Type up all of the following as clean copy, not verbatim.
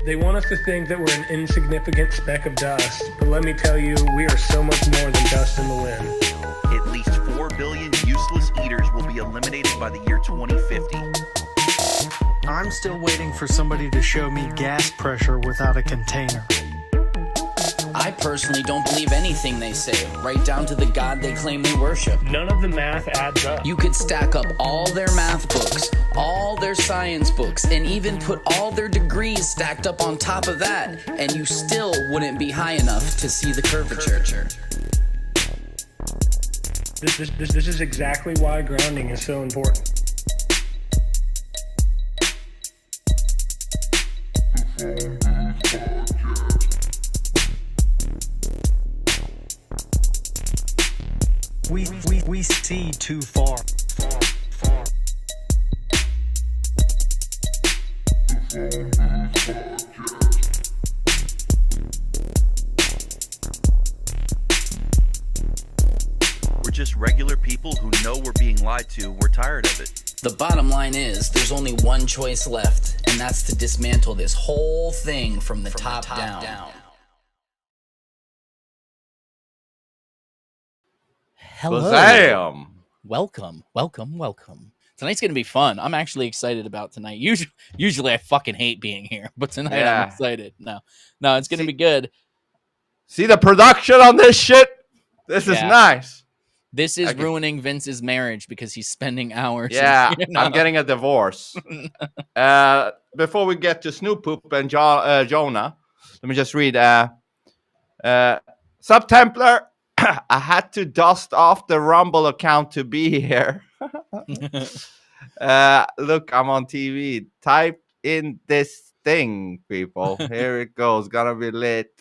They want us to think that we're an insignificant speck of dust, but let me tell you, we are so much more than dust in the wind. At least 4 billion useless eaters will be eliminated by the year 2050. I'm still waiting for somebody to show me gas pressure without a container. I personally don't believe anything they say, right down to the God they claim they worship. None of the math adds up. You could stack up all their math books, all their science books, and even put all their degrees stacked up on top of that, and you still wouldn't be high enough to see the curvature. This is exactly why grounding is so important. We see too far. We're just regular people who know we're being lied to. We're tired of it. The bottom line is, there's only one choice left, and that's to dismantle this whole thing from the top down. Hello. Shazam! Welcome. Tonight's going to be fun. I'm actually excited about tonight. Usually I fucking hate being here, but tonight I'm excited. No, it's going to be good. See the production on this shit? This is nice. This is ruining Vince's marriage because he's spending hours. Yeah, I'm getting a divorce. Before we get to Snoop Poop and Jonah, let me just read. Subtemplar, I had to dust off the Rumble account to be here. Look, I'm on TV. Type in this thing, people. Here it goes. Gonna be lit.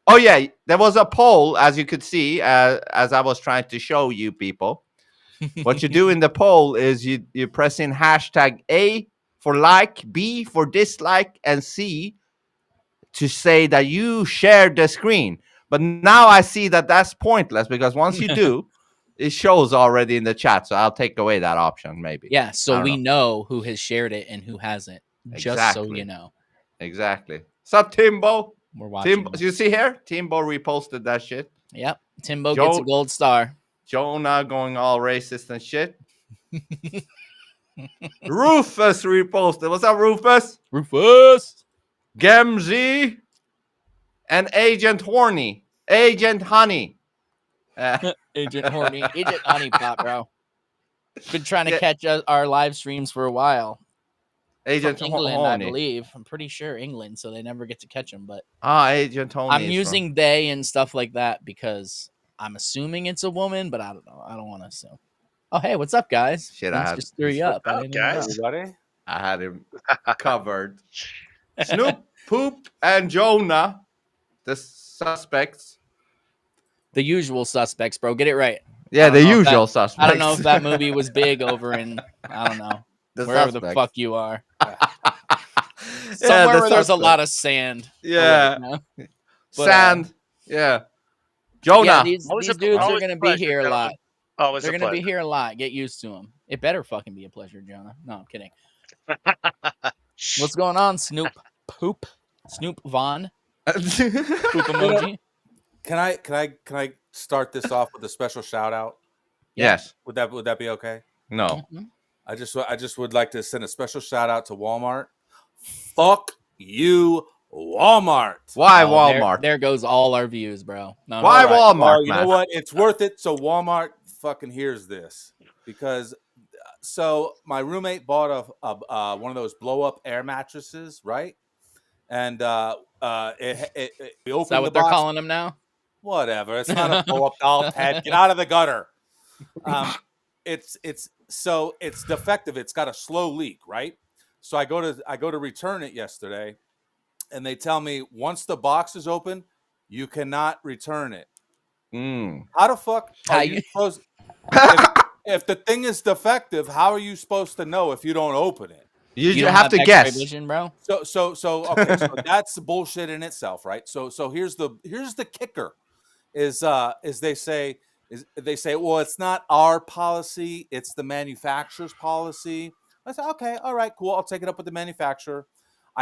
Oh, yeah. There was a poll, as you could see, as I was trying to show you people. What you do in the poll is you press in hashtag A for like, B for dislike, and C to say that you shared the screen. But now I see that that's pointless because once you do, it shows already in the chat. So I'll take away that option, maybe. Yeah, so we know who has shared it and who hasn't. Just so you know. Exactly. Sup, Timbo? We're watching. You see here? Timbo reposted that shit. Yep. Timbo gets a gold star. Jonah going all racist and shit. Rufus reposted. What's up, Rufus? Gemzy. And Agent Horny. Agent Honey. Agent Horny. Agent Honey Pop, bro. Been trying to catch our live streams for a while. Agent England, Horny. I believe. I'm pretty sure England, so they never get to catch them. But Agent Horny. I'm using they and stuff like that because I'm assuming it's a woman, but I don't know. I don't want to assume. Oh, hey, what's up, guys? Shit, I just threw you up. What's up, guys? I had him covered. Snoop, Poop, and Jonah. The suspects. The usual suspects, bro. Get it right. Yeah, the usual suspects. I don't know if that movie was big over in, I don't know, wherever the fuck you are. Somewhere where there's a lot of sand. Yeah. But, sand. Yeah. Jonah. Yeah, these dudes are going to be here a lot. Always They're going to be here a lot. Get used to them. It better fucking be a pleasure, Jonah. No, I'm kidding. What's going on, Snoop Poop? Snoop Vaughn? Poop emoji. Can I start this off with a special shout out? Yes. Would that be okay? No. Mm-hmm. I just would like to send a special shout out to Walmart. Fuck you, Walmart. Why Walmart? There goes all our views, bro. No, Why Walmart? Well, you know what? It's worth it. So Walmart fucking hears this because my roommate bought a one of those blow up air mattresses, right? And we opened Is that what they're calling them now? Whatever. It's not a blow up doll head. Get out of the gutter. It's defective. It's got a slow leak, right? So I go to return it yesterday, and they tell me once the box is open, you cannot return it. How the fuck are you supposed? If the thing is defective, how are you supposed to know if you don't open it? You have to guess, vision, bro. So okay, so that's bullshit in itself, right? So here's the kicker, is they say, well, it's not our policy, it's the manufacturer's policy. I said, okay, all right, cool. I'll take it up with the manufacturer.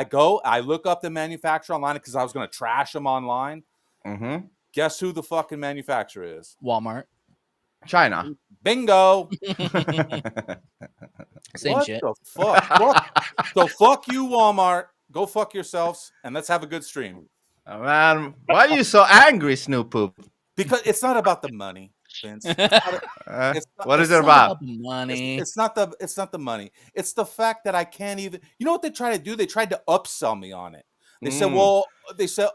I look up the manufacturer online because I was going to trash them online. Mm-hmm. Guess who the fucking manufacturer is? Walmart. China. Bingo. Same What shit. the fuck? So fuck you, Walmart. Go fuck yourselves, and let's have a good stream. Oh, man, why are you so angry, Snoop Poop? Because it's not about the money, Vince. What is it about? Money. It's not the money. It's the fact that I can't even. You know what they try to do? They tried to upsell me on it. They said,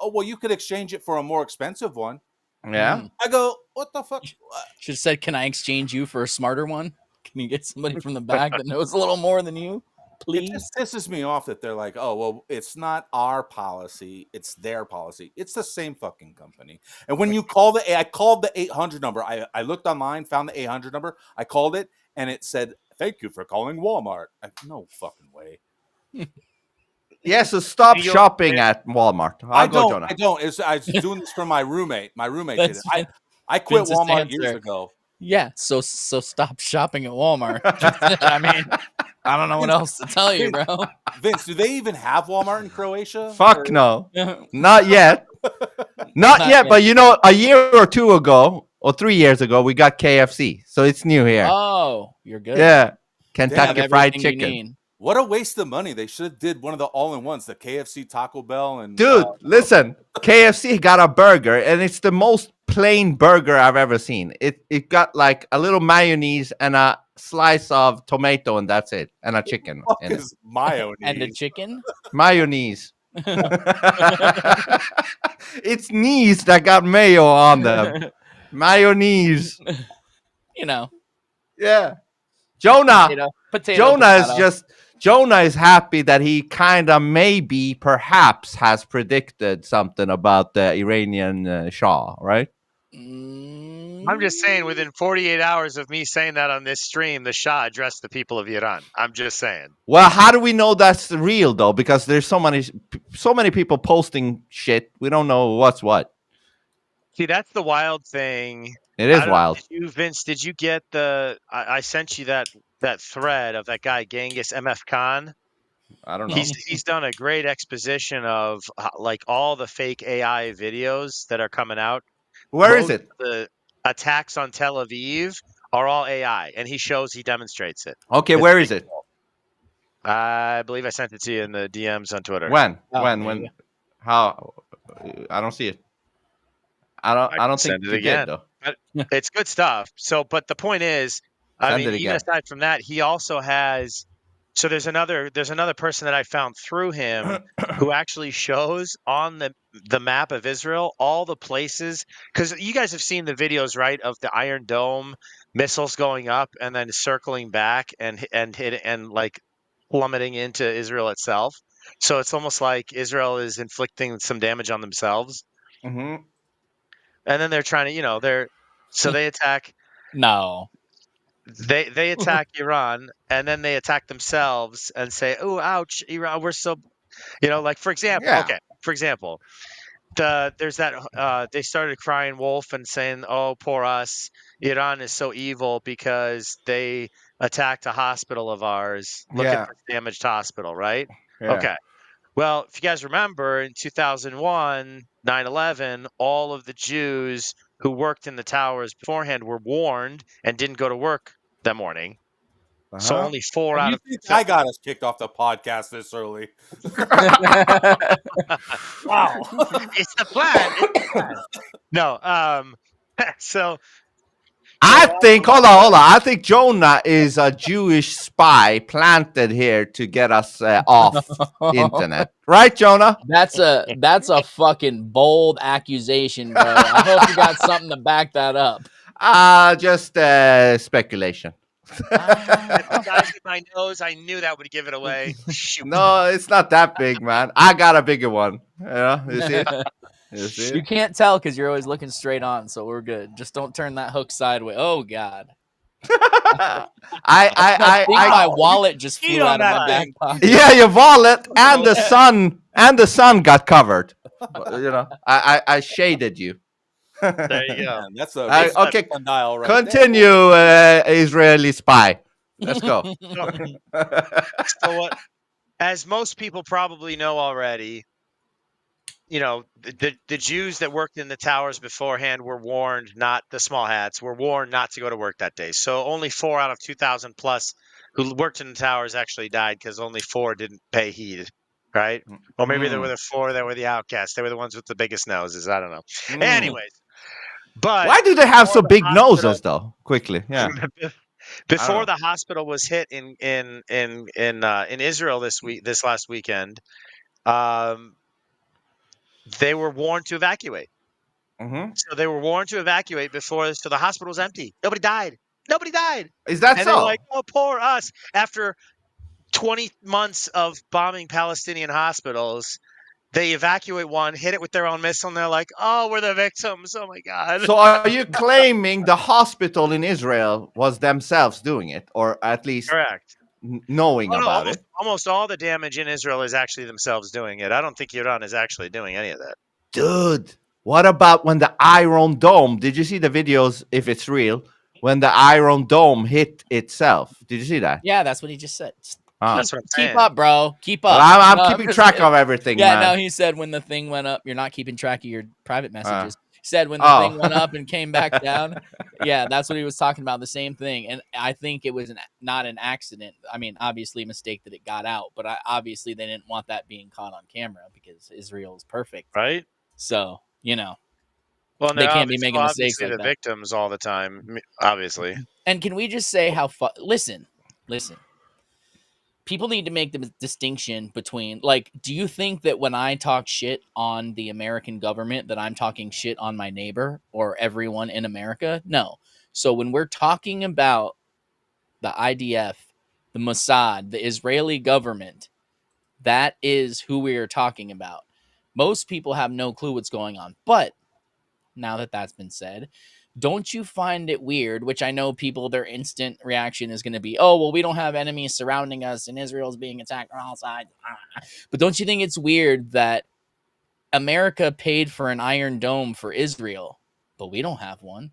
"Oh, well, you could exchange it for a more expensive one." Yeah. I go, "What the fuck?" Should have said, "Can I exchange you for a smarter one? Can you get somebody from the back that knows a little more than you, It please?" just pisses me off that they're like, "Oh, well, it's not our policy; it's their policy." It's the same fucking company. And when you call I called the 800 number. I looked online, found the 800 number. I called it, and it said, "Thank you for calling Walmart." No fucking way. Yeah, so stop You- shopping at Walmart. I Go, don't. Jonah. I don't. I was doing this for my roommate. My roommate did it. That's I quit Vince's Walmart years answer. ago. Yeah, so stop shopping at Walmart. I mean, I don't know what else to tell you, bro. Vince, do they even have Walmart in Croatia? Fuck Or- no. Not yet. Not Not yet, yet. but a year or two ago, or 3 years ago, we got KFC. So it's new here. Oh, you're good. Yeah. Have Kentucky Fried everything you Chicken. need. What a waste of money. They should have did one of the all-in-ones, the KFC, Taco Bell, and Dude, listen, KFC got a burger, and it's the most plain burger I've ever seen. It got like a little mayonnaise and a slice of tomato, and that's it, and a chicken fuck in it. is mayonnaise. And the chicken? Mayonnaise. It's knees that got mayo on them. Mayonnaise. You know, Yeah. Jonah. potato. Jonah is potato. just Jonah is happy that he kind of maybe perhaps has predicted something about the Iranian Shah, right? I'm just saying, within 48 hours of me saying that on this stream, the Shah addressed the people of Iran. I'm just saying. Well, how do we know that's real though? Because there's so many people posting shit. We don't know what's what. See, that's the wild thing. It is I don't know, wild. Vince, did you get I sent you that thread of that guy Genghis MF Khan? I don't know. He's done a great exposition of like all the fake AI videos that are coming out. Where is Most it? of the attacks on Tel Aviv are all AI, and he demonstrates it. Okay, where is it? I believe I sent it to you in the DMs on Twitter. When? Oh, there you When? How? I don't see it. I don't can think send it you again. did though. It's good stuff. So, but the point is, I Send mean, it even again. aside from that, he also has. So there's another person that I found through him who actually shows on the map of Israel all the places, because you guys have seen the videos, right, of the Iron Dome missiles going up and then circling back and hit and like plummeting into Israel itself. So it's almost like Israel is inflicting some damage on themselves, Mm-hmm. and then they're trying to, they attack. No. They attack Iran, and then they attack themselves and say, "Oh, ouch, Iran, we're so," like for example, there's that they started crying wolf and saying, "Oh, poor us, Iran is so evil because they attacked a hospital of ours. Look Yeah. at this damaged hospital, right?" Yeah. Okay. Well, if you guys remember, in 2001, 9/11, all of the Jews who worked in the towers beforehand were warned and didn't go to work that morning. So Uh-huh. only 4 And out you of think I got us kicked off the podcast this early? Wow. it's the plan. It's the plan. No, so I think, hold on. I think Jonah is a Jewish spy planted here to get us off internet. Right, Jonah? That's a fucking bold accusation, bro. I hope you got something to back that up. Just speculation. the guys in my nose, I knew that would give it away. Shoot. No, it's not that big, man. I got a bigger one. You see it? You see it? You can't tell because you're always looking straight on, so we're good. Just don't turn that hook sideways. Oh God! I think my wallet just Cheat flew on out of that my back thing. pocket. yeah, your wallet and the sun got covered. I shaded you. There you go. Man, that's a Okay, sundial right there. Continue, Israeli spy. Let's go. So what? as most people probably know already, the Jews that worked in the towers beforehand were warned not, the small hats were warned not to go to work that day. So only 4 out of 2,000 plus who worked in the towers actually died because only 4 didn't pay heed, right? Or maybe they were the 4 that were the outcasts. They were the ones with the biggest noses. I don't know. Anyways, but why do they have so big hospital- noses though? Quickly, yeah. Before the hospital was hit in Israel this last weekend, they were warned to evacuate. So they were warned to evacuate before, so the hospital was empty. Nobody died. Is that And so? they're like, oh, poor us. After 20 months of bombing Palestinian hospitals, they evacuate one, hit it with their own missile, and they're like, oh, we're the victims. Oh, my God. So are you claiming the hospital in Israel was themselves doing it, or at least Correct. knowing about it? Almost all the damage in Israel is actually themselves doing it. I don't think Iran is actually doing any of that. Dude, what about when the Iron Dome? Did you see the videos, if it's real, when the Iron Dome hit itself? Did you see that? Yeah, that's what he just said. That's what I'm saying. Keep up, bro. Keep up. Well, I'm No, keeping just track kidding. of everything, Yeah, man. no, he said when the thing went up, you're not keeping track of your private messages. He said when the thing went up and came back down. Yeah, that's what he was talking about. The same thing. And I think it was not an accident. I mean, obviously a mistake that it got out, but obviously they didn't want that being caught on camera because Israel is perfect. Right? So, Well, they can't be making mistakes obviously like the that. victims all the time, obviously. And can we just say how listen. People need to make the distinction between, like, do you think that when I talk shit on the American government that I'm talking shit on my neighbor or everyone in America? No. So when we're talking about the IDF, the Mossad, the Israeli government, that is who we are talking about. Most people have no clue what's going on. But now that that's been said, don't you find it weird, which I know people, their instant reaction is going to be, oh, well, we don't have enemies surrounding us and Israel's being attacked on all sides. But don't you think it's weird that America paid for an Iron Dome for Israel, but we don't have one?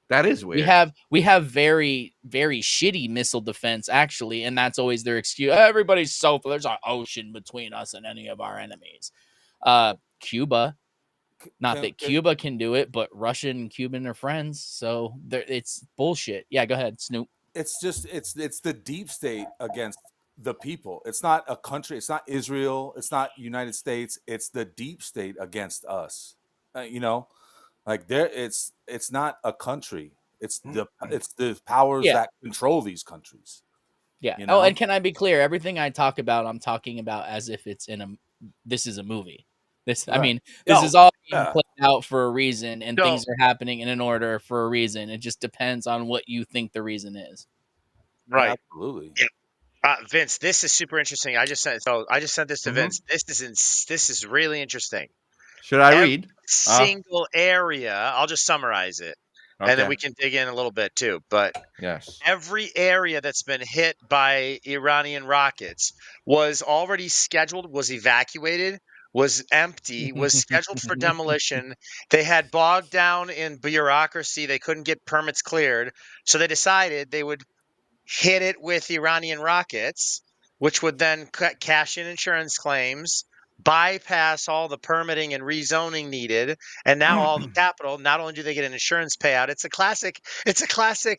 That is weird. We have very, very shitty missile defense, actually, and that's always their excuse. Everybody's there's an ocean between us and any of our enemies. Cuba. Not that Cuba can do it, but Russia and Cuban are friends, so it's bullshit. Yeah, go ahead, Snoop. It's just it's the deep state against the people. It's not a country. It's not Israel. It's not United States. It's the deep state against us. Like it's not a country. It's the powers that control these countries. Yeah. Oh, and can I be clear? Everything I talk about, I'm talking about as if it's this is a movie. This is all being played out for a reason, and things are happening in an order for a reason. It just depends on what you think the reason is. Right. Absolutely. Yeah. Vince, this is super interesting. I just sent this to Vince. This is really interesting. Should I read? Single area. I'll just summarize it. And then we can dig in a little bit too. But yes, every area that's been hit by Iranian rockets was already scheduled, was evacuated, was empty, was scheduled for demolition. They had bogged down in bureaucracy. They couldn't get permits cleared. So they decided they would hit it with Iranian rockets, which would then cash in insurance claims, bypass all the permitting and rezoning needed, and now all the capital. Not only do they get an insurance payout, it's a classic.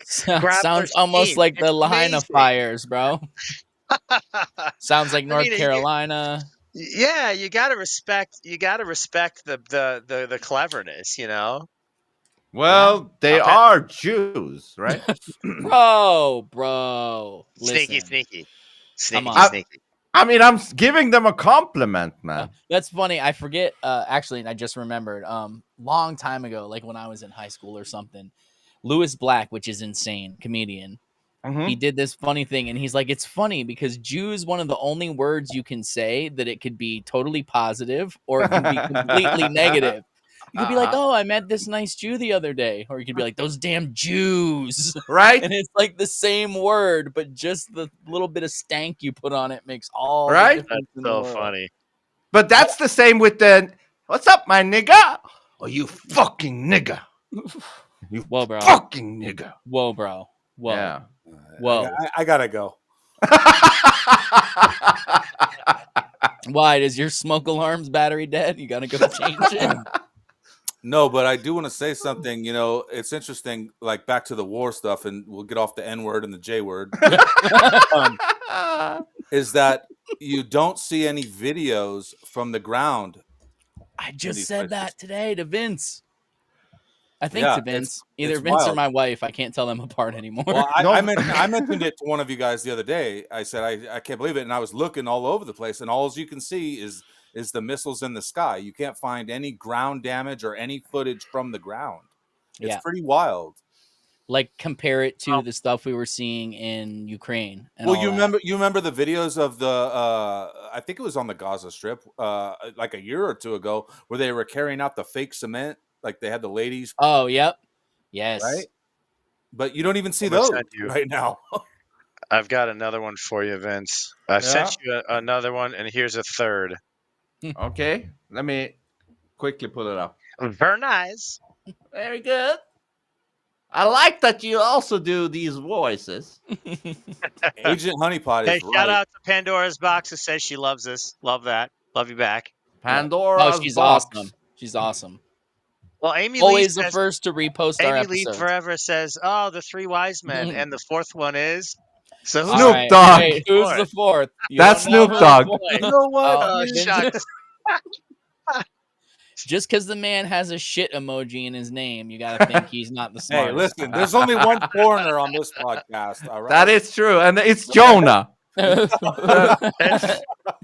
Sounds almost like the Lahaina fires, bro. Sounds like North Carolina. Yeah, you gotta respect the cleverness, Well, they are Jews, right? Bro. Sneaky. I mean, I'm giving them a compliment, man. That's funny. I forget. Actually, I just remembered. Long time ago, like when I was in high school or something, Louis Black, which is insane, comedian. He did this funny thing, and he's like, it's funny because Jews, one of the only words you can say that it could be totally positive or it can be completely negative. You could be like, oh, I met this nice Jew the other day. Or you could be like, those damn Jews. Right? And it's like the same word, but just the little bit of stank you put on it makes all right? the difference in That's the so world. funny. But that's the same with what's up, my nigga? Oh, you fucking nigga. You Whoa, bro. fucking nigga. Whoa, bro. Whoa. Yeah. Whoa. I gotta go. Why? Is your smoke alarm's battery dead? You gotta go change it. No, but I do want to say something. It's interesting. Like back to the war stuff, and we'll get off the N word and the J word. Is that you don't see any videos from the ground? I just these said places. that today to Vince. I think Yeah, to Vince. it's Either Vince or wild. my wife. I can't tell them apart anymore. Well, No. I mentioned it to one of you guys the other day. I said I can't believe it, and I was looking all over the place, and all you can see is the missiles in the sky. You can't find any ground damage or any footage from the ground. It's Yeah. pretty wild. Like compare it to the stuff we were seeing in Ukraine. And Well, all you that. remember the videos of the I think it was on the Gaza Strip like a year or two ago, where they were carrying out the fake cement, like they had the ladies, Oh, yep. Yes. right? But you don't even see I'm gonna those send you- right now. I've got another one for you, Vince. I've sent you another one, and here's a third. Okay, let me quickly pull it up. Very nice. Very good. I like that you also do these voices. Agent Honeypot Hey, is shout right. out to Pandora's Box that says she loves us. Love that. Love you back. Pandora's Oh, she's box. awesome. She's awesome. Well, Amy Always Lee the says, first to repost our Amy Lee episodes. forever says, "Oh, the three wise men," and the fourth one is. So who's Snoop All right, Dogg. Wait, who's the fourth? You That's don't know Snoop who Dogg. the fourth- You know what? Oh, Vince? shucks. Just because the man has a shit emoji in his name, you gotta think he's not the Hey, smartest. listen, there's only one foreigner on this podcast. All right. That is true, and it's Jonah.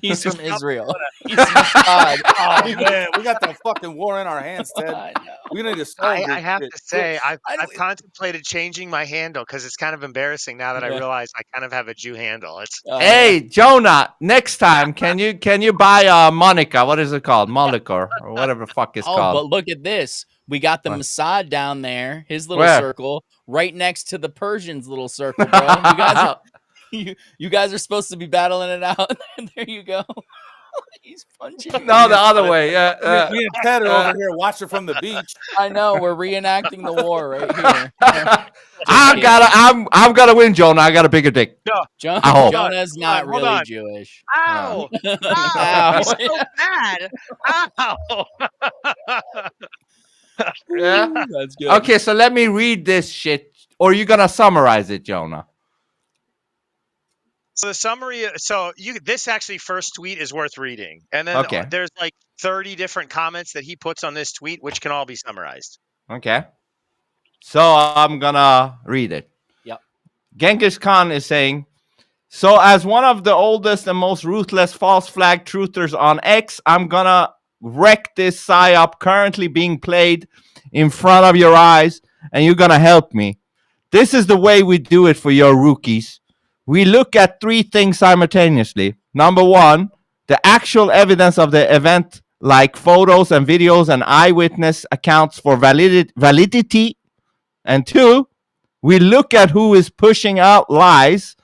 He's from Israel. He's from God. Oh man, we got the fucking war in our hands, Ted. I know. We need to solve I this have shit. to say, I've I don't- contemplated changing my handle because it's kind of embarrassing now that I Yeah. realize I kind of have a Jew handle. It's Hey, Jonah, next time can you buy Monica? What is it called? Monica or whatever the fuck it's Oh, called. but look at this. We got the What? Mossad down there, his little Where? circle, right next to the Persians' little circle, bro. You guys, you guys are supposed to be battling it out. There you go. He's punching. No, the other way. Yeah. Me and Ted are over here watching from the beach. I know. We're reenacting the war right here. I'm gonna win, Jonah. I got a bigger dick. Ow. Jonah's not Hold really on. Jewish. ow, Ow. ow, he's so bad. Ow. Yeah. That's good. Okay, so let me read this shit. Or you gonna summarize it, Jonah? So the summary. So this actually first tweet is worth reading, and then Okay. there's like 30 different comments that he puts on this tweet, which can all be summarized. Okay. So I'm gonna read it. Yep. Genghis Khan is saying, so as one of the oldest and most ruthless false flag truthers on X, I'm gonna wreck this psyop currently being played in front of your eyes, and you're gonna help me. This is the way we do it for your rookies. We look at three things simultaneously. Number one, the actual evidence of the event, like photos and videos and eyewitness accounts for validity. And two, we look at who is pushing out lies,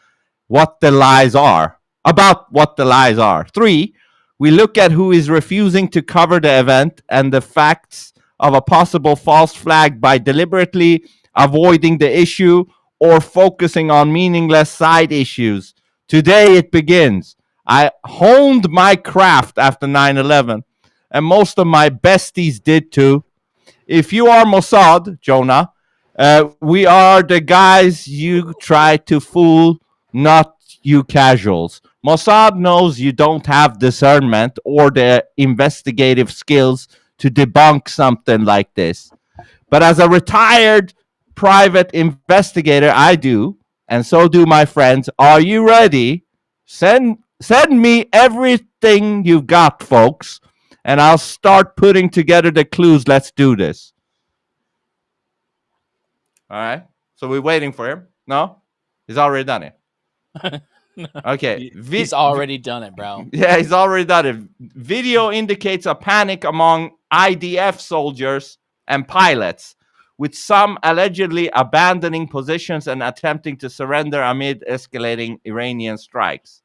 what the lies are, about what the lies are. Three, we look at who is refusing to cover the event and the facts of a possible false flag by deliberately avoiding the issue or focusing on meaningless side issues. Today it begins. I honed my craft after 9/11, and most of my besties did too. If you are Mossad, Jonah, we are the guys you try to fool, not you casuals. Mossad knows you don't have discernment or the investigative skills to debunk something like this. But as a retired private investigator, I do, and so do my friends. Are you ready? Send me everything you've got, folks, and I'll start putting together the clues. Let's do this. All right. So we're waiting for him. No, he's already done it. Okay. He's already done it, bro. Yeah, he's already done it. Video indicates a panic among IDF soldiers and pilots, with some allegedly abandoning positions and attempting to surrender amid escalating Iranian strikes.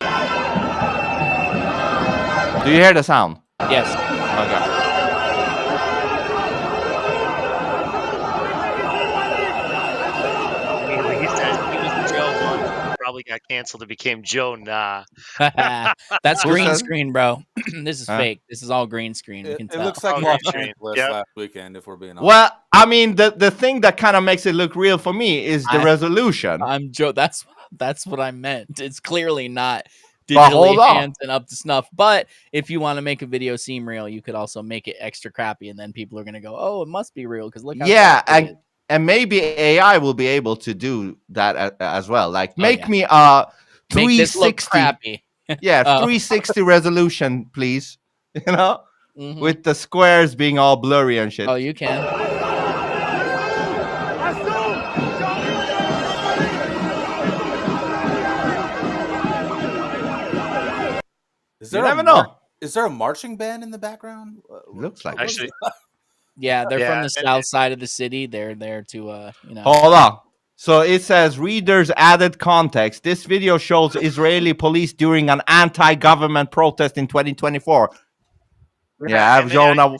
Do you hear the sound? Yes. Okay. I mean, like he says, he was in jail once. probably got canceled and became Joe Nah. That's Who green said- screen, bro. This is Huh? fake. This is all green screen. We It, can it tell. looks like Oh, Los green screen. Angeles Yep. last weekend, if we're being honest. Well, I mean, the thing that kind of makes it look real for me is the I- resolution. I'm Joe. That's what I meant. It's clearly not But hold digitally on. enhanced and up to snuff. But if you want to make a video seem real, you could also make it extra crappy, and then people are gonna go, "Oh, it must be real," because look how Yeah, crappy it is. and maybe AI will be able to do that as well. Like, Oh, make yeah. me Make this look 360. crappy. Yeah, Oh. 360 resolution, please. You know, Mhm. with the squares being all blurry and shit. Oh, you can. Is You there never know. Is there a marching band in the background? Looks like What is Actually, it? Yeah, they're Yeah, from the and- south side of the city. They're there to, you know. Hold on. So it says readers added context. This video shows Israeli police during an anti-government protest in 2024. Yeah, I've and then shown up.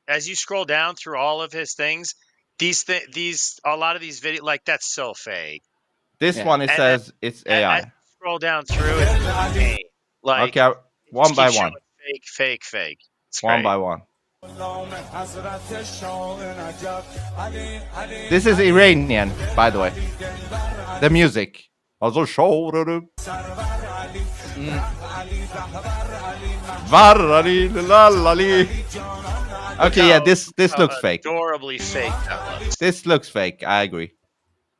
as you scroll down through all of his things, a lot of these videos, like that's so fake. This Yeah. one it And- says it's As AI. you scroll down through it, fake. Like Okay, it one just by keeps one. showing fake. It's One great. by one. This is Iranian, by the way. The music. Also show. Okay, yeah, this looks fake. Adorably fake. That looks. This looks fake. I agree.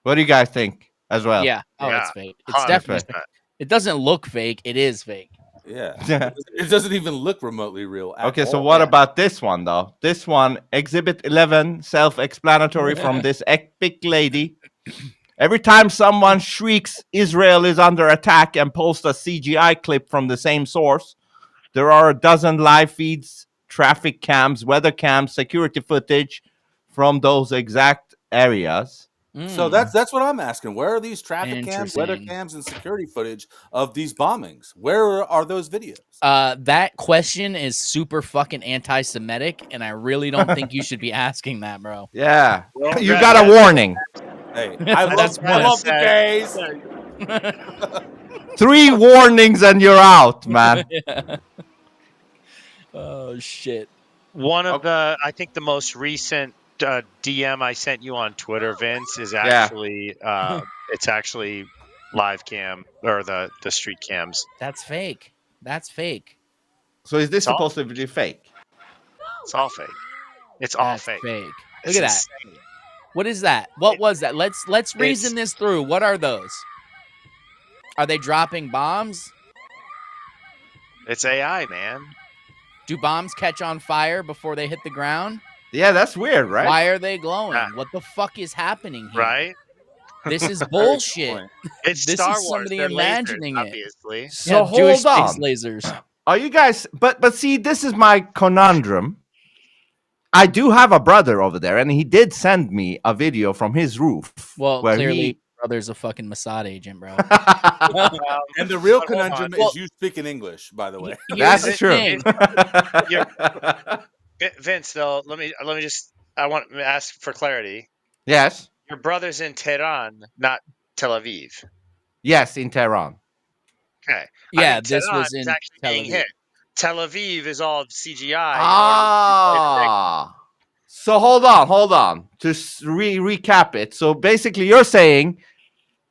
What do you guys think as well? Yeah. Oh, Yeah. it's fake. It's 100%. definitely fake. It doesn't look fake. It is fake. Yeah. It doesn't even look remotely real. at Okay, so all. what about this one though? This one, Exhibit 11, self-explanatory from this epic lady. Every time someone shrieks Israel is under attack and posts a CGI clip from the same source, there are a dozen live feeds, traffic cams, weather cams, security footage from those exact areas. So that's what I'm asking. Where are these traffic cams, weather Interesting. cams, and security footage of these bombings? Where are those videos? That question is super fucking anti-Semitic, and I really don't think you should be asking that, bro. Yeah. Well, You that- got a that- warning. Hey, I That's love the gays. 3 warnings and you're out, man. Oh shit. One of I think the most recent DM I sent you on Twitter, Vince, is Yeah. actually it's actually live cam or the street cams. That's fake. That's fake. So is this It's all- supposed to be fake? It's all fake. It's all That's fake. Look It's at that. insane. What is that? What was that? Let's reason this through. What are those? Are they dropping bombs? It's AI, man. Do bombs catch on fire before they hit the ground? Yeah, that's weird, right? Why are they glowing? Yeah. What the fuck is happening here? Right? This is bullshit. It's This is Star Wars. somebody They're imagining lasers, it. obviously. So Yeah, Jewish hold space on. lasers. Are you guys but see, this is my conundrum. I do have a brother over there, and he did send me a video from his roof. Well, where clearly, he- brother's a fucking Mossad agent, bro. And the real Hold on. conundrum Well- is you speaking English, by the way. Here's That's the true. thing. Vince, though, let me just I want to ask for clarity. Yes. Your brother's in Tehran, not Tel Aviv. Yes, in Tehran. Okay. I Yeah, think this Tehran was is in actually Tel being Aviv. hit. Tel Aviv is all CGI. Ah. So hold on. To recap it. So basically, you're saying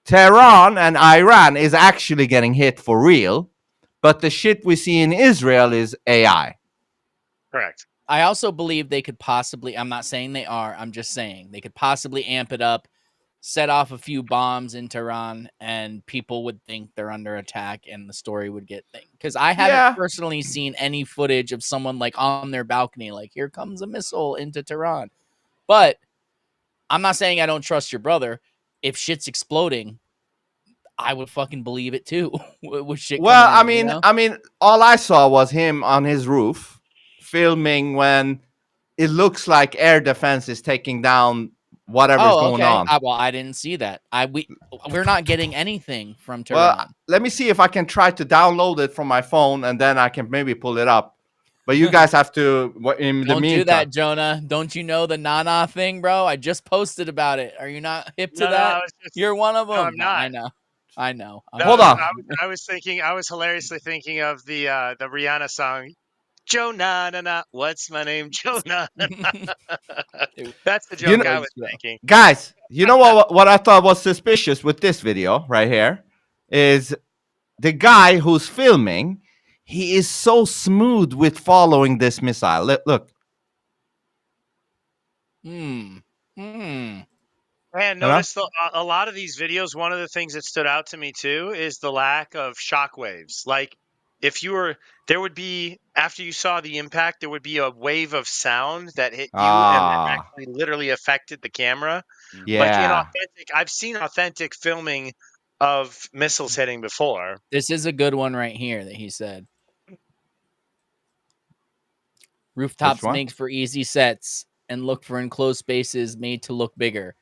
Tehran and Iran is actually getting hit for real, but the shit we see in Israel is AI. Correct. I also believe they could possibly, I'm not saying they are, I'm just saying they could possibly amp it up, set off a few bombs in Tehran, and people would think they're under attack and the story would get thing. Because I haven't Yeah. personally seen any footage of someone like on their balcony, like, here comes a missile into Tehran. But I'm not saying I don't trust your brother. If shit's exploding, I would fucking believe it too. With shit Well, coming I in, mean, you know? I mean, all I saw was him on his roof filming when it looks like air defense is taking down whatever's going on. Well, I didn't see that. We're not getting anything from Tehran. Well, let me see if I can try to download it from my phone, and then I can maybe pull it up. But you guys have to in the Don't meantime. do that, Jonah. Don't you know the Nana thing, bro? I just posted about it. Are you not hip to No, that? it's just- You're one of them. I'm not. I know. I know. Hold on. I was hilariously thinking of the Rihanna song, Joe Na Na Na. What's my name? Joe Na Na Na. That's the joke I was thinking. Guys, you know what I thought was suspicious with this video right here is the guy who's filming. He is so smooth with following this missile. Look. And notice a lot of these videos, one of the things that stood out to me too is the lack of shockwaves. Like there would be, after you saw the impact, there would be a wave of sound that hit you and that actually literally affected the camera. Yeah. Like in authentic, I've seen authentic filming of missiles hitting before. This is a good one right here that he said. Rooftops makes for easy sets and look for enclosed spaces made to look bigger.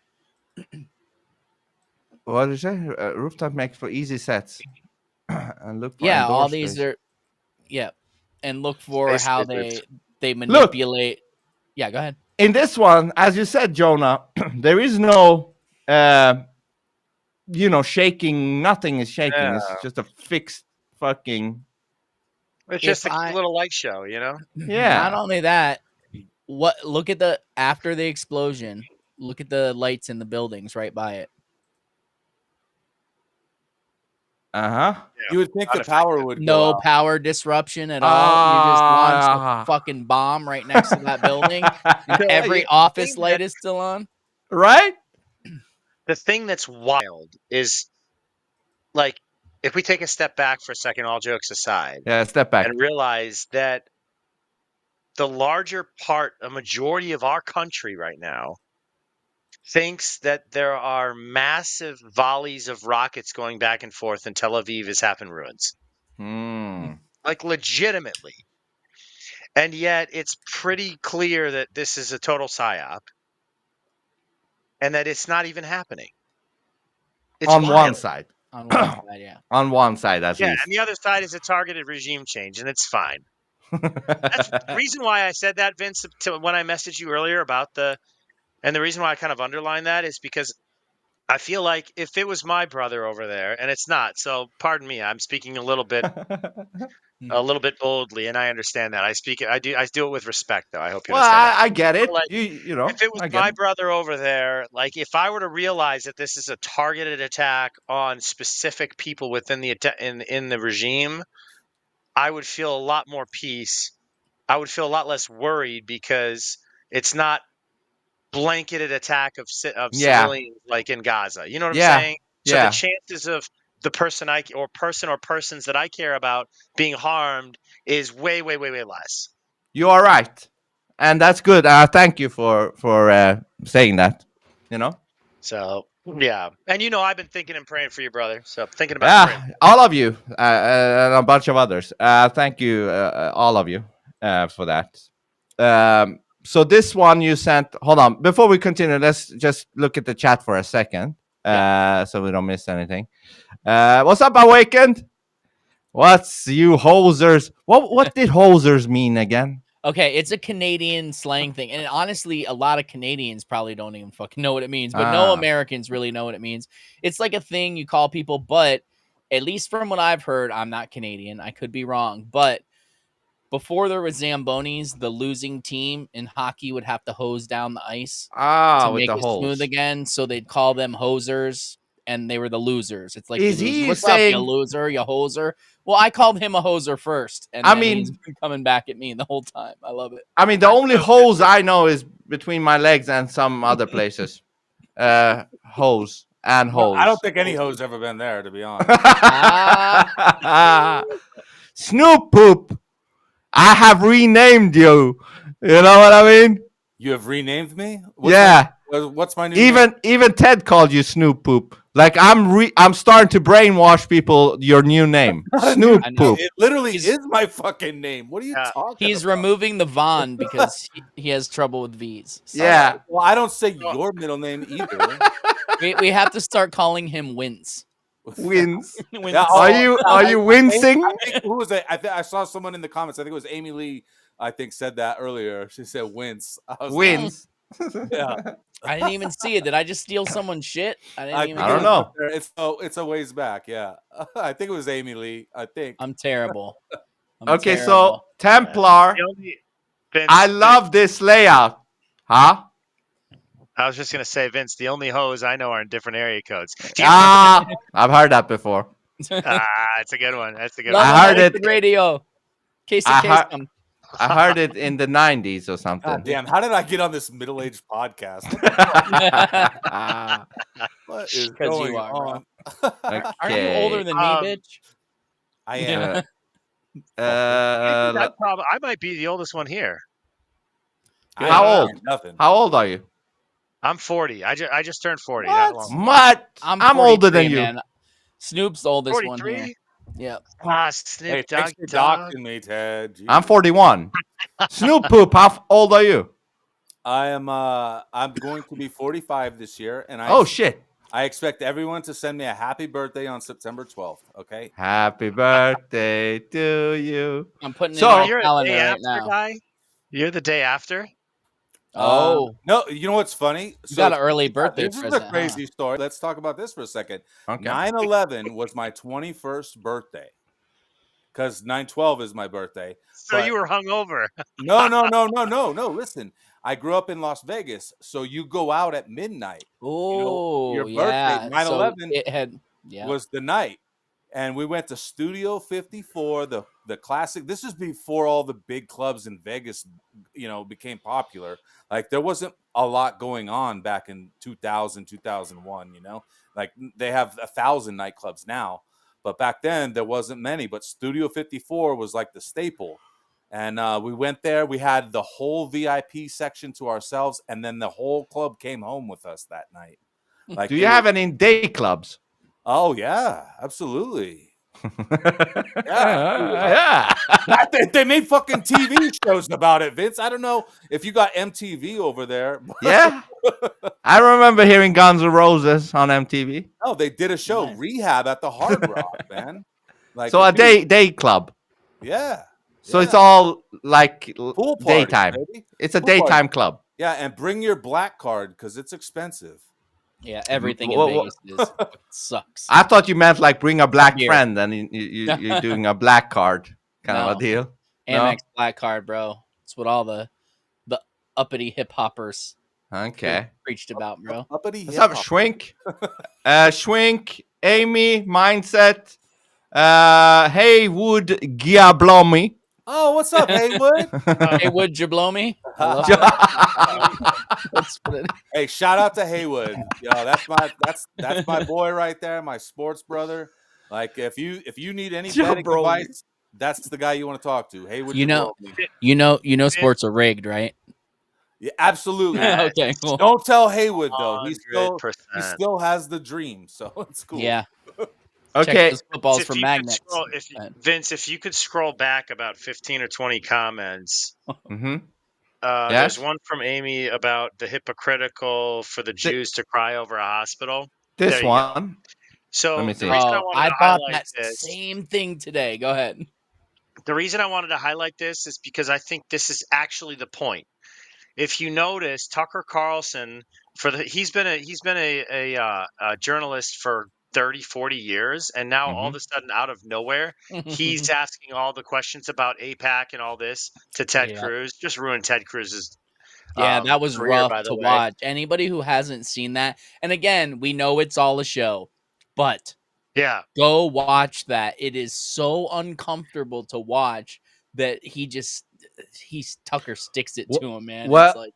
What did you say? Rooftop makes for easy sets. And look for all these are and look for how they manipulate. Yeah, go ahead. In this one, as you said, Jonah, there is no shaking. Nothing is shaking. Yeah. It's just a fixed fucking. It's just a little light show, Yeah. Not only that, look at after the explosion, look at the lights in the buildings right by it. Yeah. You would think the power would no power disruption at all. You just launched a fucking bomb right next to that building. And every office light is still on. Right? The thing that's wild is, like, if we take a step back for a second, all jokes aside. Yeah, step back. And realize that the larger part, a majority of our country right now, thinks that there are massive volleys of rockets going back and forth and Tel Aviv is half in ruins. Like, legitimately. And yet it's pretty clear that this is a total psyop and that it's not even happening. It's on wild. one side. On one side, yeah. On one side, that's and the other side is a targeted regime change, and it's fine. That's the reason why I said that, Vince, when I messaged you earlier about and the reason why I kind of underline that is because I feel like if it was my brother over there, and it's not, so pardon me, I'm speaking a little bit boldly, and I understand that. I do it with respect, though. I hope you understand. Well, I get it. Like, you know, if it was my brother over there, like if I were to realize that this is a targeted attack on specific people within the in the regime, I would feel a lot more peace. I would feel a lot less worried because it's not blanketed attack of civilians like in Gaza. You know what I'm saying? So the chances of the person or persons that I care about being harmed is way, way, way, way less. You are right, and that's good. Thank you for saying that. You know. So yeah, and I've been thinking and praying for your brother. So thinking about all of you and a bunch of others. Thank you, all of you, for that. So this one you sent. Hold on, before we continue, let's just look at the chat for a second, so we don't miss anything. What's up, Awakened? What's you hosers? What did hosers mean again? Okay, it's a Canadian slang thing, and honestly, a lot of Canadians probably don't even fucking know what it means, but no Americans really know what it means. It's like a thing you call people, but at least from what I've heard, I'm not Canadian. I could be wrong, but before there was Zambonis, the losing team in hockey would have to hose down the ice to with make the it hose. smooth again. So they'd call them hosers, and they were the losers. It's like, is he what's saying up, you loser, you hoser? Well, I called him a hoser first, and he's been coming back at me the whole time. I love it. I mean, the only hose I know is between my legs and some other places. Hose and hose. I don't think any hose ever been there, to be honest. Snoop Poop. I have renamed you. You know what I mean? You have renamed me? What's my new name? Even Ted called you Snoop Poop. Like I'm starting to brainwash people your new name. Snoop Poop. It literally is my fucking name. What are you talking about? He's removing the Von because he has trouble with V's. So. Yeah. Well, I don't say your middle name either. we have to start calling him Wins. Wins. Are you wincing? Who was it? I saw someone in the comments. I think it was Amy Lee. I think said that earlier. She said wince. Wins. Yeah. I didn't even see it. Did I just steal someone's shit? I didn't even. I don't see it. know. up there. It's a ways back. Yeah, I think it was Amy Lee. I think. I'm terrible. I'm Okay, terrible. so Templar. The only, Vince, I love this layout. Huh? I was just gonna say, Vince. The only hoes I know are in different area codes. I've heard that before. It's a good one. That's a good Love one. I heard Unlimited it- Radio. Casey I heard- Kasem. I heard it in the 90s or God something. damn! How did I get on this middle-aged podcast? What is 'Cause you going are, bro. on? Aren't you older than me, bitch? I am. I might be the oldest one here. I How am old? Nothing. How old are you? I'm 40. I just turned 40. not What? long. What? I'm older 43, than you. man. Snoop's the oldest one here. 43? Yep. Snoop Hey, Dogg, thanks for dog. doxing me, Ted. I'm 41. Snoop Poop, how old are you? I am. I'm going to be 45 this year, and Oh, shit. I expect everyone to send me a happy birthday on September 12th. Okay. Happy birthday to you. I'm putting So- it in my You're a calendar day right after now. guy? You're the day after? Oh, No, you know what's funny? you got an early birthday This is present. a crazy story. Let's talk about this for a second. Okay. 9/11 was my 21st birthday because 9/12 is my birthday. So But- you were hungover. No. Listen, I grew up in Las Vegas, so you go out at midnight. Oh, your yeah. birthday, 9/11 So it had, yeah. was the night, and we went to Studio 54, the classic. This is before all the big clubs in Vegas, became popular. Like there wasn't a lot going on back in 2000, 2001. Like they have 1,000 nightclubs now, but back then there wasn't many. But Studio 54 was like the staple. And we went there. We had the whole VIP section to ourselves, and then the whole club came home with us that night. Like, Do you have any day clubs? Oh yeah, absolutely. Yeah. They made fucking TV shows about it, Vince. I don't know if you got MTV over there. Yeah. I remember hearing Guns N' Roses on MTV. No, they did a show, Nice. Rehab at the Hard Rock, man. Like So a day club. Yeah. So it's yeah. all like Pool parties, daytime. baby. It's a Pool party. daytime club. Yeah, and bring your black card because it's expensive. Yeah, everything in Wha- Vegas sucks. I thought you meant like bring a black Beer. friend and you're doing a black card kind of No. a deal. Amex Black Card, bro. It's what all the uppity hip hoppers Okay. preached about, bro. Uppity What's up, hip-hop. Schwink? Schwink, Amy, Mindset, Haywood, Giablomi. Oh, what's up, Haywood? Hey, would you blow me? I love it. Let's put it- Hey, shout out to Haywood. Yo, that's my boy right there, my sports brother. Like if you need any betting Jabroni. advice, that's the guy you want to talk to. Haywood. You know- Jabroni. You know, sports are rigged, right? Yeah, absolutely. Okay, cool. Don't tell Haywood though. He 100%. still has the dream, so it's cool. Yeah. Okay. Check those footballs If for you could magnets. scroll- Vince, if you could scroll back about 15 or 20 comments, Mm-hmm. there's Yes? one from Amy about the hypocritical for the Jews to cry over a hospital. This There you go. one. So Let me the see. reason I Oh, wanted I to bought highlight that this, same thing today. Go ahead. the reason I wanted to highlight this is because I think this is actually the point. If you notice, Tucker Carlson he's been a journalist for 30, 40 years, and now all of a sudden, out of nowhere, he's asking all the questions about AIPAC and all this to Ted Yeah. Cruz. Just ruined Ted Cruz's. Yeah, that was career, rough by the to way. watch. Anybody who hasn't seen that, and again, we know it's all a show, but Yeah, go watch that. It is so uncomfortable to watch that Tucker sticks it to him, man. well, It's like,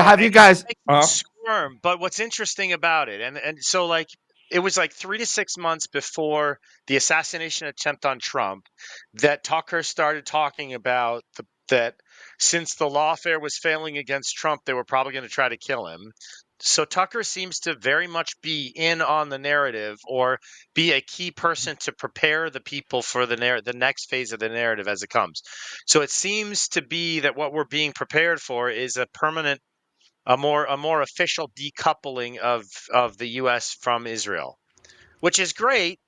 Have you it guys? makes me squirm. But what's interesting about it, and so like it was like 3 to 6 months before the assassination attempt on Trump that Tucker started talking about that since the lawfare was failing against Trump, they were probably going to try to kill him. So Tucker seems to very much be in on the narrative or be a key person to prepare the people for the next phase of the narrative as it comes. So it seems to be that what we're being prepared for is a permanent, a more official decoupling of the U.S. from Israel, which is great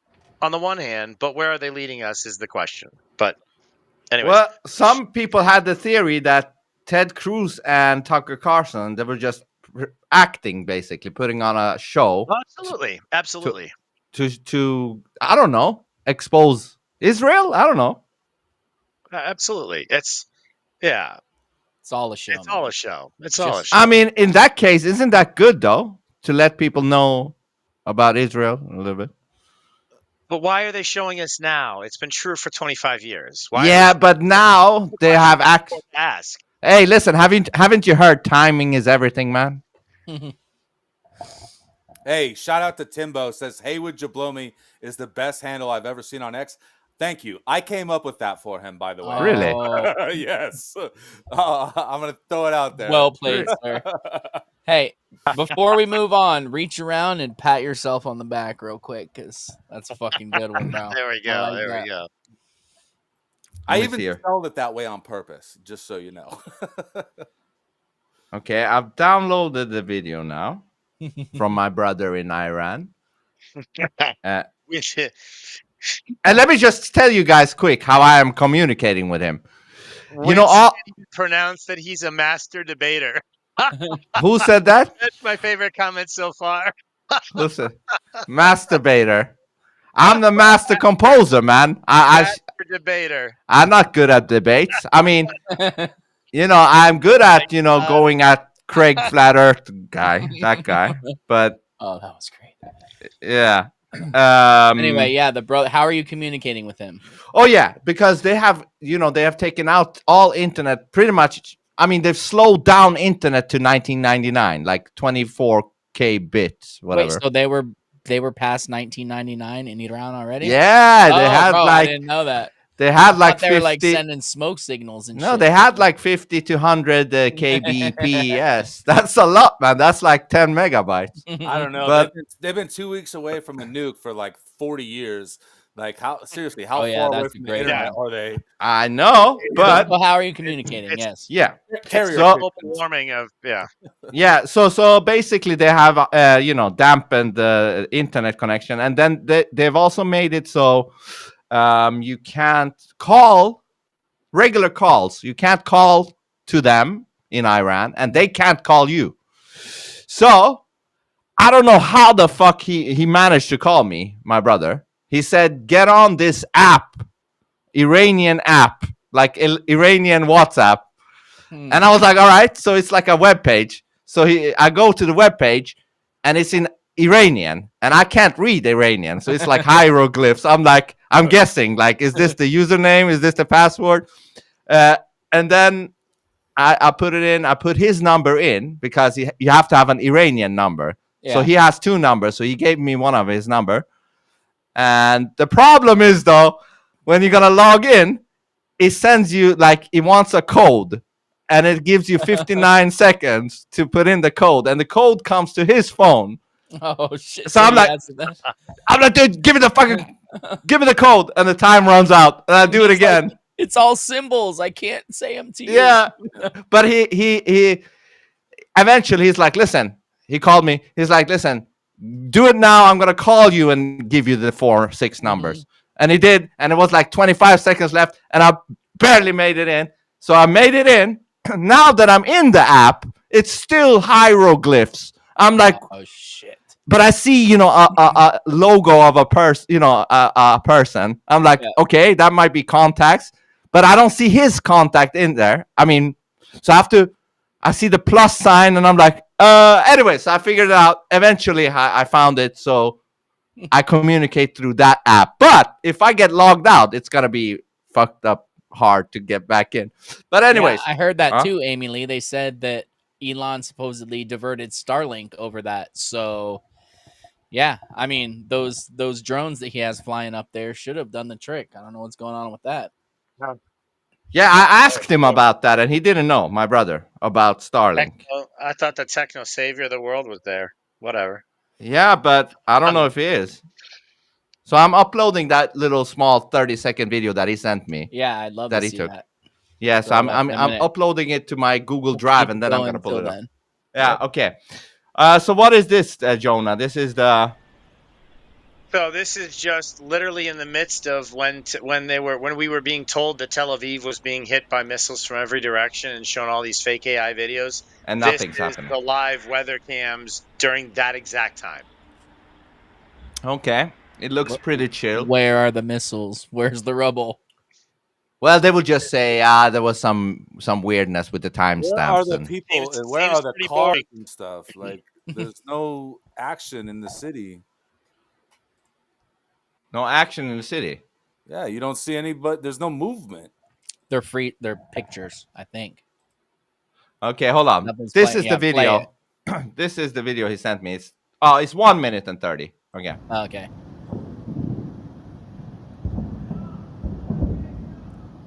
on the one hand, but where are they leading us is the question. But anyway, Well, some people had the theory that Ted Cruz and Tucker Carlson, they were just acting, basically putting on a show Absolutely. to I don't know, expose Israel. I don't know. Absolutely. It's all a show. It's man. all a show. It's Just- all a show. I mean, in that case, isn't that good though, to let people know about Israel a little bit? But why are they showing us now? It's been true for 25 years. Why? Yeah, but now they have Ask. Hey, listen, haven't you heard timing is everything, man? Hey, shout out to Timbo. Says Haywood Jablomi is the best handle I've ever seen on X. Thank you. I came up with that for him, by the way. Really? Oh, Yes. I'm gonna throw it out there. well played, sir. Hey, before we move on, reach around and pat yourself on the back real quick, because that's a fucking good one, bro. There we go. I like There that. we go. I Let me even see here. spelled it that way on purpose, just so you know. Okay, I've downloaded the video now from my brother in Iran. We should- And let me just tell you guys quick how I am communicating with him. You know, Which all, pronounce that he's a master debater. who said that? That's my favorite comment so far. Listen, masturbator. I'm the master composer, man. Master debater. I'm not good at debates. I mean, I'm good at, going at Craig Flat Earth guy, that guy. But Oh, that was great. yeah. Anyway, yeah, the brother. How are you communicating with him? Oh yeah, because they have taken out all internet pretty much. I mean, they've slowed down internet to 1999, like 24K bits, whatever. Wait, so they were past 1999 in Iran already? Yeah, they Oh, had bro, I like didn't know that. they had I like thought they were 50. like sending smoke signals and No, shit. they had like 50 to 100 kbps. That's a lot, man. That's like 10 megabytes. I don't know. But- they've been 2 weeks away from a nuke for like 40 years. Like, how seriously? How Oh, yeah, far away that's from the great. internet are they? I know, but Well, how are you communicating? It's- Yes. yeah. Carrier So- Global warming of Yeah, so basically they have dampened the internet connection, and then they've also made it so you can't call regular calls. You can't call to them in Iran, and they can't call you. So I don't know how the fuck he managed to call me, my brother. He said, "Get on this app, Iranian app, like Iranian WhatsApp." Hmm. And I was like, all right. So it's like a web page. So I go to the web page and it's in Iranian and I can't read Iranian. So it's like hieroglyphs. I'm guessing, like, is this the username? Is this the password? And then I put it in. I put his number in because you have to have an Iranian number. So Yeah. he has two numbers. So he gave me one of his number. And the problem is, though, when you're going to log in, it sends you, like, it wants a code. And it gives you 59 seconds to put in the code. And the code comes to his phone. Oh shit! So I'm like- that's that. I'm like, dude, give me the code. And the time runs out. And I do it He's like, again. It's all symbols. I can't say them to you. Yeah. But he eventually he's like, listen, he called me. He's like, listen, do it now. I'm going to call you and give you the 4-6 numbers. And he did. And it was like 25 seconds left. And I barely made it in. So I made it in. Now that I'm in the app, it's still hieroglyphs. I'm like, Oh shit! but I see, a logo of a person, a person. I'm like, Yeah. okay, that might be contacts, but I don't see his contact in there. I mean, so I see the plus sign and I'm like, anyways, I figured it out. Eventually I found it. So I communicate through that app. But if I get logged out, it's going to be fucked up hard to get back in. But anyways, Yeah, I heard that Huh? too, Amy Lee. They said that Elon supposedly diverted Starlink over that. So, yeah, I mean those drones that he has flying up there should have done the trick. I don't know what's going on with that. yeah, I asked him about that and he didn't know, my brother, about Starlink. I thought the techno savior of the world was there. Whatever. Yeah, but I don't know if he is. So I'm uploading that little small 30-second video that he sent me. Yeah, I'd love That to he see took. that. Yeah, so So I'm less I'm than a I'm minute. uploading it to my Google Drive Keep and then I'm going gonna pull till it up. then. Yeah, okay. So what is this, Jonah? This is the So this is just literally in the midst of when we were being told that Tel Aviv was being hit by missiles from every direction and shown all these fake AI videos. And This nothing's is happening. the live weather cams during that exact time. Okay, it looks pretty chill. Where are the missiles? Where's the rubble? Well, they will just say, there was some weirdness with the Where are timestamps. the And people? And where are the cars and stuff? Like, there's no action in the city. no action in the city. Yeah, you don't see any, but there's no movement. They're free. They're pictures, I think. Okay, hold on. Nothing's This playing. is Yeah, the play video. This is the video he sent me. It's 1 minute and 30. Okay. Okay.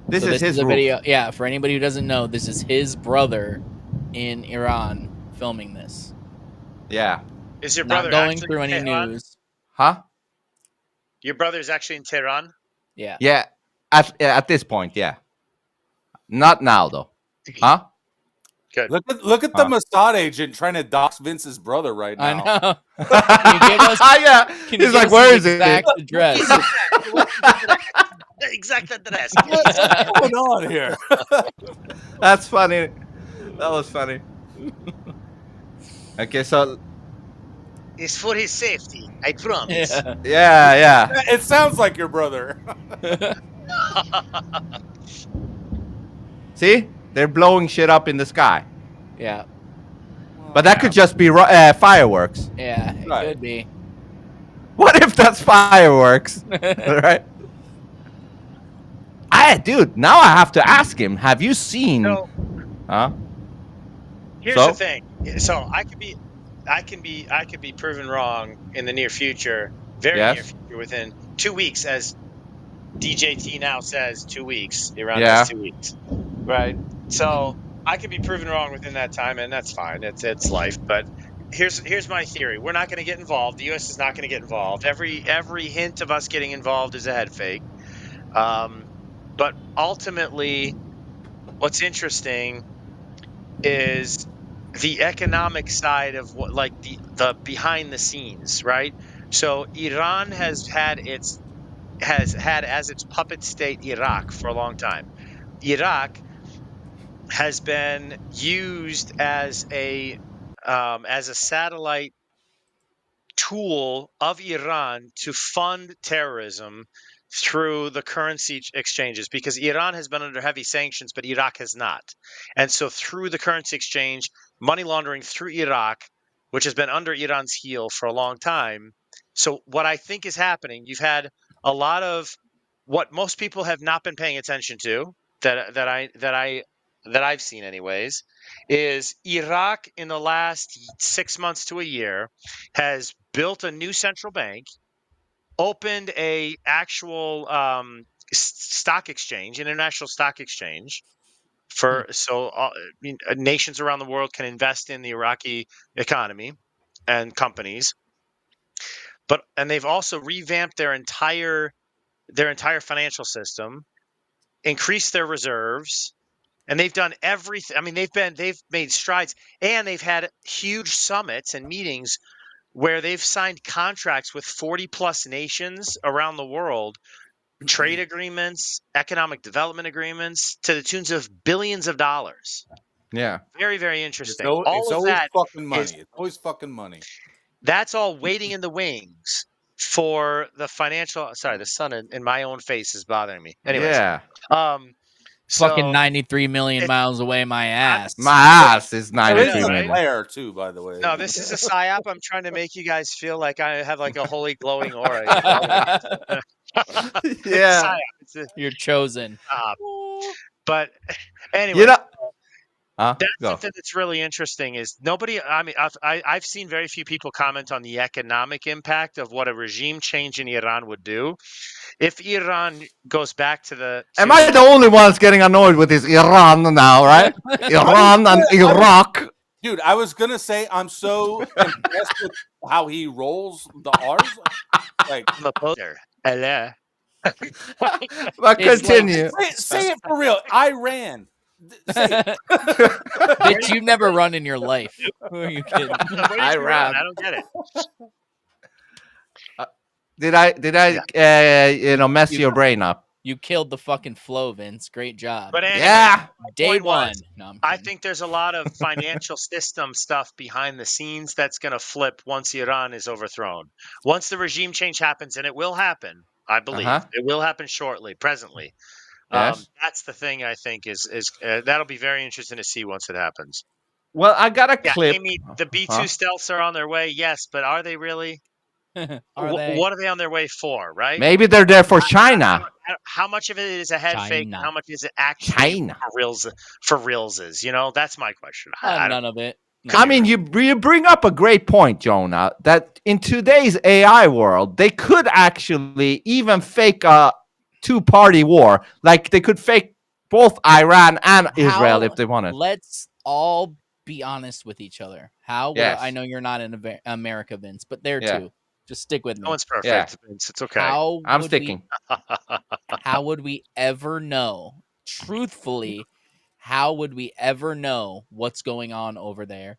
This So is his a roof. video. Yeah, for anybody who doesn't know, this is his brother in Iran filming this. Yeah. Is your Not brother going actually through in any Tehran? news. Huh? Your brother's actually in Tehran? Yeah. Yeah. At this point, yeah. Not now though. Huh? Good. Look at the Mossad agent trying to dox Vince's brother right now. I know. Can you give us? Yeah. Can you He's give like, us where the is it? exact address? Exact address. What's going on here? That's funny. That was funny. Okay, so It's for his safety, I promise. Yeah. yeah. It sounds like your brother. See? They're blowing shit up in the sky. Yeah. But that could just be fireworks. Yeah. It Right. could be. What if that's fireworks? Right? Dude, now I have to ask him. Have you seen? So Huh? here's So? the thing. So I could be proven wrong in the near future, very Yes. near future, within 2 weeks, as DJT now says 2 weeks. Iran Yeah. has 2 weeks, right? So I could be proven wrong within that time, and that's fine. It's life. But here's my theory: we're not going to get involved. The U.S. is not going to get involved. Every hint of us getting involved is a head fake. But ultimately, what's interesting is the economic side of what, like the behind the scenes, right? So Iran has had as its puppet state Iraq for a long time. Iraq has been used as a satellite tool of Iran to fund terrorism through the currency exchanges, because Iran has been under heavy sanctions, but Iraq has not. And so through the currency exchange, money laundering through Iraq, which has been under Iran's heel for a long time. So what I think is happening, you've had a lot of what most people have not been paying attention to, that I've seen anyways, is Iraq in the last 6 months to a year has built a new central bank, opened a actual stock exchange, international stock exchange, for nations around the world can invest in the Iraqi economy and companies. And they've also revamped their entire financial system, increased their reserves, and they've done everything. I mean, they've made strides, and they've had huge summits and meetings where they've signed contracts with 40 plus nations around the world, trade agreements, economic development agreements to the tunes of billions of dollars. Yeah. Very, very interesting. It's always that fucking money. is- It's always fucking money. That's all waiting in the wings for the financial. Sorry, the sun in my own face is bothering me. Anyways, Yeah. Fucking so- 93 million miles away my ass. My ass is There 93 is a million. flare too, by the way. No, this is a psyop. I'm trying to make you guys feel like I have like a holy glowing aura. You know? It's a Yeah. psyop. It's a You're chosen. psyop. But anyway, You know. that's Go. something that's really interesting. Is nobody? I mean, I've seen very few people comment on the economic impact of what a regime change in Iran would do. If Iran goes back to the, Am I the only ones getting annoyed with this Iran now, right? Iran and Iraq. Dude, I was gonna say I'm so impressed with how he rolls the R's. Like, I'm a poser. Allah. But It's like- continue. say it for real. Iran. Say it. Bitch, you've never run in your life. Who are you kidding? What is I Iran? ran. I don't get it. Did I mess your brain up? You killed the fucking flow, Vince. Great job. But anyway, Yeah. Day point one. was, No, I'm I kidding. think there's a lot of financial system stuff behind the scenes that's going to flip once Iran is overthrown. Once the regime change happens, and it will happen, I believe it will happen shortly, presently. Yes. That's the thing I think is that'll be very interesting to see once it happens. Well, I got a Yeah, clip. Amy, the B2 Huh? stealths are on their way, yes, but are they really? Are they? What are they on their way for, right? Maybe they're there for China. How much of it is a head fake? And China. how much is it actually China. for realses? That's my question. I don't None of it. I mean, you bring up a great point, Jonah, that in today's AI world, they could actually even fake a two-party war. Like they could fake both Iran and Israel if they wanted. Let's all be honest with each other. Yes. I know you're not in America, Vince, but there Yeah. too. Just stick with me. No one's perfect. Yeah. Vince. It's okay. I'm sticking. How would we ever know? Truthfully, how would we ever know what's going on over there?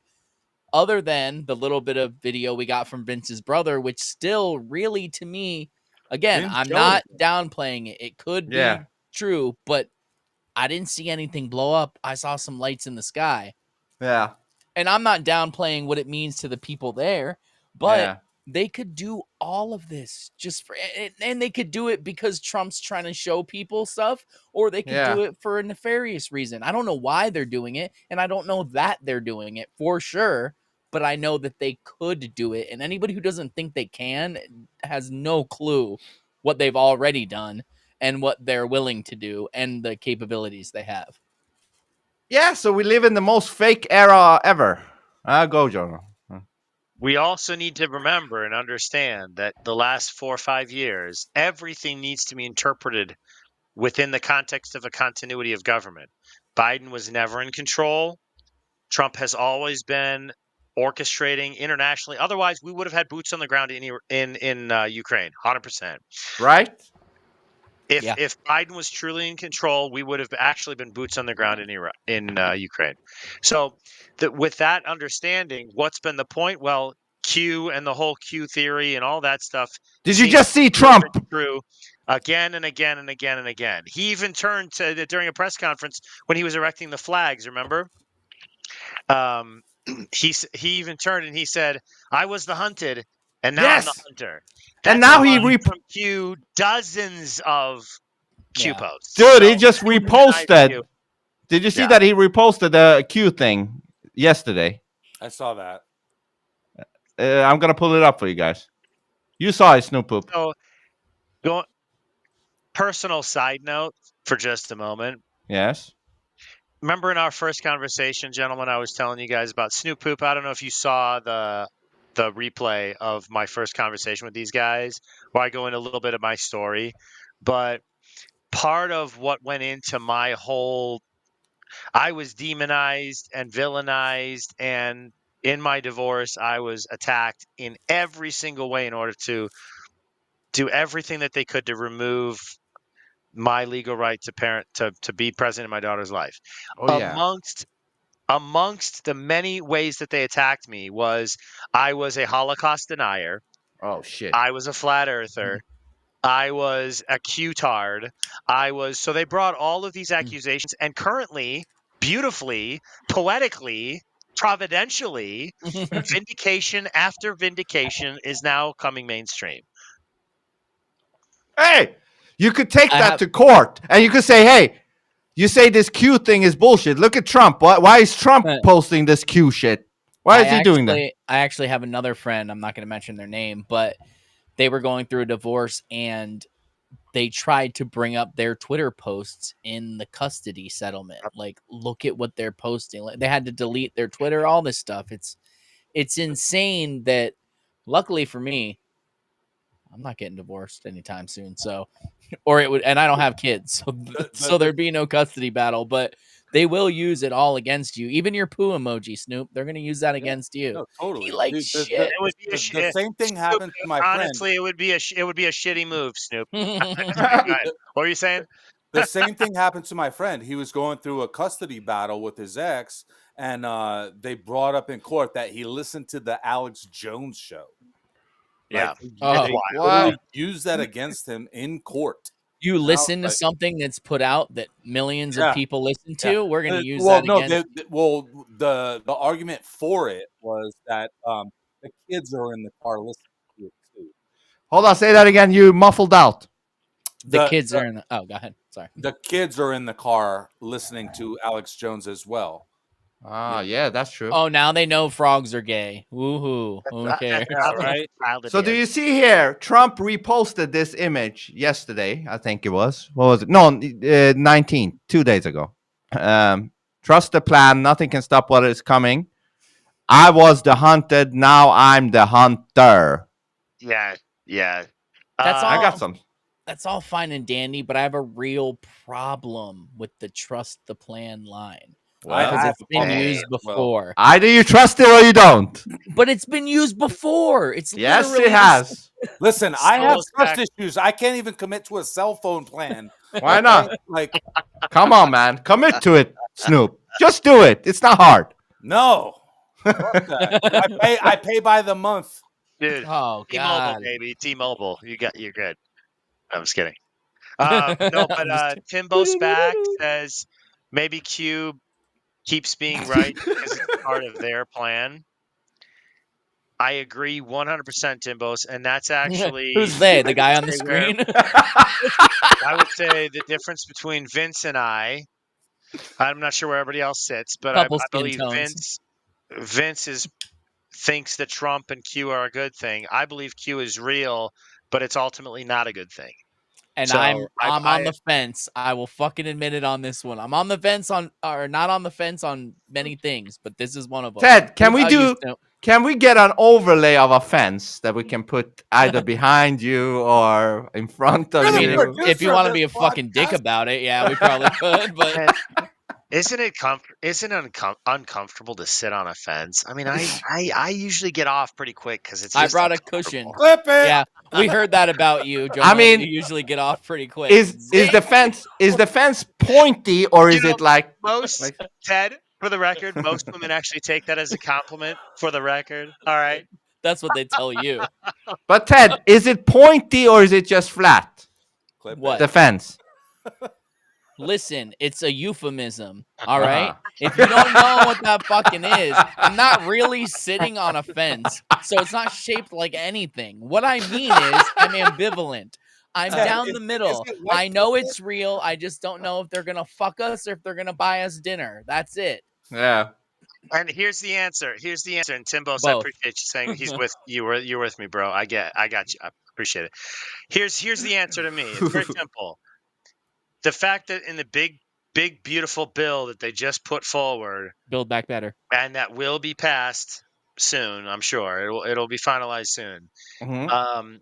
Other than the little bit of video we got from Vince's brother, which still really, to me, again, Vince I'm showed not downplaying it. It could be Yeah. true, but I didn't see anything blow up. I saw some lights in the sky. Yeah. And I'm not downplaying what it means to the people there, but Yeah. they could do all of this just for, and they could do it because Trump's trying to show people stuff, or they could Yeah. do it for a nefarious reason. I don't know why they're doing it, and I don't know that they're doing it for sure, but I know that they could do it. And anybody who doesn't think they can has no clue what they've already done and what they're willing to do and the capabilities they have. Yeah, so we live in the most fake era ever. Go, Jonah. We also need to remember and understand that the last 4 or 5 years, everything needs to be interpreted within the context of a continuity of government. Biden was never in control. Trump has always been orchestrating internationally. Otherwise, we would have had boots on the ground in Ukraine, 100%. Right? If Biden was truly in control, we would have actually been boots on the ground in Ukraine. So, with that understanding, what's been the point? Well, Q and the whole Q theory and all that stuff. Did you just see Trump? True, again and again and again and again. He even turned to during a press conference when he was erecting the flags. Remember? He even turned and he said, "I was the hunted, and now I'm the hunter." And now he from Q dozens of Q posts. Dude, So, he just reposted. Did you see that he reposted the Q thing yesterday? I saw that. I'm gonna pull it up for you guys. You saw it, Snoop Poop. So, personal side note for just a moment. Yes. Remember in our first conversation, gentlemen, I was telling you guys about Snoop Poop. I don't know if you saw the replay of my first conversation with these guys, where I go into a little bit of my story. But part of what went into my whole, I was demonized and villainized, and in my divorce, I was attacked in every single way in order to do everything that they could to remove my legal right to be present in my daughter's life. Oh, yeah. Amongst the many ways that they attacked me was I was a Holocaust denier. Oh, shit. I was a flat earther. I was a Q-tard. So they brought all of these accusations, and currently, beautifully, poetically, providentially, vindication after vindication is now coming mainstream. Hey, you could take that to court, and you could say, hey, you say this Q thing is bullshit. Look at Trump. Why is Trump posting this Q shit? Why is he doing that? I actually have another friend. I'm not going to mention their name, but they were going through a divorce, and they tried to bring up their Twitter posts in the custody settlement. Like, look at what they're posting. Like, they had to delete their Twitter, all this stuff. It's insane that, luckily for me, I'm not getting divorced anytime soon. So, or it would, and I don't have kids, so there'd be no custody battle. But they will use it all against you. Even your poo emoji, Snoop, they're going to use that against you. No, totally. He likes shit. The same thing happened to my friend. Honestly, it would be a shitty move, Snoop. What were you saying? The same thing happened to my friend. He was going through a custody battle with his ex, and they brought up in court that he listened to the Alex Jones show. Yeah. Like, Oh, they wow. literally use that against him in court. you listen to like- something that's put out that millions Yeah. of people listen to. We're gonna use well, that no, again. the argument for it was that the kids are in the car listening to it too. Hold on, say that again. You muffled out. The kids are in the. Oh, go ahead. Sorry. The kids are in the car listening to Alex Jones as well. Ah, yeah, that's true. Oh, now they know frogs are gay. Woohoo! Who cares? Right? So do you see here? Trump reposted this image yesterday. I think it was. What was it? No, 19, 2 days ago. Trust the plan. Nothing can stop what is coming. I was the hunted. Now I'm the hunter. Yeah. That's I all. got some. That's all fine and dandy, but I have a real problem with the trust the plan line because it's been used before. Either you trust it or you don't. But it's been used before. It's Yes, literally it has. Listen, I have Goes trust back- issues. I can't even commit to a cell phone plan. Why not? Like, Come on, man. Commit to it, Snoop. Just do it. It's not hard. no. Fuck that. I pay by the month. Dude. Oh T-Mobile, god. baby. T-Mobile. You're good. I'm just kidding. No, but Timbo Spack says maybe Q keeps being right because it's part of their plan. I agree 100%, Timbos, and that's actually Who's they? The guy on the say where- screen? I would say the difference between Vince and I'm not sure where everybody else sits, but I Couple skin believe tones. Vince thinks that Trump and Q are a good thing. I believe Q is real, but it's ultimately not a good thing. And So, I'm on I- the fence. I will fucking admit it on this one. I'm on the fence on, or not on the fence on many things, but this is one of them. Ted, can we How do? you st- Can we get an overlay of a fence that we can put either behind you or in front of I mean, you? if you want to be a fucking dick about it, yeah, we probably could. But Isn't it uncomfortable to sit on a fence? I mean, I usually get off pretty quick because it's. I just brought a uncomfortable. cushion. Clip it. Yeah, we heard that about you, Joe. I mean, you usually get off pretty quick. Is the fence pointy or is You it like? Most Ted, for the record, most women actually take that as a compliment. For the record, all right. That's what they tell you. But Ted, is it pointy or is it just flat? Clip What? The fence. Listen, it's a euphemism. All right. If you don't know what that fucking is, I'm not really sitting on a fence, so it's not shaped like anything. What I mean is, I'm ambivalent. I'm down the middle. is it like I know it's real. I just don't know if they're gonna fuck us or if they're gonna buy us dinner. That's it. Yeah. And here's the answer. And Timbos, Both. I appreciate you saying he's with you. You're with me, bro. I got you. I appreciate it. Here's the answer to me. It's very simple. The fact that in the big, beautiful bill that they just put forward, Build back better. and that will be passed soon, I'm sure it'll be finalized soon. Mhm.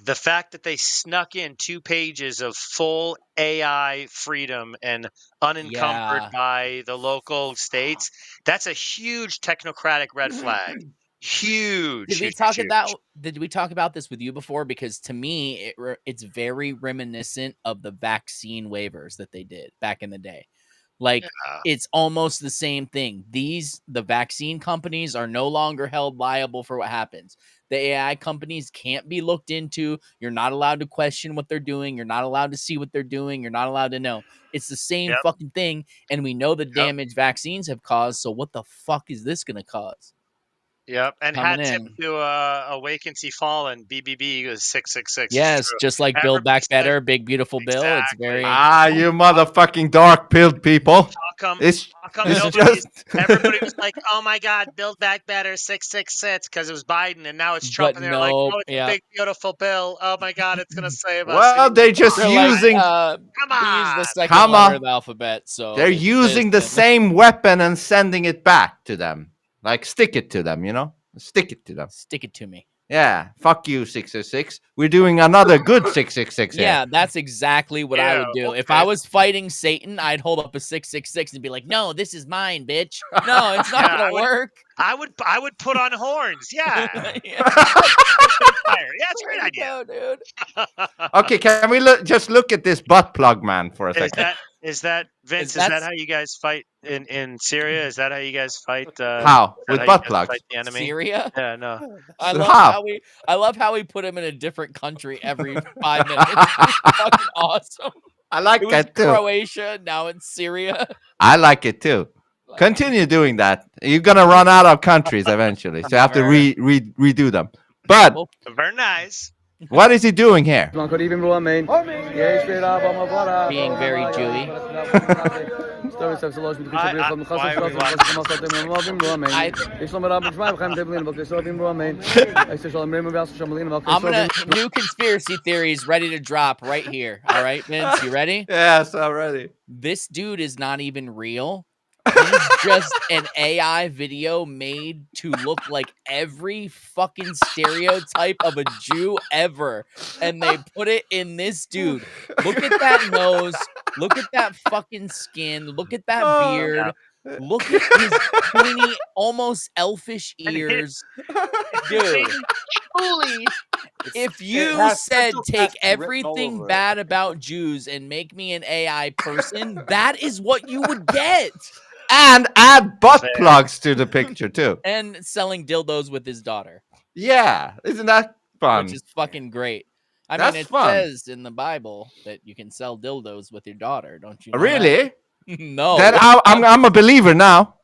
The fact that they snuck in 2 pages of full AI freedom and unencumbered Yeah. by the local states, that's a huge technocratic red flag. Huge. Did we huge, talk huge. about? Did we talk about this with you before? Because to me, it's very reminiscent of the vaccine waivers that they did back in the day. Like Yeah. it's almost the same thing. The vaccine companies are no longer held liable for what happens. The AI companies can't be looked into. You're not allowed to question what they're doing. You're not allowed to see what they're doing. You're not allowed to know. It's the same Yep. fucking thing. And we know the Yep. damage vaccines have caused. So what the fuck is this going to cause? Yep. And Coming hat tip in. to Awaken See Fallen. BBB was 666. It's Yes, true. just like Build Back Everybody said- Better, Big Beautiful Bill. It's Exactly. very You motherfucking dark-pilled people. How come It's nobody? just Everybody was like, "Oh my God, Build Back Better 666" because it was Biden, and now it's Trump, But and they're like, no, "Oh, it's yeah. a big beautiful bill. Oh my God, it's gonna save us." well, they're just They're like, using Come we use on. the second Come letter on. of the alphabet, so they're it's using the this and- same weapon and sending it back to them. Like stick it to them, you know? Stick it to them. Stick it to me. Yeah. Fuck you, 666. We're doing another good 666 here. Yeah, that's exactly what I would Yeah, do. If okay. I was fighting Satan, I'd hold up a 666 and be like, "No, this is mine, bitch." No, it's not Yeah, I gonna would- work. I would put on horns. Yeah, Yeah, fire. Yeah, that's a great there you idea. go, dude. Okay, can we just look at this butt plug man for a Is second? that Is that Vince? Is that's- that how you guys fight in Syria? Is that how you guys fight? How? is that With how you butt guys plugs? Fight the enemy? Syria? Yeah, no. I So love how? I love how we put him in a different country every 5 minutes. It's fucking awesome. I like It was that too. Croatia, now it's Syria. I like it too. Continue doing that. You're gonna run out of countries eventually, so you have to redo them. But Very nice. what is he doing here? Being very Jewy. New conspiracy theories ready to drop right here. All right, Vince, you ready? Yes, I'm ready. This dude is not even real. He's just an AI video made to look like every fucking stereotype of a Jew ever. And they put it in this dude. Look at that nose. Look at that fucking skin. Look at that beard. Look at his pointy, almost elfish ears. Dude. Truly. If It you has said Central take Casting written all everything over it. bad about Jews and make me an AI person, that is what you would get. And add butt Fair. plugs to the picture too. And selling dildos with his daughter, Yeah, isn't that fun? which is fucking great. I That's mean, it fun. says in the Bible that you can sell dildos with your daughter, don't you? know that? Really? No. Then I'm a believer now.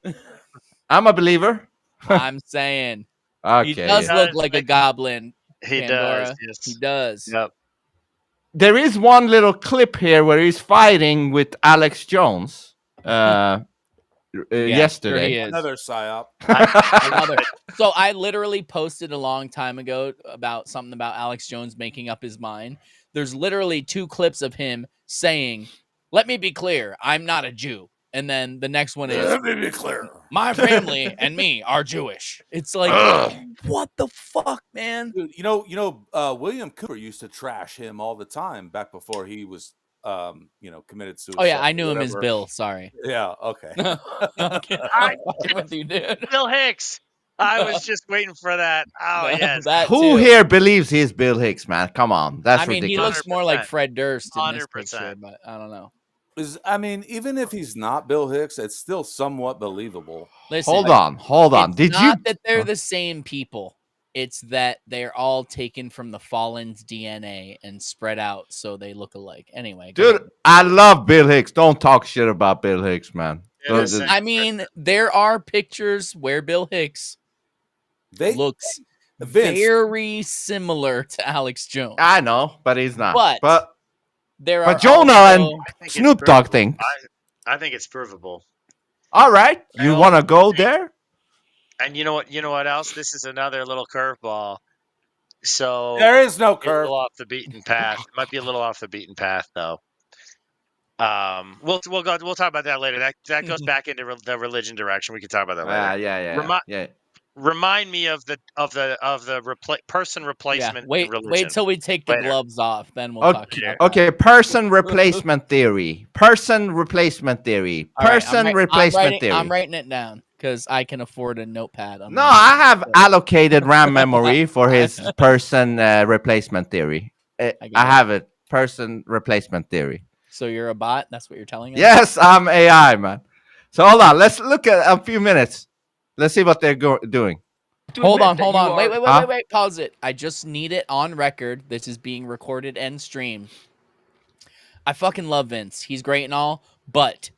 I'm a believer. I'm saying Okay. he does yeah. look like a goblin. He Pandora. does. Yes. He does. Yep. There is one little clip here where he's fighting with Alex Jones Sure he yesterday. is. Another psyop. Another. So I literally posted a long time ago about something about Alex Jones making up his mind. There's literally 2 clips of him saying, "Let me be clear, I'm not a Jew." And then the next one is, Let me be clear. "My family and me are Jewish." It's like, what the fuck, man? Dude, William Cooper used to trash him all the time back before he was, committed suicide. Oh yeah, I or knew him as whatever. Bill. Sorry. Yeah. Okay. Okay, I'm fucking with you, dude. Bill Hicks. I was just waiting for that. Oh yes. That Who too. here believes he's Bill Hicks, man? Come on, that's I mean, he ridiculous. looks more like 100%. Fred Durst in this 100%. picture, but I don't know. Even if he's not Bill Hicks, it's still somewhat believable. Listen, Hold on. it's Did you? not that they're the same people. It's that they're all taken from the Fallen's DNA and spread out so they look alike. Anyway, go Dude, ahead. I love Bill Hicks. Don't talk shit about Bill Hicks, man. Yeah, Don't- listen. I mean, there are pictures where Bill Hicks They looks Vince, very similar to Alex Jones. I know, but he's not. But there are but Jonah and also- I think it's Snoop Dogg provable. think. I think it's provable. All right, you Well, want to go there? And you know what? You know what else? This is another little curveball. So there is no a curve. little off the beaten path. It might be a little off the beaten path, though. We'll talk about that later. That goes back into the religion direction. We can talk about that later. Yeah. Remind me of the person replacement. Wait religion. till we take the Later. gloves off, then we'll talk Okay, about that. okay. Person replacement theory. Person replacement theory. All right, Person I'm replacement theory. I'm writing it down because I can afford a notepad. On No, my- I have allocated RAM memory for his person replacement theory. I get it. have it. Person replacement theory. So you're a bot? That's what you're telling us? Yes, I'm AI, man. So hold on. Let's look at a few minutes. Let's see what they're doing. Hold on. Wait. Huh? Wait. Pause it. I just need it on record. This is being recorded and streamed. I fucking love Vince. He's great and all, but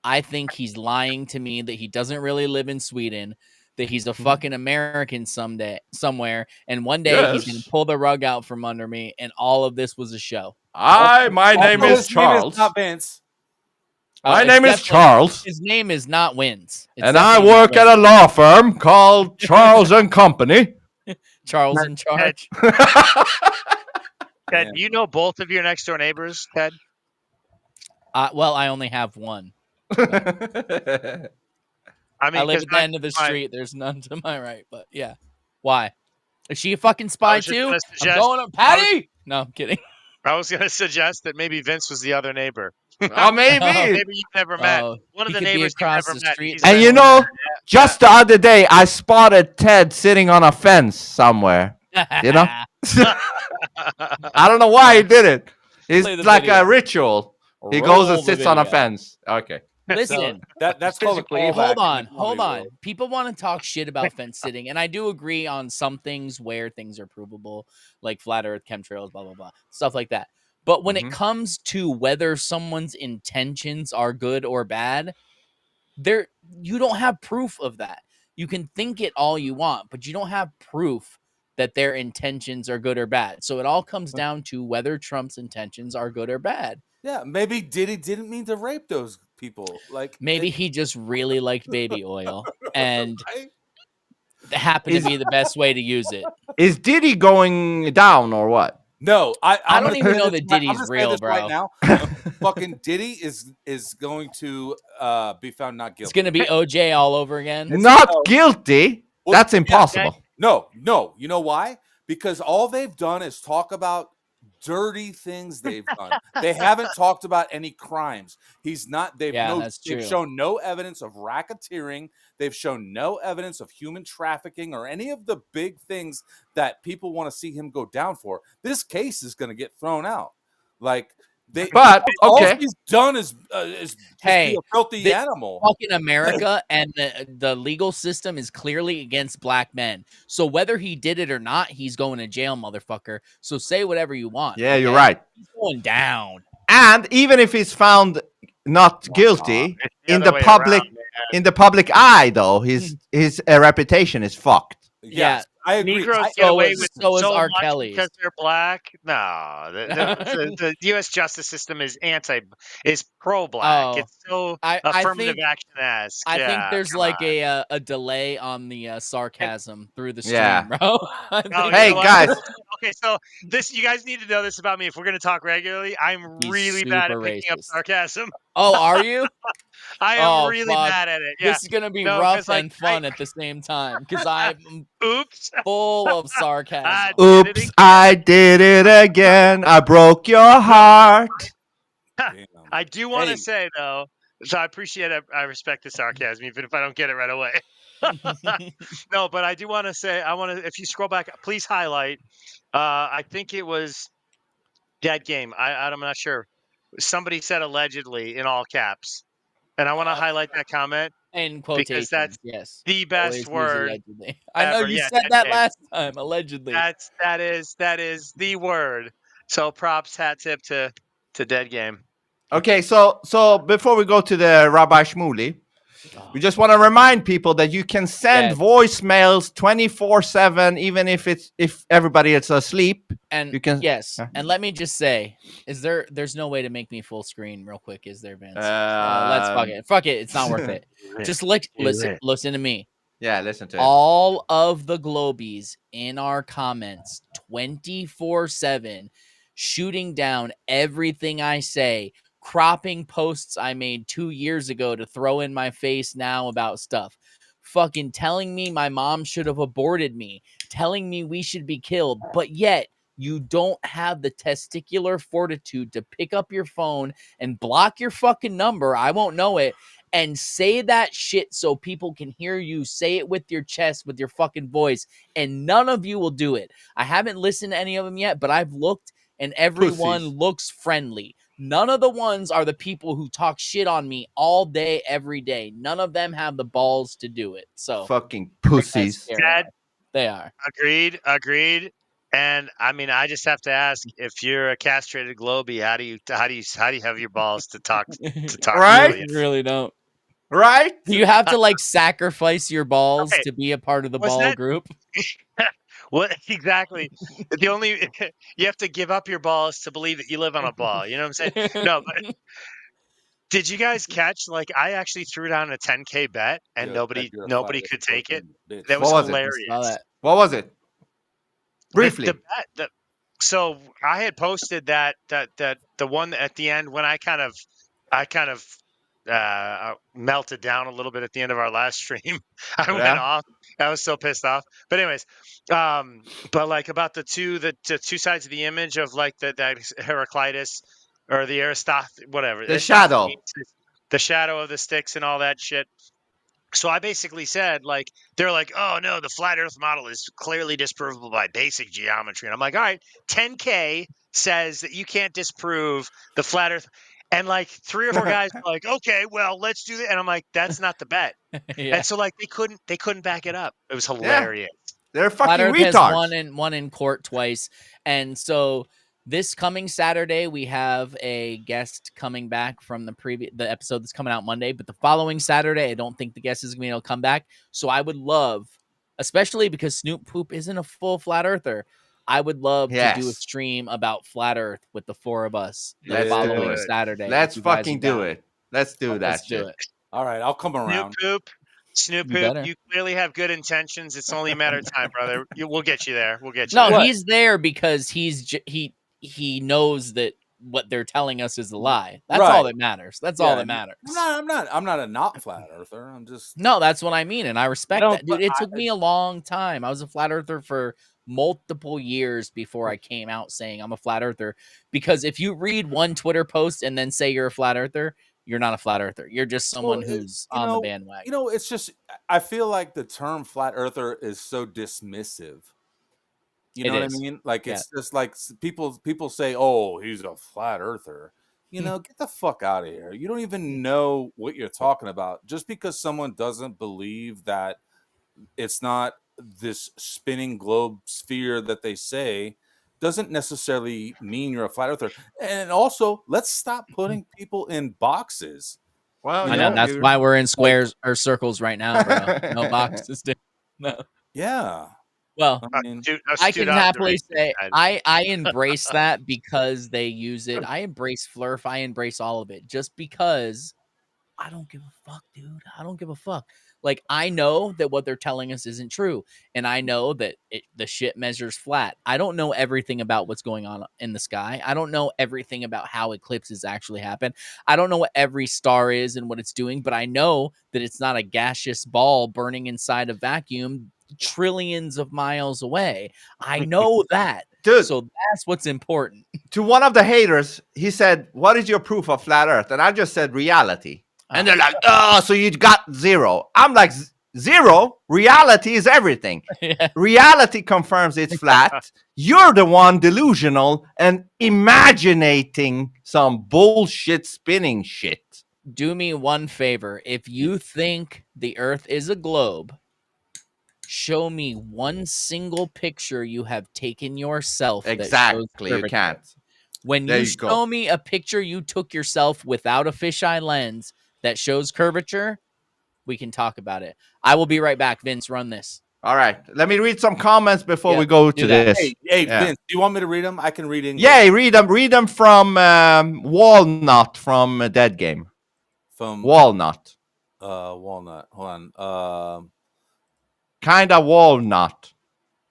I think he's lying to me that he doesn't really live in Sweden, that he's a fucking American somewhere, and one day he's gonna pull the rug out from under me, and all of this was a show. My name Also, is his Charles. not Vince. My It's name is definitely- Charles, His name is not Wins. It's and I definitely not work at Wins. a law firm called Charles and Company. Charles in charge. Ted, do you know both of your next door neighbors, Ted? Well, I only have one. I mean, I live 'cause at the end of the my- street. There's none to my right, but yeah. Why? Is she a fucking spy was just too? gonna I'm suggest- going up, Patty. No, I'm kidding. I was going to suggest that maybe Vince was the other neighbor. Oh, maybe. Maybe you've never met. Oh, One of he the could be neighbors you've across never the met. street. He's And a- you know, just the other day, I spotted Ted sitting on a fence somewhere. You know? I don't know why he did it. It's Play the like video. a ritual He goes and Roll the sits on a video. fence. Okay. Listen, That's called a Physically, callback. hold in the on, comedy hold on. world. People want to talk shit about fence sitting, and I do agree on some things where things are provable, like flat Earth, chemtrails, blah blah blah, stuff like that. But when it Mhm. comes to whether someone's intentions are good or bad, you don't have proof of that. You can think it all you want, but you don't have proof that their intentions are good or bad. So it all comes down to whether Trump's intentions are good or bad. Yeah, maybe Diddy didn't mean to rape those people. Like Maybe he just really liked baby oil and right? it happened Is- to be the best way to use it. Is Diddy going down or what? No, I I'm don't gonna even say know this that right- I'm Diddy's gonna say real, this right bro. now. Fucking Diddy is going to be found not It's guilty. gonna be OJ all over again. Not no. guilty. Well, That's yeah, impossible. No. You know why? Because all they've done is talk about dirty things they've done. They haven't talked about any crimes. He's not. Yeah, that's They've true. shown no evidence of racketeering. They've shown no evidence of human trafficking or any of the big things that people want to see him go down for. This case is going to get thrown out. Like they. But all okay. he's done is just Hey, be a filthy they- animal. Fucking America and the legal system is clearly against black men. So whether he did it or not, he's going to jail, motherfucker. So say whatever you want. Yeah, you're okay? right. He's going down. And even if he's found not guilty It's in other the way public around, man. in the public eye, though, his reputation is fucked. Yes, I agree. Negroes I- get so away is- with so is so R. much Kelly's. because they're black. No, the U.S. justice system is pro-black. Oh, It's so I affirmative think action esque. I think there's come like on. a delay on the sarcasm through the stream, Yeah. bro. I No, think- you Hey, know what? guys. Okay, so you guys need to know this about me. If we're going to talk regularly, I'm He's really bad at super picking up racist. sarcasm. Oh, are you? I am Oh, really fuck. bad at it. Yeah. This is gonna be No, rough 'cause, like, and fun at the same time because I'm Oops. full of sarcasm. Oops, I did it again. I broke your heart. Damn. I do want to Hey. say though, so I appreciate it. I respect the sarcasm, even if I don't get it right away. No, but I do want to say, if you scroll back, please highlight. I think it was Dead Game. I'm not sure. Somebody said allegedly in all caps, and I want to highlight that comment. In quotations, that's yes. The best Always use word. allegedly. I know ever. you Yeah, said Dead that Game. last time. Allegedly. That is the word. So props, hat tip to Dead Game. Okay, so before we go to the Rabbi Shmuley, we just want to remind people that you can send Yeah. voicemails 24/7, even if everybody is asleep. And You can- yes, yeah. and let me just say, there's no way to make me full screen real quick, is there, Vince? Let's fuck it. Fuck it. It's not worth it. Just listen to me. Yeah, listen to it. All of the Globies in our comments 24/7 shooting down everything I say, cropping posts I made 2 years ago to throw in my face now about stuff, fucking telling me my mom should have aborted me, telling me we should be killed, but yet you don't have the testicular fortitude to pick up your phone and block your fucking number. I won't know it. And say that shit so people can hear you. Say it with your chest, with your fucking voice. And none of you will do it. I haven't listened to any of them yet, but I've looked and everyone Pussies. looks friendly. None of the ones are the people who talk shit on me all day, every day. None of them have the balls to do it. So Fucking that's pussies. scary. Dad, They are. Agreed. And I mean, I just have to ask: if you're a castrated Globie, how do you have your balls to talk Right? to You aliens? really don't. Right? Do you have to like sacrifice your balls Okay. to be a part of the Was ball that- group? What exactly? The only you have to give up your balls to believe that you live on a ball. You know what I'm saying? No, but did you guys catch? Like, I actually threw down a 10K bet, and Yeah, nobody you're a nobody flat could fucking take it. bitch. That What was was it? hilarious. Saw that. What was it? Briefly. The bet. So I had posted that the one at the end when I kind of melted down a little bit at the end of our last stream. I went Yeah. off. I was so pissed off. But anyways, but like about the two sides of the image of like that Heraclitus or the whatever. The It's shadow. the shadow of the sticks and all that shit. So I basically said, like, they're like, oh no, the flat Earth model is clearly disprovable by basic geometry. And I'm like, all right, 10K says that you can't disprove the flat Earth. And like 3 or 4 guys were like, okay, well, let's do that. And I'm like, that's not the bet. Yeah. And so like they couldn't back it up. It was Yeah. hilarious. They're Flat fucking Earth has retards. won in court twice, and so this coming Saturday we have a guest coming back from the episode that's coming out Monday. But the following Saturday, I don't think the guest is going to be able to come back. So I would love, especially because Snoop Poop isn't a full flat earther, I would love to do a Yes. stream about flat Earth with the 4 of us the Let's do following it. Saturday. if Let's you guys are fucking do down. it. Let's do that Let's shit. do it. All right, I'll come around. Snoop You Poop, better. you clearly have good intentions. It's only a matter of time, brother. We'll get you there. We'll get you No, there. he's there because he knows that what they're telling us is a lie. That's all Right. that matters. That's all Yeah, that matters. I'm not a not flat earther. I'm just No, that's what I mean, and I respect don't- that, dude. but It took me a long time. I was a flat earther for multiple years before I came out saying I'm a flat earther. Because if you read one Twitter post and then say you're a flat earther, you're not a flat earther. You're just someone Well, who's you on the know- bandwagon. You know, it's just I feel like the term flat earther is so dismissive. You It know what is. I mean? Like Yeah. it's just like people say, "Oh, he's a flat earther." You know, get the fuck out of here. You don't even know what you're talking about. Just because someone doesn't believe that it's not this spinning globe sphere that they say doesn't necessarily mean you're a flat earther. And also, let's stop putting people in boxes. Well, I know yeah, that's you- why we're in squares or circles right now, bro. No boxes, dude. No. Yeah. Well, I mean, I can happily say I embrace that because they use it. I embrace Flurf. I embrace all of it just because I don't give a fuck, dude. I don't give a fuck. Like, I know that what they're telling us isn't true, and I know that the shit measures flat. I don't know everything about what's going on in the sky. I don't know everything about how eclipses actually happen. I don't know what every star is and what it's doing, but I know that it's not a gaseous ball burning inside a vacuum trillions of miles away. I know that. Dude. So that's what's important. To one of the haters, he said, "What is your proof of flat Earth?" And I just said, "Reality." And they're like, "Oh, so you got 0." I'm like, "0? Reality is everything. Yeah. Reality confirms it's flat. You're the one delusional and imaginating some bullshit spinning shit." Do me one favor. If you think the Earth is a globe, show me one single picture you have taken yourself. that shows Exactly. You curvature. can't. When There you you go. show me a picture you took yourself without a fisheye lens that shows curvature, we can talk about it. I will be right back. Vince, run this. All right. Let me read some comments before Yeah, we go do to that. this. Hey, Yeah. Vince, do you want me to read them? I can read English. Yeah, read them from Walnut from Dead Game. From Walnut. Walnut. Hold on. Kinda walnut.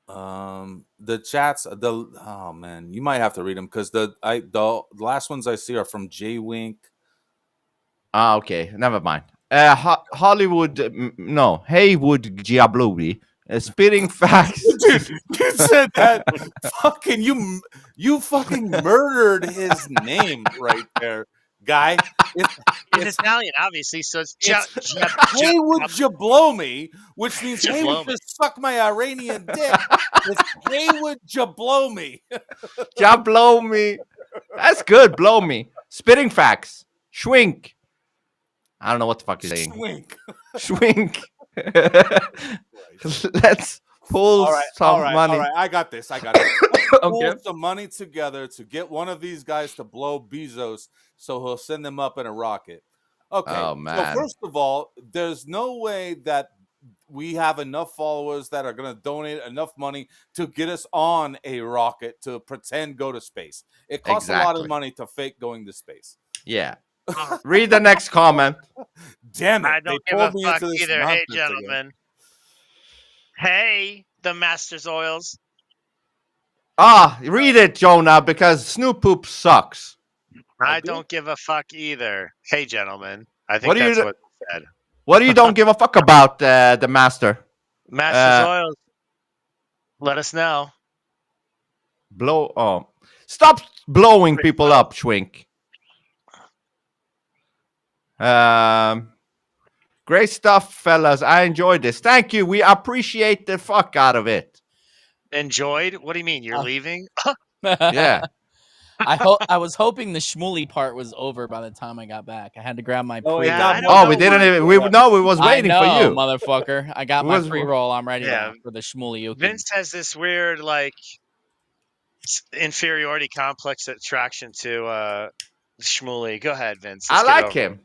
The chats. Oh man, you might have to read them because the last ones I see are from J Wink. Ah, okay. Never mind. Hollywood, no, Haywood Giabluri. Spitting facts. Dude, you said that. Fucking you fucking murdered his name right there, guy. He's Italian, obviously, so it's Haywood Jablomi, which means Haywood Jablomi. just suck my Iranian dick. It's Haywood Jablomi. Jablomi. That's good. Blow me. Spitting facts. Schwink. I don't know what the fuck you're saying. Swink. Schwink. Let's pull some money. All right. I got this. Let's pull Okay. some money together to get one of these guys to blow Bezos so he'll send them up in a rocket. Okay. Oh, man. So first of all, there's no way that we have enough followers that are going to donate enough money to get us on a rocket to pretend go to space. It costs a lot Exactly. of money to fake going to space. Yeah. Read the next comment. Damn it. I don't they give a pulled me fuck into this either. Hey, nonsense again. gentlemen. Hey, the Masters Oils. Read it, Jonah, because Snoop Poop sucks. I don't give a fuck either. Hey, gentlemen. I think What do you that's do- what it said. What do you don't give a fuck about, the master? Masters Oils. Let us know. Stop blowing people up, Schwink. Great stuff, fellas. I enjoyed this. Thank you. We appreciate the fuck out of it. Enjoyed? What do you mean? You're leaving? Yeah. I was hoping the schmooly part was over by the time I got back. I had to grab my Oh, pre-roll. yeah, I don't Oh, know we didn't why. even. We was waiting I know, for you. motherfucker. I got It my was- pre-roll. I'm ready Yeah. now for the schmooly. Vince has this weird like inferiority complex attraction to Shmuley. Go ahead, Vince. I Let's get like over it. him.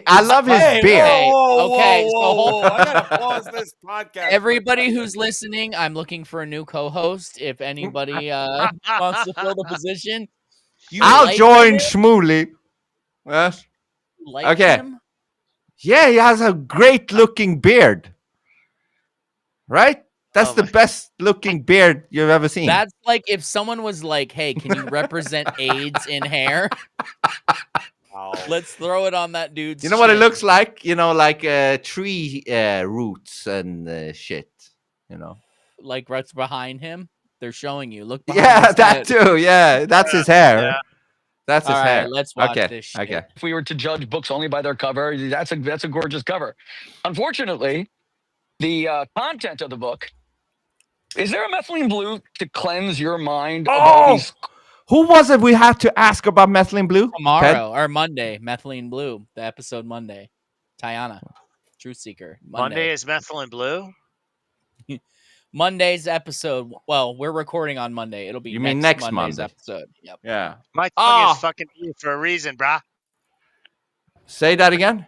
I love his Hey, beard. Okay, so hold- I gotta pause this podcast. Everybody who's listening, I'm looking for a new co-host. If anybody wants to fill the position, you I'll like join him? Shmuley. Yes. Like Okay. him? Yeah, he has a great looking beard. Right? That's Oh the my- best looking beard you've ever seen. That's like if someone was like, "Hey, can you represent AIDS in hair? Wow. Let's throw it on that dude's." You know what it chin." looks like? You know, like tree roots and shit. You know. like right behind him. They're showing you. Look behind Yeah, his that head. too. Yeah, that's his hair. yeah. That's his All hair. right, let's watch Okay. this shit. Okay. If we were to judge books only by their cover, that's a gorgeous cover. Unfortunately, the content of the book, is there a methylene blue to cleanse your mind of all Oh! these? Who was it we had to ask about methylene blue? Tomorrow or Monday, Methylene Blue, the episode Monday. Tiana, Truth Seeker. Monday is methylene blue. Monday's episode. Well, we're recording on Monday. It'll be You mean next Monday's Monday? episode. Yep. Yeah. My tongue Ah. is fucking blue for a reason, brah. Say that again.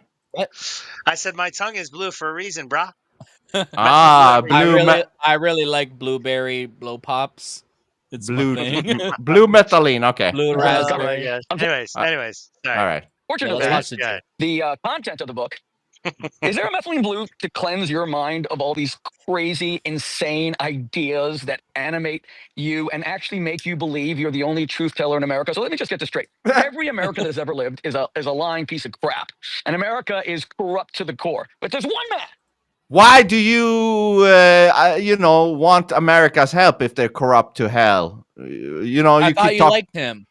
I said my tongue is blue for a reason, brah. Ah, I blue, I really like blueberry blow pops. It's blue, my thing. blue methylene. Okay. Blue raspberry. Yeah. Okay. Anyways. Sorry. All right. Fortunately, let's watch the Yeah. the content of the book, is there a methylene blue to cleanse your mind of all these crazy, insane ideas that animate you and actually make you believe you're the only truth teller in America? So let me just get this straight. Every American that's ever lived is a lying piece of crap. And America is corrupt to the core. But there's one man. Why do you, want America's help if they're corrupt to hell? You know, I you thought keep you talking. liked him.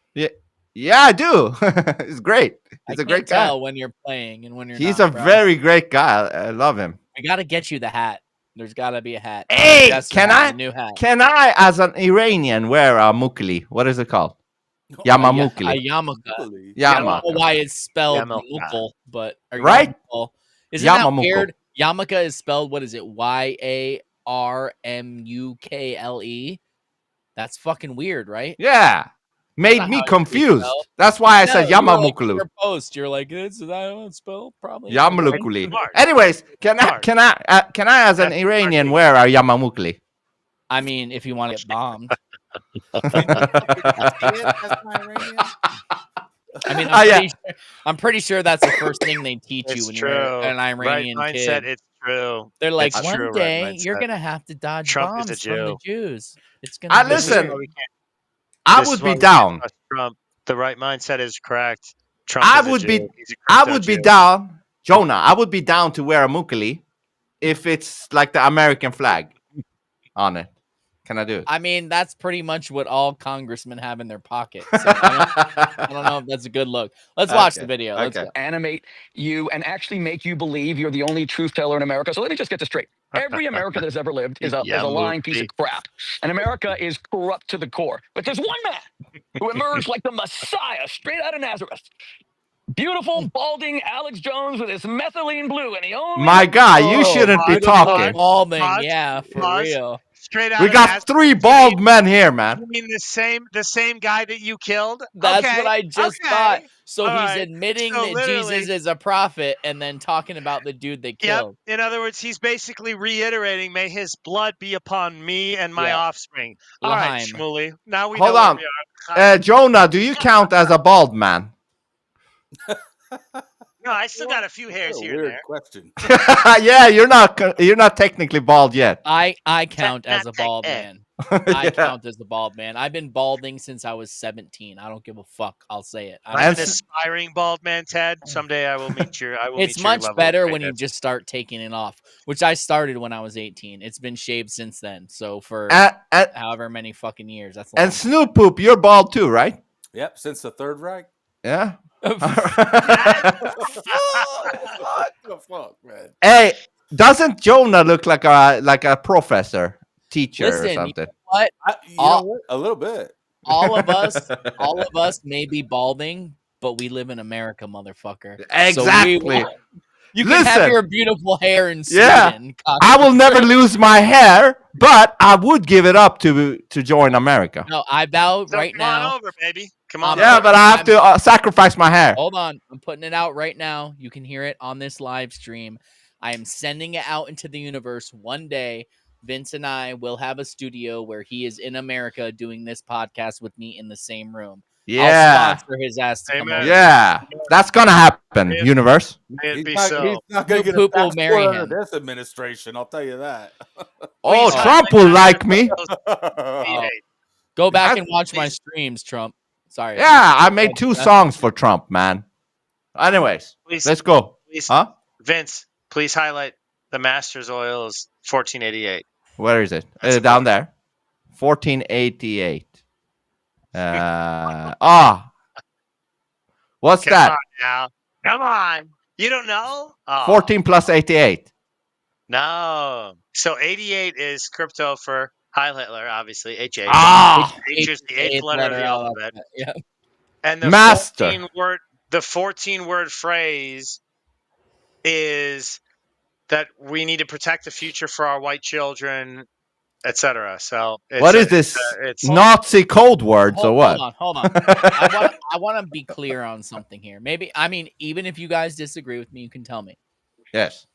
Yeah, I do. It's great. He's I a great can't guy. tell when you're playing and when you're He's not, a bro. very great guy. I love him. We got to get you the hat. There's got to be a hat. Hey, That's the can hat, I- the new hat. Can I, as an Iranian, wear a mukli? What is it called? Yamamukli. A yarmulke. I Yama. don't know why it's spelled Yarmulke. mukul, but or Right? yarmulke. Isn't that Yamamukul. weird? Yarmulke is spelled, what is it? Yarmukle. That's fucking weird, right? Yeah. Made not me how it should be confused. spelled. That's why I No, said you were like, in Yamamuklu. your post, you're like, is that how it's spelled? Probably. Yamamukli. Smart. Anyways, can I, Smart. can I, can I, as an That's Iranian, smart. wear a Yamamukli? I mean, if you want to get bombed. I mean, Oh, yeah. I'm pretty sure that's the first thing they teach you It's when true. you're an Iranian right kid. mindset. It's true. They're like, It's one true, right day you're mindset. gonna have to dodge Trump is a bombs from the Jew. Jews. It's I gonna. be This is listen, why we can't- I this would is why be we can't down. trust Trump. The right mindset is correct. Trump I is a would be- Jew. He's a I crypto would be Jew. down, Jonah. I would be down to wear a mukli if it's like the American flag on it. Can I do it? I mean, that's pretty much what all congressmen have in their pocket. So I don't know if that's a good look. Let's watch the Okay, video. Let's okay. go. Animate you and actually make you believe you're the only truth teller in America. So let me just get this straight. Every American that's ever lived is a lying piece of crap. And America is corrupt to the core. But there's one man who emerged like the Messiah straight out of Nazareth. Beautiful, balding Alex Jones with his methylene blue. And he only... My guy, you Oh, shouldn't be beautiful. talking. Balding, Pause, yeah, for pause. real. Straight out. We of got Nazareth. 3 bald men here, man. You mean the same guy that you killed? That's Okay, what I just okay. thought. So All he's right. admitting So that literally- Jesus is a prophet and then talking about the dude they Yep. killed. In other words, he's basically reiterating, "May his blood be upon me and my Yeah. offspring." All right, Lahaim. Shmuley. Now we Hold know on. where we are. Jonah, do you count as a bald man? No, I still got a few hairs That's a here and weird there. question. Yeah, you're not technically bald yet. I count as a bald man. I Yeah. count as a bald man. I've been balding since I was 17. I don't give a fuck. I'll say it. I I'm don't an That's- aspiring bald man, Ted. Someday I will meet your. I will. It's meet your much level of better when you greatness. just start taking it off, which I started when I was 18. It's been shaved since then. So for And however many fucking years, that's long. Snoop Poop, you're bald too, right? Yep, since the Third Reich. Yeah. What the fuck, man? Hey, doesn't Jonah look like a professor, teacher, Listen, or you something? what? You know All- what? A little bit. all of us may be balding, but we live in America, motherfucker. Exactly. You can have Listen. your beautiful hair in Yeah. Sweden. I will never lose my hair, but I would give it up to join America. No, I vow So right come on now. over, baby. Come on. Yeah, over. but I have to sacrifice my hair. Hold on. I'm putting it out right now. You can hear it on this live stream. I am sending it out into the universe. One day, Vince and I will have a studio where he is in America doing this podcast with me in the same room. Yeah. I'll sponsor his ass to come Amen. over. Yeah. That's going to happen, Yeah. universe. It'd He's be not, so. he's not going to get a Poop will passport marry under him. this administration. I'll tell you that. Oh, Please, Trump will like me. Oh. Go back That's- and watch my streams, Trump. Sorry. Yeah, I made 2 songs for Trump, man. Anyways, Please, let's go. please, Huh? Vince, please highlight the Masters Oil is 1488. Where is it? That's Down there. 1488. What's Come that? on now. Come on. You don't know? Oh, 14 plus 88. No. So 88 is crypto for Heil Hitler, obviously. H8. Ah, H is the eighth letter of the alphabet. Yeah. And the Master. 14-word phrase is that we need to protect the future for our white children, etc. So what is this? It's Nazi code words or what? Hold on. I want to be clear on something here. Even if you guys disagree with me, you can tell me. Yes.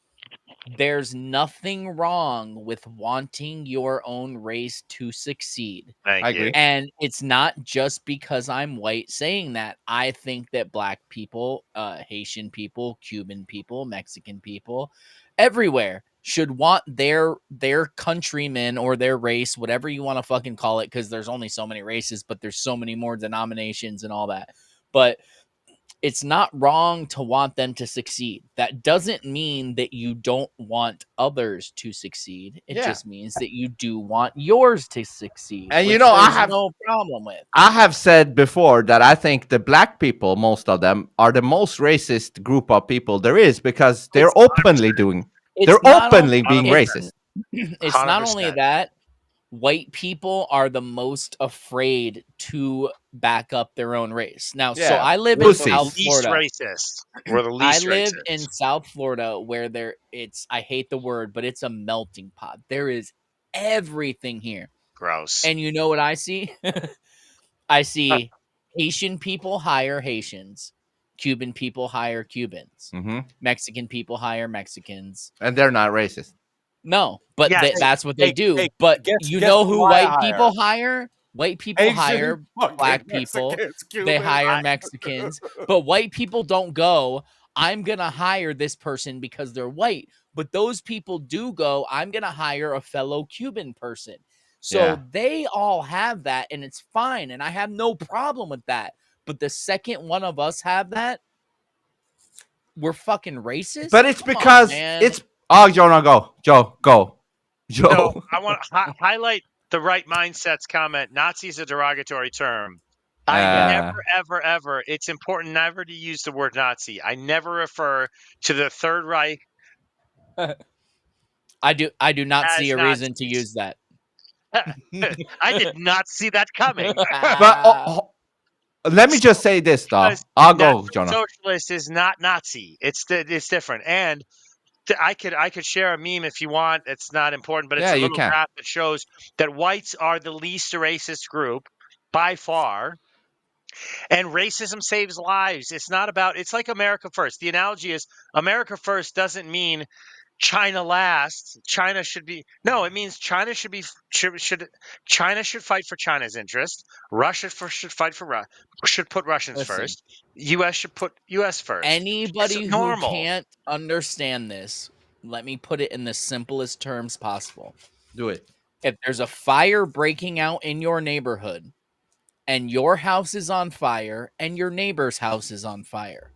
There's nothing wrong with wanting your own race to succeed. Thank I you. agree. And it's not just because I'm white saying that. I think that black people, Haitian people, Cuban people, Mexican people, everywhere should want their countrymen or their race, whatever you want to fucking call it, because there's only so many races, but there's so many more denominations and all that. But it's not wrong to want them to succeed. That doesn't mean that you don't want others to succeed. It Yeah. just means that you do want yours to succeed. And you which know, I there's have- no problem with. I have said before that I think the black people, most of them, are the most racist group of people there is because they're openly doing. They're not openly only- being racist. It's not only 100%. that, white people are the most afraid to back up their own race. Now, so Yeah, I live pussies. in South Least Florida. racist. We're the I least live racist. in South Florida where I hate the word, but it's a melting pot. There is everything here. Gross. And you know what I see? I see Haitian people hire Haitians, Cuban people hire Cubans, Hmm. Mexican people hire Mexicans. And they're not racist. No, but Yeah, that's what they hey, do. hey, but guess- you guess know who who I white hire? people hire? White people Asian, hire fucking black people. Mexicans, They Cubans. hire Mexicans. But white people don't go, I'm going to hire this person because they're white. But those people do go, I'm going to hire a fellow Cuban person. So Yeah. they all have that, and it's fine. And I have no problem with that. But the second one of us have that, we're fucking racist. But it's Come on, because man. it's. Oh, Joe, no, go. Joe, go. Joe. So I want to highlight the right mindsets comment. Nazi is a derogatory term. I never, ever, ever. It's important never to use the word Nazi. I never refer to the Third Reich. I do not As see a reason to Nazis. use that. I did not see that coming. But let me just say this, though. Because I'll go, National Jonah. Socialist is not Nazi. It's different. And I could share a meme if you want. It's not important, but it's Yeah, a you little can. graph that shows that whites are the least racist group by far. And racism saves lives. It's not about. It's like America first. The analogy is America first doesn't mean China last. China should be no. It means China should be China should fight for China's interest. Russia should fight for should put Russians Listen. first. U.S. should put U.S. first. Anybody It's who normal. can't understand this, let me put it in the simplest terms possible. Do it. If there's a fire breaking out in your neighborhood and your house is on fire and your neighbor's house is on fire,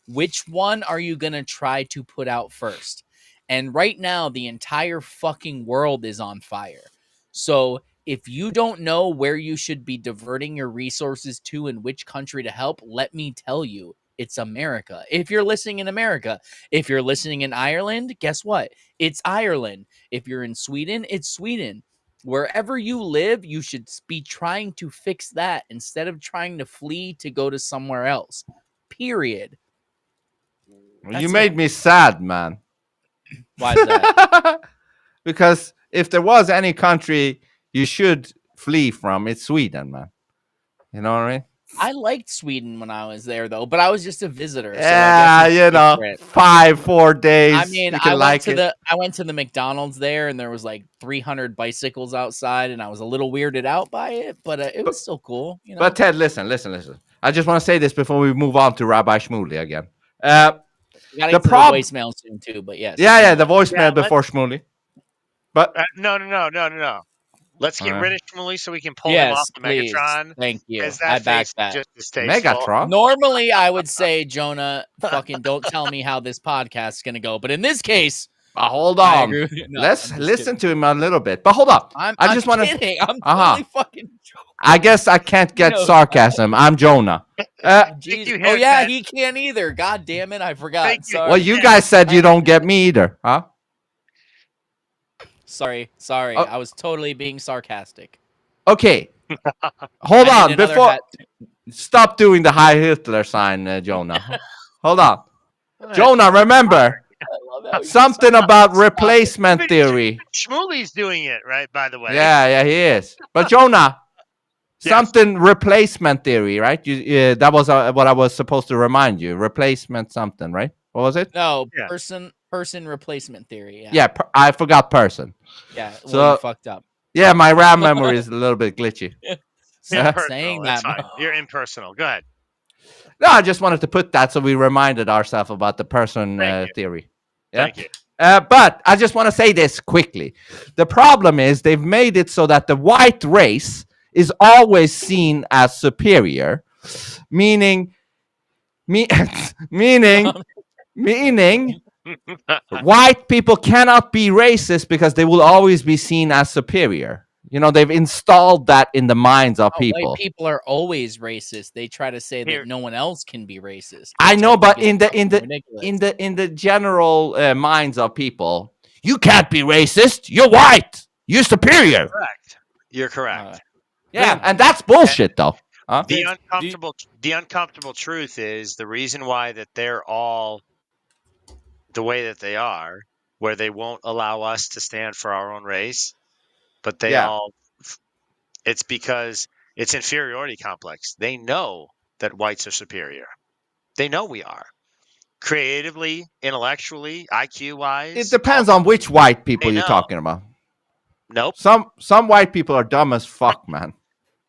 which one are you going to try to put out first? And right now, the entire fucking world is on fire. So if you don't know where you should be diverting your resources to and which country to help, let me tell you, it's America. If you're listening in America, if you're listening in Ireland, guess what? It's Ireland. If you're in Sweden, it's Sweden. Wherever you live, you should be trying to fix that instead of trying to flee to go to somewhere else. Period. You made me sad, man. Why is that? Because if there was any country you should flee from, it's Sweden, man. You know what I mean? I liked Sweden when I was there, though, but I was just a visitor. So Yeah, I guess you it's know, different. 4 days. I mean, you can I went to the McDonald's there, and there was like 300 bicycles outside, and I was a little weirded out by it, but it was still cool. You know? But Ted, listen. I just want to say this before we move on to Rabbi Shmuley again. We gotta the get to the problem- voicemail soon too, but yes. Yeah, the voicemail Yeah, before Shmuley. But No. Let's get Alright. rid of Shmuley so we can pull him off Yes, the please. Megatron. Thank you. 'cause I that back face is that. just distasteful. Megatron. Normally, I would say, Jonah, fucking don't tell me how this podcast is gonna go, but in this case, hold I on. agree with you. No, Let's I'm just listen kidding. to him a little bit. But hold on. I just want to. kidding. I'm Uh-huh. totally fucking joking. I guess I can't get No. sarcasm. I'm Jonah. Jeez. you Oh here, yeah, Ted. he can't either. God damn it, I forgot. Thank you. Sorry. Well, you guys said you don't get me either, huh? Sorry. Oh. I was totally being sarcastic. Okay. Hold I on. need another Before hat. stop doing the High Hitler sign, Jonah. Hold on. Jonah, remember I love how you something stop- about stop it. replacement theory. Shmuley's doing it, right, by the way. Yeah, he is. But Jonah, Yes. something replacement theory, right? That was what I was supposed to remind you. Replacement something, right? What was it? No, Yeah. person replacement theory. Yeah. Yeah, I forgot person. Yeah. So- Well, you fucked up. Yeah, my RAM memory is a little bit glitchy. Stop Impersonal, saying that's that, fine. bro. You're impersonal. Go ahead. No, I just wanted to put that so we reminded ourselves about the person Thank you. theory. Yeah. Thank you. But I just want to say this quickly. The problem is they've made it so that the white race is always seen as superior, meaning white people cannot be racist because they will always be seen as superior. You know, they've installed that in the minds of Oh, people. White people are always racist. They try to say Here. that no one else can be racist. I which know, think but is in the fucking ridiculous. in the general minds of people, you can't be racist. You're white. You're superior. Correct. You're correct. Yeah, and that's bullshit, though. Huh? The uncomfortable truth is the reason why that they're all the way that they are, where they won't allow us to stand for our own race, but they Yeah. all. It's because it's inferiority complex. They know that whites are superior. They know we are. Creatively, intellectually, IQ wise. It depends on which white people They you're know. talking about. Nope. Some white people are dumb as fuck, man.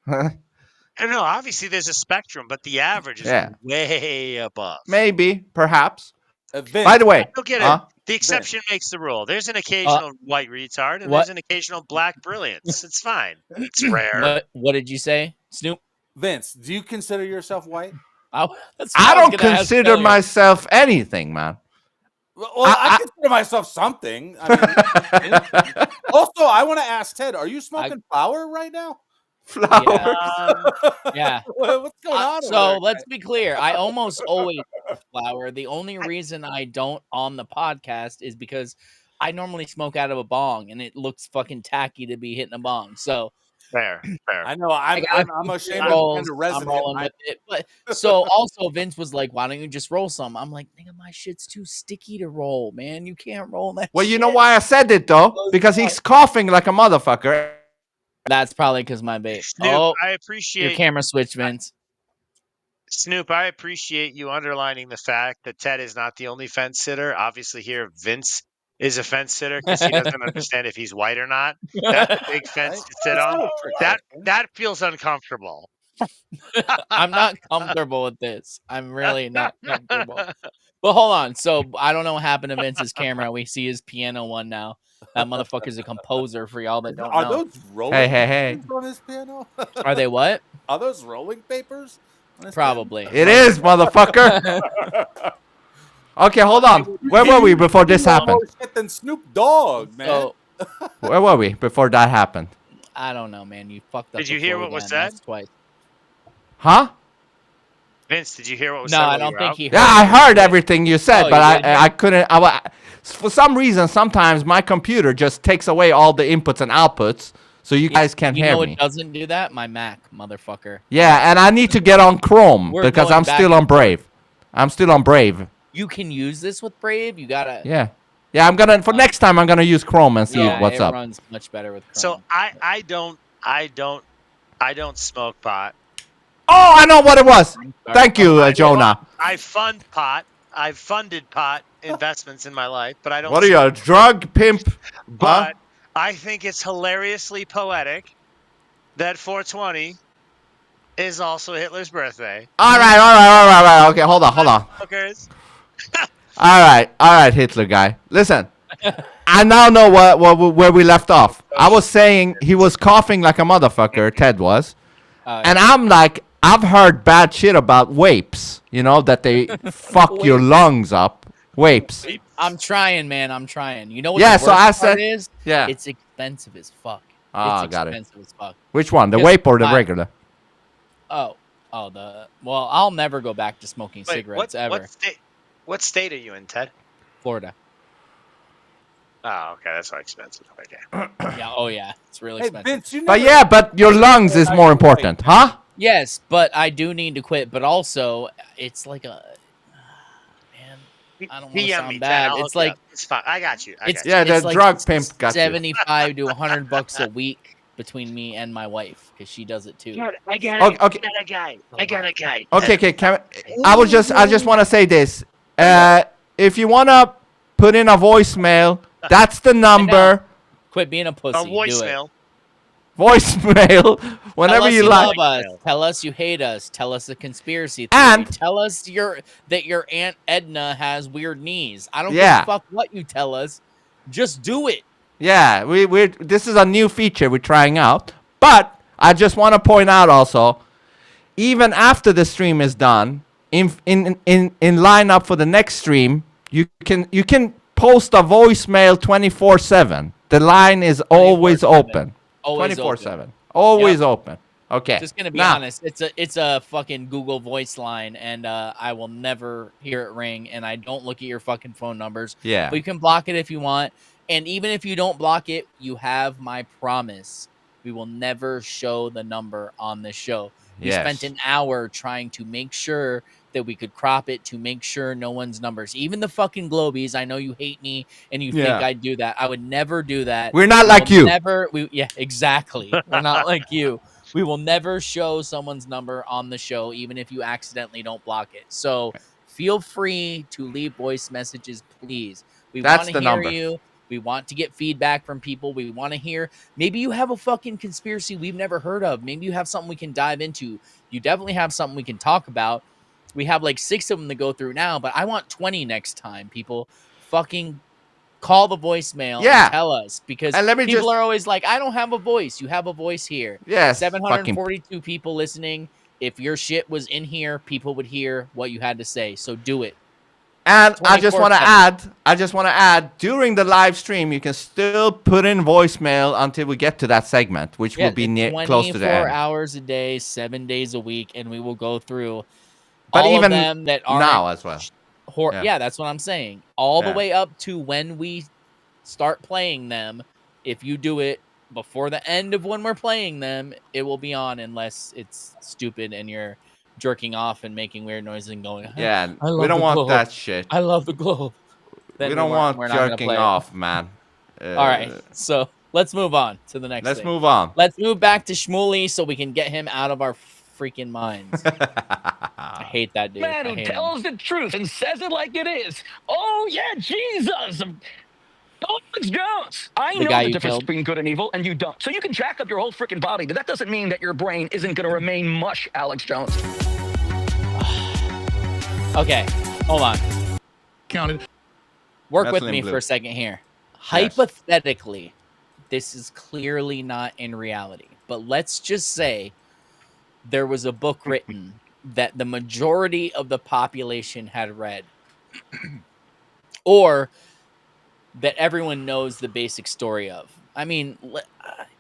No, obviously there's a spectrum, but the average is Yeah. way above. Maybe, perhaps. Vince, By the way, You'll get huh? it. The exception makes the rule. There's an occasional white retard, and what? there's an occasional black brilliance. It's fine. It's rare. What did you say, Snoop? Vince, do you consider yourself white? That's what I was don't gonna ask consider earlier. myself anything, man. Well, I- I consider myself something. I mean, also, I want to ask Ted: are you smoking flower right now? Flowers. Yeah. What's going on? over So there? let's be clear. I almost always smoke flower. The only reason I don't on the podcast is because I normally smoke out of a bong, and it looks fucking tacky to be hitting a bong. So Fair. I know I'm ashamed of rolls, being a I'm resident. rolling with it. But so also Vince was like, "Why don't you just roll some?" I'm like, "Nigga, my shit's too sticky to roll, man. You can't roll that." Well, you know shit." why I said it though? Because he's coughing like a motherfucker. That's probably because my babe. Snoop, Oh, I your appreciate camera switch, Vince. Snoop. I appreciate you underlining the fact that Ted is not the only fence sitter. Obviously, here Vince is a fence sitter because he doesn't understand if he's white or not. That's a big fence to sit on. That feels uncomfortable. I'm not comfortable with this. I'm really not comfortable. But hold on. So I don't know what happened to Vince's camera. We see his piano one now. That motherfucker's a composer for y'all that don't Are know. those rolling Hey. papers on his piano? Are they what? Are those rolling papers? on his Probably. It is, motherfucker. piano? Okay, hold on. Where were we before this You know happened? more shit than Snoop Dogg, man. So Where were we before that happened? I don't know, man. You fucked up. Did you the hear flow what was again. said? That's twice. Huh? Vince, did you hear what was No, said? I while you don't were think out? he heard. Yeah, I heard everything you said, Oh, but you did hear? I couldn't. For some reason, sometimes my computer just takes away all the inputs and outputs. so you guys can't You hear know me. what doesn't do that? My Mac, motherfucker. Yeah, and I need to get on Chrome We're because going I'm back still and on Brave. I'm still on Brave. You can use this with Brave. You gotta. Yeah. Yeah, I'm gonna for next time I'm gonna use Chrome and see Yeah, what's it up. runs much better with Chrome. So I don't smoke pot. Oh, I know what it was. Thank you, Jonah. I fund pot. I've funded pot investments in my life, but I don't. What are you, a drug pimp? But I think it's hilariously poetic that 420 is also Hitler's birthday. All right. Okay, hold on. Fuckers. All right, Hitler guy. Listen, I now know where we left off. I was saying he was coughing like a motherfucker. Ted was, and I'm like, I've heard bad shit about vapes. You know that they fuck your lungs up. Vapes. I'm trying, man. I'm trying. You know what? Yeah, the so worst I part said- is? yeah. It's expensive as fuck. Ah, it's got it. expensive as fuck. Which one, the Because vape or the I- regular? Well, I'll never go back to smoking Wait, cigarettes ever. What state are you in, Ted? Florida. Oh, okay, that's why expensive. Okay. Yeah. Oh, yeah. It's really Hey, expensive. Vince, you But never- yeah, but your lungs is more important, huh? Yes, but I do need to quit. But also, it's like a man. I don't want to DM me, sound Ted. bad. I'll It's hook you like up. It's fine. I got you. it's Yeah, the it's like drug pimp got you. 75 to $100 a week between me and my wife because she does it too. I got Okay, okay. a guy. I got a guy. Okay. I just want to say this. If you wanna put in a voicemail, that's the number. Quit being a pussy. A Do it. voicemail. Voicemail whenever Tell us you like. love us. Tell us you hate us. Tell us a conspiracy theory. And- tell us that your Aunt Edna has weird knees. I don't Yeah. give a fuck what you tell us. Just do it. Yeah, this is a new feature we're trying out. But I just want to point out also, even after the stream is done, in line up for the next stream, you can post a voicemail 24/7. The line is always 24/7. open. Always 24/7. Always Yep. open. Okay. Just gonna be now, honest. It's a fucking Google Voice line, and I will never hear it ring. And I don't look at your fucking phone numbers. Yeah. But you can block it if you want. And even if you don't block it, you have my promise. We will never show the number on the show. We Yes. spent an hour trying to make sure that we could crop it to make sure no one's numbers, even the fucking Globies. I know you hate me and you think Yeah. I'd do that. I would never do that. We're not We like will you. Never. Yeah, exactly. We're not like you. We will never show someone's number on the show, even if you accidentally don't block it. So feel free to leave voice messages, please. We That's want the to hear number. you. We want to get feedback from people. We want to hear. Maybe you have a fucking conspiracy we've never heard of. Maybe you have something we can dive into. You definitely have something we can talk about. We have like 6 of them to go through now, but I want 20 next time. People fucking call the voicemail Yeah. and tell us, because And let me people just- are always like, I don't have a voice. You have a voice here. Yes. 742 people listening. If your shit was in here, people would hear what you had to say. So do it. And I just want to 24/7. add, during the live stream, you can still put in voicemail until we get to that segment, which will be close to the 24 end. hours a day, 7 days a week, and we will go through But all even of them that are now as well. Yeah. Yeah. That's what I'm saying. All the Yeah. way up to when we start playing them. If you do it before the end of when we're playing them, it will be on, unless it's stupid and you're jerking off and making weird noises and going, Yeah, I love we don't the want globe. that shit. I love the globe. Then We don't we're want not gonna jerking play it. off, man. All right, so let's move on to the next Let's thing. move on. Let's move back to Shmuley so we can get him out of our freaking minds. I hate that dude. Man I who hate him. tells the truth and says it like it is. Oh yeah, Jesus. Alex Jones. I The know guy the you difference killed? between good and evil, and you don't. So you can jack up your whole freaking body, but that doesn't mean that your brain isn't going to remain mush, Alex Jones. Okay, hold on. Counted. Work with Methylene me blue. for a second here. Yes. Hypothetically, this is clearly not in reality, but let's just say there was a book written that the majority of the population had read, or that everyone knows the basic story of. I mean,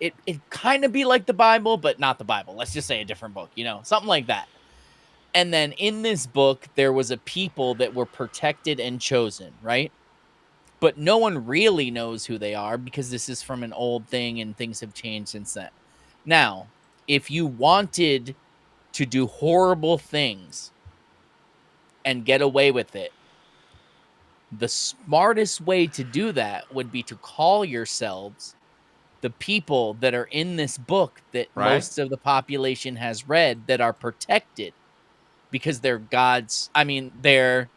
it kind of be like the Bible, but not the Bible. Let's just say a different book, something like that. And then in this book, there was a people that were protected and chosen, right? but no one really knows who they are because this is from an old thing and things have changed since then. Now, if you wanted to do horrible things and get away with it, the smartest way to do that would be to call yourselves the people that are in this book that most of the population has read that are protected because they're God's. I mean, they're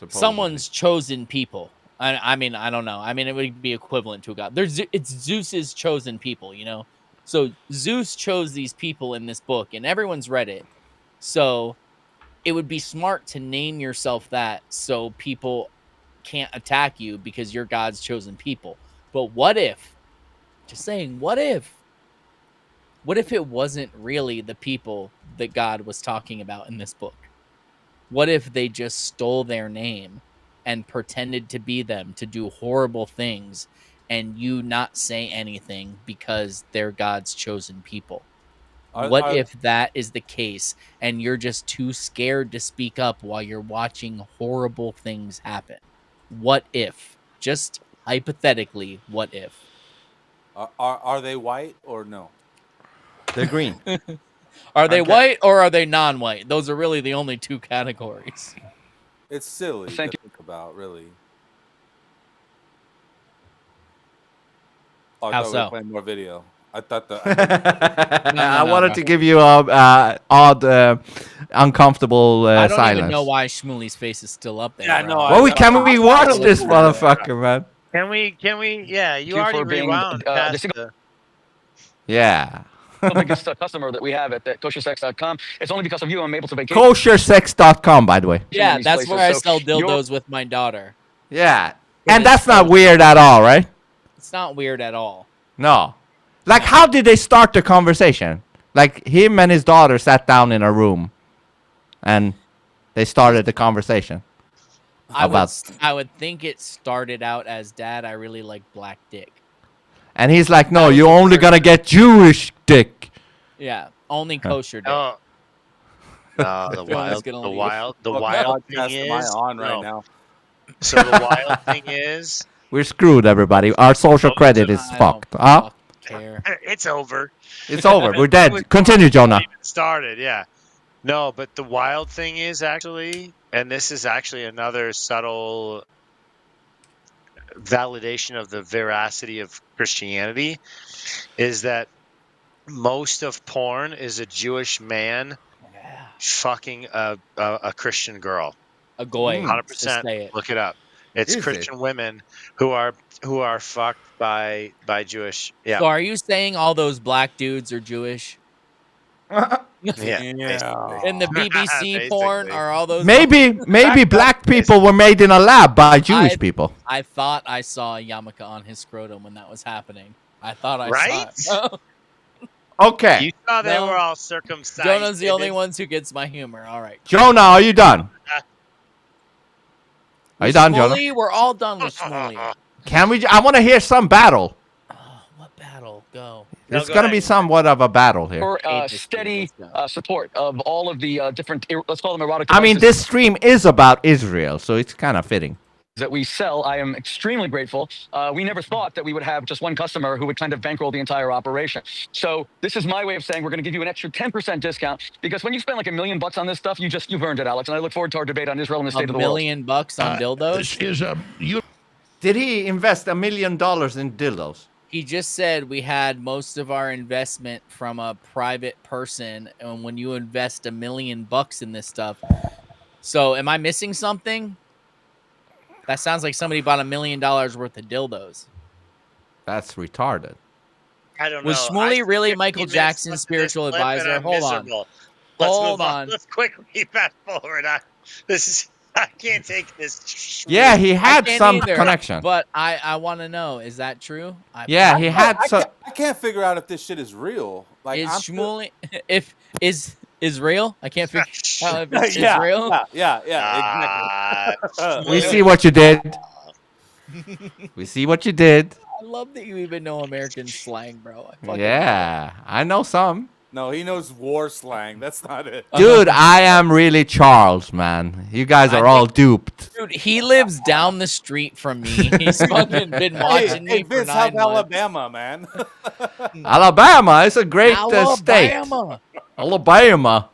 someone's chosen people. I mean, I don't know. I mean, it would be equivalent to a god. It's Zeus's chosen people, you know? So Zeus chose these people in this book, and everyone's read it. So it would be smart to name yourself that so people can't attack you because you're God's chosen people. But what if, just saying, what if it wasn't really the people that God was talking about in this book? What if they just stole their name and pretended to be them to do horrible things and you not say anything because they're God's chosen people? What if that is the case and you're just too scared to speak up while you're watching horrible things happen? What if? Just hypothetically, what if? Are they white or no? They're green. Are they white or are they non-white? Those are really the only two categories. It's silly to think about, really. Oh, I How thought we were so? playing more video. I thought I wanted to give you a odd, uncomfortable I don't silence. even know why Shmuley's face is still up there. Yeah, bro. no, Well, can we watch this motherfucker, man? Can we? Yeah, you Thank you already for being, rewound. the past single the- Yeah. biggest customer that we have at koshersex.com. It's only because of you I'm able to vacation. Koshersex.com, by the way. Yeah, these that's places. where I So sell you're- dildos with my daughter. Yeah. And that's not weird at all, right? It's not weird at all. No. Like, how did they start the conversation? Like, him and his daughter sat down in a room and they started the conversation. I would think it started out as, Dad, I really like black dick. And he's like, no, you're only gonna get Jewish dick. Yeah, only kosher dick. No, the Jonas wild, gonna the leave. wild, the What wild podcast thing am I is. on right no. now? So the wild thing is, We're screwed, everybody. Our social credit is I don't fucked. Huh? care. it's over. It's over. We're It dead. was Continue, Jonah. even started, yeah. No, but the wild thing is actually, and this is actually another subtle validation of the veracity of Christianity, is that most of porn is a Jewish man fucking a Christian girl. A goy. 100%. Just say it. Look it up. It's Is Christian women who are fucked by Jewish. Yeah. So are you saying all those black dudes are Jewish? Yeah. Yeah. In the BBC porn Basically. are all those? Maybe black people were made in a lab by Jewish I- people. I thought I saw a yarmulke on his scrotum when that was happening. I thought I Right? saw it. Okay. You saw they No. were all circumcised. Jonah's the only David. ones who gets my humor. All right. Jonah, are you done? Are you done, Jonah? Shmuley, we're all done with Shmuley. Can we? I want to hear some battle. Oh, what battle? Go. No, It's go gonna be ahead. somewhat of a battle here. For Hate this steady dude. Let's go. support of all of the different, let's call them erotic I mean, devices this stream is about Israel, so it's kind of fitting. that we sell. I am extremely grateful. We never thought that we would have just one customer who would kind of bankroll the entire operation. So this is my way of saying we're going to give you an extra 10% discount, because when you spend like $1 million on this stuff, you've earned it, Alex. And I look forward to our debate on Israel and the state of $1 the world. million bucks on dildos? Did he invest $1 million in dildos? He just said we had most of our investment from a private person, and when you invest $1 million in this stuff, so am I missing something? That sounds like somebody bought $1 million worth of dildos. That's retarded. I don't know. Was Shmuley I really spent Michael 15 minutes Jackson's listening to this spiritual clip and advisor? I'm Hold on. miserable. Let's Hold move on. Let's quickly fast forward. I can't take this. Yeah, he I had can't some either, connection. But I want to know, is that true? Yeah, he had some. I can't figure out if this shit is real. Like, Is I'm Shmuley is real? I can't figure out if it's yeah, real. yeah, exactly. We see what you did. We see what you did. I love that you even know American slang, bro. I fucking Yeah, I know some. No, he knows war slang. That's not it. Dude, I am really Charles, man. You guys are all duped. Dude, he lives down the street from me. He's fucking been watching Hey, me for Vince, 9 how's months. Alabama, man? Alabama is a great state. Alabama. Alabama.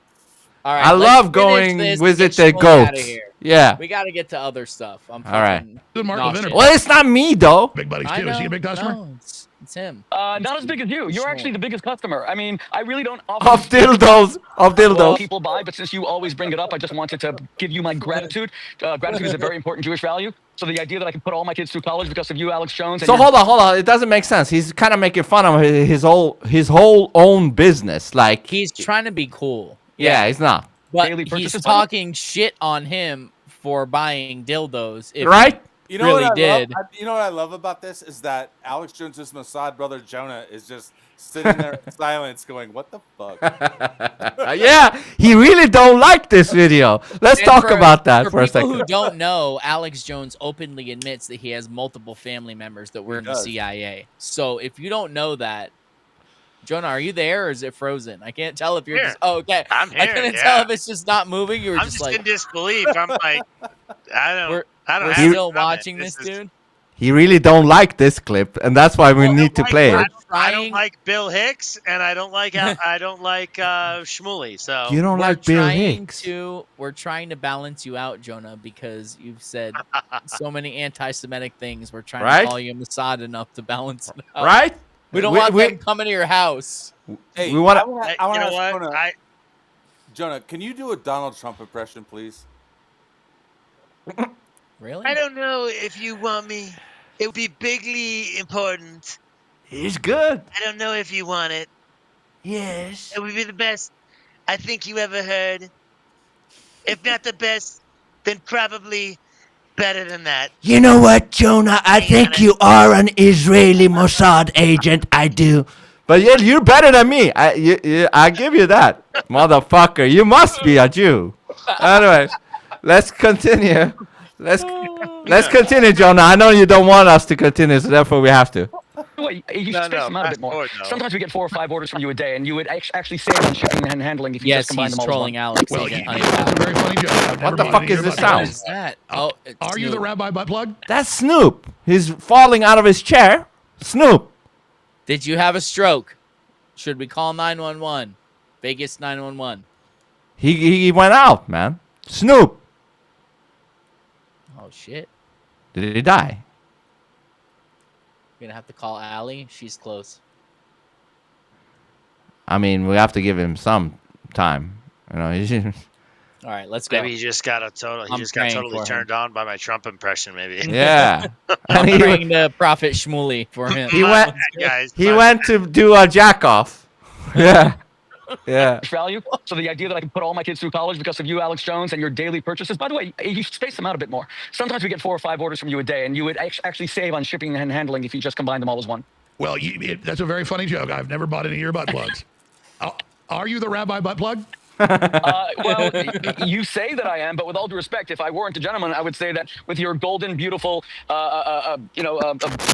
All right, I let's love finish going this, visit get the Shmuley outta goats. here. Yeah. We got to get to other stuff. I'm All right. fucking Good Mark nauseous. Levin. Well, it's not me though. Big buddies I too. Is he a know. big customer? No, it's him. Not as big as you. You're actually the biggest customer. I mean, I really don't Of often dildos. Of dildos. people buy, but since you always bring it up, I just wanted to give you my gratitude. Gratitude is a very important Jewish value. So the idea that I can put all my kids through college because of you, Alex Jones. And So hold on. It doesn't make sense. He's kind of making fun of his whole own business. Like, He's trying to be cool. yeah, he's not. But Daily he's purchases, talking shit on him for buying dildos. If Right? You know Really what I did. love? You know what I love about this is that Alex Jones's Mossad brother Jonah is just sitting there in silence, going, "What the fuck?" Yeah, he really don't like this video. Let's And talk about that for a people who second. don't know, Alex Jones openly admits that he has multiple family members that were in the does. CIA. So if you don't know that, Jonah, are you there or is it frozen? I can't tell if you're Here. just. Oh, okay. I'm I here, couldn't yeah. tell if it's just not moving. You were I'm just just like, in disbelief. I'm like, I don't we're have still a comment. watching this, dude. He really don't like this clip, and that's why we Well, need to play I it. I don't Trying- like Bill Hicks, and I don't like Shmuley. So You don't like Bill Hicks. We're trying to balance you out, Jonah, because you've said so many anti-Semitic things. We're trying Right? to call you Mossad enough to balance it out. Right? We don't want them coming to your house. Hey, We wanna- I want you to know ask what? Jonah. Jonah, can you do a Donald Trump impression, please? Really? I don't know if you want me. It would be bigly important. He's good. I don't know if you want it. Yes. It would be the best I think you ever heard. If not the best, then probably better than that. You know what, Jonah? I think you are an Israeli Mossad agent. I do. But yeah, you're better than me. I give you that, motherfucker. You must be a Jew. Anyways, let's continue. Let's continue, Jonah. I know you don't want us to continue, so therefore we have to. Wait, you No, should space them out a bit more. fast forward, no. Sometimes we get 4 or 5 orders from you a day, and you would actually save on shipping and handling if you Yes, just combine he's them all as trolling one. Alex. Well, Agent that's a Honeypot. very funny joke. I've never the bought fuck any is of this your butt What sound? plugs. is that? Oh, it's are you the Snoop. rabbi butt plug? That's Snoop. He's falling out of his chair. Snoop. Did you have a stroke? Should we call 911? Vegas 911. He went out, man. Snoop. Oh shit. Did he die? We're gonna have to call Allie. She's close. I mean, we have to give him some time. You know, he's- All right, let's go. Maybe he just got totally praying totally for turned on by my Trump impression. Maybe. yeah. I'm And praying to Prophet Shmuley for him. he went. guys. He went to do a jack off. Yeah. Yeah. Value. So the idea that I can put all my kids through college because of you, Alex Jones, and your daily purchases. By the way, you should space them out a bit more. Sometimes we get 4 or 5 orders from you a day, and you would actually save on shipping and handling if you just combine them all as one. Well, that's a very funny joke. I've never bought any of your butt plugs. Are you the rabbi butt plug? Well, you say that I am, but with all due respect, if I weren't a gentleman, I would say that with your golden, beautiful,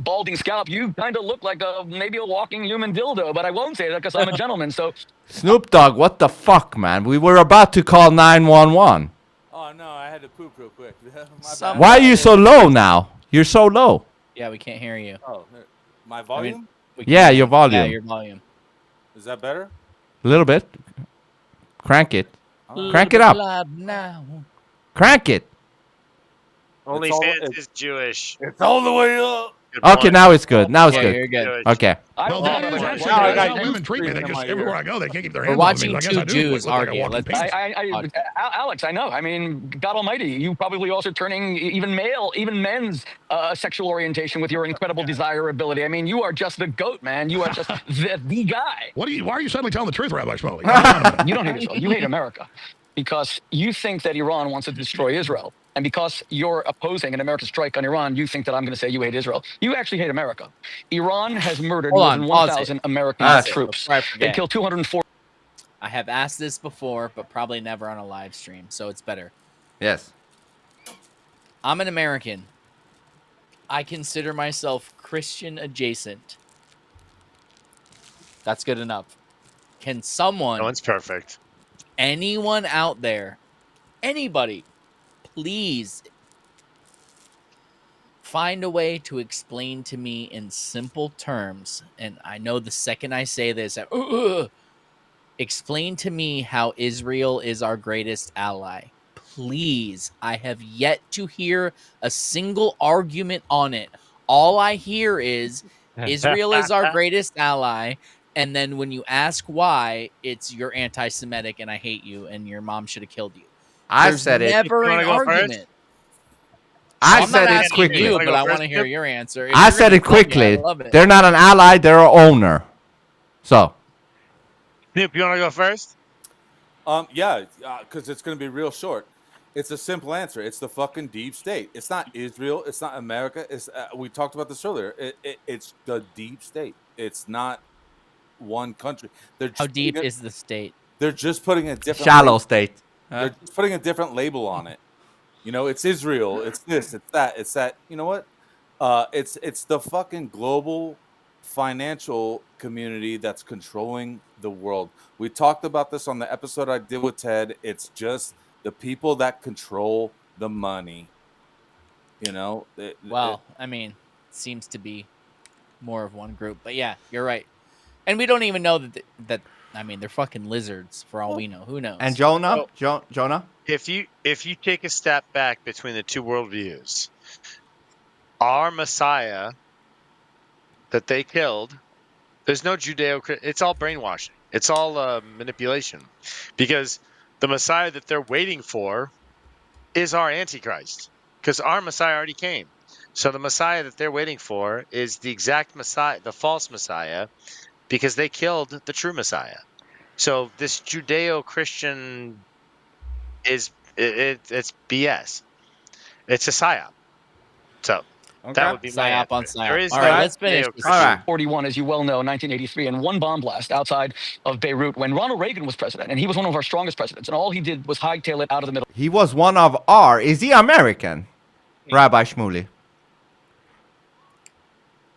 balding scalp, you kind of look like maybe a walking human dildo. But I won't say that because I'm a gentleman. So Snoop Dogg, what the fuck, man? We were about to call 911. Oh no, I had to poop real quick. My Some- bad. Why are you so low now? You're so low. Yeah, we can't hear you. Oh, here. My volume We Yeah, can't- your volume. Yeah, your volume. is that better? A little bit. Crank it. Oh. Crank it up. Loud now. Crank it. Only It's all- fans it's- is Jewish. It's all the way up. Good Okay, point. now it's good. Now it's Yeah, good. you're good. Jewish. Okay. I Well, don't that know is about actually Now I that's got how you women treat me. They screaming in just my everywhere ear. I go, they can't keep their We're hands watching on me. I guess two I do Jews look like a argue. walking Let's- piece. Alex, I know. I mean, God Almighty, you probably also turning even men's sexual orientation with your incredible desirability. I mean, you are just the goat, man. You are just the guy. Why are you suddenly telling the truth, Rabbi Shmuley? You don't hate Israel. You hate America because you think that Iran wants to destroy Israel. And because you're opposing an American strike on Iran, you think that I'm going to say you hate Israel. You actually hate America. Iran has murdered Hold more on, than pause it. 1,000 American Pause it troops. before I They forget. killed 240. I have asked this before, but probably never on a live stream, so it's better. Yes. I'm an American. I consider myself Christian adjacent. That's good enough. Can someone, No one's perfect. anyone out there, anybody, please find a way to explain to me in simple terms, and I know the second I say this, explain to me how Israel is our greatest ally. Please, I have yet to hear a single argument on it. All I hear is Israel is our greatest ally, and then when you ask why, it's you're anti-Semitic and I hate you and your mom should have killed you. I There's said it. never You wanna an go first? argument. I I'm said not it asking quickly. you, Wanna but go I want to first, hear Skip? your answer. If I you're said gonna it tell me, I quickly. love it. They're not an ally, they're an owner. So, Snoop, you want to go first? Yeah, because it's going to be real short. It's a simple answer. It's the fucking deep state. It's not Israel. It's not America. It's we talked about this earlier. It's the deep state. It's not one country. They're How just deep putting is the state? They're just putting a different shallow label- state. They're just putting a different label on it. You know, it's Israel. It's this. It's that. It's that. You know what? It's the fucking global financial community that's controlling the world. We talked about this on the episode I did with Ted. It's just the people that control the money. You know. Well, I mean, it seems to be more of one group, but yeah, you're right. And we don't even know that. I mean, they're fucking lizards for all we know. Who knows? And Jonah? Jonah? If you take a step back between the two worldviews, our Messiah that they killed, there's no Judeo. It's all brainwashing. It's all manipulation, because the Messiah that they're waiting for is our Antichrist, because our Messiah already came. So the Messiah that they're waiting for is the exact Messiah, the false Messiah, because they killed the true Messiah. So this Judeo-Christian it's BS. It's a psyop. So that would be my psyop on answer. psyop. There is All no right, let's finish. Judeo-Christian. All right. 41, as you well know, 1983, and one bomb blast outside of Beirut when Ronald Reagan was president, and he was one of our strongest presidents, and all he did was hightail it out of the middle. He was one of our. Is he American? Rabbi Shmuley.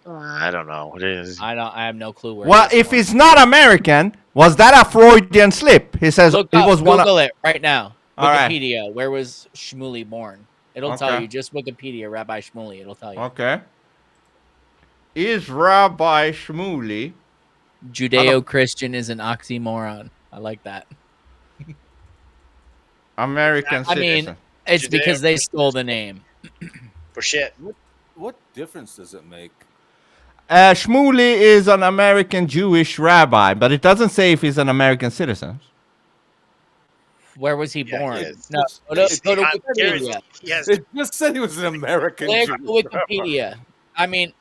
I don't know. It is. I have no clue where. Well, he is if from. he's not American, was that a Freudian slip? He says Look he up, was one of. Google it right now. All right. Wikipedia. Where was Shmuley born? It'll tell Okay. you. Just Wikipedia, Rabbi Shmuley. It'll tell you. Okay. Is Rabbi Shmuley Judeo-Christian is an oxymoron. I like that. American I mean, citizen? it's because they stole the name. For shit. What difference does it make? Shmuley is an American Jewish rabbi, but it doesn't say if he's an American citizen. Where was he Yeah, born? he is. No, go to I'm curious. Wikipedia. Yes. It just said he was an American. Click Jewish Wikipedia. I mean,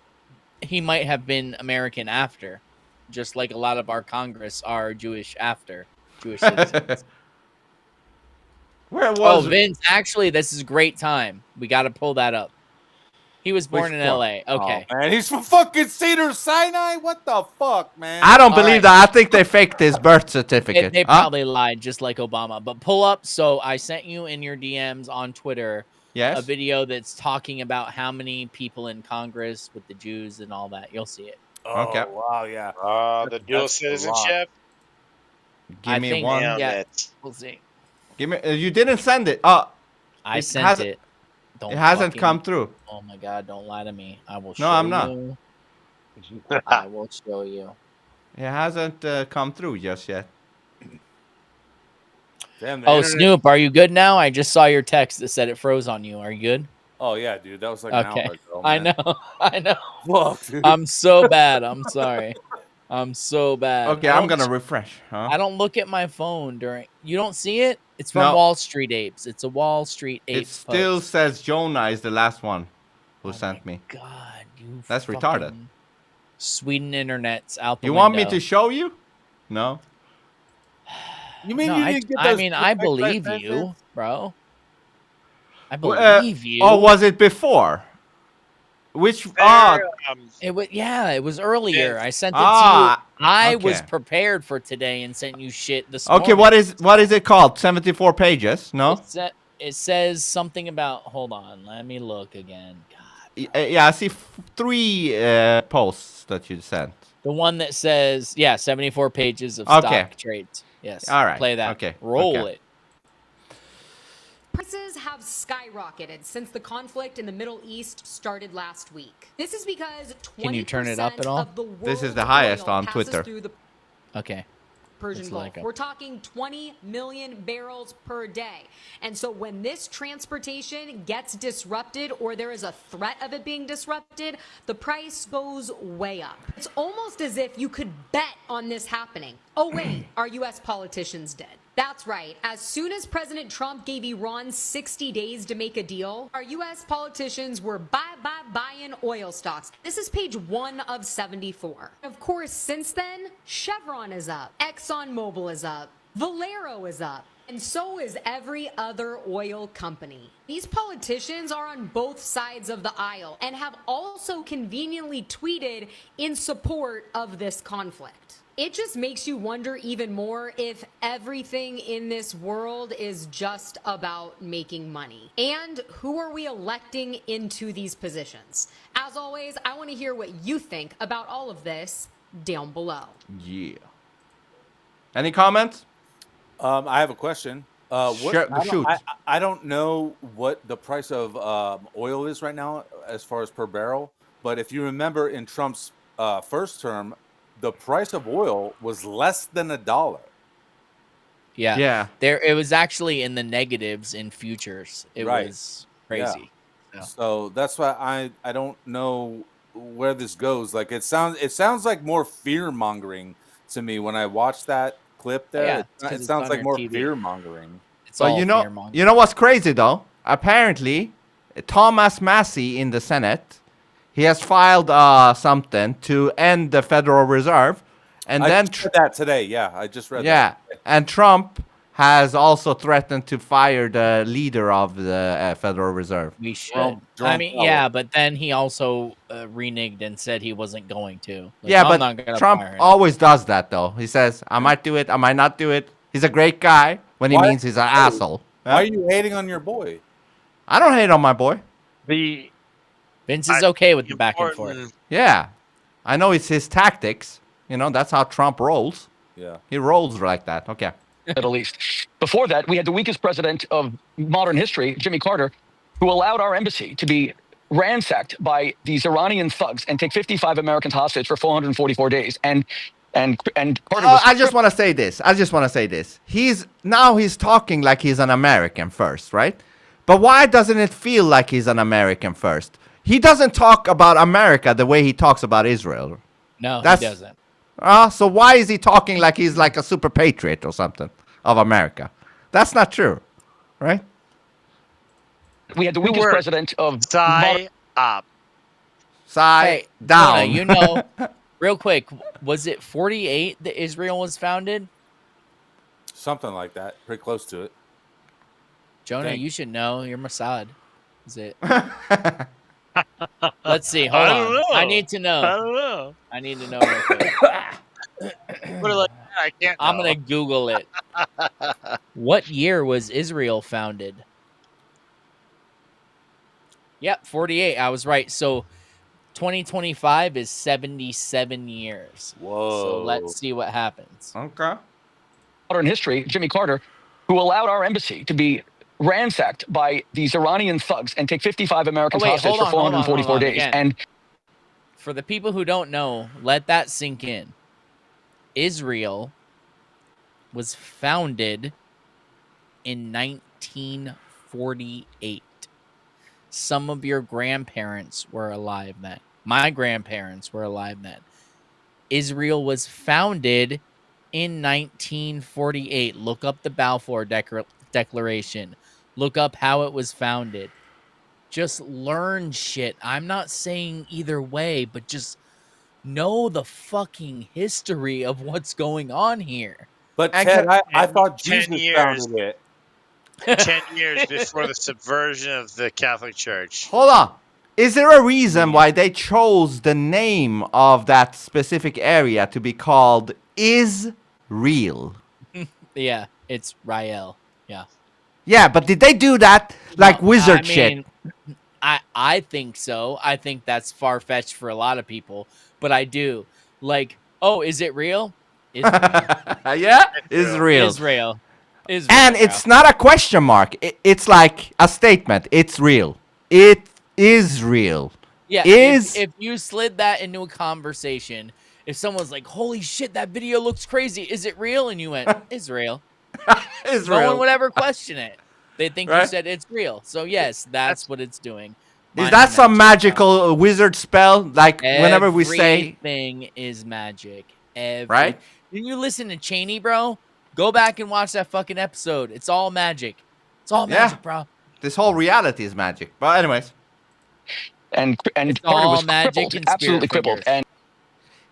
he might have been American after, just like a lot of our Congress are Jewish after Jewish citizens. Where Oh, was Vince, actually, this is a great time. We got to pull that up. He was born Which in one? LA. Okay. Oh, man, he's from fucking Cedar Sinai. What the fuck, man? I don't All believe right. that. I think they faked his birth They, certificate. they Huh? probably lied, just like Obama. But pull up. So I sent you in your DMs on Twitter Yes. a video that's talking about how many people in Congress with the Jews and all that. You'll see it. Oh, Okay. wow, yeah. The dual That's a lot. citizenship. Give I me think- one. Damn Yeah. it. We'll see. Give me. You didn't send it. I It sent hasn't- it. Don't it hasn't fucking- come through. Oh my God! Don't lie to me. I will show No, I'm not. you. I will show you. It hasn't come through just yet. Damn, the Oh, internet- Snoop, are you good now? I just saw your text that said it froze on you. Are you good? Oh yeah, dude, that was like an Okay. hour ago. I man. know. I know. Fuck, dude. I'm so bad. I'm sorry. I'm so bad. Okay, I I'm don't- gonna refresh. Huh? I don't look at my phone during. You don't see it? It's from No. Wall Street Apes. It's a Wall Street It Apes. still post. says Jonah is the last one who Oh sent my me. God, you. That's retarded. fucking Sweden internet's out the You window. want me to show you? No. You mean No, you I, didn't get I those mean, I text believe messages? you, bro. I Well, believe you. Or was it before? Which? It was it was earlier. I sent it Ah, to you. I was okay. prepared for today and sent you shit this Okay, morning. what is it called? 74 pages? No. It says something about. Hold on, let me look again. God. Yeah, I see 3 posts that you sent. The one that says, 74 pages of Okay. stock trades. Yes. All right. Play that. Okay. Roll Okay. it. Prices have skyrocketed since the conflict in the Middle East started last week. This is because 20% Can you turn it up at all? of the This is world's the highest oil on passes Twitter. through the Okay. Persian It's Gulf. like a- We're talking 20 million barrels per day. And so when this transportation gets disrupted or there is a threat of it being disrupted, the price goes way up. It's almost as if you could bet on this happening. Oh, wait, are U.S. politicians dead? That's right. As soon as President Trump gave Iran 60 days to make a deal, our U.S. politicians were buying oil stocks. This is page 1 of 74. Of course, since then, Chevron is up, ExxonMobil is up, Valero is up, and so is every other oil company. These politicians are on both sides of the aisle and have also conveniently tweeted in support of this conflict. It just makes you wonder even more if everything in this world is just about making money. And who are we electing into these positions? As always, I want to hear what you think about all of this down below. Yeah. Any comments? I have a question. Sure, shoot. I don't know what the price of oil is right now as far as per barrel, but if you remember in Trump's first term, the price of oil was less than $1. Yeah. Yeah. It was actually in the negatives in futures. It Right. was crazy. Yeah. So that's why I don't know where this goes. Like it sounds like more fear mongering to me when I watch that clip there. Yeah, It- it's 'cause it it's sounds on like your more TV. fear mongering. It's But all you know fear-mongering. what's crazy though? Apparently, Thomas Massey in the Senate, he has filed something to end the Federal Reserve, and I then just read that today. Yeah, I just read yeah, that. and Trump has also threatened to fire the leader of the Federal Reserve. We should. Jerome I mean, Powell. yeah, but then he also reneged and said he wasn't going to. Like, Yeah, I'm not but gonna Trump fire him. always does that though. He says, "I might do it, I might not do it." He's a great guy when he Why- means he's an asshole. Why are you hating on your boy? I don't hate on my boy. The Vince is okay with the back and forth. important- Yeah, I know it's his tactics. You know, that's how Trump rolls. Yeah. He rolls like that. Okay. Middle East. Before that, we had the weakest president of modern history, Jimmy Carter, who allowed our embassy to be ransacked by these Iranian thugs and take 55 Americans hostage for 444 days. And Carter was I just want to say this. He's talking like he's an American first, right? But why doesn't it feel like he's an American first? He doesn't talk about America the way he talks about Israel. No, That's- he doesn't. So why is he talking like he's like a super patriot or something of America? That's not true, right? we had the weakest word. president of Sigh up. Side Hey, down. Jonah, you know, real quick, was it 48 that Israel was founded? Something like that. Pretty close to it. Jonah, Thank- you should know. You're Mossad. Is it? Let's see. Hold I don't on. know. I need to know. I don't know. I need to know real quick. Put it like that, I can't. I'm know. gonna Google it. What year was Israel founded? Yep, 48. I was right. So 2025 is 77 years. Whoa. So let's see what happens. Okay. modern history, Jimmy Carter, who allowed our embassy to be ransacked by these Iranian thugs and take 55 Americans wait, hostage hold for on, hold on, 444 hold on, days. again. And For the people who don't know, let that sink in. Israel was founded in 1948. Some of your grandparents were alive then. My grandparents were alive then. Israel was founded in 1948. Look up the Balfour Declaration. Look up how it was founded. Just learn shit. I'm not saying either way, but just know the fucking history of what's going on here. But And Ted, can- I thought 10 Jesus years. founded it. 10 years before the subversion of the Catholic Church. Hold on. Is there a reason why they chose the name of that specific area to be called Israel? Yeah, it's Rael. Yeah. Yeah, but did they do that like wizard I shit? mean, I think so. I think that's far-fetched for a lot of people, but I do. Like, oh, is it real? Israel. Yeah, Israel. Israel. And it's not a question mark. It's like a statement. It's real. It is real. Yeah, Is if you slid that into a conversation, if someone's like, "Holy shit, that video looks crazy. Is it real?" and you went, "Israel." Israel. No one would ever question it. They think you Right? said it's real. So yes, that's what it's doing. Is that some magical wizard spell? Like whenever we say, everything is magic. Right? When you listen to Cheney, bro, go back and watch that fucking episode. It's all magic. It's all magic, bro. this whole reality is magic. But anyways, And It's Carter all was magic crippled, and absolutely spirit crippled. fingers.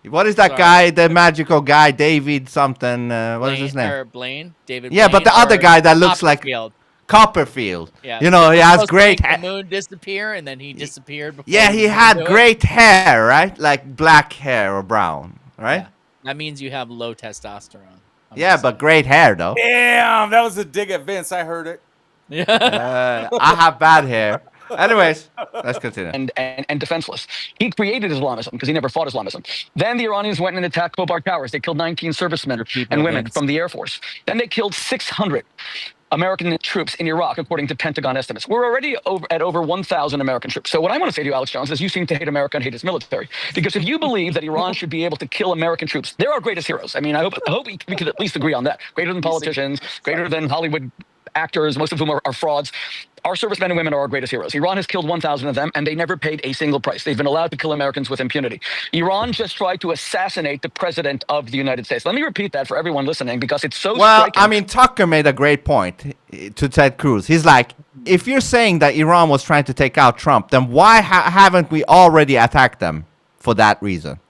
And what is that Sorry. guy? The magical guy, David something. What is his name? Or Blaine? David Yeah, but Blaine the other or guy that looks like Copperfield. Copperfield. Yeah. You know, he has Supposed to great make hair. the moon disappear, and then he disappeared before Yeah, he could had do it. great hair, right? Like black hair or brown, right? Yeah. That means you have low testosterone. Yeah, but great hair though. Damn, that was a dig at Vince. I heard it. I have bad hair. Anyways, let's continue. and defenseless. He created Islamism because he never fought Islamism. Then the Iranians went and attacked Khobar Towers. They killed 19 servicemen and women from the Air Force. Then they killed 600 American troops in Iraq, according to Pentagon estimates. We're already at over 1,000 American troops. So what I want to say to you, Alex Jones, is you seem to hate America and hate its military. Because if you believe that Iran should be able to kill American troops, they're our greatest heroes. I mean, I hope we could at least agree on that. Greater than politicians, greater than Hollywood actors, most of whom are frauds. Our servicemen and women are our greatest heroes. Iran has killed 1,000 of them, and they never paid a single price. They've been allowed to kill Americans with impunity. Iran just tried to assassinate the president of the United States. Let me repeat that for everyone listening, because it's so Well, striking. I mean, Tucker made a great point to Ted Cruz. He's like, if you're saying that Iran was trying to take out Trump, then why haven't we already attacked them for that reason?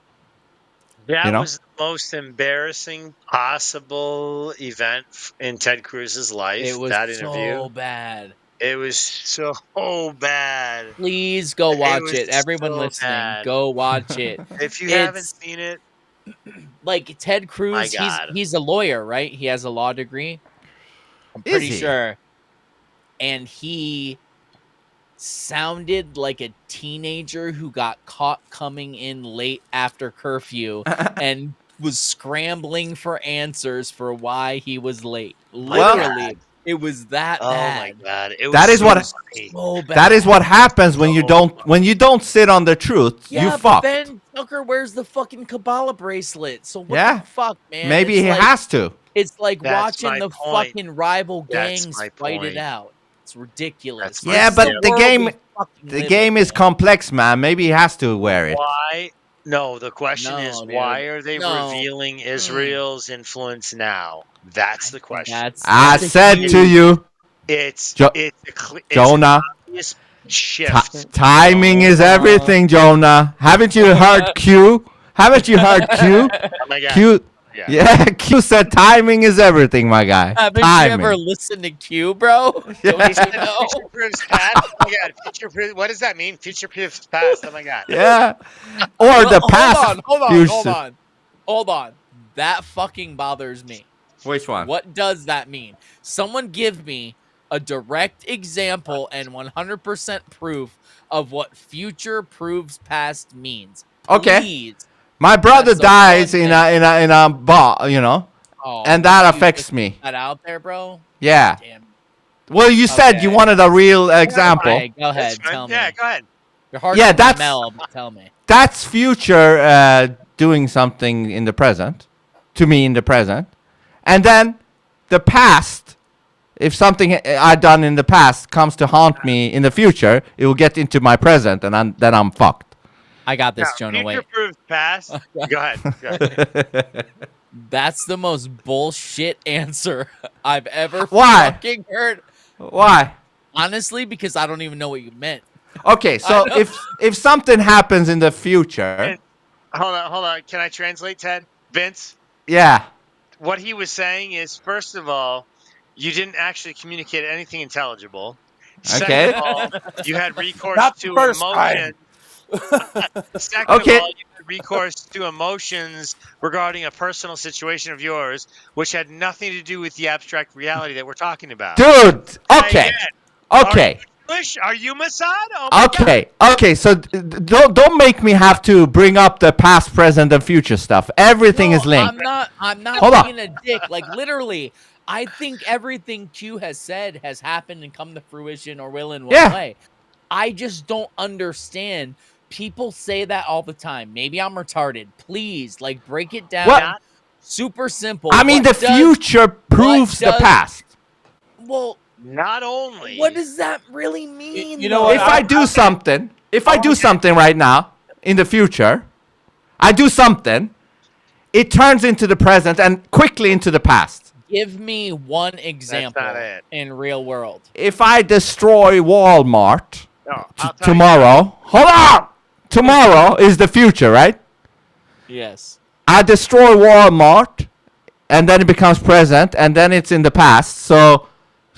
That You know? was the most embarrassing possible event in Ted Cruz's life. It was that interview. so bad. It was so bad. Please go watch was it. Everyone so listening, bad. go watch it. If you It's- haven't seen it, Like Ted Cruz, God. he's a lawyer, right? He has a law degree. I'm pretty he? sure. And he sounded like a teenager who got caught coming in late after curfew and was scrambling for answers for why he was late. Well- Literally, it was that oh bad. my God. It was That is so what- funny. So bad. That is what happens when you don't sit on the truth. Yeah, you but fucked. then Tucker wears the fucking Kabbalah bracelet. So what Yeah. the fuck, man? Maybe It's he like- has to. It's like That's watching my the point. fucking rival That's gangs my fight point. it out. It's ridiculous. That's my Yeah, It's but point. the world game we fucking the live game in, is man. complex, man. Maybe he has to wear it. Why? No, the question No, is dude. why are they No. revealing Israel's influence now? That's the question. I that's a said huge- to you, It's Jo- it's a Jonah. obvious shift. Timing is everything, Jonah. Haven't you heard Q? Haven't you heard Q? Oh my God. Q. Yeah. Yeah, Q said timing is everything, my guy. Haven't Timing. you ever listened to Q, bro? Don't He you said know? future proofs past. Oh my God. Future proof. What does that mean? Future proofs past. Oh my God. Yeah. Or the past. Hold future. on. That fucking bothers me. Which one? What does that mean? Someone give me a direct example and 100% proof of what future proves past means. Okay. Please. My brother That's so dies fun, in man. a bar, you know, Oh, and that you affects just me. put that out there, bro. Yeah. Damn. Well, you said you Okay. wanted a real example. Okay, go ahead. That's fine. Tell me. Yeah, go ahead. Your heart's Yeah, in the that's- smell, but tell me. That's future doing something in the present, to me in the present, and then the past. If something I done in the past comes to haunt me in the future, it will get into my present, and then I'm fucked. I got this, Now, Jonah. Wait. future proofs past. Go ahead. Go ahead. That's the most bullshit answer I've ever Why? fucking heard. Why? Honestly, because I don't even know what you meant. Okay, so know. if something happens in the future, Hold on. Can I translate, Ted? Vince, yeah, what he was saying is, first of all, you didn't actually communicate anything intelligible. Okay. Second of all, you had recourse Not the to first emotion. Second Okay. of all, you had recourse to emotions regarding a personal situation of yours, which had nothing to do with the abstract reality that we're talking about. dude. Try Okay, again. okay. Bush, are you Mossad? Oh my God. Okay. So don't make me have to bring up the past, present, and future stuff. Everything is linked. I'm not Hold on. being a dick. Like literally, I think everything Q has said has happened and come to fruition or will in one way. I just don't understand. People say that all the time. Maybe I'm retarded. Please, like, break it down. What? Super simple. I mean, the future proves the past. Well, not only. What does that really mean? You know what? If I do something right now in the future, I do something, it turns into the present and quickly into the past. Give me one example in real world. If I destroy Walmart tomorrow, hold on. Tomorrow is the future, right? Yes. I destroy Walmart, and then it becomes present, and then it's in the past. So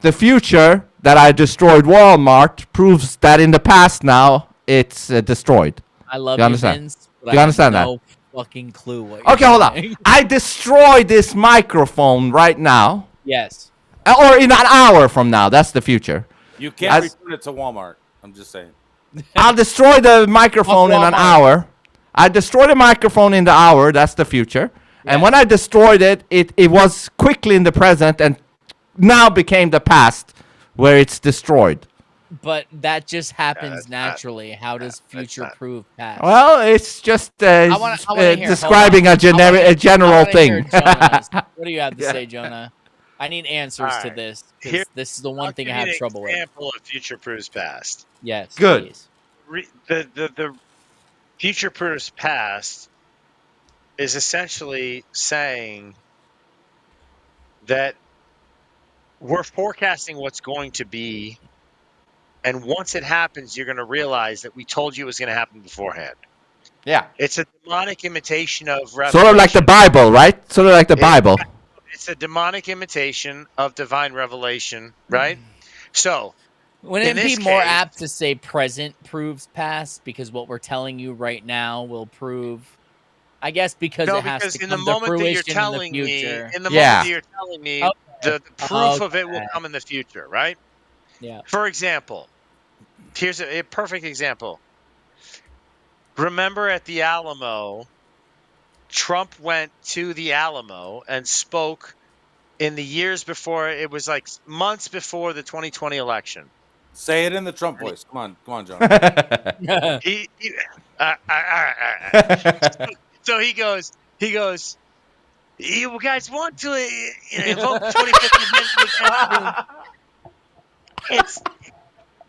the future that I destroyed Walmart proves that in the past now it's destroyed. I love you understand? Vince, Do you understand that? No fucking clue what you're Okay, hold saying. on. I destroy this microphone right now. Yes. Or in an hour from now. That's the future. You can't return it to Walmart. I'm just saying. I'll destroy the microphone in an hour. I destroy the microphone in the hour. That's the future. Yeah. And when I destroyed it, it was quickly in the present and now became the past where it's destroyed. But that just happens naturally. How does future prove past? Well, it's just describing a general thing. What do you have to say, Jonah? I need answers to this. This is the one thing I have trouble with. Example of future proves past. Yes. Good. The future proves past is essentially saying that we're forecasting what's going to be, and once it happens, you're going to realize that we told you it was going to happen beforehand. Yeah. It's a demonic imitation of revelation. Sort of like the Bible, right? Sort of like the Bible. It's a demonic imitation of divine revelation, right? So, wouldn't it be more apt to say present proves past, because what we're telling you right now will prove, I guess, because it has to come to fruition in the future. In the moment that you're telling me, the proof of it will come in the future, right? Yeah. For example, here's a perfect example. Remember at the Alamo, Trump went to the Alamo and spoke in the years before. It was like months before the 2020 election. Say it in the Trump voice. Come on, John. So he goes, you guys want to invoke 25th Amendment?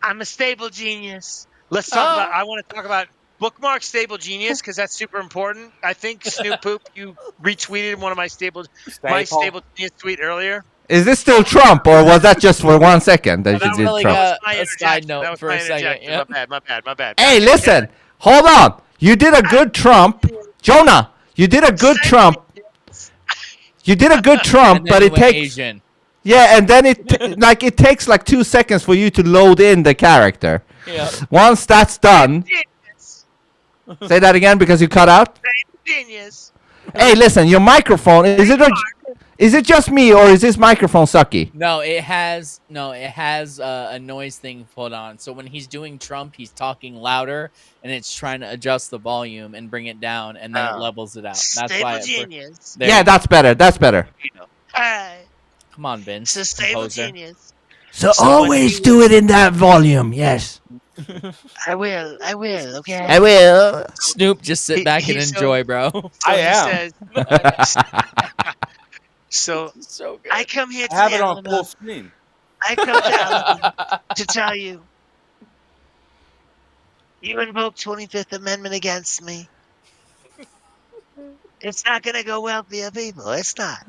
I'm a stable genius. Let's talk about. I want to talk about bookmark stable genius because that's super important. I think Snoop Poop, you retweeted one of my stable genius tweet earlier. Is this still Trump, or was that just for 1 second that you did really Trump? a side note for a second. Yep. My bad. Hey, listen. Hold on. You did a good Trump. Jonah, you did a good Trump. You did a good Trump, but it takes... Asian. Yeah, and then it takes like 2 seconds for you to load in the character. Yeah. Once that's done... Say that again because you cut out? Genius. Hey, listen, your microphone, is it just me or is this microphone sucky? No, it has a noise thing put on. So when he's doing Trump, he's talking louder, and it's trying to adjust the volume and bring it down, and then it levels it out. That's stable why. Genius. Yeah, that's better. That's better. Come on, Vince. It's a stable genius. So always do it in that volume. Yes. I will. Okay. I will. Snoop, just sit back and enjoy, bro. I am. So good. I come here to have it on full screen. I come to Alabama to tell you, you invoke 25th Amendment against me. It's not going to go well for your people. It's not.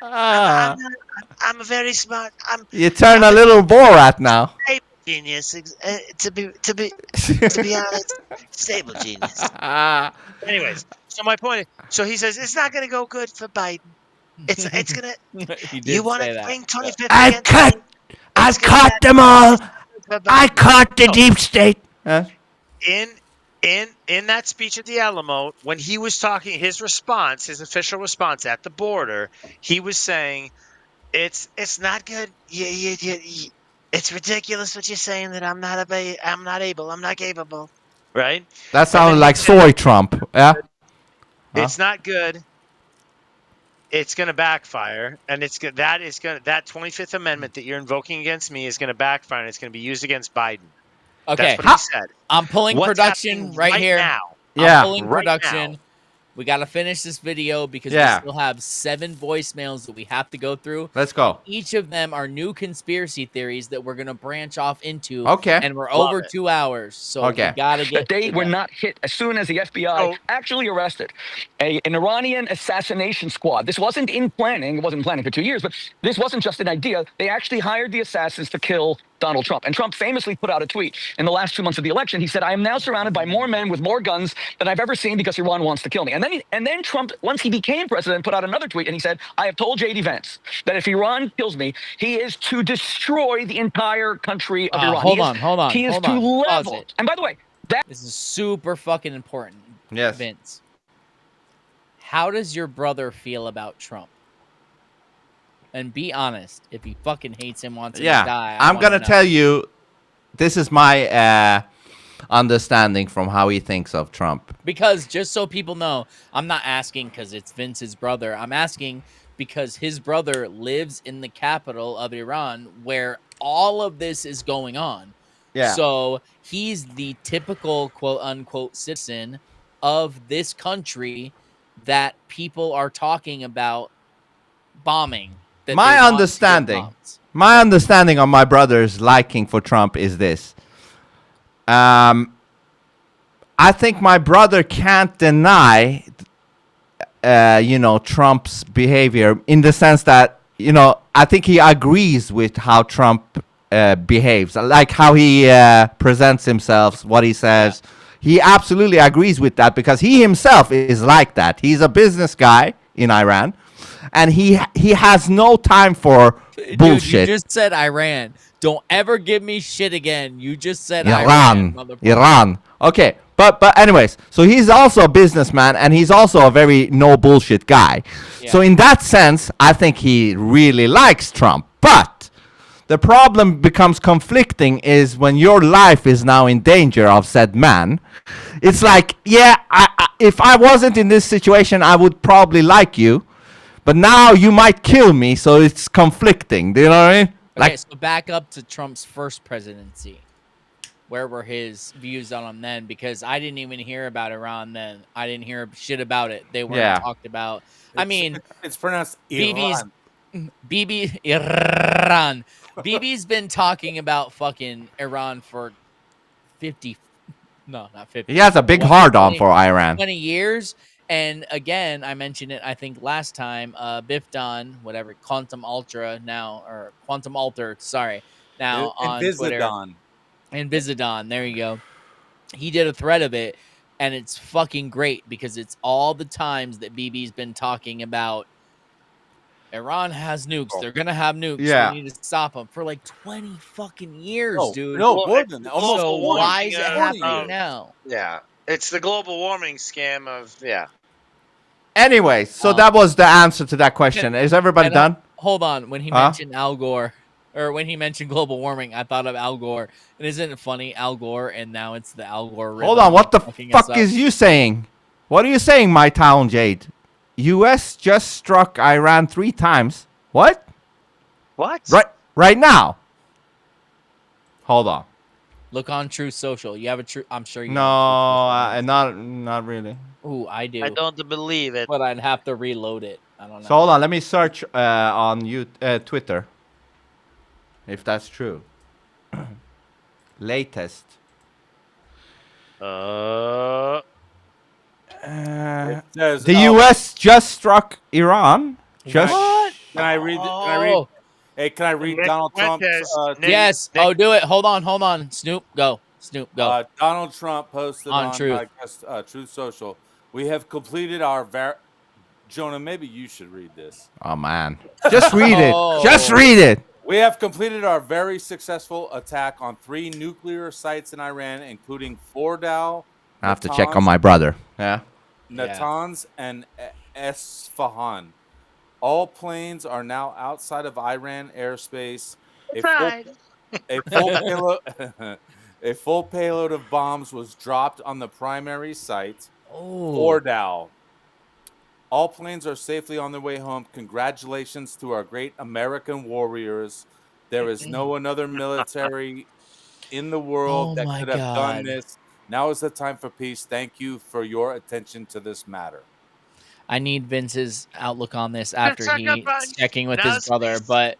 I'm a very smart. You turn a little Borat now. Genius. To be honest, stable genius. Anyways, so my point is, so he says it's not going to go good for Biden. It's gonna. You want to bring 25th? I caught them all. I caught the deep state. In that speech at the Alamo, when he was talking, his official response at the border, he was saying, "It's not good. It's it's ridiculous what you're saying that I'm not able, I'm not capable, right? That sounded like soy Trump. Yeah. It's not good. It's going to backfire, and that 25th Amendment that you're invoking against me is going to backfire, and it's going to be used against Biden. Okay. That's what he said. I'm pulling What's production happening right here. now? Yeah. I'm pulling Right production. now. We got to finish this video because Yeah. we still have 7 voicemails that we have to go through. Let's go. Each of them are new conspiracy theories that we're going to branch off into. Okay. And we're Love over it. 2 hours. So Okay. we got to get That they to were them. not hit as soon as the FBI actually arrested an Iranian assassination squad. This wasn't in planning. It wasn't planning for 2 years, but this wasn't just an idea. They actually hired the assassins to kill Donald Trump. And Trump famously put out a tweet in the last 2 months of the election. He said, "I am now surrounded by more men with more guns than I've ever seen because Iran wants to kill me." And then Trump, once he became president, put out another tweet and he said, "I have told J.D. Vance that if Iran kills me, he is to destroy the entire country of Iran." Hold on. He is hold to on. Pause level. it. And by the way, This is super fucking important. Yes. Vince, how does your brother feel about Trump? And be honest. If he fucking hates him, wants him to die, I'm gonna tell you. This is my understanding from how he thinks of Trump. Because just so people know, I'm not asking because it's Vince's brother. I'm asking because his brother lives in the capital of Iran where all of this is going on. Yeah. So he's the typical quote unquote citizen of this country that people are talking about bombing. that My they want to get understanding. bombed. My understanding of my brother's liking for Trump is this. I think my brother can't deny, Trump's behavior in the sense that, I think he agrees with how Trump behaves, like how he presents himself, what he says. He absolutely agrees with that because he himself is like that. He's a business guy in Iran, and he has no time for bullshit. Dude, you just said Iran. Don't ever give me shit again. You just said Iran. motherfucker. Iran. Okay, but anyways, so he's also a businessman and he's also a very no bullshit guy. So in that sense, I think he really likes Trump. But the problem becomes conflicting is when your life is now in danger of said man. It's like, if I wasn't in this situation, I would probably like you. But now you might kill me, so it's conflicting. Do you know what I mean? Okay, so back up to Trump's first presidency. Where were his views on him then? Because I didn't even hear about Iran then. I didn't hear shit about it. They weren't talked about. It's pronounced Iran. BB's been talking about fucking Iran for 50. No, not 50. He has a big hard-on for Iran. 20 years. And again, I mentioned it, I think, last time, Biff Don, whatever, Quantum Ultra now, or Quantum Altered, sorry, now on Twitter. Invisidon, there you go. He did a thread of it, and it's fucking great because it's all the times that BB's been talking about Iran has nukes. They're going to have nukes. Yeah. We need to stop them for like 20 fucking years, dude. No, more than that. Almost So 40. why is it 40 happening years. now? Yeah. It's the global warming scam of, Anyway, so that was the answer to that question. Is everybody done? Hold on. When he mentioned Al Gore, or when he mentioned global warming, I thought of Al Gore. And isn't it funny, Al Gore, and now it's the Al Gore. Hold on, what the fuck is you saying? What are you saying, my town Jade? U.S. just struck Iran 3 times. What? What? Right now. Hold on. Look on Truth Social. You have a true. I'm sure you. No, not really. Ooh, I do. I don't believe it. But I'd have to reload it. I don't know. So hold on, let me search on Twitter. If that's true. Latest. It says, The U.S. just struck Iran. Just. Can I read? Hey, can I read Donald Trump's? Yes. Oh, do it. Hold on. Snoop, go. Donald Trump posted on Truth. I guess, Truth Social. We have completed our Jonah, maybe you should read this. Oh man, just read it. Just read it. We have completed our very successful attack on 3 nuclear sites in Iran, including Fordow. I have to check on my brother. Yeah. Natanz and Esfahan. All planes are now outside of Iran airspace. A full payload, a full payload of bombs was dropped on the primary site, Fordow. All planes are safely on their way home. Congratulations to our great American warriors. There is no another military in the world that my could have done God. this. Now is the time for peace. Thank you for your attention to this matter. I need Vince's outlook on this after Sucker he's punch. checking with Now his brother. space. But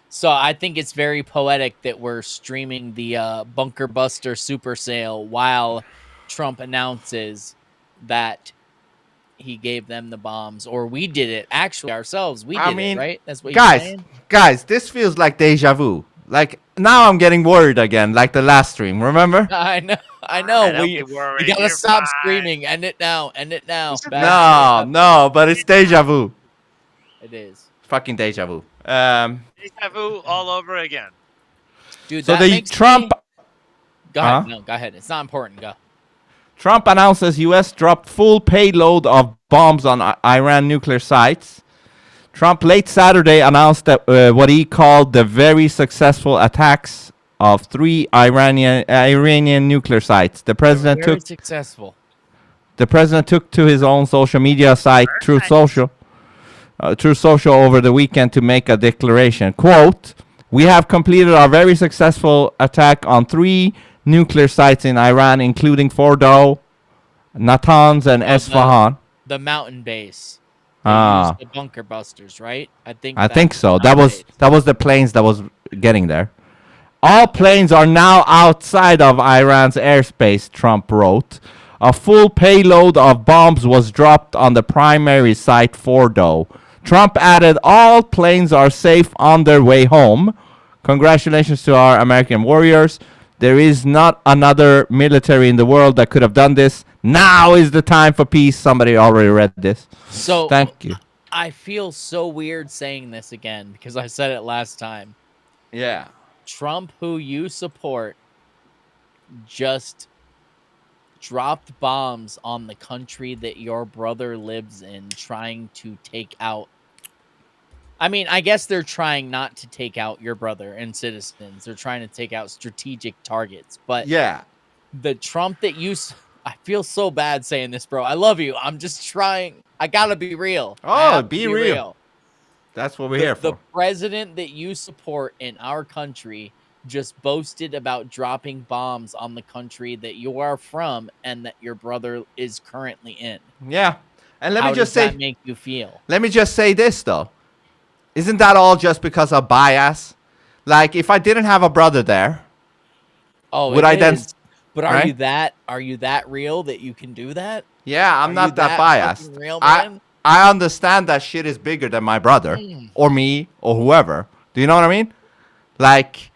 so I think it's very poetic that we're streaming the Bunker Buster super sale while Trump announces that he gave them the bombs, or we did it actually ourselves. We did it, right? That's what you're saying? Guys, this feels like deja vu. Like now I'm getting worried again, like the last stream. Remember? I know. Don't We be worried. gotta You're stop fine. screaming. End it now. End it now. No, but it's deja vu. It is. Fucking deja vu. Deja vu all over again. Dude, So that the makes Trump. Go ahead. Huh? No, go ahead. It's not important. Go. Trump announces U.S. dropped full payload of bombs on Iran nuclear sites. Trump late Saturday announced that what he called the very successful attacks of 3 Iranian nuclear sites. The president Very took successful. The president took to his own social media site, Truth Social over the weekend to make a declaration. Quote, "We have completed our very successful attack on 3 nuclear sites in Iran, including Fordow, Natanz, and Esfahan." The mountain base. Ah, The bunker busters, right? I think so. that's That was the planes that was getting there. All planes are now outside of Iran's airspace, Trump wrote. A full payload of bombs was dropped on the primary site, Fordow. Trump added, all planes are safe on their way home. Congratulations to our American warriors. There is not another military in the world that could have done this. Now is the time for peace. Somebody already read this. So thank you. I feel so weird saying this again because I said it last time. Yeah. Trump, who you support, just dropped bombs on the country that your brother lives in, trying to take out. I mean, I guess they're trying not to take out your brother and citizens. They're trying to take out strategic targets. But yeah, the Trump that you... I feel so bad saying this, bro. I love you. I'm just trying. I gotta be real. Oh, be real. That's what we're here for. The president that you support in our country just boasted about dropping bombs on the country that you are from and that your brother is currently in. Yeah. And let How me just does say, that make you feel? Let me just say this though. Isn't that all just because of bias? Like if I didn't have a brother there, would I then? But are you that real that you can do that? Yeah, I'm Are not you that biased. fucking real, man? I understand that shit is bigger than my brother or me or whoever. Do you know what I mean? Like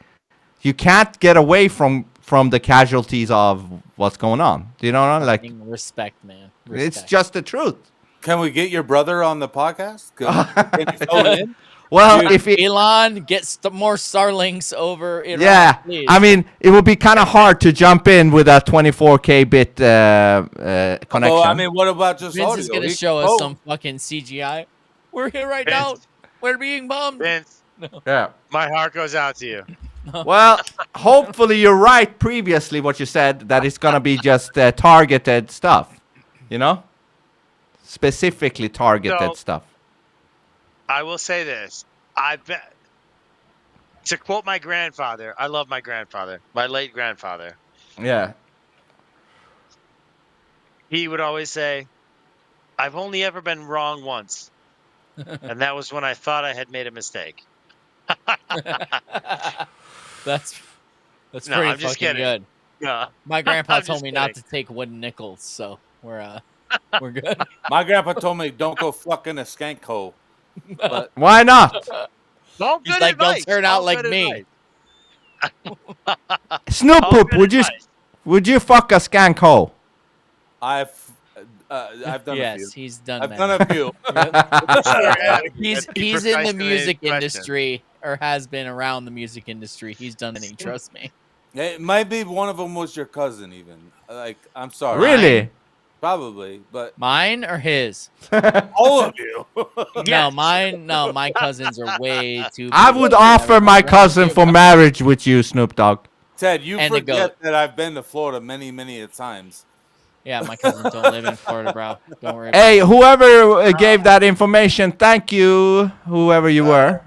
you can't get away from the casualties of what's going on. Do you know what I mean? Like respect, man. It's just the truth. Can we get your brother on the podcast? Can you fill it in? Well, Dude, if Elon gets more Starlinks over Iran, yeah, please. I mean, it would be kind of hard to jump in with a 24K bit connection. Oh, I mean, what about just Vince audio? is gonna show us some fucking CGI. We're here right now. We're being bombed. Vince, Yeah. my heart goes out to you. Well, hopefully you're right previously what you said, that it's going to be just targeted stuff, you know? Specifically targeted So- stuff. I will say this. I bet. To quote my grandfather, I love my grandfather, my late grandfather. Yeah. He would always say, I've only ever been wrong once. And that was when I thought I had made a mistake. That's No, pretty I'm just fucking kidding. good. No, My grandpa I'm told just me not kidding. to take wooden nickels, so we're good. My grandpa told me don't go fucking a skank hole. But Why not? All He's good like, don't advice. turn out All like good me. advice. Snoop All Poop, good would advice. you fuck a skank hole? I've done a Yes, few. he's done I've that. done a few. He's in the Precisely music the question. industry, or has been around the music industry. He's done many, trust me. It might be one of them was your cousin, even. Like, I'm sorry. Really? Probably, but Mine or his? all of you. No, mine. No, my cousins are way too. I big. would offer my cousin for marriage with you, Snoop Dogg. Ted, you And a forget goat. that I've been to Florida many, many a times. Yeah, my cousins don't live in Florida, bro. Don't worry. Hey, whoever gave that information, thank you, whoever you were.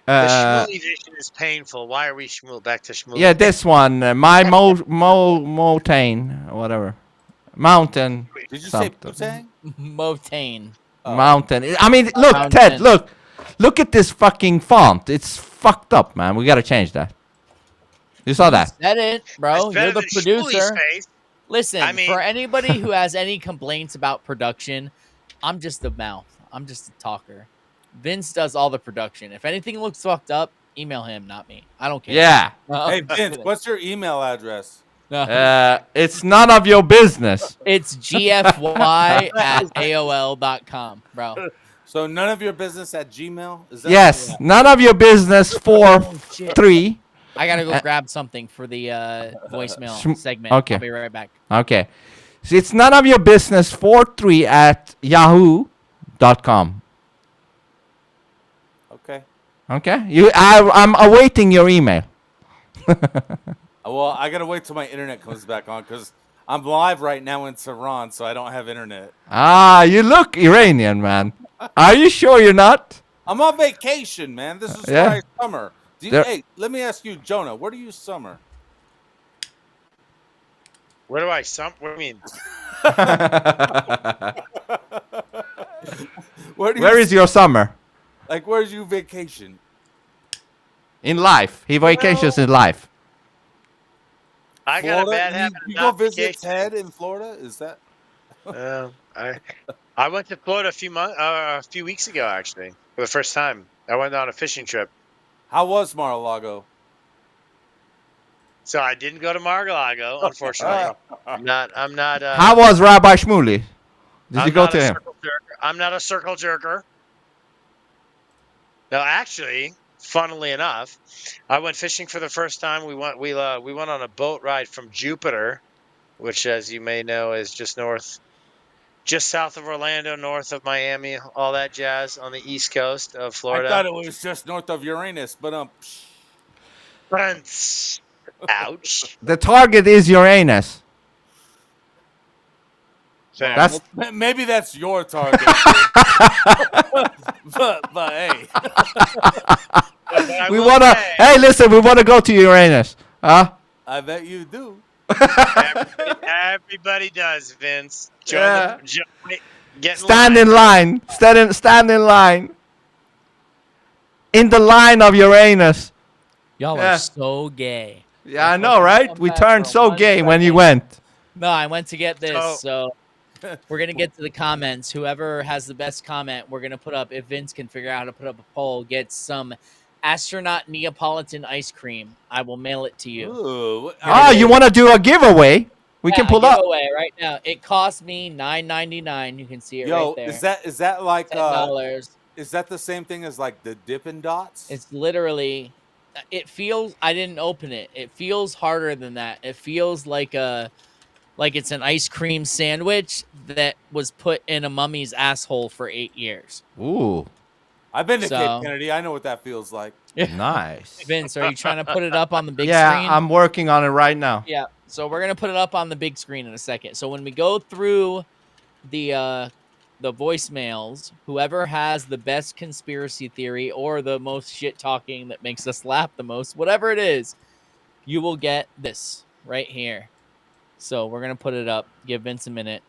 The Shmooly vision is painful. Why are we back to Shmooly? Yeah, this one, my mountain, whatever, mountain. Did you something. say Putang? Motane. Mountain. I mean, look, Mountain. Ted, look at this fucking font. It's fucked up, man. We gotta change that. You saw that? Said it, bro. It's better You're the than Shmooly's producer. face. Listen, I mean- for anybody who has any complaints about production, I'm just the mouth. I'm just a talker. Vince does all the production. If anything looks fucked up, email him, not me. I don't care. Yeah. Hey, Vince, what's your email address? It's none of your business. It's gfy@aol.com, bro. So none of your business at Gmail? Is that Yes, none of your business. 4-3. I gotta go grab something for the voicemail segment. okay. I'll be right back. Okay. So it's none of your business. 4-3 at yahoo.com. Okay. Okay. I'm awaiting your email. Well, I gotta wait till my internet comes back on because I'm live right now in Tehran, so I don't have internet. Ah, you look Iranian, man. Are you sure you're not? I'm on vacation, man. This is Yeah. where I summer. Hey, let me ask you, Jonah, where do you summer? Where do I What do you mean? Where is your summer? Like, where's your vacation? In life. He vacations in life. I got a Florida? bad habit. You of go not visit vacationing. Ted in Florida? Is that? I went to Florida a few weeks ago, actually, for the first time. I went on a fishing trip. How was Mar-a-Lago? So I didn't go to Mar-a-Lago, unfortunately. I'm not. How was Rabbi Shmuley? Did you go not to a him? circle jerker. I'm not a circle jerker. No, actually, funnily enough, I went fishing for the first time. We went on a boat ride from Jupiter, which, as you may know, is just south of Orlando, north of Miami, all that jazz on the east coast of Florida. I thought it was just north of Uranus, but ouch. The target is Uranus. That's maybe that's your target. but hey, we wanna. Hey, listen, we wanna go to Uranus, huh? I bet you do. Everybody does, Vince. Stand in line. Stand in line. In the line of Uranus. Y'all Yeah. are so gay. Yeah, I know, right? We turned so gay when you went. No, I went to get this, so we're gonna get to the comments. Whoever has the best comment, we're gonna put up. If Vince can figure out how to put up a poll, get some astronaut Neapolitan ice cream. I will mail it to you. Ooh, Oh, you want to do a giveaway? We can pull up. Giveaway right now. It cost me $9.99. You can see it Yo, right there. is that like $10. Is that the same thing as like the Dippin' Dots? It's literally. It feels. I didn't open it. It feels harder than that. It feels like it's an ice cream sandwich that was put in a mummy's asshole for 8 years. Ooh. I've been to So- Cape Kennedy. I know what that feels like. Nice. Vince, are you trying to put it up on the big Yeah, screen? I'm working on it right now. Yeah. So we're gonna put it up on the big screen in a second. So when we go through the voicemails, whoever has the best conspiracy theory or the most shit talking that makes us laugh the most, whatever it is, you will get this right here. So we're gonna put it up. Give Vince a minute.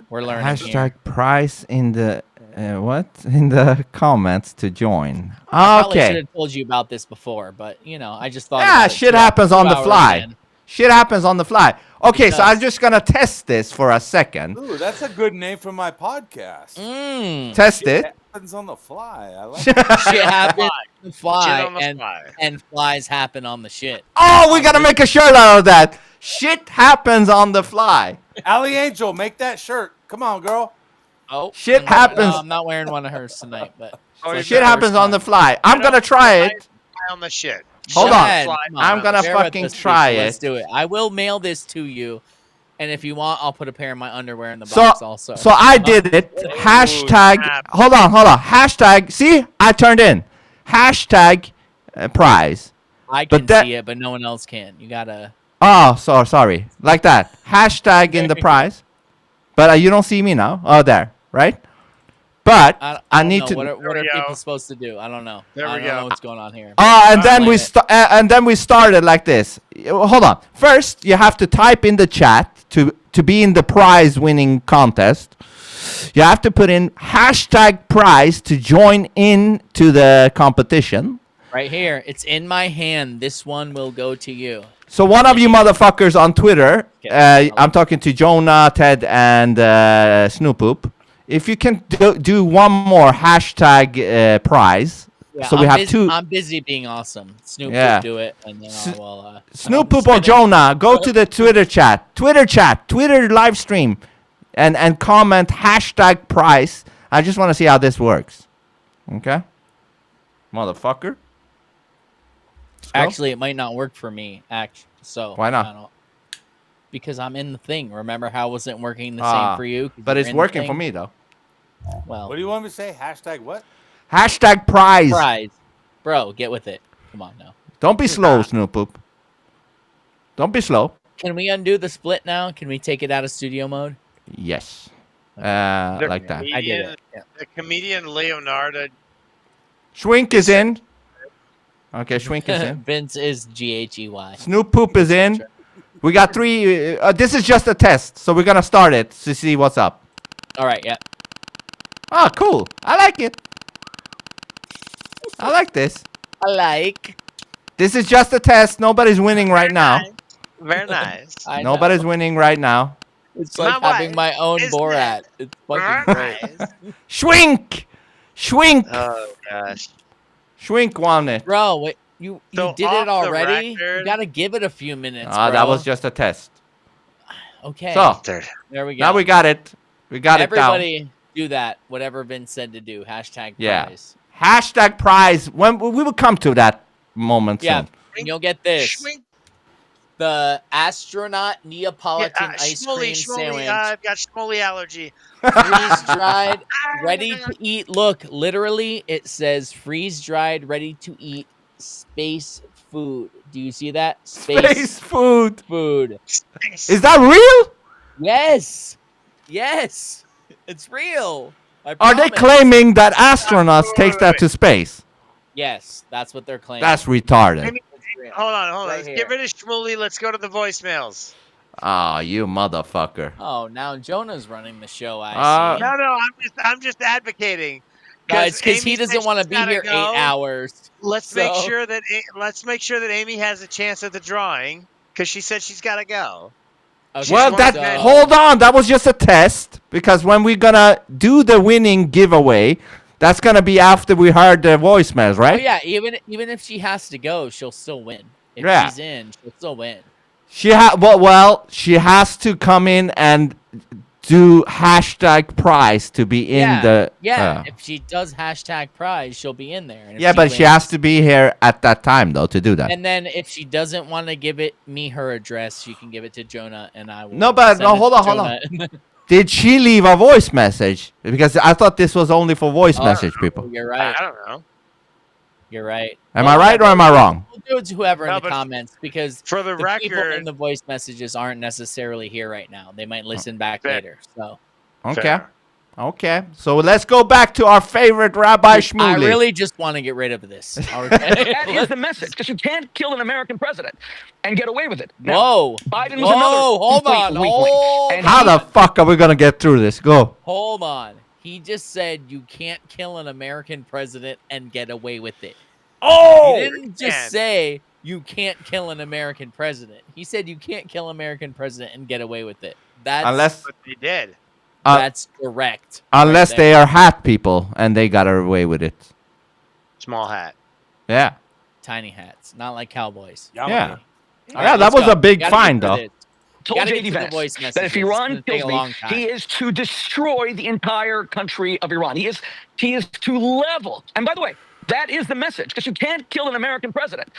We're learning Hashtag here. price in the in the comments to join. I probably should Okay. have told you about this before, but I just thought. Yeah, about it shit 2 happens on the hours fly. in. Shit happens on the fly. Okay, so does. I'm just gonna test this for a second. Ooh, that's a good name for my podcast. Test Shit it. happens on the fly. I like Shit happens on the fly, Shit on the and fly. and flies happen on the shit. Oh, we gotta make a shirt out of that. Shit happens on the fly. Allie Angel, make that shirt. Come on, girl. Oh, Shit no, happens. I'm not wearing one of hers tonight, but Shit happens on the fly. I'm gonna try it. On the shit. Hold Chad, on. come I'm gonna bear with fucking us, try people. Let's it. do it. I will mail this to you. And if you want, I'll put a pair of my underwear in the So, box also. so I did it. Hashtag. snap. Hold on. Hashtag. See, I turned in. Hashtag prize. I but can that- see it, but no one else can. You gotta. Oh, sorry. Like that. Hashtag in the prize. But you don't see me now. Oh, there. Right. But I I don't need know. to. What are we go. people supposed to do? I don't know. There I we don't go. know what's going on here. And then Explain it. we started like this. Hold on. First, you have to type in the chat to be in the prize winning contest. You have to put in hashtag prize to join in to the competition. Right here. It's in my hand. This one will go to you. So one of you motherfuckers on Twitter, I'm talking to Jonah, Ted, and Snoop Poop. If you can do one more hashtag prize. Yeah, So we have two. I'm busy being awesome. Snoop Yeah. will do it, and then I will. Snoop Poop or Jonah, go to the Twitter chat, Twitter live stream, and comment hashtag prize. I just want to see how this works. Okay, motherfucker. Let's go. Actually, it might not work for me. So Why not? I don't- Because I'm in the thing. Remember how it wasn't working the Ah, same for you? 'Cause but you're it's in the working for thing? me though. Well, What do you want me to say? Hashtag what? Hashtag prize. prize, bro. Get with it. Come on now. Don't be slow, Snoop Poop. Don't be slow. Can we undo the split now? Can we take it out of studio mode? Yes. The Like that. I did it. Yeah. The comedian Leonardo. Schwink is in. Okay, Schwink is in. Vince is GHEY. Snoop Poop is in. We got 3. This is just a test, so we're gonna start it to see what's up. All right, yeah. Oh, cool. I like it. I like this. I like. This is just a test. Nobody's winning right now. Very nice. I know. Nobody's winning right now. It's like My having wife my own is Borat. It's fucking great. Nice. Schwink! Schwink! Oh gosh. Schwink won it. Bro, wait, you So did off it the already? You record- gotta give it a few minutes, Ah, bro. that was just a test. Okay. So, there we go. now we got it. We got it down. Everybody do that. Whatever Vince said to do. Hashtag Yeah. prize. Hashtag prize. When we will come to that moment Yeah. soon. And you'll get this. Schwink. The astronaut Neapolitan ice cream sandwich. I've got schmoly allergy. Freeze dried, ready to eat. Look, literally, it says freeze dried, ready to eat space food. Do you see that? Space food. food. Is that real? Yes. Yes. It's real. I Are they promise. claiming that astronauts takes that to space? Yes, that's what they're claiming. That's retarded. It's real. Hold on. Right Let's here. get rid of schmoly. Let's go to the voicemails. Oh, you motherfucker. Oh, now Jonah's running the show. I see. No, I'm just advocating. No, it's because Amy he doesn't said want to she's be gotta here go. 8 hours. Let's make So- sure that Amy has a chance at the drawing because she said she's got to go. Okay, Well, She's that one of hold on, that was just a test because when we're gonna do the winning giveaway, that's gonna be after we heard the voicemails, Oh right? yeah, even if she has to go, she'll still win. If Yeah. she's in, she'll still win. She she has to come in and do hashtag prize to be in yeah, the. yeah. If she does hashtag prize, she'll be in there. And if Yeah, but she wins- has to be here at that time though to do that. And then if she doesn't want to give me her address, she can give it to Jonah, and I will. No, but send no, it hold to on, hold on. Jonah. Did she leave a voice message? Because I thought this was only for voice message people. You're right. I don't know. You're right. Am I right or am I wrong? We'll do it to whoever No, in the but comments because for the people record- in the voice messages aren't necessarily here right now. They might listen back Fair. later. So Okay. Fair. Okay. So let's go back to our favorite Rabbi I Shmuley. really just want to get rid of this. Okay? That is the message, because you can't kill an American president and get away with it. Now, Whoa. Biden was Whoa, another hold complete on. weakling. Hold And How the fuck are we gonna get through this? Go. Hold on. He just said you can't kill an American president and get away with it. Oh! He didn't just man. say you can't kill an American president. He said you can't kill an American president and get away with it. That's Unless But they did. that's correct. unless right they there. are hat people and they got away with it. Small hat. Yeah. Tiny hats, not like cowboys. Yeah. Yeah. All right, Yeah, that let's was go. a big Gotta find, get to though. this. told Gotta get JD to the Vance voice that if messages. It's Iran gonna take kills a me, long time. he is to destroy the entire country of Iran. He is to level. And by the way, that is the message, because you can't kill an American president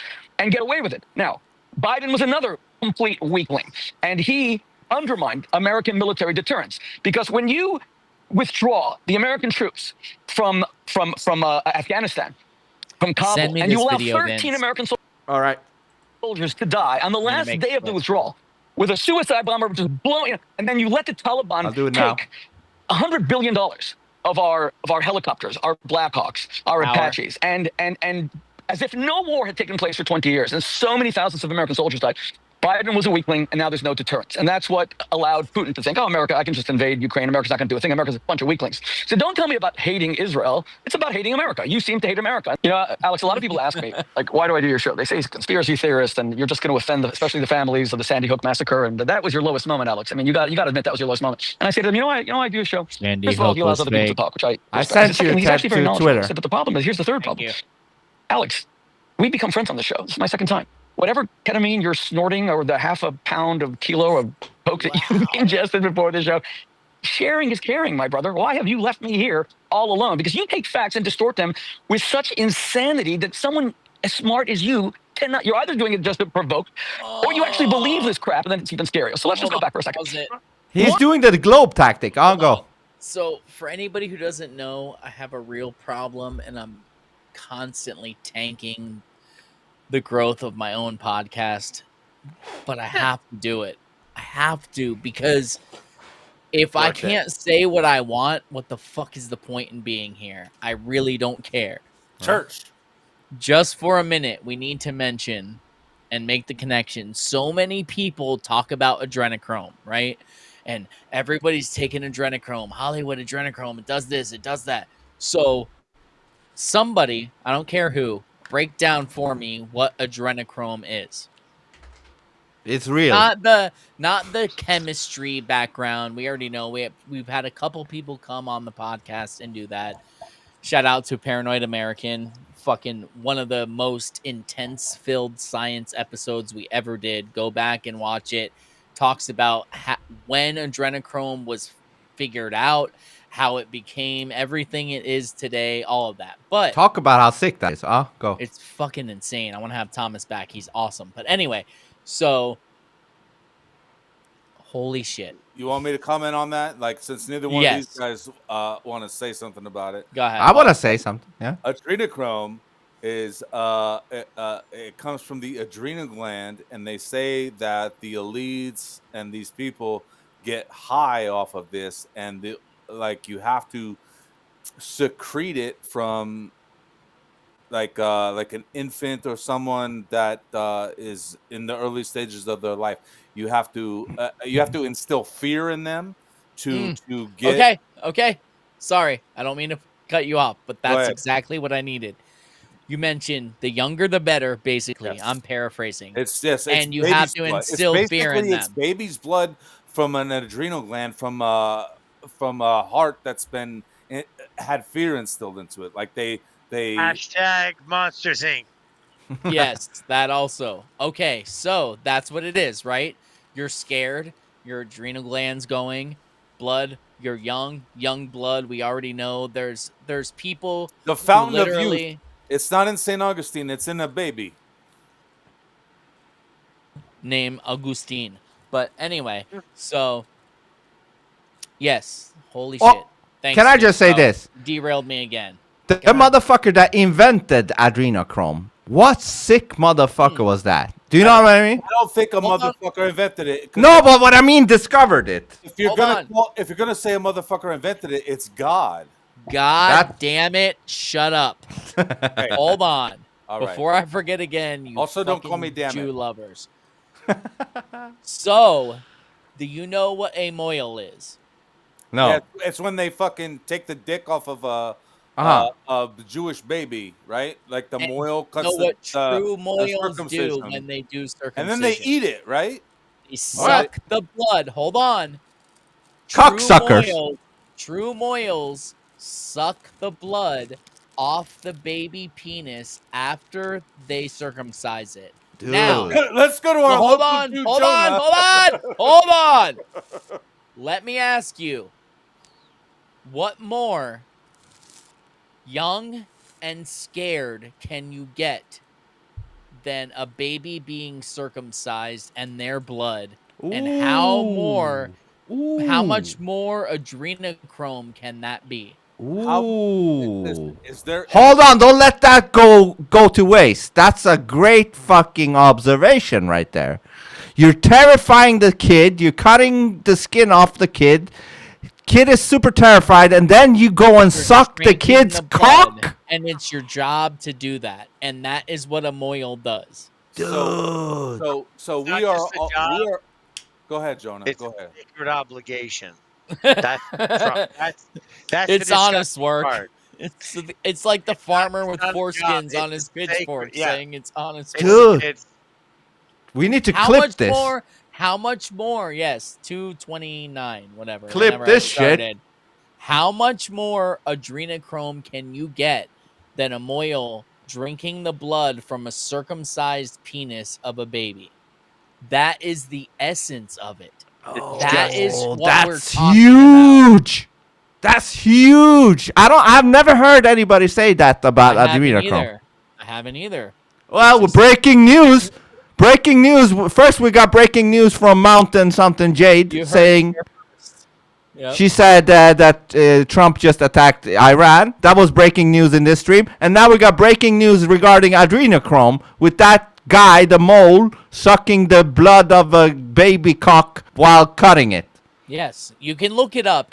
and get away with it. Now, Biden was another complete weakling, and he undermined American military deterrence. Because when you withdraw the American troops from Afghanistan, from Kabul, Send me and you this allow video, 13 Vince. American All right. soldiers to die on the gonna last make day it of the quick. withdrawal with a suicide bomber just blowing, and then you let the I'll Taliban do it now. take $100 billion of our helicopters, our Blackhawks, our Apaches, and as if no war had taken place for 20 years, and so many thousands of American soldiers died. Biden was a weakling, and now there's no deterrence. And that's what allowed Putin to think, oh, America, I can just invade Ukraine. America's not going to do a thing. America's a bunch of weaklings. So don't tell me about hating Israel. It's about hating America. You seem to hate America. You know, Alex, a lot of people ask me, like, why do I do your show? They say he's a conspiracy theorist, and you're just going to offend, especially the families of the Sandy Hook massacre. And that was your lowest moment, Alex. I mean, you got to admit that was your lowest moment. And I say to them, I do a show. Sandy First of all, Hook he allows was other people to fake. talk, which I I respect. sent you a He's actually text very to knowledgeable. Twitter. I said, but the problem is, here's the third problem. Alex, we become friends on the show. This is my second time. Whatever ketamine you're snorting or the half a pound of kilo of coke that you ingested before the show, sharing is caring, my brother. Why have you left me here all alone? Because you take facts and distort them with such insanity that someone as smart as you cannot. You're either doing it just to provoke, or you actually believe this crap, and then it's even scarier. So let's just go back for a second. Pause it. He's doing the globe tactic. I'll go. So, for anybody who doesn't know, I have a real problem, and I'm constantly tanking the growth of my own podcast, but I have to do it. I have to, because if I can't say what I want, what the fuck is the point in being here? I really don't care. Church. Just for a minute, we need to mention and make the connection. So many people talk about adrenochrome, right? And everybody's taking adrenochrome, Hollywood adrenochrome. It does this, it does that. So somebody, I don't care who, break down for me what adrenochrome is. It's real. Not the chemistry background. We already know. We've had a couple people come on the podcast and do that. Shout out to Paranoid American. Fucking one of the most intense filled science episodes we ever did. Go back and watch it. Talks about when adrenochrome was figured out, how it became everything it is today, all of that. But talk about how sick that is. Go. It's fucking insane. I want to have Thomas back. He's awesome. But anyway, so holy shit. You want me to comment on that? Like, since neither one of these guys want to say something about it. Go ahead. I want to say something. Yeah. Adrenochrome is it comes from the adrenal gland, and they say that the elites and these people get high off of this, and you have to secrete it from like an infant or someone that is in the early stages of their life. You have to instill fear in them to get. Okay. Sorry, I don't mean to cut you off, but that's exactly what I needed. You mentioned the younger the better, basically. Yes. I'm paraphrasing. It's just, and you have to instill fear in them. It's baby's blood from an adrenal gland from a heart that's had fear instilled into it. Like they hashtag Monsters Inc. Yes, that also. Okay, so that's what it is, right? You're scared. Your adrenal glands going. Blood. You're young blood. We already know there's people. The fountain of youth. It's not in St. Augustine. It's in a baby. Name Augustine. But anyway, so yes, holy shit. Thanks. Can I just say this? Derailed me again. The motherfucker that invented adrenochrome. What sick motherfucker was that? Do you know what I mean? I don't think a motherfucker invented it. No, but what I mean, discovered it. If you're gonna say a motherfucker invented it, it's God. God damn it! Shut up. Hey. Hold on. All Before I forget again, you also don't call me damn Jew it. lovers. So, do you know what a moil is? No. Yeah, it's when they fucking take the dick off of a Jewish baby, right? Like the moil cuts what true moils do when they do circumcision. And then they eat it, right? They suck the blood. Hold on. Cocksuckers. True moils suck the blood off the baby penis after they circumcise it. Dude. Now, let's go to our hold on. Let me ask you, what more young and scared can you get than a baby being circumcised and their blood And how much Ooh. more adrenochrome can that be? Ooh. Is there? Hold on, don't let that go to waste. That's a great fucking observation right there. You're terrifying the kid, you're cutting the skin off the kid. Kid is super terrified, and then you go and suck the Drinking kid's the blood, cock? and it's your job to do that, and that is what a moil does. Dude. So Not we are. just a job. We are. Go ahead, Jonah. It's Go ahead. a sacred obligation. That's It's the honest disgusting work. part. It's like the farmer with not a job, foreskins on it's his sacred, pitchfork yeah. saying it's honest work. Dude. It's We need to How clip much this. more? How much more? Yes, 229, whatever. Clip whenever I this shit. started. How much more adrenochrome can you get than a moil drinking the blood from a circumcised penis of a baby? That is the essence of it. That is what we're that's talking huge. That's huge. I've never heard anybody say that about I haven't adrenochrome. either. I haven't either. Well, It's just- breaking news. Breaking news. First, we got breaking news from Mountain something Jade You heard saying it here first. Yep. she said that Trump just attacked Iran. That was breaking news in this stream. And now we got breaking news regarding adrenochrome with that guy, the mole, sucking the blood of a baby cock while cutting it. Yes, you can look it up.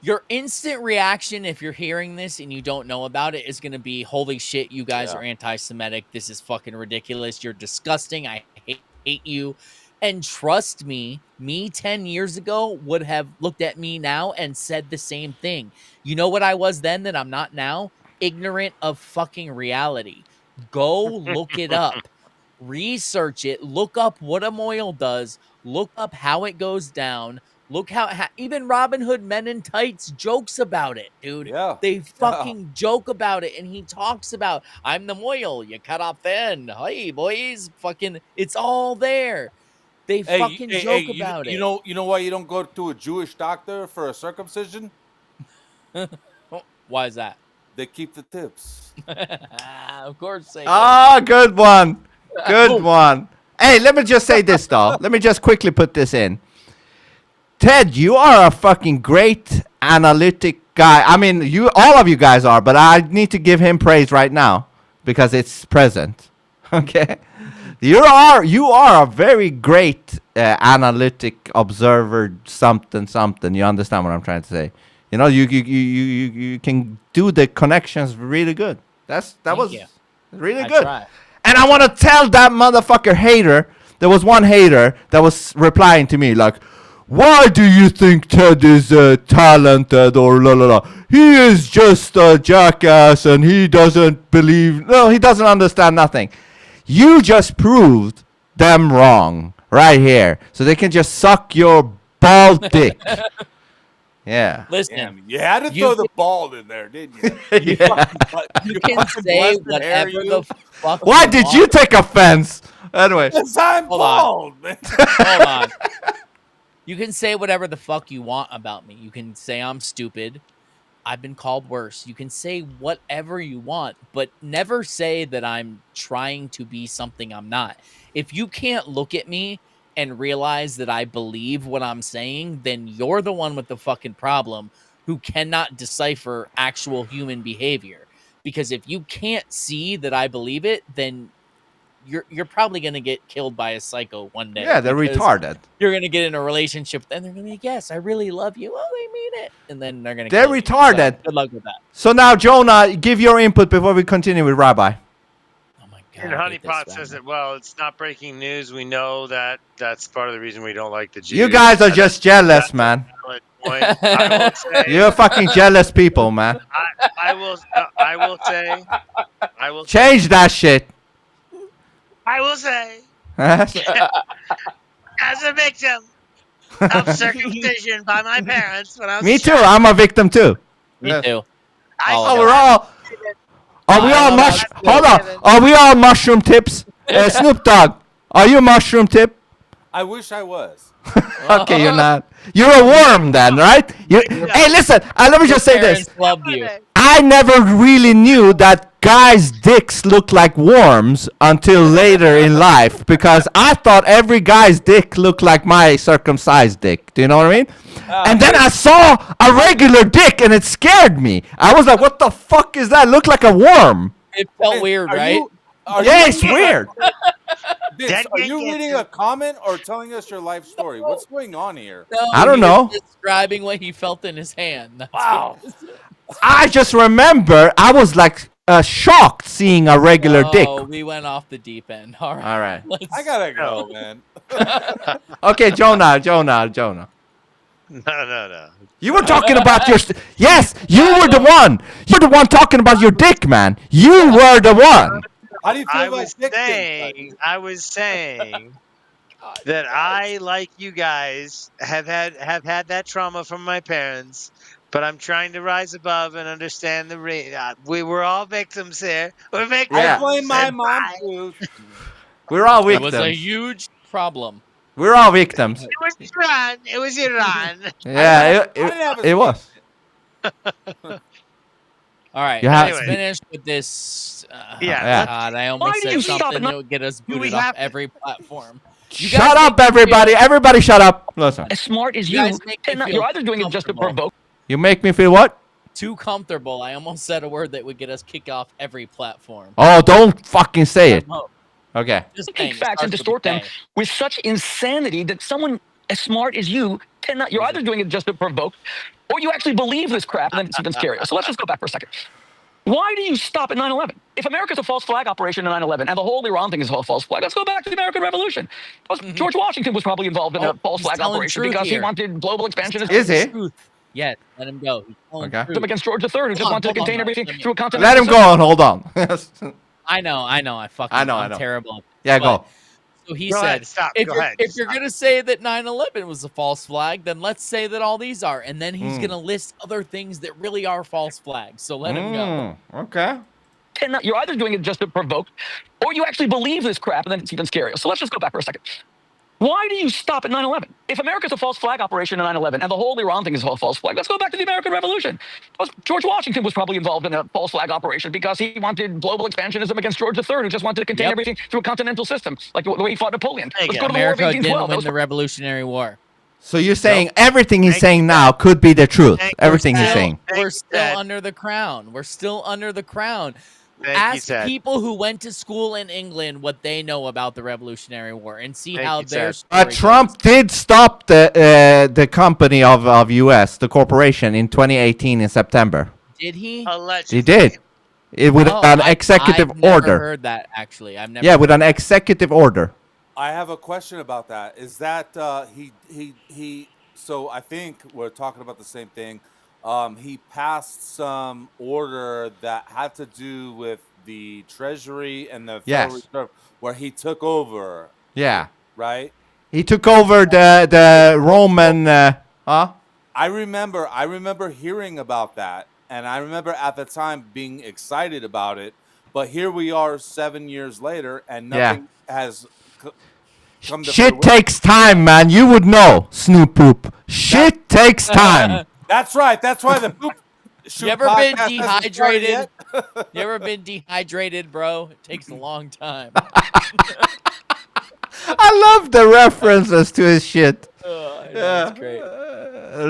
Your instant reaction, if you're hearing this and you don't know about it, is going to be, holy shit, you guys are anti-Semitic. This is fucking ridiculous. You're disgusting. I hate you. And trust me 10 years ago would have looked at me now and said the same thing. You know what I was then that I'm not now? Ignorant of fucking reality. Go look it up. Research it. Look up what a moil does. Look up how it goes down. Look how even Robin Hood Men in Tights jokes about it, dude. Yeah. They fucking joke about it, and he talks about, I'm the moil. You cut off then. Hey, boys. Fucking, it's all there. They fucking joke about it. You know why you don't go to a Jewish doctor for a circumcision? Why is that? They keep the tips. Of course they do. Ah, good one. Good one. Hey, let me just say this, though. Let me just quickly put this in. Ted, you are a fucking great analytic guy. I mean, all of you guys are, but I need to give him praise right now because it's present. Okay? You are a very great analytic observer, something. You understand what I'm trying to say? You know, you can do the connections really good. That was you. really I good. try. And I want to tell that motherfucker hater. There was one hater that was replying to me like, "Why do you think Ted is talented or la la la? He is just a jackass and he doesn't believe. No, he doesn't understand nothing." You just proved them wrong right here, so they can just suck your bald dick. Yeah. Listen, Damn, you had to you throw the ball in there, didn't you? Yeah. you can say whatever the fuck. Why did you take offense? Anyway. Because I'm Hold on. bald, man. Hold on. You can say whatever the fuck you want about me. You can say I'm stupid. I've been called worse. You can say whatever you want, but never say that I'm trying to be something I'm not. If you can't look at me and realize that I believe what I'm saying, then you're the one with the fucking problem who cannot decipher actual human behavior. Because if you can't see that I believe it, then you're probably going to get killed by a psycho one day. Yeah, they're because retarded. You're going to get in a relationship and they're going to be like, yes, I really love you. Oh, they mean it. And then they're going to They're retarded. So, good luck with that. So now, Jonah, give your input before we continue with Rabbi. Oh my And God. I hate this Honeypot guy. says that, well, it's not breaking news. We know that that's part of the reason we don't like the Jews. You guys are just jealous, That's a man. valid point. I will say, You're fucking jealous people, man. I will say, Change that shit. I will say, as a victim of circumcision by my parents when I was Me a too. child, I'm a victim too. Me too. Oh, we're all. Are we all Hold on. Are we all mushroom tips? Snoop Dogg, are you a mushroom tip? I wish I was. Okay, you're not. You're a worm then, right? Hey, listen. Let me just say this. Parents loved you. I never really knew that guys' dicks look like worms until later in life because I thought every guy's dick looked like my circumcised dick. Do you know what I mean? And then I saw a regular dick and it scared me. I was like, what the fuck is that? Look like a worm. It felt weird, right? Yeah, it's weird. Vince, are you reading a comment or telling us your life story? What's going on here? No, I don't he know. was describing what he felt in his hand. That's Wow. I just remember I was like shocked seeing a regular dick. Oh, we went off the deep end. All right. All right. I gotta go, man. Okay, Jonah. No. You were talking about your... Yes, you were the one. You're the one talking about your dick, man. You were the one. How do you feel I about was dick pics, saying that I, like you guys, have had that trauma from my parents, but I'm trying to rise above and understand we were all victims here. We're victims. Yeah. I blame my mom too. We're all It was a victims. huge problem. We're all victims. It was Iran. It was Iran. Yeah, it was. All right, You have- let's finish with this. Yeah. God, I Why almost do said you stop something and that not- would get us we booted off have to- every platform. You guys Shut up, make me everybody. feel- Everybody shut up. Listen. As smart as You you, guys make me cannot, feel you're either doing it just to comfortable. provoke. You make me feel what? Too comfortable. I almost said a word that would get us kicked off every platform. Oh, don't fucking say it. No, Okay. just Take saying, it facts and starts with distort a them K. with such insanity that someone as smart as you cannot. You're either doing it just to provoke, or you actually believe this crap, and then it's even scarier. So let's just go back for a second. Why do you stop at 9/11? If America's a false flag operation in 9/11, and the whole Iran thing is a false flag, let's go back to the American Revolution. George Washington was probably involved in a false he's flag telling operation truth because he here. wanted global expansionism Is he? Truth. Yes, let him go. He's telling Okay. truth. against George III, who just Hold on, wanted to hold on, contain let everything me- through a continental Let him go on. Hold on. I know. I fucking. I know. I'm terrible. Yeah, But- go. So he Go said, ahead, stop. if Go you're, ahead, if you're stop. going to say that 9/11 was a false flag, then let's say that all these are. And then he's going to list other things that really are false flags. So let him go. Okay. cannot. You're either doing it just to provoke, or you actually believe this crap, and then it's even scarier. So let's just go back for a second. Why do you stop at 9/11? If America's a false flag operation in 9/11, and the whole Iran thing is a false flag, let's go back to the American Revolution. George Washington was probably involved in a false flag operation because he wanted global expansionism against George III, who just wanted to contain everything through a continental system, like the way he fought Napoleon. Let's go to the War of America didn't 1812. win the Revolutionary War. So you're saying everything he's saying now could be the truth. Everything he's Still- saying. We're still under the crown. We're still under the crown. Thank you, Ask Ted. people who went to school in England what they know about the Revolutionary War and see Thank how you, their Ted. story Trump did stop the company of U.S. the corporation in 2018 in September. goes. Did he? Allegedly. He did. It with Oh, an executive I've never order. heard that actually. I've never. Yeah, with an executive order. I have a question about that. Is that he? So I think we're talking about the same thing. He passed some order that had to do with the Treasury and the Federal Yes. Reserve, where he took over, Yeah. right? He took over the Roman. Huh? I remember hearing about that, and I remember at the time being excited about it. But here we are 7 years later, and Yeah. nothing has come to Shit fruition. takes time, man. You would know, Snoop Poop. Shit takes time. That's right. That's why the poop. You ever been podcast hasn't started dehydrated? yet. You ever been dehydrated, bro? It takes a long time. I love the references to his shit. Oh, I know, that's great.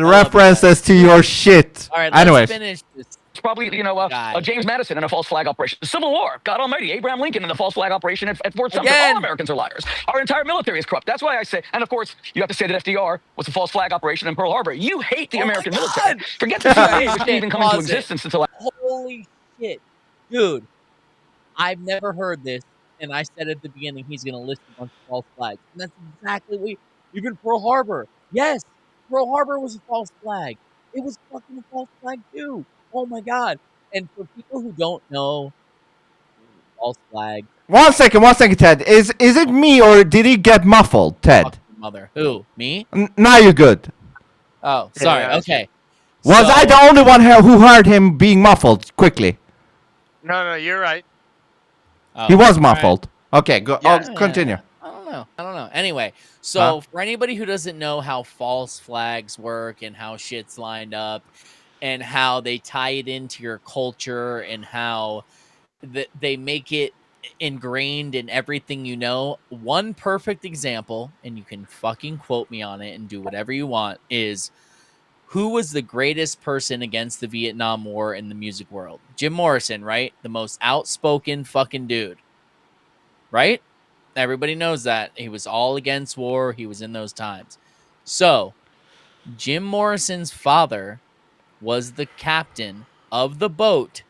References to your shit. All right, Anyways. let's finish this. It's probably, Guy. James Madison in a false flag operation. The Civil War, God Almighty, Abraham Lincoln in a false flag operation at Fort Sumter. Again. All Americans are liars. Our entire military is corrupt. That's why I say, and of course, you have to say that FDR was a false flag operation in Pearl Harbor. You hate the American military. Forget the CIA, which didn't even come into Pause it. existence until. Holy shit. Dude, I've never heard this, and I said at the beginning he's going to list a bunch of false flags. And that's exactly what even Pearl Harbor. Yes, Pearl Harbor was a false flag. It was fucking a false flag, too. Oh, my God. And for people who don't know, false flag, One second, Ted. Is it me or did he get muffled, Ted? fuck your mother. Who? Me? Now you're good. Oh, sorry. Yeah. Okay. Was So- I the only one here who heard him being muffled quickly? No, you're right. Oh, He was all right. muffled. Okay, go. Yeah. Oh, continue. I don't know. Anyway, so Huh? for anybody who doesn't know how false flags work and how shit's lined up, and how they tie it into your culture and how they make it ingrained in everything you know. One perfect example, and you can fucking quote me on it and do whatever you want, is who was the greatest person against the Vietnam War in the music world? Jim Morrison, right? The most outspoken fucking dude, right? Everybody knows that. He was all against war. He was in those times. So Jim Morrison's father was the captain of the boat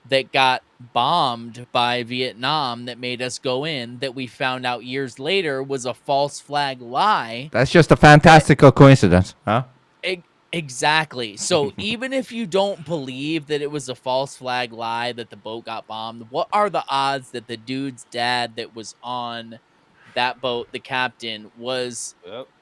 that got bombed by Vietnam that made us go in, that we found out years later was a false flag lie. That's just a fantastical coincidence, huh? Exactly. So even if you don't believe that it was a false flag lie that the boat got bombed, what are the odds that the dude's dad that was on that boat, the captain, was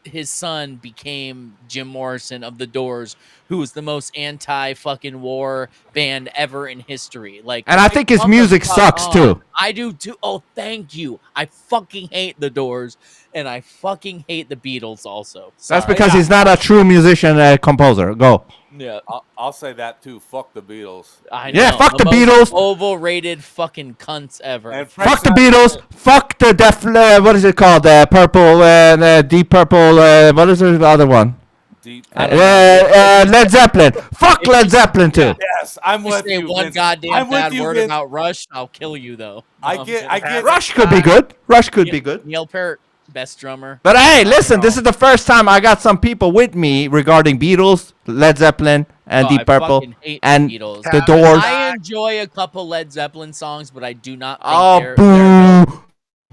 his son became Jim Morrison of The Doors, who was the most anti-fucking war band ever in history. Like, And I think his come the music fuck sucks on. too. I do too. Oh, thank you. I fucking hate The Doors, and I fucking hate the Beatles also. That's Sorry. because he's not a true musician composer. Go. Yeah. I'll say that too. Fuck the Beatles. I Yeah, know, fuck the most Beatles. Overrated fucking cunts ever. And Frank Fuck the Sinatra- Beatles. Fuck the what is it called? Purple, Deep Purple. What is the other one? Deep. Led Zeppelin. Fuck Led Zeppelin too. Yes, I'm You with say you. one Vince. goddamn I'm with bad you, word Vince. about Rush, I'll kill you though. I No, I'm get. kidding. Rush could be good. Rush could be good. Neil Peart, best drummer. But hey, listen, this is the first time I got some people with me regarding Beatles, Led Zeppelin, and Oh, Deep I Purple, fucking hate and the Beatles. the Doors. I enjoy a couple Led Zeppelin songs, but I do not think Oh, they're boo.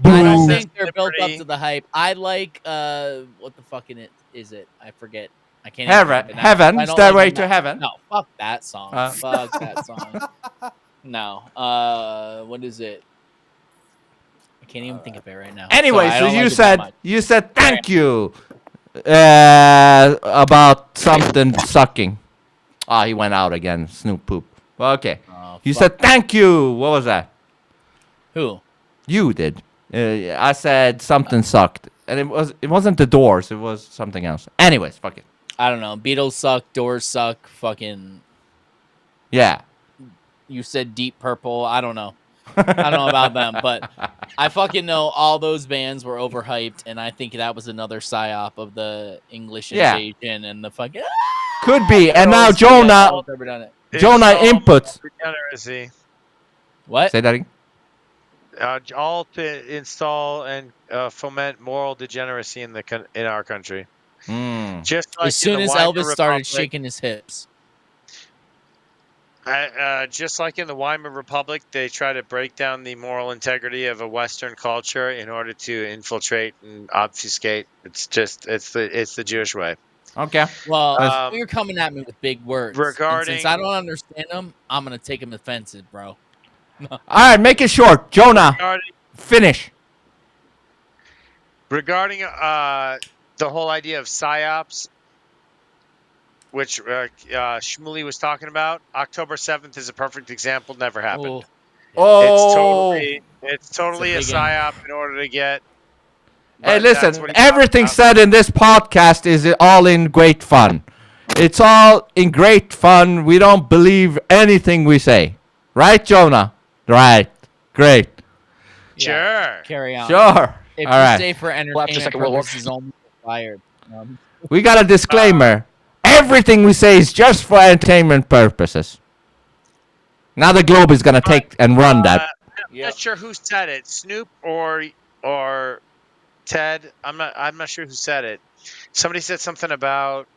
I don't Boo. think they're built up to the hype. I like what the fucking is it? I forget. I can't. even think of it now. Heaven, I don't Stairway like to them. Heaven. No, fuck that song. Fuck that song. No. What is it? I can't even think of it right now. Anyway, I so don't you like it that much. said thank you about something sucking. Ah, he went out again. Snoop poop. Well, okay. Oh, You fuck. said thank you. What was that? Who? You did. I said something sucked, and it wasn't the Doors. It was something else. Anyways, fuck it. I don't know. Beatles suck. Doors suck. Fucking. Yeah. You said Deep Purple. I don't know. I don't know about them, but I fucking know all those bands were overhyped, and I think that was another psyop of the English Yeah. invasion and the fucking. Could be. And now Girls, Jonah. girls, ever done it. Jonah inputs. Degeneracy. What? Say that again. All to install and foment moral degeneracy in our country. Just like As soon in the as Weimar Elvis started Republic- shaking his hips. just like in the Weimar Republic, they try to break down the moral integrity of a Western culture in order to infiltrate and obfuscate. It's the Jewish way. Okay. Well, you're coming at me with big words. And regarding- since I don't understand them, I'm gonna take them offensive, bro. All right, make it short. Jonah, finish. Regarding the whole idea of psyops, which Shmuley was talking about, October 7th is a perfect example. Never happened. Oh. It's totally a It's a big psyop in order to get. Hey, but listen, that's what he everything talked about. said in this podcast is all in great fun. It's all in great fun. We don't believe anything we say. Right, Jonah? Right. Great. Sure. Carry on. Sure. If All you right. say for entertainment purposes only, fired. We got a disclaimer. Everything we say is just for entertainment purposes. Now the Globe is going to take and run that. I'm not sure who said it, Snoop or Ted. I'm not sure who said it. Somebody said something about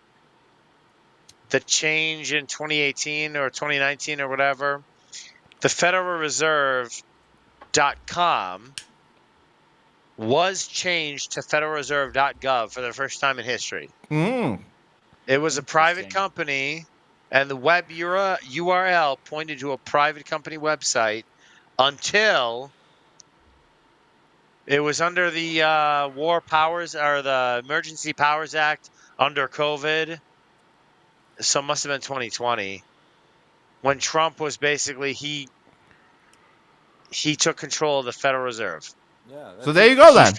the change in 2018 or 2019 or whatever. The Federal Reserve.com was changed to federalreserve.gov for the first time in history. It was a private company, and the web URL pointed to a private company website until it was under the War Powers or the Emergency Powers Act under COVID. So it must have been 2020 when Trump was basically he took control of the Federal Reserve. Yeah. So there you go then.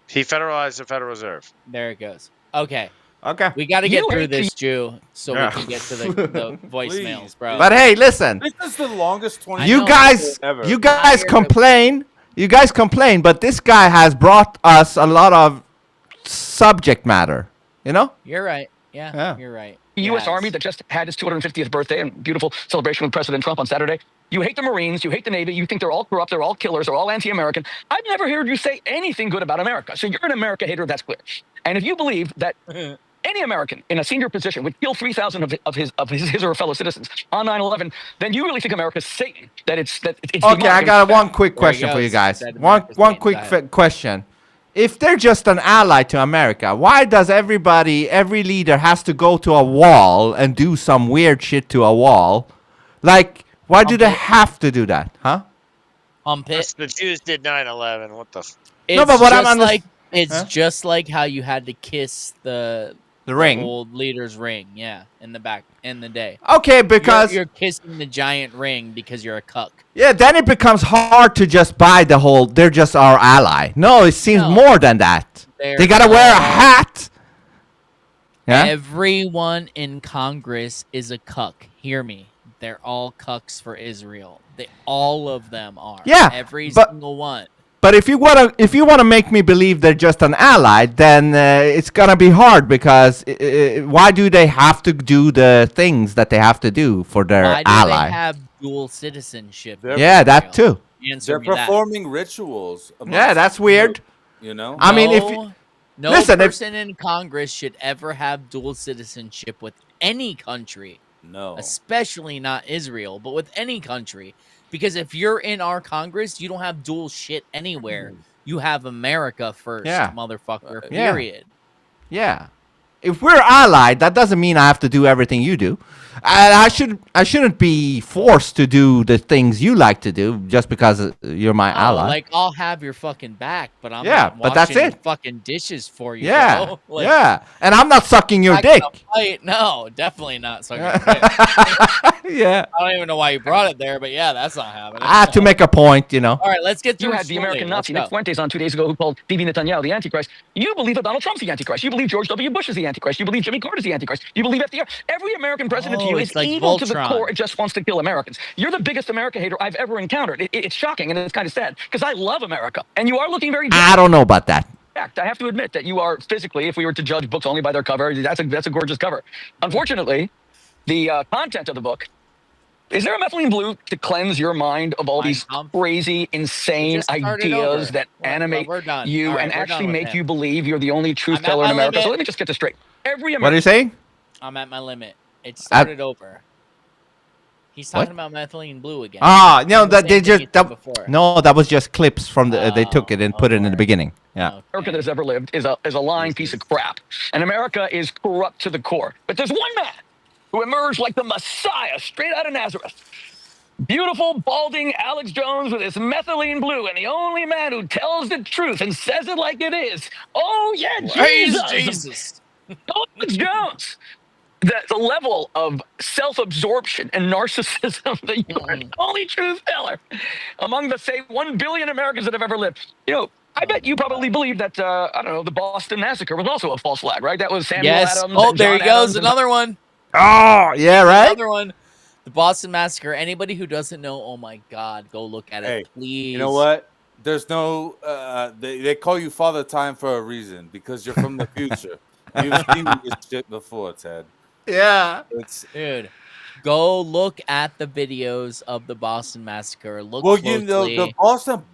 He federalized the Federal Reserve. There it goes. Okay. Okay. We got to get You through hate to- this, Jew, so Yeah. we can get to the voicemails, Please, bro. But hey, listen. This is the longest 20 You know. guys, ever. you guys Tired of- complain. You guys complain, but this guy has brought us a lot of subject matter. You know? You're right. Yeah, Yeah. you're right. U.S. Yes. Army that just had its 250th birthday and beautiful celebration with President Trump on Saturday. You hate the Marines. You hate the Navy. You think they're all corrupt. They're all killers. They're all anti-American. I've never heard you say anything good about America. So you're an America hater. That's clear. And if you believe that any American in a senior position would kill 3,000 of his or her fellow citizens on 9/11, then you really think America's Satan. It's Okay, I demonic. got one quick There question he for you goes. guys. Said One America's one Satan quick diet. question. If they're just an ally to America, why does every leader has to go to a wall and do some weird shit to a wall? Like, why do they have to do that? Huh? Pit. The Jews did 9/11. What the? It's No, but what I'm just under- like it's Huh? just like how you had to kiss the ring. old leader's ring, yeah, in the back in the day. Okay, because you're kissing the giant ring because you're a cuck. yeah, then it becomes hard to just buy the whole. They're just our ally. No, it seems No. more than that. They're They gotta wear a all- hat. Yeah. Everyone in Congress is a cuck. Hear me. They're all cucks for Israel. All of them are. Yeah, Every but- single one. But if you wanna make me believe they're just an ally, then it's gonna be hard because why do they have to do the things that they have to do for their Why do ally? they have dual citizenship? They're- Yeah, that too. Answer They're me that. performing rituals. Yeah, amongst that's the weird. group, You know? I mean, if No listen, if- person in Congress should ever have dual citizenship with any country, No. especially not Israel, but with any country. Because if you're in our Congress, you don't have dual shit anywhere. You have America first, Yeah. motherfucker. Yeah. Period. Yeah. If we're allied, that doesn't mean I have to do everything you do. And I shouldn't be forced to do the things you like to do just because you're my Oh, ally. like I'll have your fucking back, but I'm Yeah, not but that's washing it. your fucking dishes for you. yeah. bro. Like, Yeah. And I'm not sucking your not dick. gonna fight. No, definitely not. Sucking your dick. Yeah. I don't even know why you brought it there, but yeah, that's not happening. I had to make a point, you know. All right, let's get through. You had the American slowly. Let's Nazi go. Nick Fuentes on 2 days ago who called Bibi Netanyahu the Antichrist. You believe that Donald Trump's the Antichrist. You believe George W. Bush is the Antichrist. You believe Jimmy Carter's the Antichrist. You believe FDR. Every American president to Oh, you it's is like evil to the Voltron. core. It just wants to kill Americans. You're the biggest America hater I've ever encountered. It's shocking and it's kind of sad because I love America. And you are looking very I don't know about that. fact, I have to admit that you are physically, if we were to judge books only by their cover, that's a gorgeous cover. Unfortunately, the content of the book, is there a methylene blue to cleanse your mind of all these crazy, insane just started ideas over. that Well, animate we're done. you All right, and we're done actually with make him. you believe you're the only truth I'm at teller in my America? limit. So let me just get this straight. Every What are you American saying? I'm at my limit. It started over. He's talking about methylene blue again. Ah, no, Doing the that they same thing he just did that, before. no, that was just clips from the. They took it and put it in the beginning. Yeah. America that has ever lived is a lying piece of crap. And America is corrupt to the core. But there's one man who emerged like the Messiah straight out of Nazareth. Beautiful, balding Alex Jones with his methylene blue, and the only man who tells the truth and says it like it is. Oh, yeah, Praise Jesus. Jesus. Alex Jones. The level of self-absorption and narcissism that you are the only truth teller among the, say, 1 billion Americans that have ever lived. You know, I bet you probably believe that, I don't know, the Boston Massacre was also a false flag, right? That was Samuel Yes. Adams. Oh, and there he John goes. Adams and- Another one. Oh, yeah, right. Another one. The Boston Massacre. Anybody who doesn't know, oh my God, go look at it, Hey, please. you know what? There's no. They call you Father Time for a reason because you're from the future. You've seen this shit before, Ted. Yeah. It's Dude, go look at the videos of the Boston Massacre. Look well, closely. you know, the Boston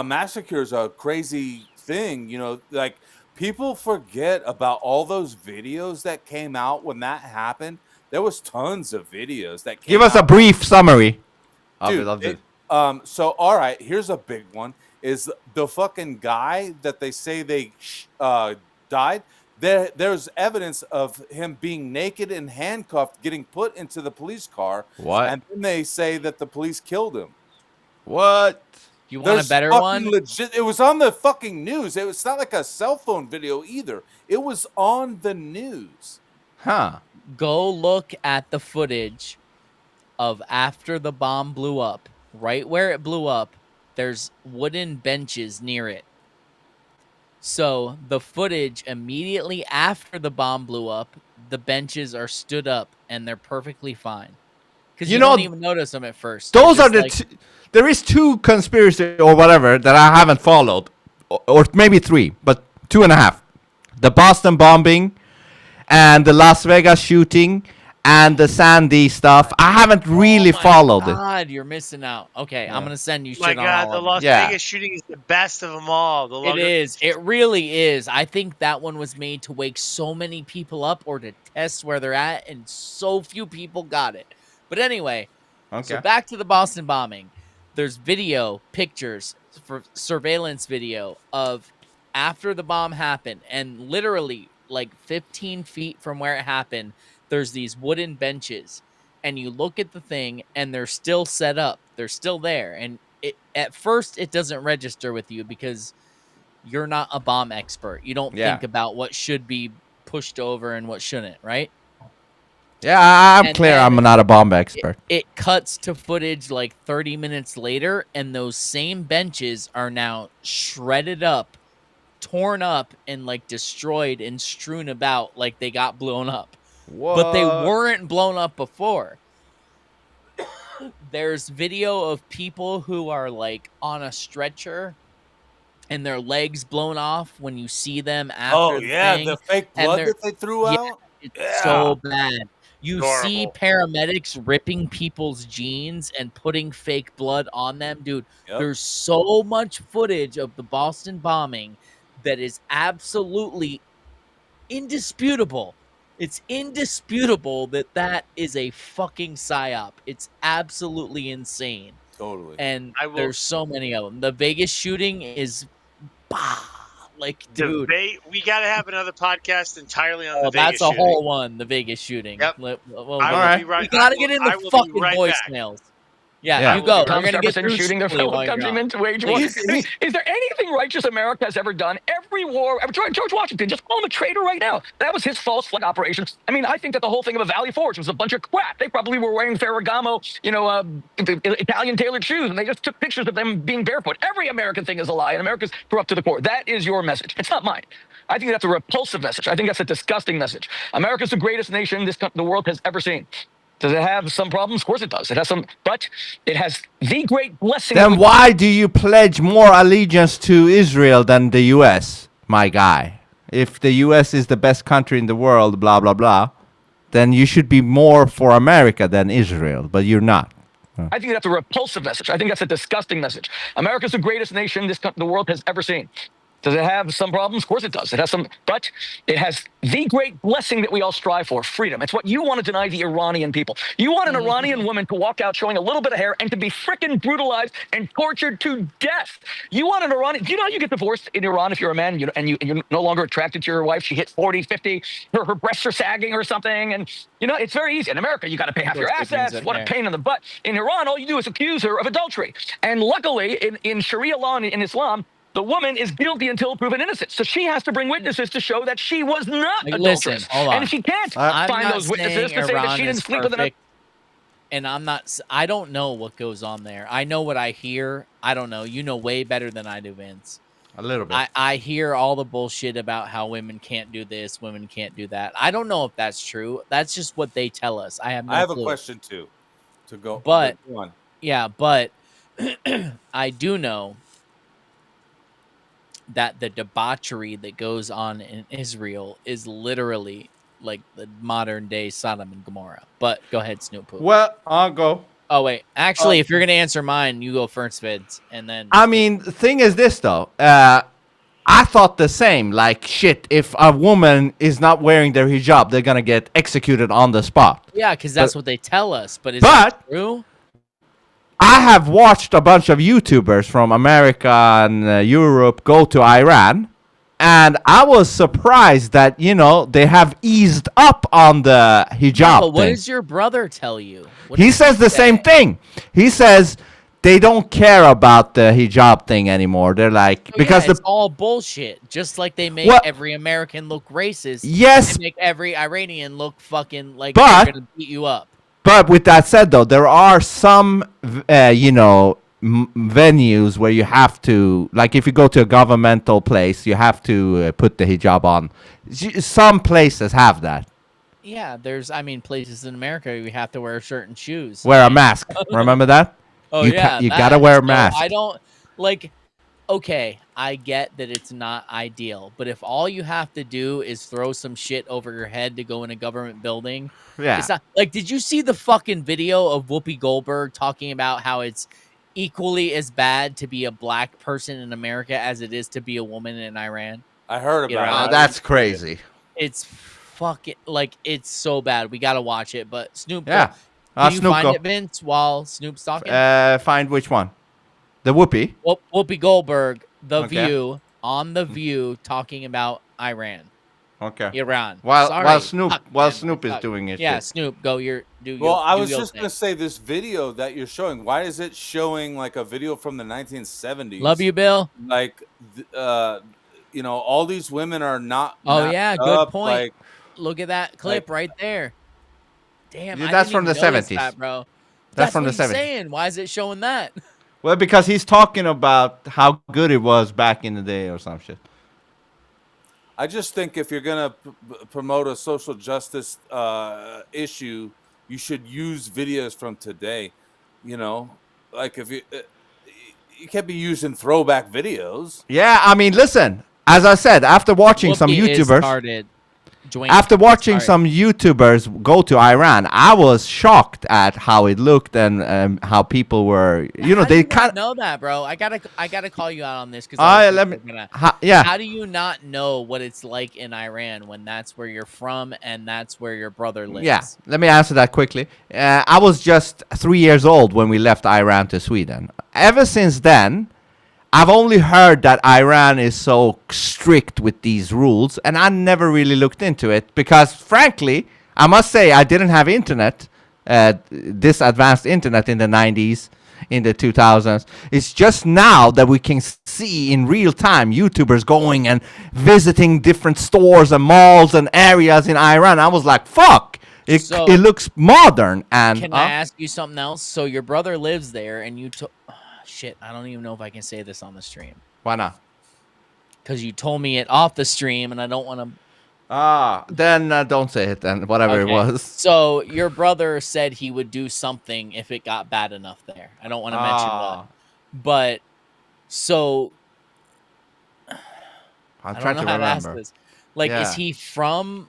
Massacre is a crazy thing. You know, like people forget about all those videos that came out when that happened. There was tons of videos that came Give us a out. brief summary. Dude, so all right, here's a big one: is the fucking guy that they say they died. There's evidence of him being naked and handcuffed, getting put into the police car. What? And then they say that the police killed him. What? You want There's a better fucking one? Legit. It was on the fucking news. It's not like a cell phone video either. It was on the news. Huh. Go look at the footage of after the bomb blew up. Right where it blew up, there's wooden benches near it. So the footage immediately after the bomb blew up, the benches are stood up and they're perfectly fine. Because you don't even notice them at first. Those are the there is 2 conspiracy or whatever that I haven't followed, or maybe 3, but 2.5. The Boston bombing and the Las Vegas shooting and the Sandy stuff. I haven't really followed it. God, you're missing out. Okay, I'm gonna send you shit My on God, all the of Las them. Vegas shooting is the best of them all. It is. It really is. I think that one was made to wake so many people up or to test where they're at, and so few people got it. But anyway, so back to the Boston bombing. There's video, pictures, for surveillance video of after the bomb happened, and literally like 15 feet from where it happened, there's these wooden benches, and you look at the thing, and they're still set up. They're still there, and at first it doesn't register with you because you're not a bomb expert. You don't think about what should be pushed over and what shouldn't, right? Yeah, I'm clear. I'm not a bomb expert. It cuts to footage like 30 minutes later, and those same benches are now shredded up, torn up, and like destroyed and strewn about like they got blown up. But they weren't blown up before. There's video of people who are like on a stretcher and their legs blown off when you see them after the fake blood that they threw out? It's so bad. You see paramedics ripping people's jeans and putting fake blood on them. Dude, there's so much footage of the Boston bombing that is absolutely indisputable. It's indisputable that is a fucking psyop. It's absolutely insane. Totally. And there's so many of them. The Vegas shooting is like, dude. We got to have another podcast entirely on the Vegas that's a shooting. whole one, the Vegas shooting. Yep. Well, I will be right. We got to get in the fucking voicemails. Yeah, you go. We're gonna get through shooting their fellow countrymen to wage war. Is there anything righteous America has ever done? Every war, George Washington, just call him a traitor right now. That was his false flag operation. I mean, I think that the whole thing of a Valley Forge was a bunch of crap. They probably were wearing Ferragamo, Italian tailored shoes, and they just took pictures of them being barefoot. Every American thing is a lie, and America's corrupt to the core. That is your message. It's not mine. I think that's a repulsive message. I think that's a disgusting message. America's the greatest nation the world has ever seen. Does it have some problems? Of course it does. It has some, but it has the great blessing. Then why do you pledge more allegiance to Israel than the U.S., my guy? If the U.S. is the best country in the world, blah, blah, blah, then you should be more for America than Israel, but you're not. I think that's a repulsive message. I think that's a disgusting message. America's the greatest nation the world has ever seen. Does it have some problems? Of course it does. It has some, but it has the great blessing that we all strive for, freedom. It's what you want to deny the Iranian people. You want an Iranian woman to walk out showing a little bit of hair and to be frickin' brutalized and tortured to death. You want an Iranian, do you know how you get divorced in Iran if you're a man and you're no longer attracted to your wife? She hits 40, 50, her breasts are sagging or something. And, it's very easy. In America, you got to pay half your assets. What a pain in the butt. In Iran, all you do is accuse her of adultery. And luckily, in Sharia law and in Islam, the woman is guilty until proven innocent. So she has to bring witnesses to show that she was not adulterous. Listen, hold on. And if she can't find those witnesses to say that she didn't sleep with another. And I don't know what goes on there. I know what I hear. I don't know. You know way better than I do, Vince. A little bit. I hear all the bullshit about how women can't do this, women can't do that. I don't know if that's true. That's just what they tell us. I have no clue. A question too to go. But go on. Yeah, but I do know that the debauchery that goes on in Israel is literally like the modern day Sodom and Gomorrah. But go ahead, Snoop. Well, I'll go. Oh, wait. Actually, if you're going to answer mine, you go first, Vids. And then. I mean, the thing is this, though. I thought the same. Like, shit, if a woman is not wearing their hijab, they're going to get executed on the spot. Yeah, because that's what they tell us. But is that true? I have watched a bunch of YouTubers from America and Europe go to Iran, and I was surprised that, they have eased up on the hijab but what thing. does your brother tell you? He says the same thing. He says they don't care about the hijab thing anymore. They're like, because it's all bullshit. Just like they make every American look racist. Yes. They make every Iranian look fucking like they're going to beat you up. But with that said, though, there are some, venues where you have to, like, if you go to a governmental place, you have to put the hijab on. Some places have that. Yeah, there's, I mean, places in America you have to wear certain shoes. Wear a mask. Remember that? Oh, you yeah. you gotta wear a mask. I don't, like, okay, I get that it's not ideal, but if all you have to do is throw some shit over your head to go in a government building, Yeah. it's not, like, did you see the fucking video of Whoopi Goldberg talking about how it's equally as bad to be a black person in America as it is to be a woman in Iran? I heard about it. That's crazy. It's fucking, like, it's so bad. We gotta watch it. But Snoop, Yeah. can you Snoop, find go. it, Vince, while Snoop's talking? Find which one? The Whoopi. Whoopi Goldberg, The Okay. View, on The View, talking about Iran. Okay. Iran. While Sorry. Snoop Fuck, while man, Snoop is fuck. doing it. Yeah, Snoop, go your do. Well, I do was your just thing. gonna say this video that you're showing. Why is it showing like a video from the 1970s? Love you, Bill. Like, you know, all these women are not. Oh mapped yeah, good up, point. Like, Look at that clip right there. Damn, Yeah, I that's didn't from the even notice 70s. that, bro. That's from what the he's 70s. saying. Why is it showing that? Well, because he's talking about how good it was back in the day or some shit. I just think if you're gonna promote a social justice issue, you should use videos from today. You know, like if you can't be using throwback videos. Yeah, I mean, listen. As I said, after watching some Whoopi is YouTubers, started. Dwayne, after watching sorry. some YouTubers go to Iran, I was shocked at how it looked and how people were. You know, How do they you not kind. know that, bro. I gotta call you out on this because Yeah. How do you not know what it's like in Iran when that's where you're from and that's where your brother lives? Yeah, let me answer that quickly. I was just 3 years old when we left Iran to Sweden. Ever since then, I've only heard that Iran is so strict with these rules, and I never really looked into it because, frankly, I must say I didn't have internet, this advanced internet in the 90s, in the 2000s. It's just now that we can see in real time YouTubers going and visiting different stores and malls and areas in Iran. I was like, fuck, it looks modern. And Can I ask you something else? So your brother lives there, and you told. Shit, I don't even know if I can say this on the stream. Why not? Because you told me it off the stream, and I don't want to. Then don't say it then, whatever it was. So your brother said he would do something if it got bad enough there. I don't want to mention what. But, so... I'm I trying don't to know how to ask remember. this. Like, Yeah. is he from...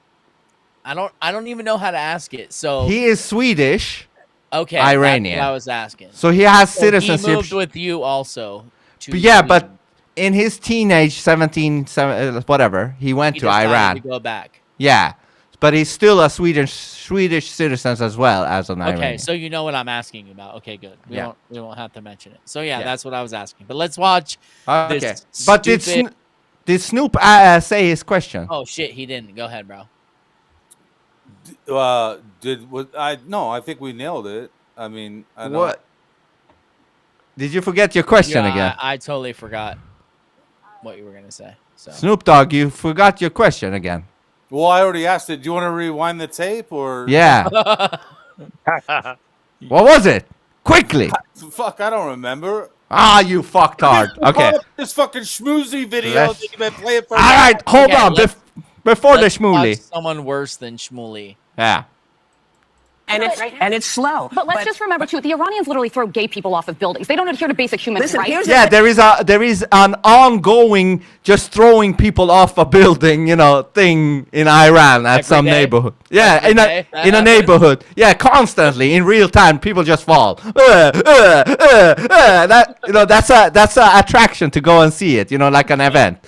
I don't even know how to ask it. So He is Swedish. okay, Iranian. That's what I was asking. So he has So citizenship. He moved with you also. To But yeah, Sweden. but in his teenage, 17, whatever, he went He to decided Iran. to go back. Yeah, but he's still a Swedish citizen as well as an Okay, Iranian. so you know what I'm asking about. Okay, good. Yeah. We won't have to mention it. So yeah, Yeah. that's what I was asking. But let's watch. Okay, This but stupid... did Snoop say his question? Oh shit, he didn't. Go ahead, bro. No, I think we nailed it. I mean, I don't, What? Did you forget your question Yeah, again? I totally forgot what you were gonna say. So Snoop Dogg, you forgot your question again. Well, I already asked it. Do you want to rewind the tape or? Yeah. What was it? Quickly. Fuck, I don't remember. Ah, you fucktard. Okay. This fucking schmoozy video Let's- that you've been playing for. All right, hold Okay, on. let's- Before the let's watch schmooly. someone worse than Shmooly. Yeah. And it's slow. But let's just remember too, the Iranians literally throw gay people off of buildings. They don't adhere to basic human rights. Yeah, there is an ongoing just throwing people off a building, thing in Iran at Every some day? neighborhood. Yeah, Every day? That in a happens? neighborhood. Yeah, constantly in real time, people just fall. That's a attraction to go and see it. Like an event.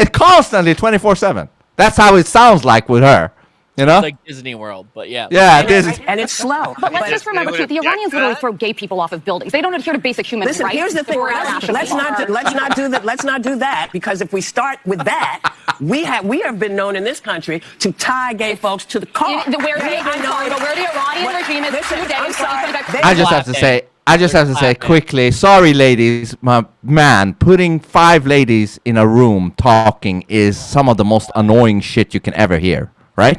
It constantly 24/7. That's how it sounds like with her. It's like Disney World, but yeah. Yeah, And it's slow. But let's just remember too, the Iranians literally throw gay people off of buildings. They don't adhere to basic human rights. Here's the thing. or Let's not do that. Let's not do that, because if we start with that, we have been known in this country to tie gay folks to the car. Where the Iranian regime is today. I'm sorry. I just have to say quickly, sorry ladies, my man, putting 5 ladies in a room talking is some of the most annoying shit you can ever hear, right?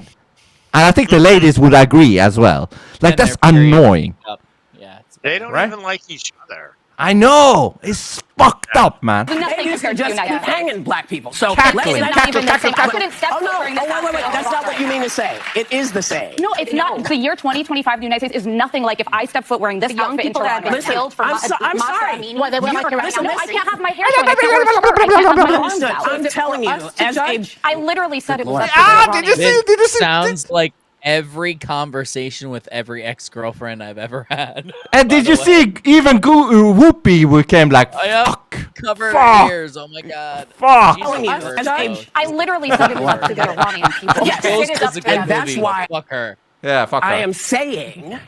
And I think the ladies would agree as well. Like, And that's they're very annoying. up. Yeah, They don't Right? even like each other. I know. It's fucked up, man. Nothing They used to compared to just United keep States. hanging black people. So Cackling, let's cackle, cackle, I cackle. couldn't step Oh, no. foot wearing this Oh, wait. That's not what you mean to say. It is the same. No, it's not. The year 2025 in the United States is nothing like if I step foot wearing this outfit in Toronto. Listen, killed for I'm sorry. What, they You- like your listen, no, this- I can't have my hair showing. I can't wear a skirt. I can't have my arms Understood. out. I'm telling you, as a I literally said it was up to Ah, the did you see? This Did you see? sounds like every conversation with every ex-girlfriend I've ever had. And did you see? Even Whoopi became like, Yep. fuck, Covered fuck, her ears. Oh my god. fuck. She's the you, worst, as bro. I literally said it was up to the Iranian people. Yes. Ghost It is up is a to good them. And that's movie. why- Fuck her. Yeah, fuck her. I am saying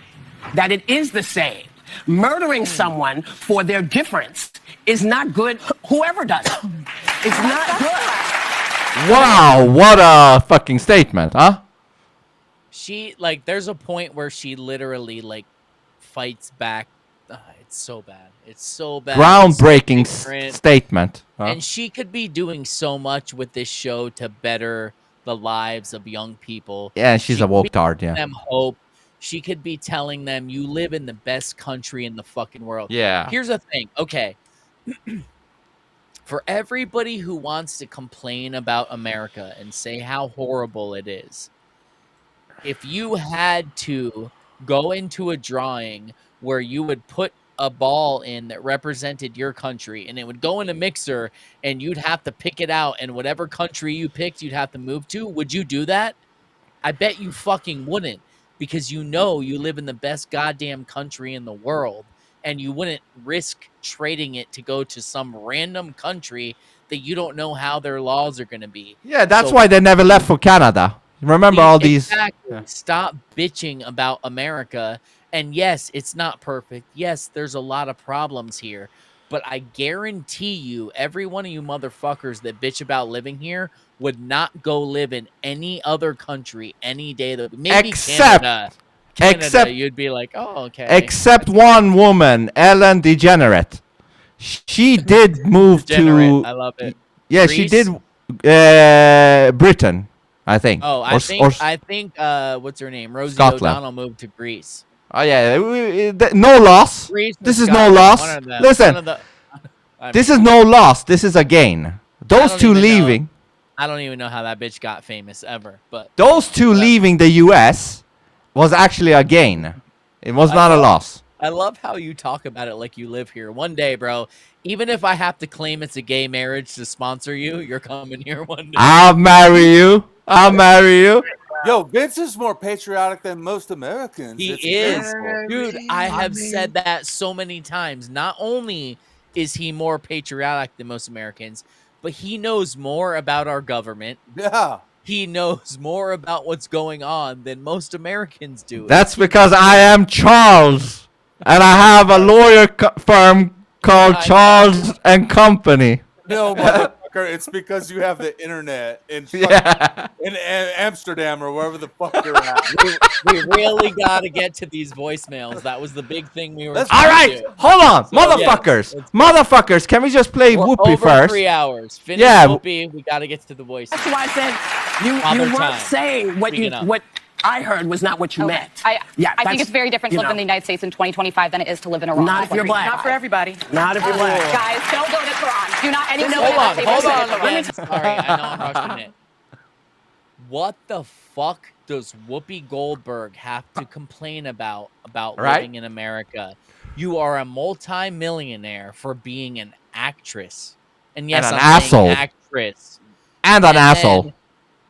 that it is the same. Murdering someone for their difference is not good. Whoever does it, it's not good. Wow, what a fucking statement, huh? She like there's a point where she literally like fights back. It's so bad. It's so bad. Groundbreaking It's so different. statement. Huh? And she could be doing so much with this show to better the lives of young people. Yeah, she's She a could woke be tard, giving yeah. them hope. She could be telling them you live in the best country in the fucking world. Yeah. Here's the thing. Okay. For everybody who wants to complain about America and say how horrible it is, if you had to go into a drawing where you would put a ball in that represented your country and it would go in a mixer and you'd have to pick it out and whatever country you picked you'd have to move to, would you do that? I bet you fucking wouldn't, because you know you live in the best goddamn country in the world and you wouldn't risk trading it to go to some random country that you don't know how their laws are going to be. Yeah, that's So- why they never left for Canada. Remember all these? Exactly. Yeah. Stop bitching about America. And yes, it's not perfect. Yes, there's a lot of problems here. But I guarantee you, every one of you motherfuckers that bitch about living here would not go live in any other country any day. Maybe Except- Canada. except- you'd be like, oh, okay. Except one woman, Ellen DeGenerate. She did move Degenerate. to. I love it. Yeah, she Greece? did. Britain, I think. Oh, Or s- I think what's her name? Rosie Scotland. O'Donnell moved to Greece. Oh yeah, no loss. Greece or This is no Scotland, loss. one of them. Listen, One of the- I this mean, is no loss. This is a gain. Those don't two even know. leaving. I don't even know how that bitch got famous ever, but Those two leaving the U.S. was actually a gain. It was not a loss. I love how you talk about it like you live here. One day, bro, even if I have to claim it's a gay marriage to sponsor you, you're coming here one day. I'll marry you. I'll marry you. Yo, Vince is more patriotic than most Americans. He It's is. painful. Dude, I have said that so many times. Not only is he more patriotic than most Americans, but he knows more about our government. Yeah. He knows more about what's going on than most Americans do. That's because I am Charles, and I have a lawyer firm called Charles and Company. No, motherfucker, it's because you have the internet in, Yeah. in Amsterdam or wherever the fuck you're at. We really got to get to these voicemails. That was the big thing we were All trying right, to do. hold on, So, yeah, motherfuckers, let's- motherfuckers. Can we just play We're Whoopi over first? 3 hours. Finish Yeah. Whoopi. We got to get to the voice. That's why I said you Father weren't time. saying Speaking of. what I heard was not what you Okay. meant. I think that's- it's very different to you live in know. the United States in 2025 than it is to live in Iran. Not if you're black. Not for everybody. Not if you're black. Guys, don't go to Tehran. Do not anyone Hold on, say hold on. Tehran. Again. Sorry, I know I'm rushing it. What the fuck does Whoopi Goldberg have to complain about Right. living in America? You are a multi-millionaire for being an actress. And yes, And an I'm saying asshole. actress. And an asshole. then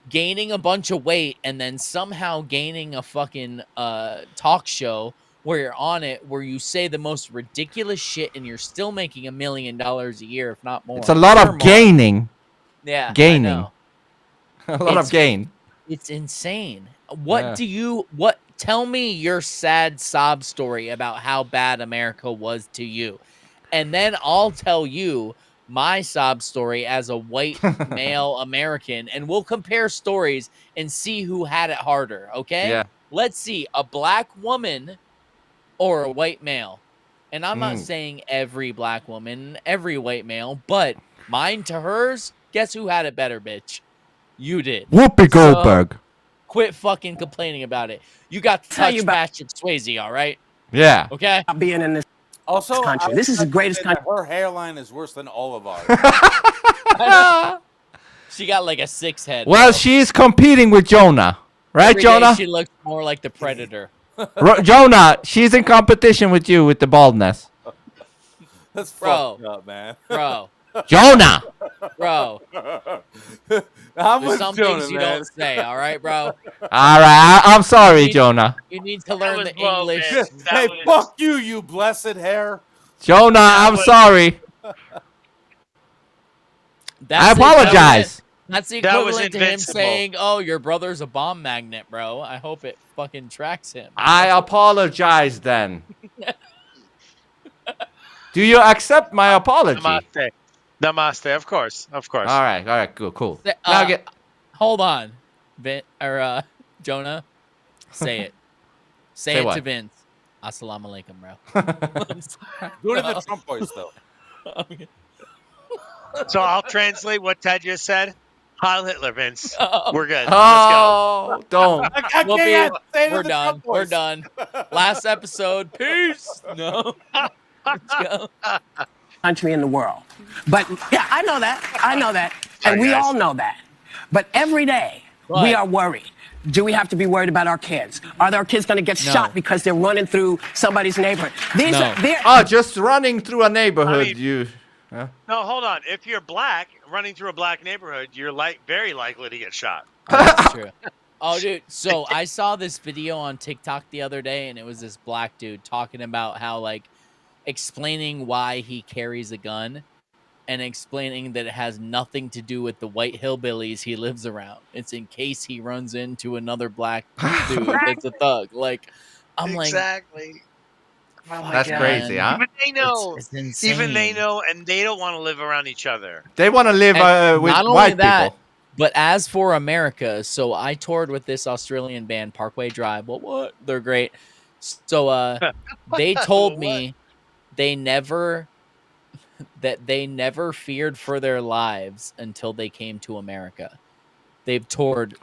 gaining a bunch of weight and then somehow gaining a fucking talk show where you're on it, where you say the most ridiculous shit and you're still making $1 million a year, if not more. It's a lot Or of more. gaining. Yeah, I Gaining. know. A lot It's- of gain. It's insane. What Yeah. do you tell me your sad sob story about how bad America was to you. And then I'll tell you my sob story as a white male American, and we'll compare stories and see who had it harder, okay? Yeah. Let's see, a black woman or a white male. And I'm not saying every black woman, every white male, but mine to hers, guess who had it better, bitch? You did. Whoopi Goldberg. Quit fucking complaining about it. You got to Tell touch you about- Patrick Swayze, all right? Yeah. Okay. Being in this Also, country. This is the greatest country. Her hairline is worse than all of ours. She got like a 6 head. Well, bro. she's competing with Jonah, right, Every day Jonah? she looks more like the Predator. Jonah, she's in competition with you with the baldness. That's Bro. fucked up, man. Bro. Jonah. Bro. I'm There's with some Jonah, things you man. don't say, all right, bro? All right, I'm sorry, Jonah. You need to learn the English. Hey, fuck you, you blessed hair. Jonah, I'm sorry. I apologize. That's the That was equivalent to him invincible. saying, "Oh, your brother's a bomb magnet, bro." I hope it fucking tracks him. I apologize then. Do you accept my apology? Namaste. Namaste. Of course. Of course. All right, cool. Say- Now get Hold on, Jonah. Say it. Say Say it what? to Vince. Assalamu alaikum, bro. Do it in the Trump voice, though. So I'll translate what Ted just said. Heil Hitler, Vince. We're good. Oh, don't. I We'll can't say it in we're the done. Trump We're voice. done. Last episode. Peace. No. Let's go. country in the world. But yeah, I know that. I know that. And Sorry, we guys. all know that. But every day What? we are worried. Do we have to be worried about our kids? Are our kids going to get No. shot because they're running through somebody's neighborhood? These No. are they're, Oh, just running through a neighborhood, I mean- you. No, hold on. If you're black, running through a black neighborhood, you're very likely to get shot. That's true. Oh, dude. So I saw this video on TikTok the other day, and it was this black dude talking about how, like, explaining why he carries a gun and explaining that it has nothing to do with the white hillbillies he lives around. It's in case he runs into another black dude that's a thug. Like, I'm exactly. Oh my That's God. crazy, huh? Even they know. It's insane. Even they know, and they don't want to live around each other. They want to live And with not only white that, people. but as for America, so I toured with this Australian band, Parkway Drive. Well, what? They're great. So they told me they never feared for their lives until they came to America. They've toured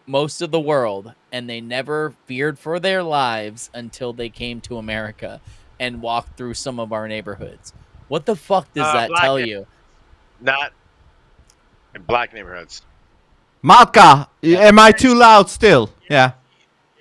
most of the world, and they never feared for their lives until they came to America and walked through some of our neighborhoods. What the fuck does that black tell neigh- you? Not in black neighborhoods. Malka, am I too loud still? Yeah.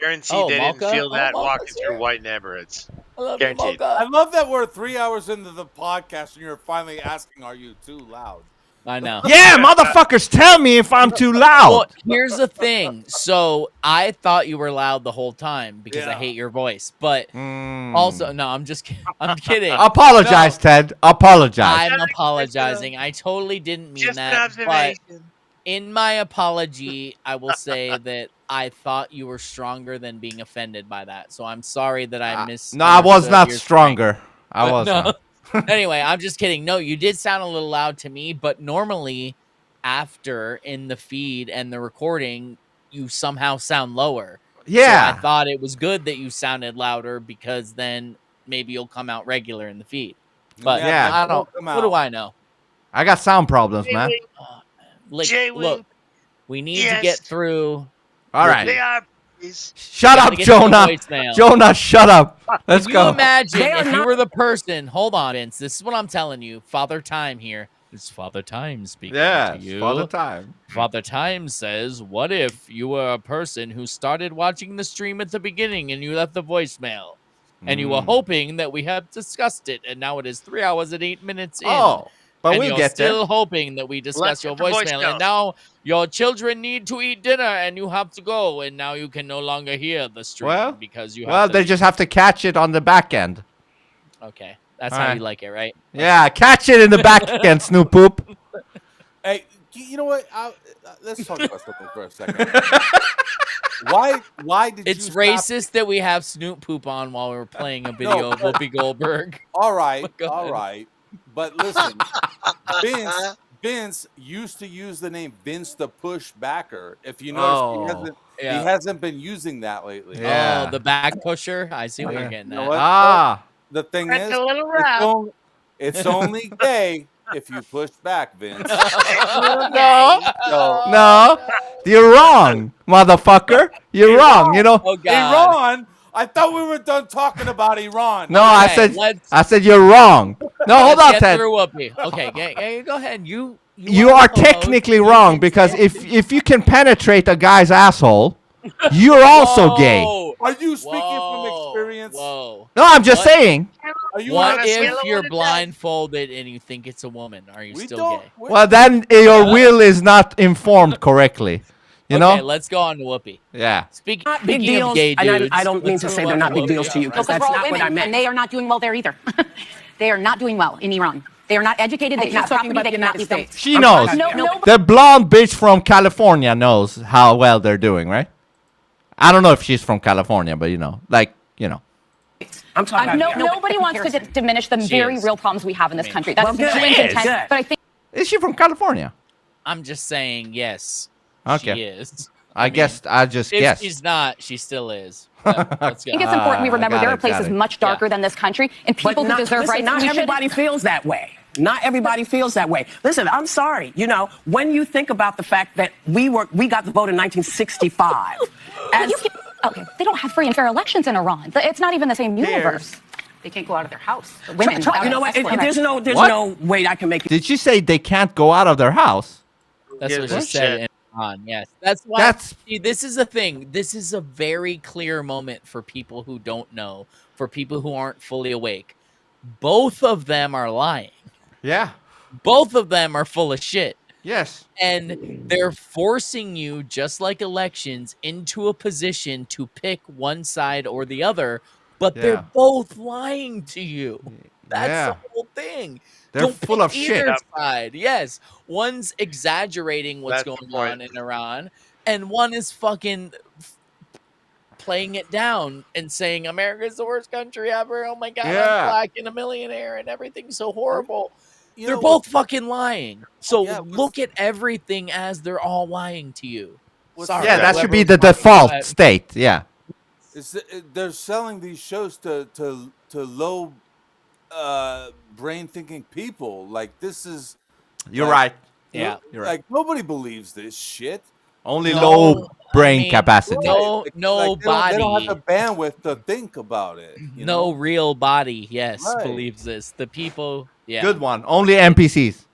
Guarantee Oh, they Malka? didn't feel Oh, that Malka's walking here. through white neighborhoods. I love Guaranteed. you, I Mocha. love that we're 3 hours into the podcast and you're finally asking, "Are you too loud?" I know. Yeah, motherfuckers, tell me if I'm too Well, loud. here's the thing. So I thought you were loud the whole time because I Yeah. hate your voice. But Mm. also, no, I'm just I'm kidding. Apologize, No, Ted. Apologize. I'm apologizing. I totally didn't mean Just an that. But observation. in my apology, I will say that I thought you were stronger than being offended by that. So I'm sorry that I missed. No, I was not stronger. I was no. not. Anyway, I'm just kidding. No, you did sound a little loud to me, but normally after in the feed and the recording, you somehow sound lower. Yeah. So I thought it was good that you sounded louder because then maybe you'll come out regular in the feed. But Yeah. I don't. Come What do out. I know? I got sound problems, man. Like, Jay-Wing. look, we need to Yes. get through. All right. They are. Please. Shut gotta up, get to the Jonah. voicemail. Jonah, shut up. Let's Can go. you imagine They are if you not- were the person? Hold on, Vince. This is what I'm telling you. Father Time here. It's Father Time speaking Yeah, to you. Father Time. Father Time says, "What if you were a person who started watching the stream at the beginning and you left the voicemail, and you were Mm. hoping that we had discussed it, and now it is 3 hours and 8 minutes in." Oh, but and we'll you're get still there. hoping that we discuss Let's your get the voicemail, voicemail. and now your children need to eat dinner, and you have to go, and now you can no longer hear the stream Well, because you. Well, have to they leave. just have to catch it on the back end. Okay, that's All how right. you like it, right? Yeah, catch it in the back end, Snoop Poop. Hey, you know what? Let's talk about something for a second. Why did It's you stop- racist that we have Snoop Poop on while we're playing a video of Whoopi Goldberg. All right, Go all ahead. right. But listen, Vince used to use the name Vince the Pushbacker. If you notice, Oh, he yeah. hasn't been using that lately. Yeah. Oh, the back pusher. I see what Yeah. you're getting You know at. what? Ah. The thing That's is, a little it's rough. only, it's only gay if you push back, Vince. No. So, No. You're wrong, motherfucker. You're wrong. You know. Oh hey, God. Ron, I thought we were done talking about Iran. No, Okay, I said you're wrong. No, hold let's on, get Ted. through Whoopi. Okay, go ahead. You are technically wrong because if you can penetrate a guy's asshole, you're also gay. Are you speaking from experience? Whoa. No, I'm just saying. Are you What on a scale if of you're 1 to 10? blindfolded and you think it's a woman? Are you still gay? Well, then your will is not informed correctly. You Okay, know? let's go on to Whoopi. Yeah. Not big Speaking deals, of gay and dudes, I don't mean let's to move say on they're not big Whoopi. deals to you, because Because that's we're all not what women, I meant. and they are not doing well there either. They are not doing well in Iran. They are not educated. They She's cannot talking property. about They the cannot United leave them. States. She knows. No, The blonde bitch from California knows how well they're doing, right? I don't know if she's from California, but I'm talking about nobody wants to diminish the very real problems we have in this country. That's Well, very good. intense. Good. But I think Is she from California? I'm just saying, yes. Okay. She is. I guess I just If guessed. she's not, she still is. Let's go. I think it's important we remember there are got places it. much darker than this country, and people who deserve rights. Not we should- everybody feels that way. Not everybody feels that way. Listen, I'm sorry. You know, when you think about the fact that we got the vote in 1965, Okay, they don't have free and fair elections in Iran. It's not even the same universe. They can't go out of their house. The women. you know what? There's What? no way I can make it. Did she say they can't go out of their house? That's what she Bullshit. said in Iran. Yes, that's why. See, this is a thing. This is a very clear moment for people who don't know, for people who aren't fully awake. Both of them are lying. Yeah. Both of them are full of shit. Yes. And they're forcing you, just like elections, into a position to pick one side or the other, but Yeah. they're both lying to you. That's Yeah. the whole thing. They're Don't full pick of shit. either side. Yes. One's exaggerating what's That's the going on point. in Iran, and one is fucking playing it down and saying America's the worst country ever. Oh my god, Yeah. I'm black and a millionaire and everything's so horrible. You They're know both fucking lying. So Yeah, look at everything as they're all lying to you. Sorry, Yeah, that should be whoever- the default state. Yeah. They're selling these shows to low brain thinking people. Like this is. You're like, right. Yeah. You're right. Like nobody believes this shit. Only No, low brain I mean, capacity. no- Like, no like, they don't body. have the bandwidth to think about it. You No know? real body, yes, Right. believes this. The people, yeah. Good one. Only NPCs.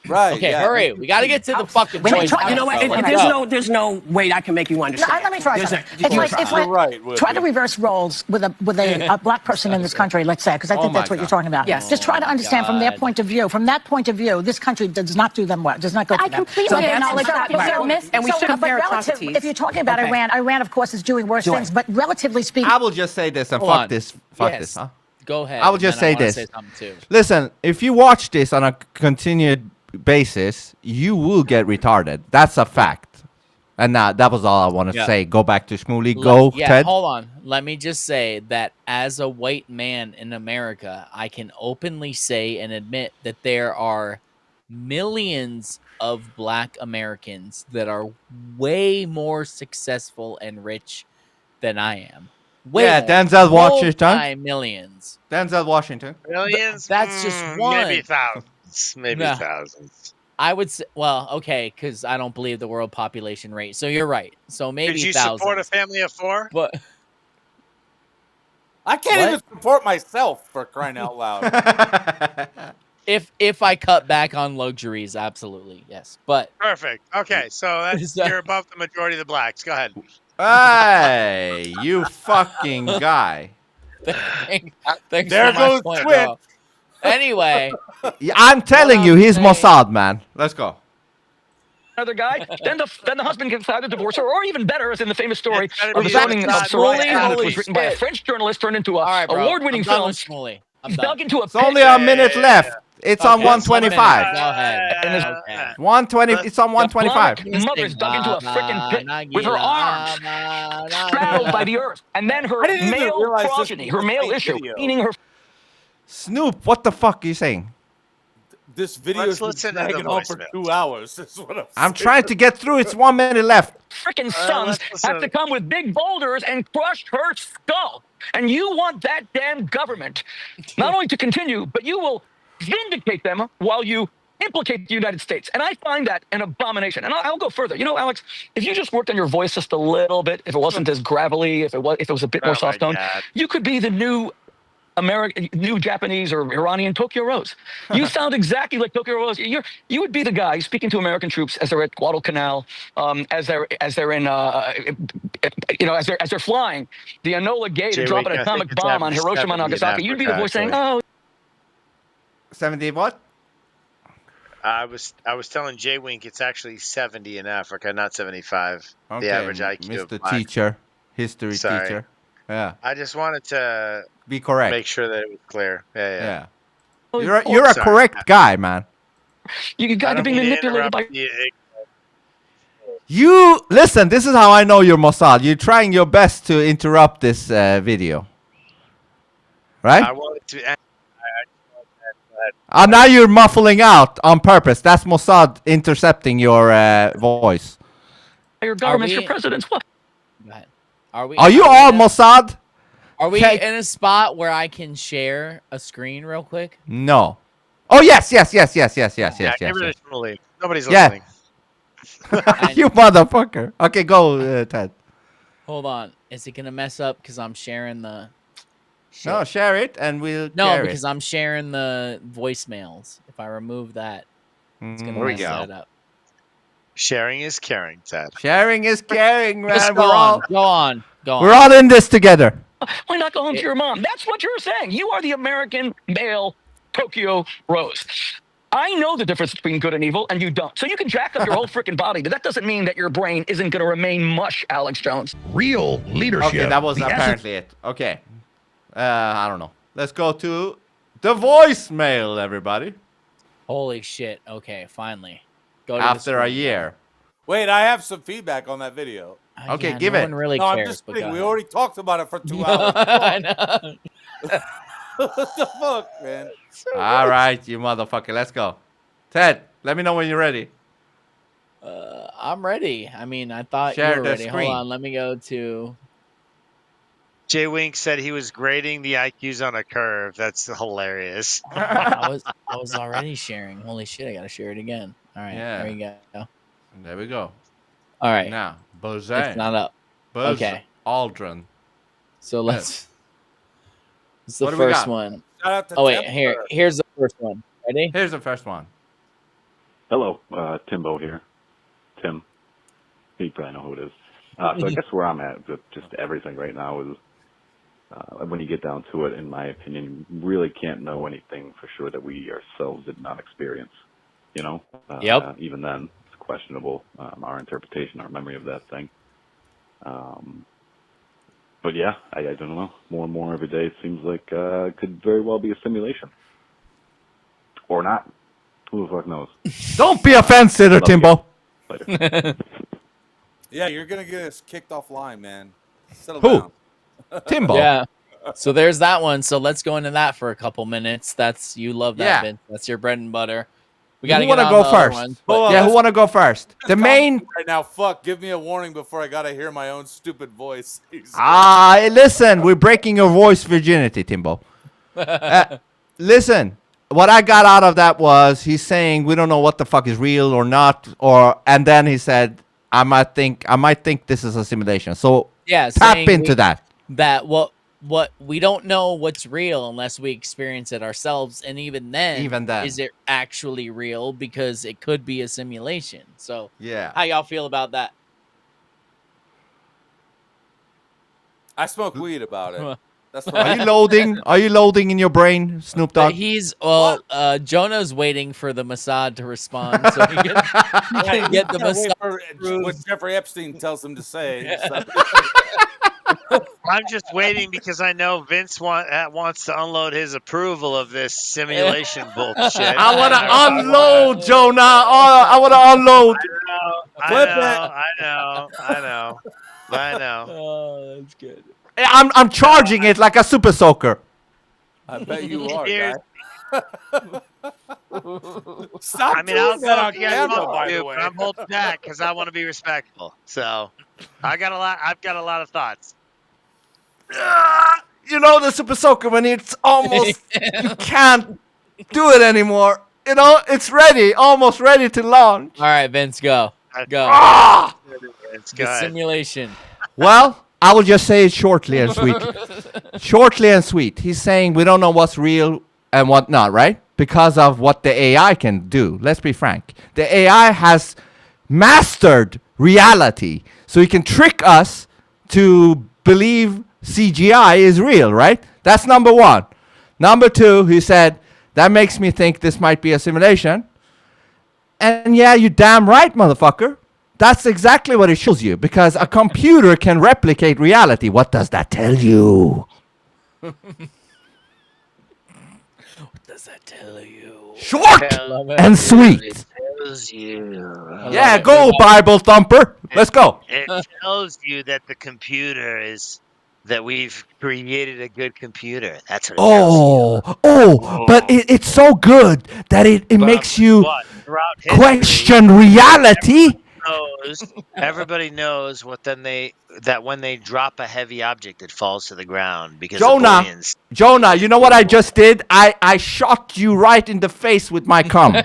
Right. Okay, yeah. hurry. We got to get to the fucking Women choice. try- you know what? Let's There's no way I can make you understand. Let me try There's something. a- It's like, it's like You're right. try to reverse roles with a black person in this country, let's say, because I Oh think my that's what you're God. talking about. Yes. Just try to understand from their God. point of view. From that point of view, this country does not do them well. Does not go. I for them. completely So that's- acknowledge so- that, so- but they're missed, and we so- should but compare relative- atrocities. If you're talking about Okay. Iran, of course, is doing worse things. But relatively speaking, I will just say this and Hold fuck on. this. Fuck Yes. this, huh? Go ahead. I will and just then say wanna this. Say something too. Listen, if you watch this on a continued basis, you will get retarded. That's a fact. And that was all I want to Yeah. say. Go back to Shmooly. Let- Go, yeah, Ted. hold on. Let me just say that as a white man in America, I can openly say and admit that there are millions of black Americans that are way more successful and rich than I am. Way Yeah, more. Denzel Washington. Multi-millions. Denzel Washington. Millions? That's just one. Maybe thousands. Maybe No. thousands. I would say, well, okay, because I don't believe the world population rate. So you're right. So maybe Did you thousands. support a family of four? But I can't What? even support myself for crying out loud. if I cut back on luxuries, absolutely yes. But Perfect. Okay, so that's, you're above the majority of the blacks. Go ahead. Hey, you fucking guy. thanks There for my goes point, Twitch. bro. Anyway, Yeah, I'm telling you, he's Mossad, man. Let's go. Another guy, then the husband gets out to divorce her, or even better, as in the famous story It's better of be the zoning of Mossad. Soraya Holy Adams, was written by a shit. French journalist, turned into all a right, bro. award-winning I'm done film. with Shmooly. I'm He's done. dug into a It's only a minute left. It's on Okay, 125. Go ahead. And his- Okay. 120. It's on 125. The mother's dug into a frickin' pit with her arms straddled by the earth, and then her I didn't even male realize this progeny, was her a male fake issue, video. meaning her Snoop, what the fuck are you saying? This video Let's is been listen to the dragging on for voicemail. 2 hours. This is what I'm I'm saying. trying to get through. It's 1 minute left. frickin' sons let's listen have to come with big boulders and crush her skull. And you want that damn government not only to continue, but you will vindicate them while you implicate the United States. And I find that an abomination. And I'll go further. You know, Alex, if you just worked on your voice just a little bit, if it wasn't as gravelly, if it was a bit more soft tone, you could be the new new Japanese or Iranian Tokyo Rose. You sound exactly like Tokyo Rose. You would be the guy speaking to American troops as they're at Guadalcanal, as they're in you know, as they're flying the Enola Gay to drop an atomic bomb on Hiroshima and Nagasaki. You'd be the voice saying, "Oh." 70 what? I was telling Jay Wink it's actually 70 in Africa, not 75. Okay, The average IQ. Mr. of black. Teacher, history Sorry. teacher. Yeah. I just wanted to Be correct. make sure that it was clear. Yeah. You're a Sorry. correct guy, man. You got to be manipulated by. You listen. This is how I know you're Mossad. You're trying your best to interrupt this video, right? I wanted to. Now you're muffling out on purpose. That's Mossad intercepting your voice. Your government's your president's what? Are you all Mossad? Are we Okay. in a spot where I can share a screen real quick? No. Oh yes. Give it a leave. Nobody's Yeah. listening. You motherfucker. Okay, go, Ted. Hold on. Is it gonna mess up because I'm sharing the? No, share it and we'll. No, share because it. I'm sharing the voicemails. If I remove that, it's gonna There we mess go. that up. Sharing is caring, Ted. Sharing is caring, man. Just We're all go on. we're all in this together. Why not go home to your mom? That's what you're saying. You are the American male Tokyo Rose. I know the difference between good and evil, and you don't. So you can jack up your whole freaking body, but that doesn't mean that your brain isn't going to remain mush, Alex Jones. Real leadership. Okay, that was The apparently it. Okay. I don't know. Let's go to the voicemail, everybody. Holy shit! Okay, finally. Go to the After a screen. year. Wait, I have some feedback on that video. Okay, yeah, give no it. one really No, I'm cares. just but kidding. go We ahead. already talked about it for 2 hours. I know. What the fuck, man? All right, you motherfucker. Let's go. Ted, let me know when you're ready. I'm ready. I mean, I thought Share you were the ready. screen. Hold on. Let me go to. Jay Wink said he was grading the IQs on a curve. That's hilarious. I was already sharing. Holy shit! I gotta share it again. All right. Yeah. There we go. There we go. All right. Now, Buzz. It's not up. Buzz Okay. Aldrin. So let's. It's the What do we first got? one. Shout out to Oh wait, Temper. here's the first one. Ready? Here's the first one. Hello, Timbo here. Tim. You probably know who it is. So I guess where I'm at with just everything right now is when you get down to it, in my opinion, you really can't know anything for sure that we ourselves did not experience. You know? Yep. Even then, it's questionable, our interpretation, our memory of that thing. But yeah, I don't know. More and more every day it seems like it could very well be a simulation. Or not. Who the fuck knows? Don't be offensive, Love you. Timbo. Later. Yeah, you're gonna get us kicked offline, man. Settle Who? down. Timbo. Yeah. So there's that one. So let's go into that for a couple minutes. That's you love that, Yeah. Vince. That's your bread and butter. We gotta Who get wanna on go the other first? ones, Hold but- on, Yeah, who let's- want to go first? The main. Right now, fuck. Give me a warning before I gotta hear my own stupid voice. Listen, we're breaking your voice virginity, Timbo. Listen, what I got out of that was he's saying we don't know what the fuck is real or not, and then he said I might think this is a simulation. So Yeah, tap saying into that. That what we don't know what's real unless we experience it ourselves, and even then, is it actually real? Because it could be a simulation. So yeah, how y'all feel about that? I smoke weed about it. That's what Are you loading? Are you loading in your brain, Snoop Dogg? Jonah's waiting for the Mossad to respond so he can get the Can't wait Mossad. for what Jeffrey Epstein tells him to say. I'm just waiting because I know Vince wants to unload his approval of this simulation bullshit. I want to unload, Jonah. Oh, I want to unload. I know. Oh, that's good. I'm charging it like a super soaker. I bet you are, Here's- guy. Stop I mean, doing I'll that go on if you guys camera, want by to, the but way. I'm holding back because I want to be respectful. So I've got a lot of thoughts. You know the super soaker when it's almost you can't do it anymore. You know, it's ready, almost ready to launch. All right, Vince, go. Go. Ah! It's The good. simulation. Well, I will just say it shortly and sweet. Shortly and sweet. He's saying we don't know what's real and what not, right? Because of what the AI can do. Let's be frank. The AI has mastered reality. So he can trick us to believe CGI is real, right? That's number one. Number two, he said, that makes me think this might be a simulation. And yeah, you're damn right, motherfucker. That's exactly what it shows you, because a computer can replicate reality. What does that tell you? What does that tell you? Short and sweet. Tells you. Yeah, go Bible thumper. Let's go. It tells you that the computer is that we've created a good computer. That's what it tells you. But it's so good that it makes you What? Throughout history, question reality. everybody knows when they drop a heavy object, it falls to the ground because Jonah, you know what I just did? I shot you right in the face with my cum.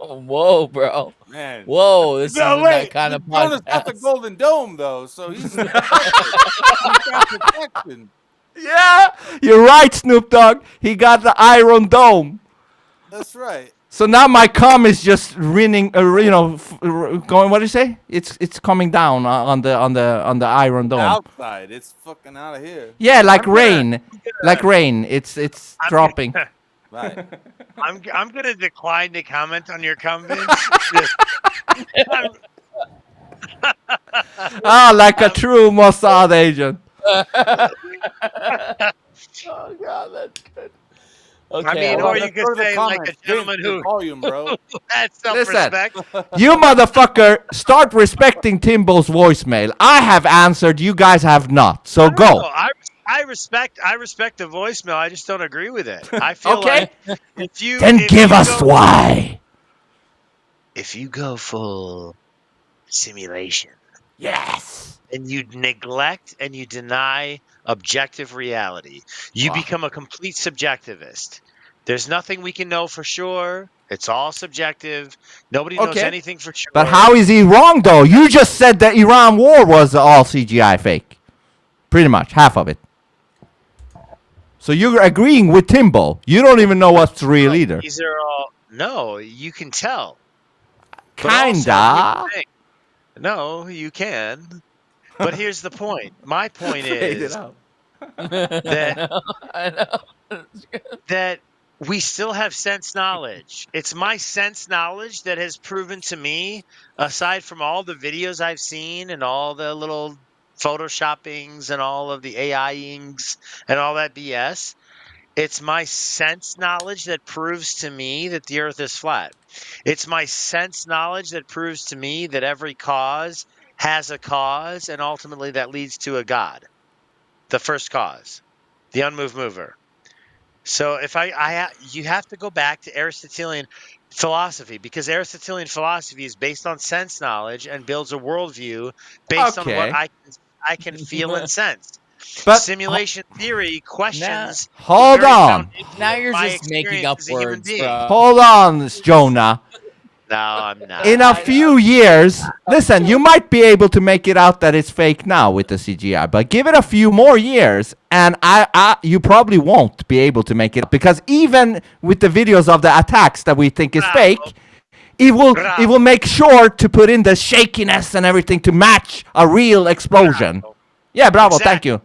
Oh, whoa, bro. Man. Whoa, this No, isn't wait. that kind of Jonah's got the podcast. Golden Dome, though, so he's got protection. Yeah, you're right, Snoop Dogg. He got the Iron Dome. That's right. So now my cum is just going. What do you say? It's coming down on the Iron Dome. Outside, it's fucking out of here. Yeah, like rain, like rain. It's dropping. Right. I'm gonna decline to comment on your comments. Like a true Mossad agent. Oh God, that's good. Okay, I mean, or you could further say like a comments, gentleman Vince, the who volume, bro. had self-respect. You motherfucker, start respecting Timbo's voicemail. I have answered, you guys have not. So go. No, I respect the voicemail. I just don't agree with it. I feel Okay. like if Then give you us go- why. If you go full simulation, yes, and you neglect and you deny objective reality, you become a complete subjectivist. There's nothing we can know for sure. It's all subjective. Nobody knows Okay. anything for sure. But how is he wrong, though? You just said the Iran war was all CGI fake. Pretty much, half of it. So you're agreeing with Timbo. You don't even know what's real either. These are all no. You can tell. But also, Kinda. here's the thing. No, you can. But here's the point. My point Fade it is out. that we still have sense knowledge. It's my sense knowledge that has proven to me, aside from all the videos I've seen and all the little photoshoppings and all of the AIings and all that BS, it's my sense knowledge that proves to me that the earth is flat. It's my sense knowledge that proves to me that every cause has a cause, and ultimately that leads to a God, the first cause, the unmoved mover. So if you have to go back to Aristotelian philosophy, because Aristotelian philosophy is based on sense knowledge and builds a worldview based on what I can feel and sense. But simulation theory questions. Hold the very on. foundation Now you're of my just making experience up as a human words, being. bro. Hold on, Jonah. No, I'm not. In a few years, listen, you might be able to make it out that it's fake now with the CGI, but give it a few more years, and you probably won't be able to make it, because even with the videos of the attacks that we think is fake, it will make sure to put in the shakiness and everything to match a real explosion. Yeah, bravo. Thank you.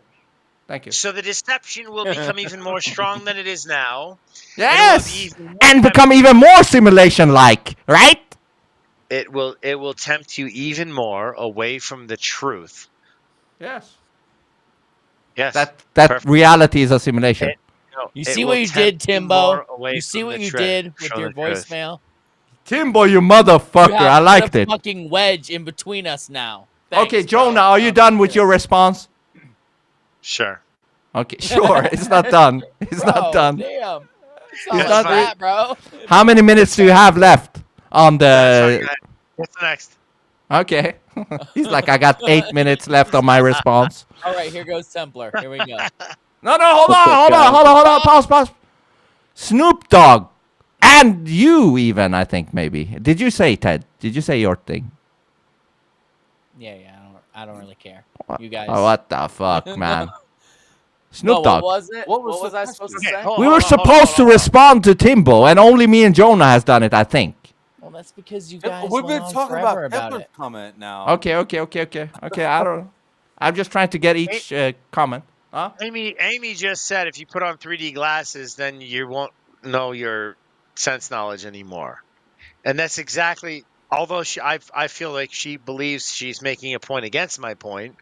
Thank you. So the deception will become even more strong than it is now. Yes, and become even more simulation-like, right? It will tempt you even more away from the truth. Yes. Yes. That reality is a simulation. You see what you did, Timbo? You see what you did with Show your the truth. voicemail? Timbo, you motherfucker. You I have liked put a it. fucking wedge in between us now. Okay, Jonah, are you done with your response? Sure. Okay, sure. It's not done. It's not done. Damn. It's It's not not that, bro. How many minutes do you have left on the... What's next? Okay. He's like, I got 8 minutes left on my response. All right, here goes Templar. Here we go. No, hold on. Pause. Snoop Dogg And you even, I think, maybe. Did you say, Ted? Did you say your thing? Yeah. I don't really care. You guys. Oh, what the fuck, man? No, Snoop Dogg. what was it? What was I supposed to say? We were supposed to respond to Timbo, and only me and Jonah has done it, I think. Well, that's because you guys We've went been on talking forever about about Pepper's it. comment now. Okay. I don't. I'm just trying to get each comment. Huh? Amy just said if you put on 3D glasses, then you won't know your sense knowledge anymore. And that's exactly, although I feel like she believes she's making a point against my point,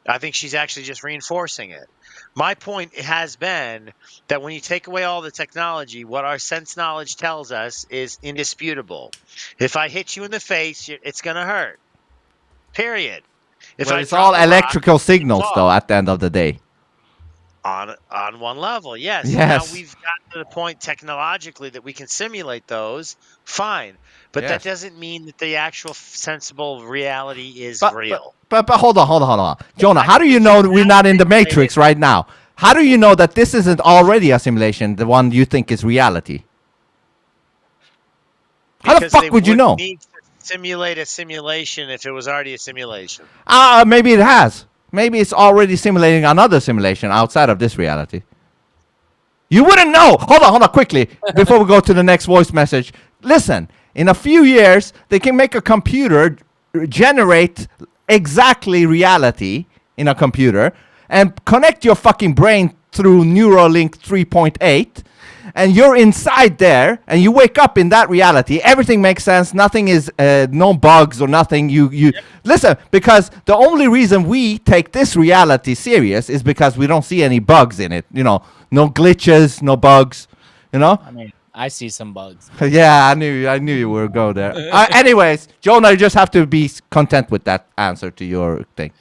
I think she's actually just reinforcing it. My point has been that when you take away all the technology, what our sense knowledge tells us is indisputable. If I hit you in the face, it's going to hurt. Period. But it's all electrical signals, though, at the end of the day. On one level, yes. Yes. Now we've gotten to the point technologically that we can simulate those, fine. But Yes. that doesn't mean that the actual sensible reality is real. But hold on. Jonah, how do you know that we're not in the Matrix right now? How do you know that this isn't already a simulation, the one you think is reality? How the Because fuck they would you wouldn't know? need to simulate a simulation if it was already a simulation. Maybe it has. Maybe it's already simulating another simulation outside of this reality. You wouldn't know. Hold on, quickly, before we go to the next voice message. Listen, in a few years, they can make a computer generate exactly reality in a computer and connect your fucking brain through Neuralink 3.8, and you're inside there, and you wake up in that reality. Everything makes sense. Nothing is, no bugs or nothing. You listen, because the only reason we take this reality serious is because we don't see any bugs in it. You know, no glitches, no bugs. You know. I mean, I see some bugs. Yeah, I knew you were going there. Anyways, Jonah, you just have to be content with that answer to your thing.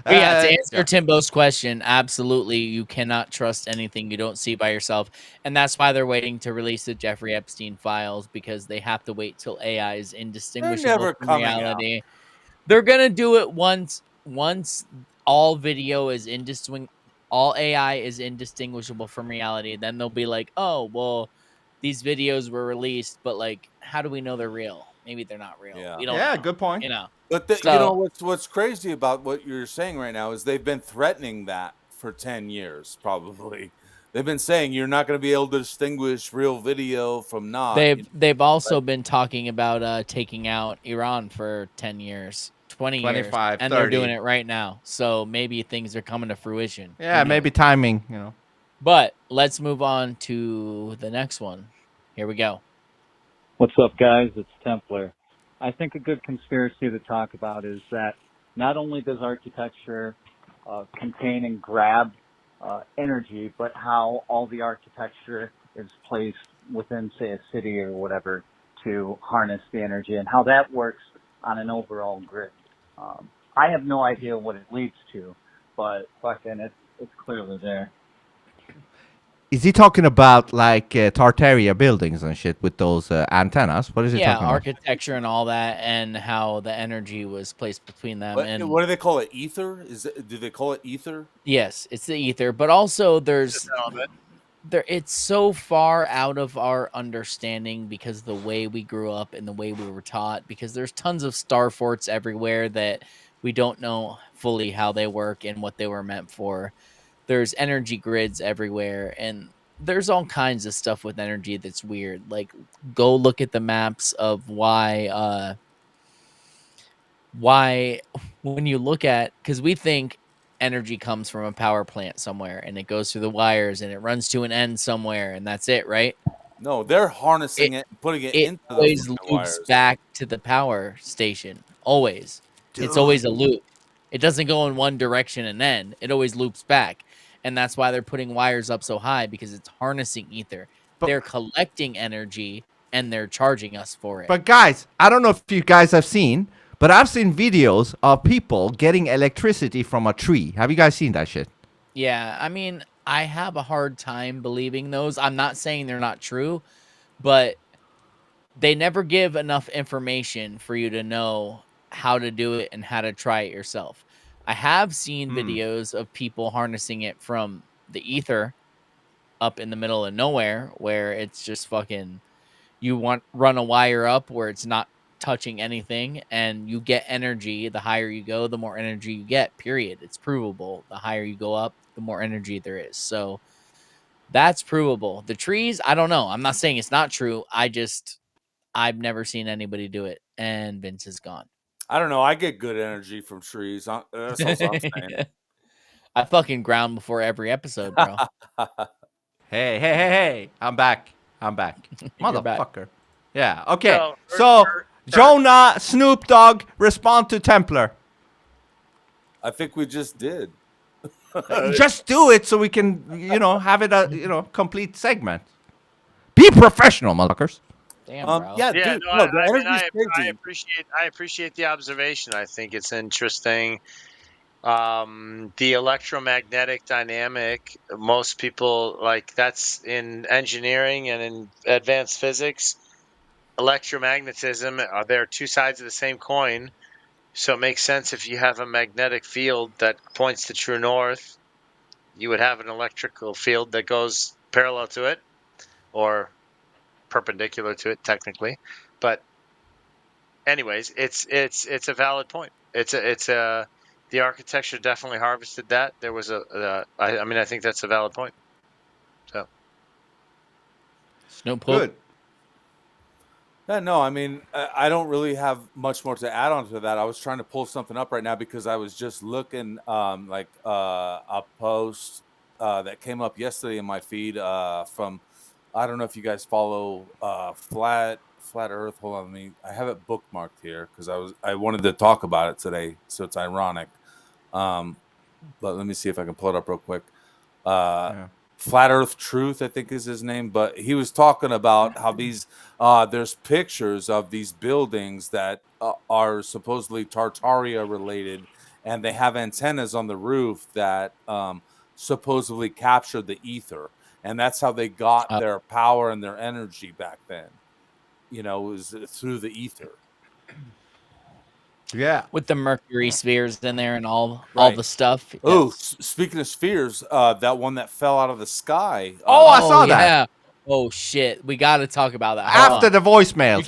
But yeah, to answer Timbo's question, absolutely, you cannot trust anything you don't see by yourself, and that's why they're waiting to release the Jeffrey Epstein files, because they have to wait till AI is indistinguishable never from coming reality. They're gonna do it once all video is all AI is indistinguishable from reality. Then they'll be like, oh well, these videos were released, but like, how do we know they're real? Maybe they're not real. Yeah. We don't Yeah, know, good point. You know. But you know what's crazy about what you're saying right now is they've been threatening that for 10 years, probably. They've been saying you're not going to be able to distinguish real video from not. They've also been talking about taking out Iran for 10 years, 20 years, 25, and 30. they're doing it right now. So maybe things are coming to fruition. Yeah, maybe timing, you know. But let's move on to the next one. Here we go. What's up, guys? It's Templar. I think a good conspiracy to talk about is that not only does architecture contain and grab energy, but how all the architecture is placed within, say, a city or whatever to harness the energy, and how that works on an overall grid. I have no idea what it leads to, but fucking it's clearly there. Is he talking about like Tartaria buildings and shit with those antennas? What is he Yeah, talking about? architecture and all that, and how the energy was placed between them. And What do they call it? Ether? Do they call it ether? yes, it's the ether, but also it's so far out of our understanding because the way we grew up and the way we were taught, because there's tons of star forts everywhere that we don't know fully how they work and what they were meant for. There's energy grids everywhere, and there's all kinds of stuff with energy that's weird. Like, go look at the maps of why when you look at, because we think energy comes from a power plant somewhere and it goes through the wires and it runs to an end somewhere and that's it, right? No, they're harnessing it and putting it into the always fucking loops wires. back to the power station. Always. It's always a loop. It doesn't go in one direction and then it always loops back. And that's why they're putting wires up so high, because it's harnessing ether. They're collecting energy and they're charging us for it. But guys, I don't know if you guys have seen, but I've seen videos of people getting electricity from a tree. Have you guys seen that shit? Yeah, I mean, I have a hard time believing those. I'm not saying they're not true, but they never give enough information for you to know how to do it and how to try it yourself. I have seen videos of people harnessing it from the ether up in the middle of nowhere, where it's just fucking, run a wire up where it's not touching anything, and you get energy. The higher you go, the more energy you get, period. It's provable. The higher you go up, the more energy there is. So that's provable. The trees, I don't know. I'm not saying it's not true. I've never seen anybody do it, and Vince is gone. I don't know. I get good energy from trees. That's all I'm saying. I fucking ground before every episode, bro. Hey. I'm back. You're back. Motherfucker. Yeah. Okay. So Jonah, Snoop Dogg, respond to Templar. I think we just did. Just do it so we can, have it a, complete segment. Be professional, motherfuckers. Damn, bro. Yeah, Yeah, dude. no, No, the I mean, energy's I crazy. appreciate the observation. I think it's interesting. The electromagnetic dynamic, most people that's in engineering and in advanced physics. Electromagnetism, they're two sides of the same coin. So it makes sense if you have a magnetic field that points to true north, you would have an electrical field that goes parallel to it or perpendicular to it technically. But anyways, it's a valid point. The architecture definitely harvested that. There was I think that's a valid point. So Snoop Dogg. Good. Yeah, no, I mean, I don't really have much more to add on to that. I was trying to pull something up right now because I was just looking a post that came up yesterday in my feed from, I don't know if you guys follow Flat Earth. Hold on, I have it bookmarked here because I wanted to talk about it today, so it's ironic. But let me see if I can pull it up real quick. Flat Earth Truth, I think is his name, but he was talking about how these there's pictures of these buildings that are supposedly Tartaria related, and they have antennas on the roof that supposedly capture the ether, and that's how they got their power and their energy back then. It was through the ether. Yeah, with the mercury spheres in there and all the stuff. Oh, speaking of spheres, that one that fell out of the sky. I saw that. Oh shit, we got to talk about that. After the voicemails.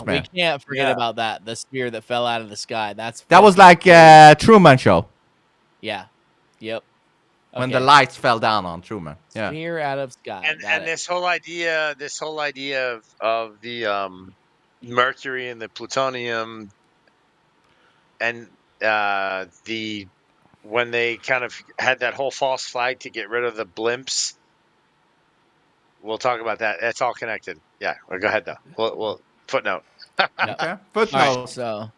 We can't forget about that. The sphere that fell out of the sky. That was like Truman Show. Yeah. Yep. When the lights fell down on Truman. Yeah. Sphere out of sky. And this whole idea of the mercury and the plutonium. And when they kind of had that whole false flag to get rid of the blimps, we'll talk about that. It's all connected. Yeah, well, go ahead though. We'll footnote. Okay, footnote. Right, so,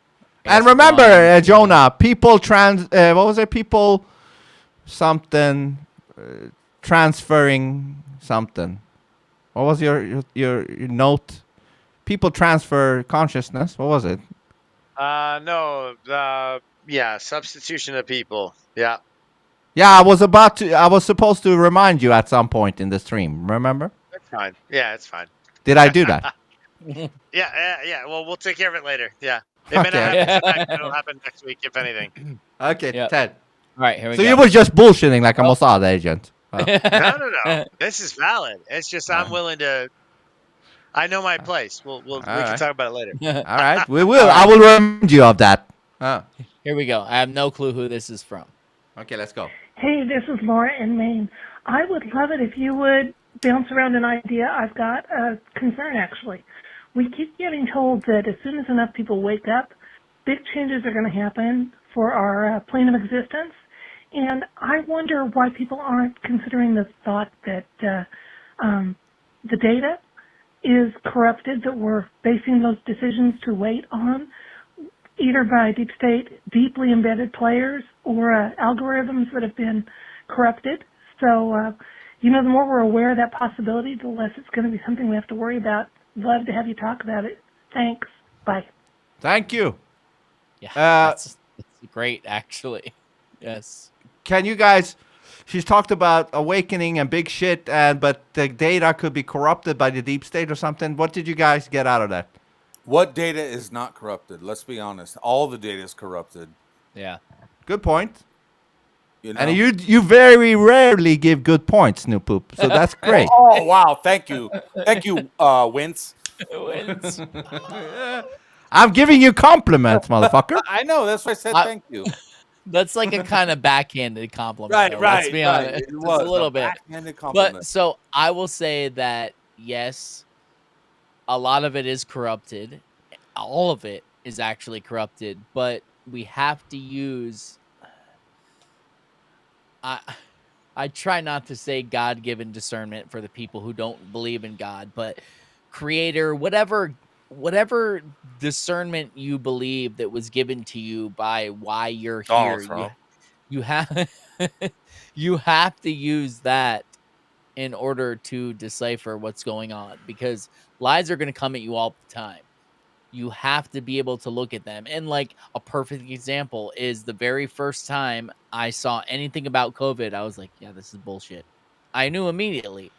and remember, Jonah, people what was it? People something transferring something. What was your note? People transfer consciousness. What was it? Substitution of people. Yeah. Yeah, I was supposed to remind you at some point in the stream, remember? That's fine. Yeah, it's fine. Did I do that? Yeah. Well, we'll take care of it later. Yeah. It may not happen tonight, but it'll happen next week, if anything. Okay, Ted. All right, here we go. So you were just bullshitting like a Mossad agent. Oh. No. This is valid. It's just I'm willing to. I know my place. We can talk about it later. All right, we will. I will remind you of that. Here we go. I have no clue who this is from. Okay, let's go. Hey, this is Laura in Maine. I would love it if you would bounce around an idea. I've got a concern, actually. We keep getting told that as soon as enough people wake up, big changes are going to happen for our plane of existence. And I wonder why people aren't considering the thought that the data is corrupted, that we're basing those decisions to wait on, either by deep state, deeply embedded players, or algorithms that have been corrupted. So, the more we're aware of that possibility, the less it's going to be something we have to worry about. Love to have you talk about it. Thanks. Bye. Thank you. Yeah, that's great, actually. Yes. Can you guys... She's talked about awakening and big shit, but the data could be corrupted by the deep state or something. What did you guys get out of that? What data is not corrupted? Let's be honest. All the data is corrupted. Yeah. Good point. And you very rarely give good points, Snoop Poop. So that's great. Oh, wow. Thank you. Thank you, Wince. Wins. I'm giving you compliments, motherfucker. I know. That's why I said thank you. That's like a kind of backhanded compliment. Right, though, let's right, be right. honest. It It's was a little a bit. backhanded compliment. But so I will say that yes, a lot of it is corrupted. All of it is actually corrupted, but we have to use I try not to say God-given discernment for the people who don't believe in God, but creator, whatever discernment you believe that was given to you by why you're Donald here, Trump. you have you have to use that in order to decipher what's going on, because lies are going to come at you all the time. You have to be able to look at them. And like a perfect example is the very first time I saw anything about COVID, I was like, yeah, this is bullshit. I knew immediately.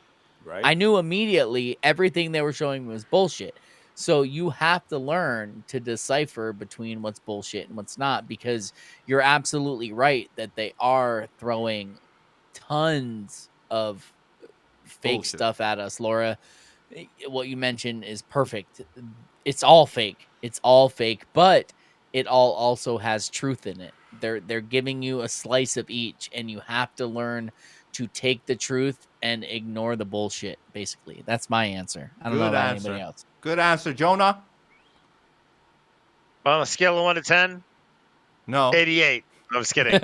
Right. I knew immediately everything they were showing was bullshit. So you have to learn to decipher between what's bullshit and what's not, because you're absolutely right that they are throwing tons of fake Bullshit. stuff at us, Laura. What you mentioned is perfect. It's all fake. It's all fake, but it all also has truth in it. They're giving you a slice of each, and you have to learn to take the truth and ignore the bullshit. Basically, that's my answer. I don't know Good about answer. anybody else. Good answer, Jonah. On a scale of 1 to 10, No. 88. I'm just kidding.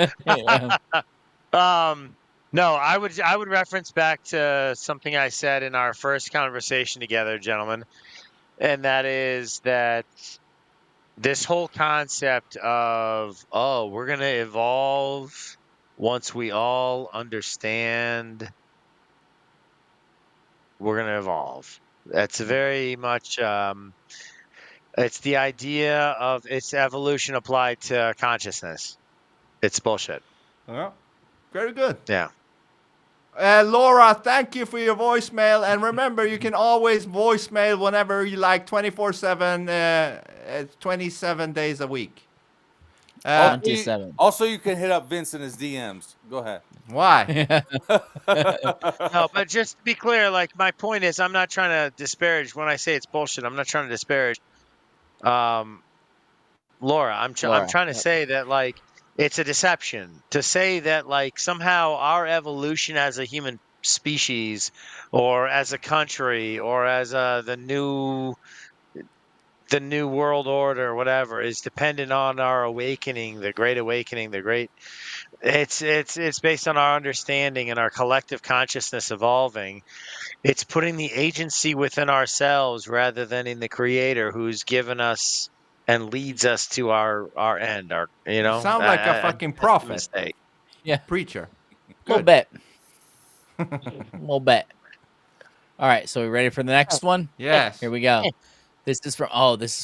No, I would reference back to something I said in our first conversation together, gentlemen, and that is that this whole concept of, oh, we're going to evolve once we all understand we're going to evolve. That's very much, it's the idea of it's evolution applied to consciousness. It's bullshit. Well, very good. Yeah. Laura, thank you for your voicemail. And remember, you can always voicemail whenever you like, 24/7, 27 days a week. 27. Also, you can hit up Vince in his DMs. Go ahead. Why? No, but just to be clear, like my point is, I'm not trying to disparage. When I say it's bullshit, I'm not trying to disparage. Laura, I'm trying to say that like it's a deception to say that like somehow our evolution as a human species, or as a country, or as the new world order, or whatever, is dependent on our awakening, the great awakening, it's based on our understanding and our collective consciousness evolving. It's putting the agency within ourselves rather than in the creator who's given us and leads us to our end. Sound like a fucking prophet. Yeah. Preacher. A little bit. A little bit. All right, so we ready for the next one? Yes. Here we go. This is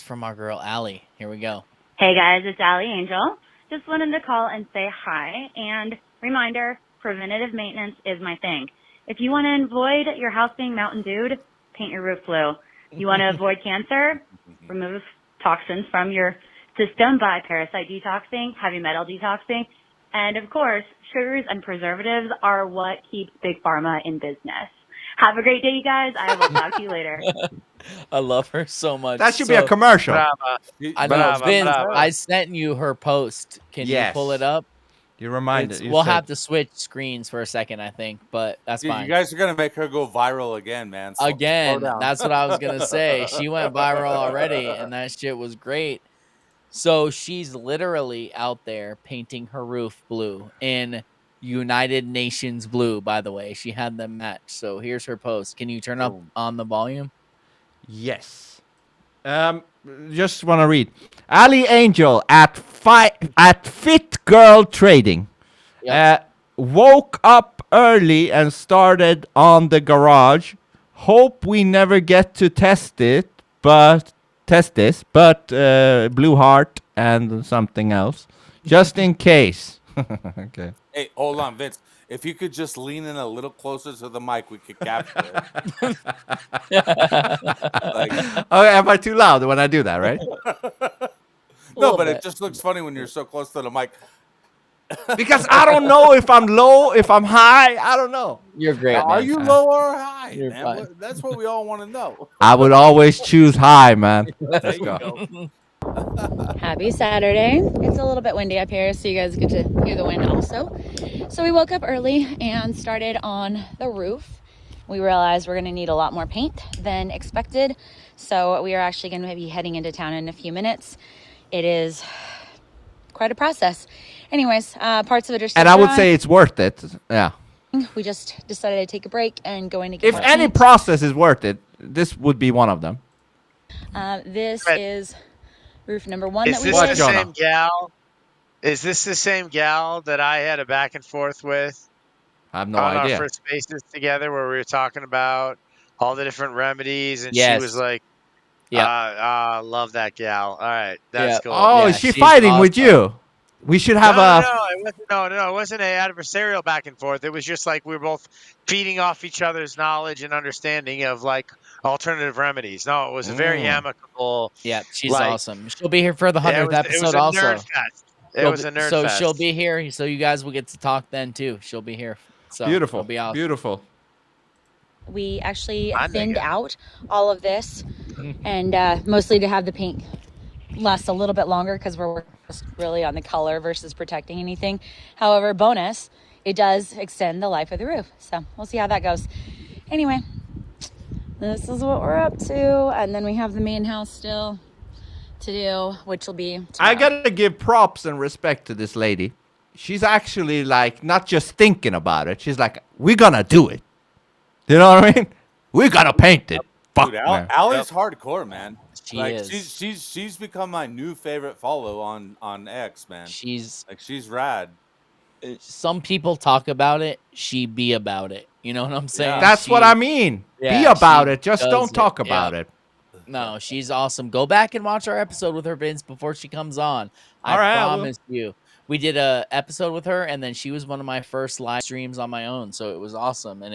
from our girl Allie. Here we go. Hey guys, it's Allie Angel. Just wanted to call and say hi. And reminder, preventative maintenance is my thing. If you want to avoid your house being Mountain Dewed, paint your roof blue. You want to avoid cancer, remove toxins from your system by parasite detoxing, heavy metal detoxing. And of course, sugars and preservatives are what keeps Big Pharma in business. Have a great day, you guys. I will talk to you later. I love her so much. That should be a commercial. I know, Vince. I sent you her post. Can you pull it up? You reminded. We'll have to switch screens for a second, I think, but that's Dude, fine. you guys are gonna make her go viral again, man. So Again, slow down. that's what I was gonna say. She went viral already, and that shit was great. So she's literally out there painting her roof blue in United Nations blue. By the way, she had them matched. So here's her post. Can you turn up on the volume? Yes. Just want to read. Ali Angel at Fit Girl Trading. Woke up early and started on the garage. Hope we never get to test this, but Blue Heart and something else, just in case. Okay. Hey, hold on, Vince. If you could just lean in a little closer to the mic, we could capture it. Okay, am I too loud when I do that, right? No, but it just looks funny when you're so close to the mic. Because I don't know if I'm low, if I'm high. I don't know. You're great, Are man. you low or high, You're man? fine. That's what we all want to know. I would always choose high, man. Let's go. Happy Saturday. It's a little bit windy up here, so you guys get to hear the wind also. So we woke up early and started on the roof. We realized we're going to need a lot more paint than expected, so we are actually going to be heading into town in a few minutes. It is quite a process. Anyways, parts of it are still And I would dry. say it's worth it. Yeah. We just decided to take a break and go in to get If more any paint. process is worth it, this would be one of them. This is roof number one Is that we this did. the same gal? Is this the same gal that I had a back and forth with I have no on idea. our first spaces together, where we were talking about all the different remedies, and she Yes. was like, Yeah. love that gal. All right, that's Yeah. cool. Oh, Yeah, is she she's fighting with awesome. you? We should have a. No, it wasn't an adversarial back and forth. It was just like we were both feeding off each other's knowledge and understanding of like alternative remedies. No, it was a very amicable. Yeah, she's like- awesome. She'll be here for the Yeah, 100th it was episode a also. nerd fest. It She'll was a be- nerd so fest. she'll be here, so you guys will get to talk then too. She'll be here. So Beautiful. It'll be awesome. Beautiful. We actually I dig thinned it. out all of this, and mostly to have the paint last a little bit longer because we're just really on the color versus protecting anything. However, bonus, it does extend the life of the roof. So we'll see how that goes. Anyway, this is what we're up to, and then we have the main house still to do, which will be I tomorrow. gotta give props and respect to this lady. She's actually like not just thinking about it. She's like, we're gonna do it. You know what I mean? We're gonna paint it. Fuck, Dude, man. Allie's hardcore, man. She like is. she's become my new favorite follow on X, man. She's rad. Some people talk about it. She be about it. You know what I'm saying? That's what I mean. Be Yeah, about she it. Just does don't it. talk Yeah. about it. No, she's awesome. Go back and watch our episode with her, Vince, before she comes on. All I right, I will. promise you. We did a episode with her, and then she was one of my first live streams on my own. So it was awesome. And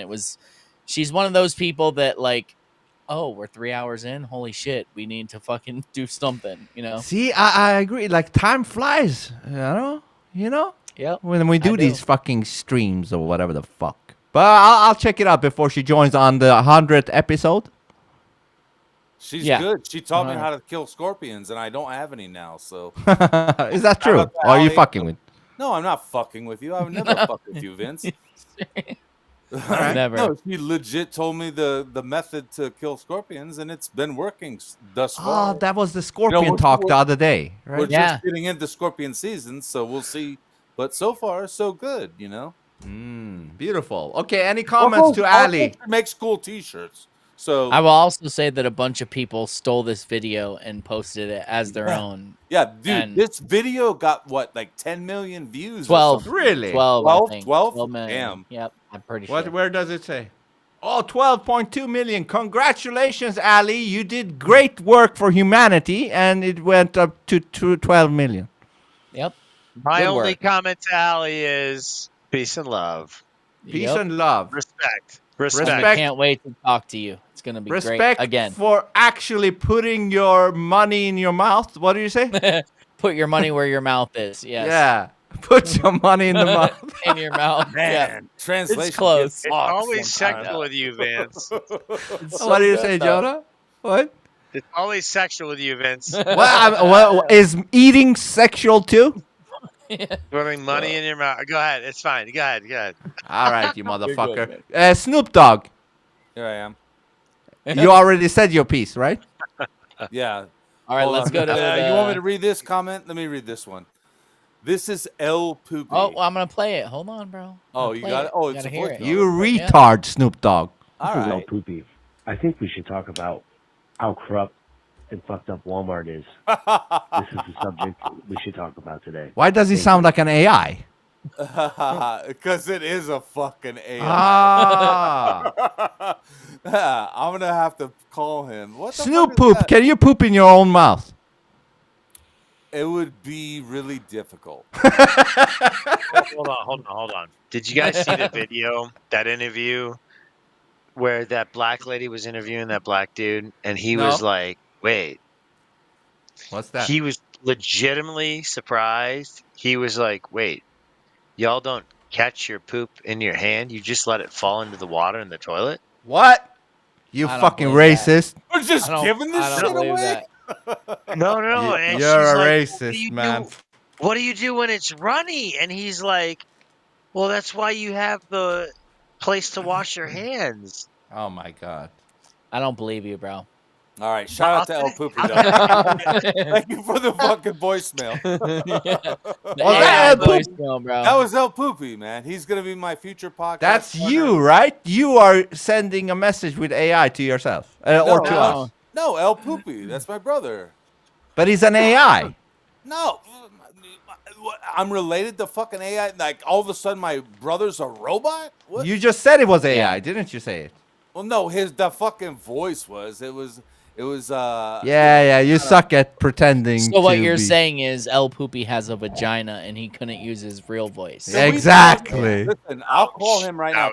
she's one of those people that like, oh, we're 3 hours in. Holy shit. We need to fucking do something, you know? See, I agree. Like time flies. You know? Yep. When we do I these fucking streams or whatever the fuck. But I'll check it out before she joins on the 100th episode. She's Yeah. good. She taught me Alright. how to kill scorpions, and I don't have any now. So Is that How true? about that, Or are you Allie? fucking with? No, I'm not fucking with you. I would never fuck with you, Vince. Never. No, she legit told me the method to kill scorpions, and it's been working thus Oh, far. that was the scorpion we're- talk the we're- other day, We're right? just getting into scorpion season, so we'll see. But so far, so good, you know. Beautiful. Okay, any comments to Ali? Makes cool T-shirts. So I will also say that a bunch of people stole this video and posted it as their own. Yeah, dude, And- this video got what, like 10 million views? or 12. something? Really? 12, I think. 12? 12 million. Damn. Yep, I'm pretty What? sure. Where does it say? Oh, 12.2 million. Congratulations, Ali. You did great work for humanity, and it went up to 12 million. Yep. My Good only work. comment to Allie is peace and love. Peace Yep. and love. Respect. And Respect. I can't wait to talk to you. It's gonna be Respect great again. for actually putting your money in your mouth. What do you say? Put your money where your mouth is. Yes. Yeah. Put your money in the mouth. In your mouth. Man, Yeah. translation. It's close. It's always sexual with you, Vince. What do you say, Jonah? What? It's always sexual with you, Vince. Is eating sexual too? Putting money in your mouth. Go ahead. It's fine. Go ahead. Go ahead. All right, you You're motherfucker. good, Snoop Dogg, Here I am. you already said your piece, right? Yeah. All right, Hold let's on. go to You want me the- to read this comment? Let me read this one. This is El Poopy. Oh, well, I'm gonna play it. Hold on, bro. Oh, you got it? Oh, it's gotta a hear voice it. note. You Yeah. retard, Snoop Dogg. All This is El right. Poopy. I think we should talk about how corrupt and fucked up Walmart is. This is the subject we should talk about today. Why does he sound like an AI? Because it is a fucking AI. Ah. I'm gonna have to call him. What the Snoop fuck is poop. that? Can you poop in your own mouth? It would be really difficult. Hold on. Did you guys see the video, that interview, where that black lady was interviewing that black dude, and he No. was like, "Wait." What's that? He was legitimately surprised. He was like, "Wait, y'all don't catch your poop in your hand. You just let it fall into the water in the toilet. What? You I don't fucking believe racist. We're just I don't- giving this I don't shit believe away. that. No. And You're she's a like, racist, man. What do you do when it's runny? And he's like, well, that's why you have the place to wash your hands. Oh my god. I don't believe you, bro. All right, shout out to El Poopy. Thank you for the fucking voicemail. that El Poop? Voicemail, bro. That was El Poopy, man. He's gonna be my future podcast. That's partner. you, right? You are sending a message with AI to yourself or to us. No, El Poopy. That's my brother. But he's an AI. No, I'm related to fucking AI. Like all of a sudden, my brother's a robot. What? You just said it was AI, didn't you say it? Well, no, the fucking voice was. It was. Yeah, you suck at pretending. So what to you're be- saying is El Poopy has a vagina and he couldn't use his real voice. Exactly. Listen, I'll call him right now.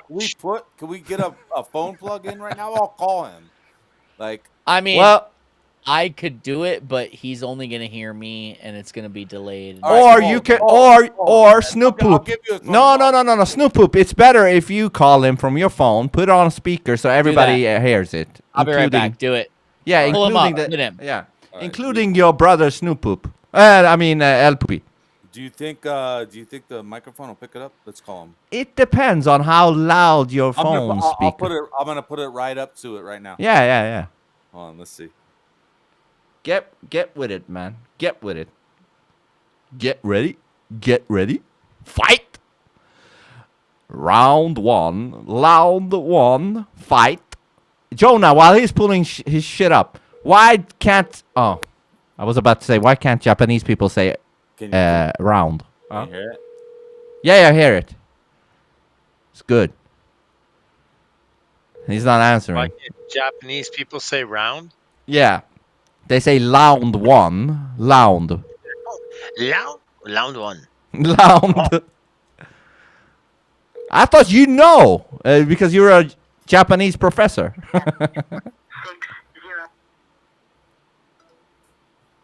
Can we get a phone plug in right now? I'll call him. Like, I mean, well, I could do it, but he's only gonna hear me, and it's gonna be delayed. Or you can, or Snoop Poop. No, Snoop Poop. It's better if you call him from your phone, put it on speaker so everybody hears it. I'll be right back. Do it. Yeah, Pull him including up. Hit him. Yeah, including your brother Snoop Poop. I mean El Poopy. do you think the microphone will pick it up? Let's call him. It depends on how loud your phone I'll speaker. I'm gonna put it right up to it right now. Yeah. Hold on, let's see. Get with it, man. Get with it. Get ready. Get ready. Fight. Round one. Fight. Jonah, while he's pulling his shit up, why can't... Oh, I was about to say, why can't Japanese people say round? Can you hear it? Yeah, I hear it. It's good. He's not answering. Why can't Japanese people say round? Yeah. They say round one. Round. Round one. Round. I thought you know because you're a Japanese professor.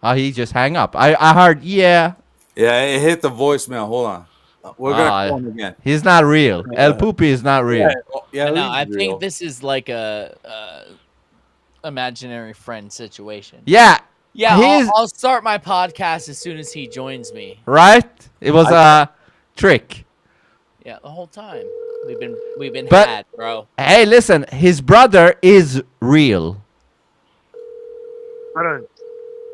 Oh, he just hang up. I heard, yeah. Yeah, it hit the voicemail. Hold on. We're gonna call him again. He's not real. El Poopy is not real. Yeah, No, he's I real. think this is like a imaginary friend situation. Yeah. Yeah, He's I'll start my podcast as soon as he joins me. right. It was a trick. Yeah, the whole time we've been But- had, bro. Hey, listen. His brother is real.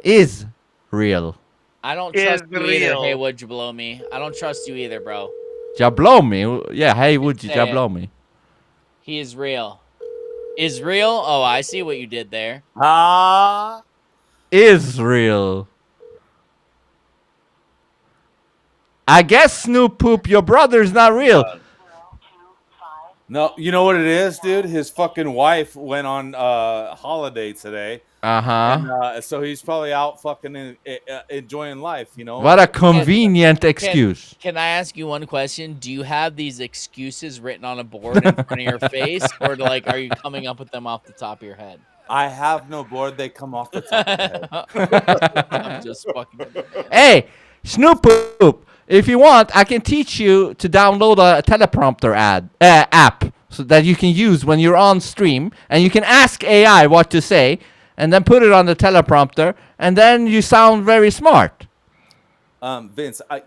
Is real. I don't Is trust you either. real. Hey, would you blow me? I don't trust you either, bro. Ja blow me. Yeah. Hey, would you Say ja it. blow me? He is real. Is real? Oh, I see what you did there. Is real. I guess Snoop Poop, your brother's not real. No, you know what it is, dude? His fucking wife went on holiday today. Uh-huh. So he's probably out fucking enjoying life, you know? What a convenient excuse. Can I ask you one question? Do you have these excuses written on a board in front of your face, or like, are you coming up with them off the top of your head? I have no board. They come off the top of the head. I'm just fucking. Hey, Snoop Poop, if you want, I can teach you to download a teleprompter app so that you can use when you're on stream, and you can ask AI what to say, and then put it on the teleprompter, and then you sound very smart. Vince, I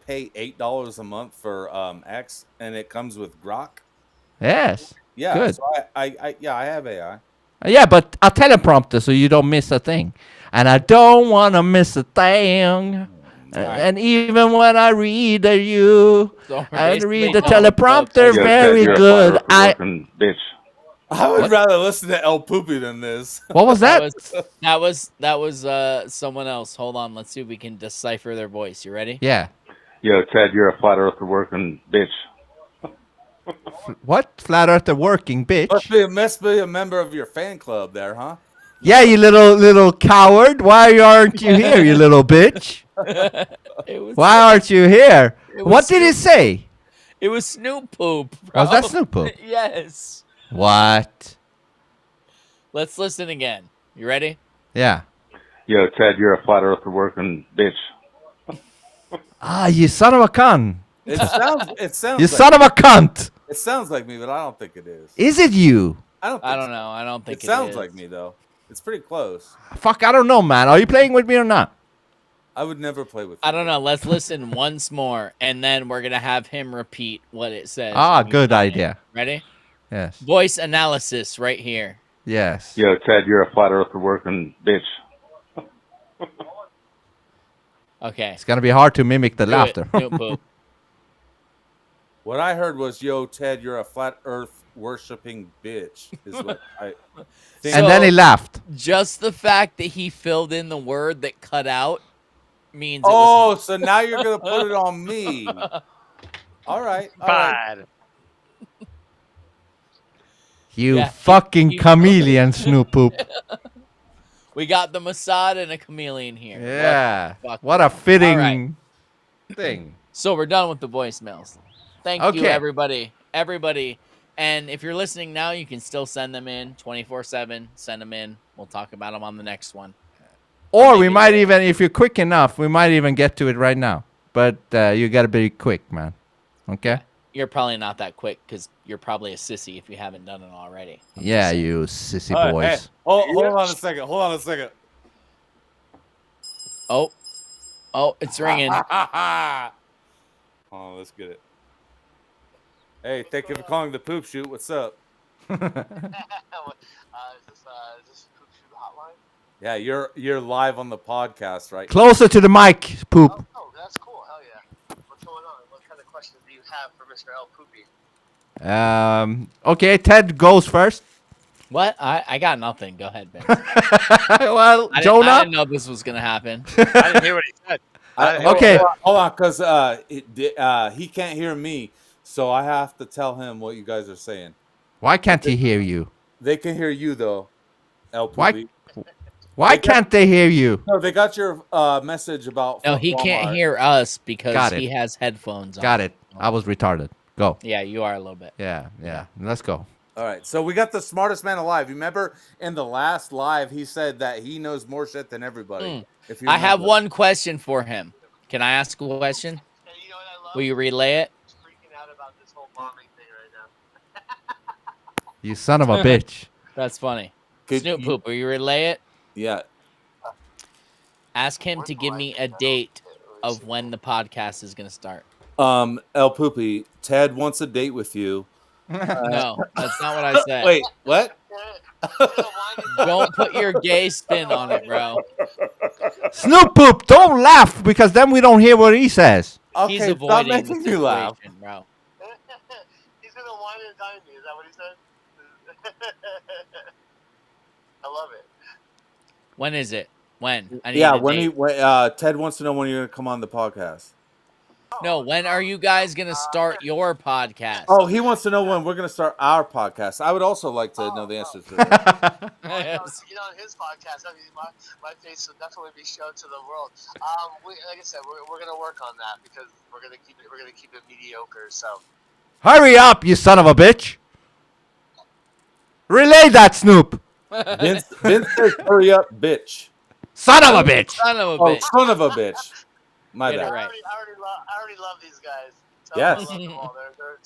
pay $8 a month for X, and it comes with Grok. Yes. Yeah, Good. so I have AI. Yeah, but a teleprompter so you don't miss a thing. And I don't want to miss a thing. And even when I read I read the teleprompter very good. Bitch. I would rather listen to El Poopy than this. What was that? That was someone else. Hold on, let's see if we can decipher their voice. You ready? Yeah. Yo, Ted, you're a flat earther working bitch. What? Flat Earther working bitch. Must be a member of your fan club there, huh? Yeah, you little coward. Why aren't you here, you little bitch? Why aren't you here? What did it say? It was Snoop Poop. Bro. Was that Snoop Poop? Yes. What? Let's listen again. You ready? Yeah. Yo, Ted, you're a flat earther working bitch. Ah, you son of a gun. It sounds. You like son of a cunt! It sounds like me, but I don't think it is. Is it you? I don't. I don't know. I don't think it sounds like me though. It's pretty close. Fuck, I don't know, man. Are you playing with me or not? I would never play with. I don't know. Let's listen once more, and then we're gonna have him repeat what it says. Ah, when you good say it. idea. Ready? Yes. Voice analysis right here. Yes. Yo, Ted, you're a flat earther working bitch. Okay. It's gonna be hard to mimic the Do it. laughter. Do it, Poop. What I heard was, "Yo, Ted, you're a flat Earth worshipping bitch." Is what I. Think. And then he laughed. Just the fact that he filled in the word that cut out means. Oh, so now you're gonna put it on me. All right. All right. Bad. You Yeah, fucking chameleon, Snoop Poop. We got the Mossad and a chameleon here. Yeah. Fuck. What a All fitting right. thing. So we're done with the voicemails. Thank you, Okay. everybody. Everybody. And if you're listening now, you can still send them in 24/7. Send them in. We'll talk about them on the next one. Or we might even, if you're quick enough, we might even get to it right now. But you gotta be quick, man. Okay? You're probably not that quick because you're probably a sissy if you haven't done it already. Yeah, you sissy All right, boys. hey, hold on a second. Hold on a second. Oh, it's ringing. Oh, let's get it. Hey, thank you for calling the Poop Shoot. What's up? Is this Poop Shoot hotline? Yeah, you're live on the podcast, right? Closer to the mic, Poop. Oh, that's cool. Hell yeah. What's going on? What kind of questions do you have for Mr. El Poopy? Okay, Ted goes first. What? I got nothing. Go ahead, Ben. Well, I Jonah. didn't know this was gonna happen. I didn't hear what he said. Okay. Hold on, because he can't hear me, so I have to tell him what you guys are saying. Why can't he hear you? They can hear you though, El Why? Poopy. Why can't they hear you? No, they got your message about. No, he can't Walmart. hear us because Got it. he has headphones on. Got it. I was retarded. Go. Yeah, you are a little bit. Yeah. Let's go. All right, so we got the smartest man alive. You remember in the last live, he said that he knows more shit than everybody. If you I have remember. one question for him. Can I ask a question? Will you relay it? You son of a bitch. That's funny. Could Snoop you- Poop, will you relay it? Yeah. Ask him to give me a date of when the podcast is going to start. El Poopy, Ted wants a date with you. No, that's not what I said. Wait, what? Don't put your gay spin on it, bro. Snoop Poop, don't laugh because then we don't hear what he says. He's Okay, avoiding stop making the me laugh. situation, bro. He's gonna wine and dine me. Is that what he said? I love it. When is it? When? I need Yeah, a when date. Ted wants to know when you're gonna come on the podcast. No, when are you guys going to start your podcast? Oh, he wants to know when we're gonna start our podcast. I would also like to know the answer to that. You know, on his podcast, I mean, my face will definitely be shown to the world. Like I said, we're gonna work on that because we're gonna keep it mediocre. So Hurry up, you son of a bitch. Relay that, Snoop. Vince says, "Hurry up, bitch." Son of a bitch. Son of a Oh, bitch. son of a bitch. My Get it bad. right. I already love these guys. Yes. I love them all. They're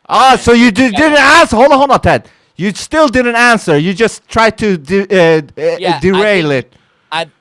Ah, awesome. so you didn't answer. Hold on, Ted. You still didn't answer. You just tried to derail it.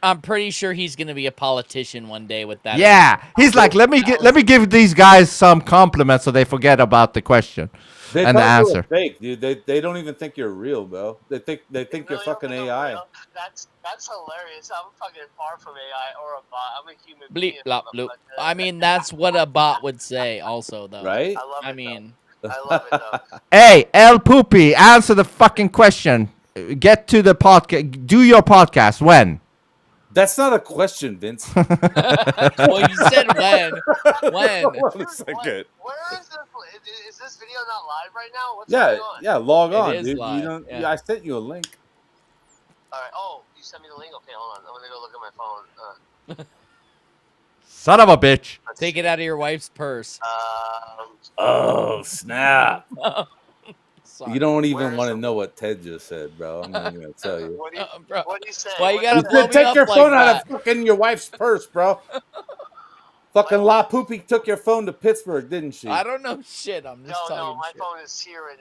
I'm pretty sure he's going to be a politician one day with that. Yeah, he's like, let me give these guys some compliments so they forget about the question They and the thought you were answer. fake, dude. They don't even think you're real, bro. They think you're fucking AI. That's hilarious. I'm fucking far from AI or a bot. I'm a human Bleep, being. blop, bloop. I mean, that's what a bot would say also, though. Right? I mean... I love it, though. Hey, El Poopy, answer the fucking question. Get to the podcast. Do your podcast when? That's not a question, Vince. Well, you said when. When? Hold on a second. Where is this? Is this video not live right now? What's Yeah, going on? yeah. Log It on, is dude. live, You don't. yeah. Yeah, I sent you a link. All right. Oh, you sent me the link. Okay, hold on. I'm gonna go look at my phone. Son of a bitch. Take it out of your wife's purse. Oh snap! Sorry. You don't even want to know what Ted just said, bro. I'm not even gonna tell you. What do you, bro. what do you say? Why you What gotta do blow You me take up your like phone out that? of fucking your wife's purse, bro. Fucking La Poopy took your phone to Pittsburgh, didn't she? I don't know shit. I'm just No, talking my shit. phone is here in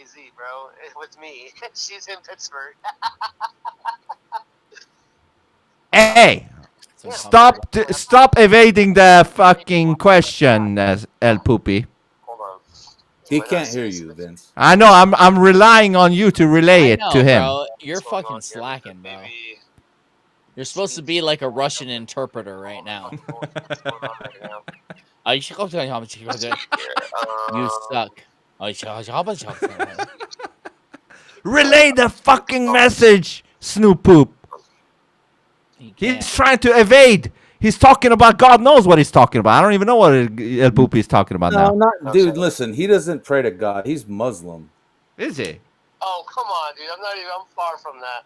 AZ, bro. With me. She's in Pittsburgh. Hey, stop evading the fucking question, El Poopy. He can't hear you, Vince. I know. I'm relying on you to relay I it know, to him. bro. You're fucking slacking, bro. You're supposed to be like a Russian interpreter right now. You suck. Relay the fucking message, Snoop Poop. He's trying to evade. He's talking about God knows what he's talking about. I don't even know what El Poopy is talking about now. No, not dude. Listen, he doesn't pray to God. He's Muslim. Is he? Oh, come on, dude. I'm far from that.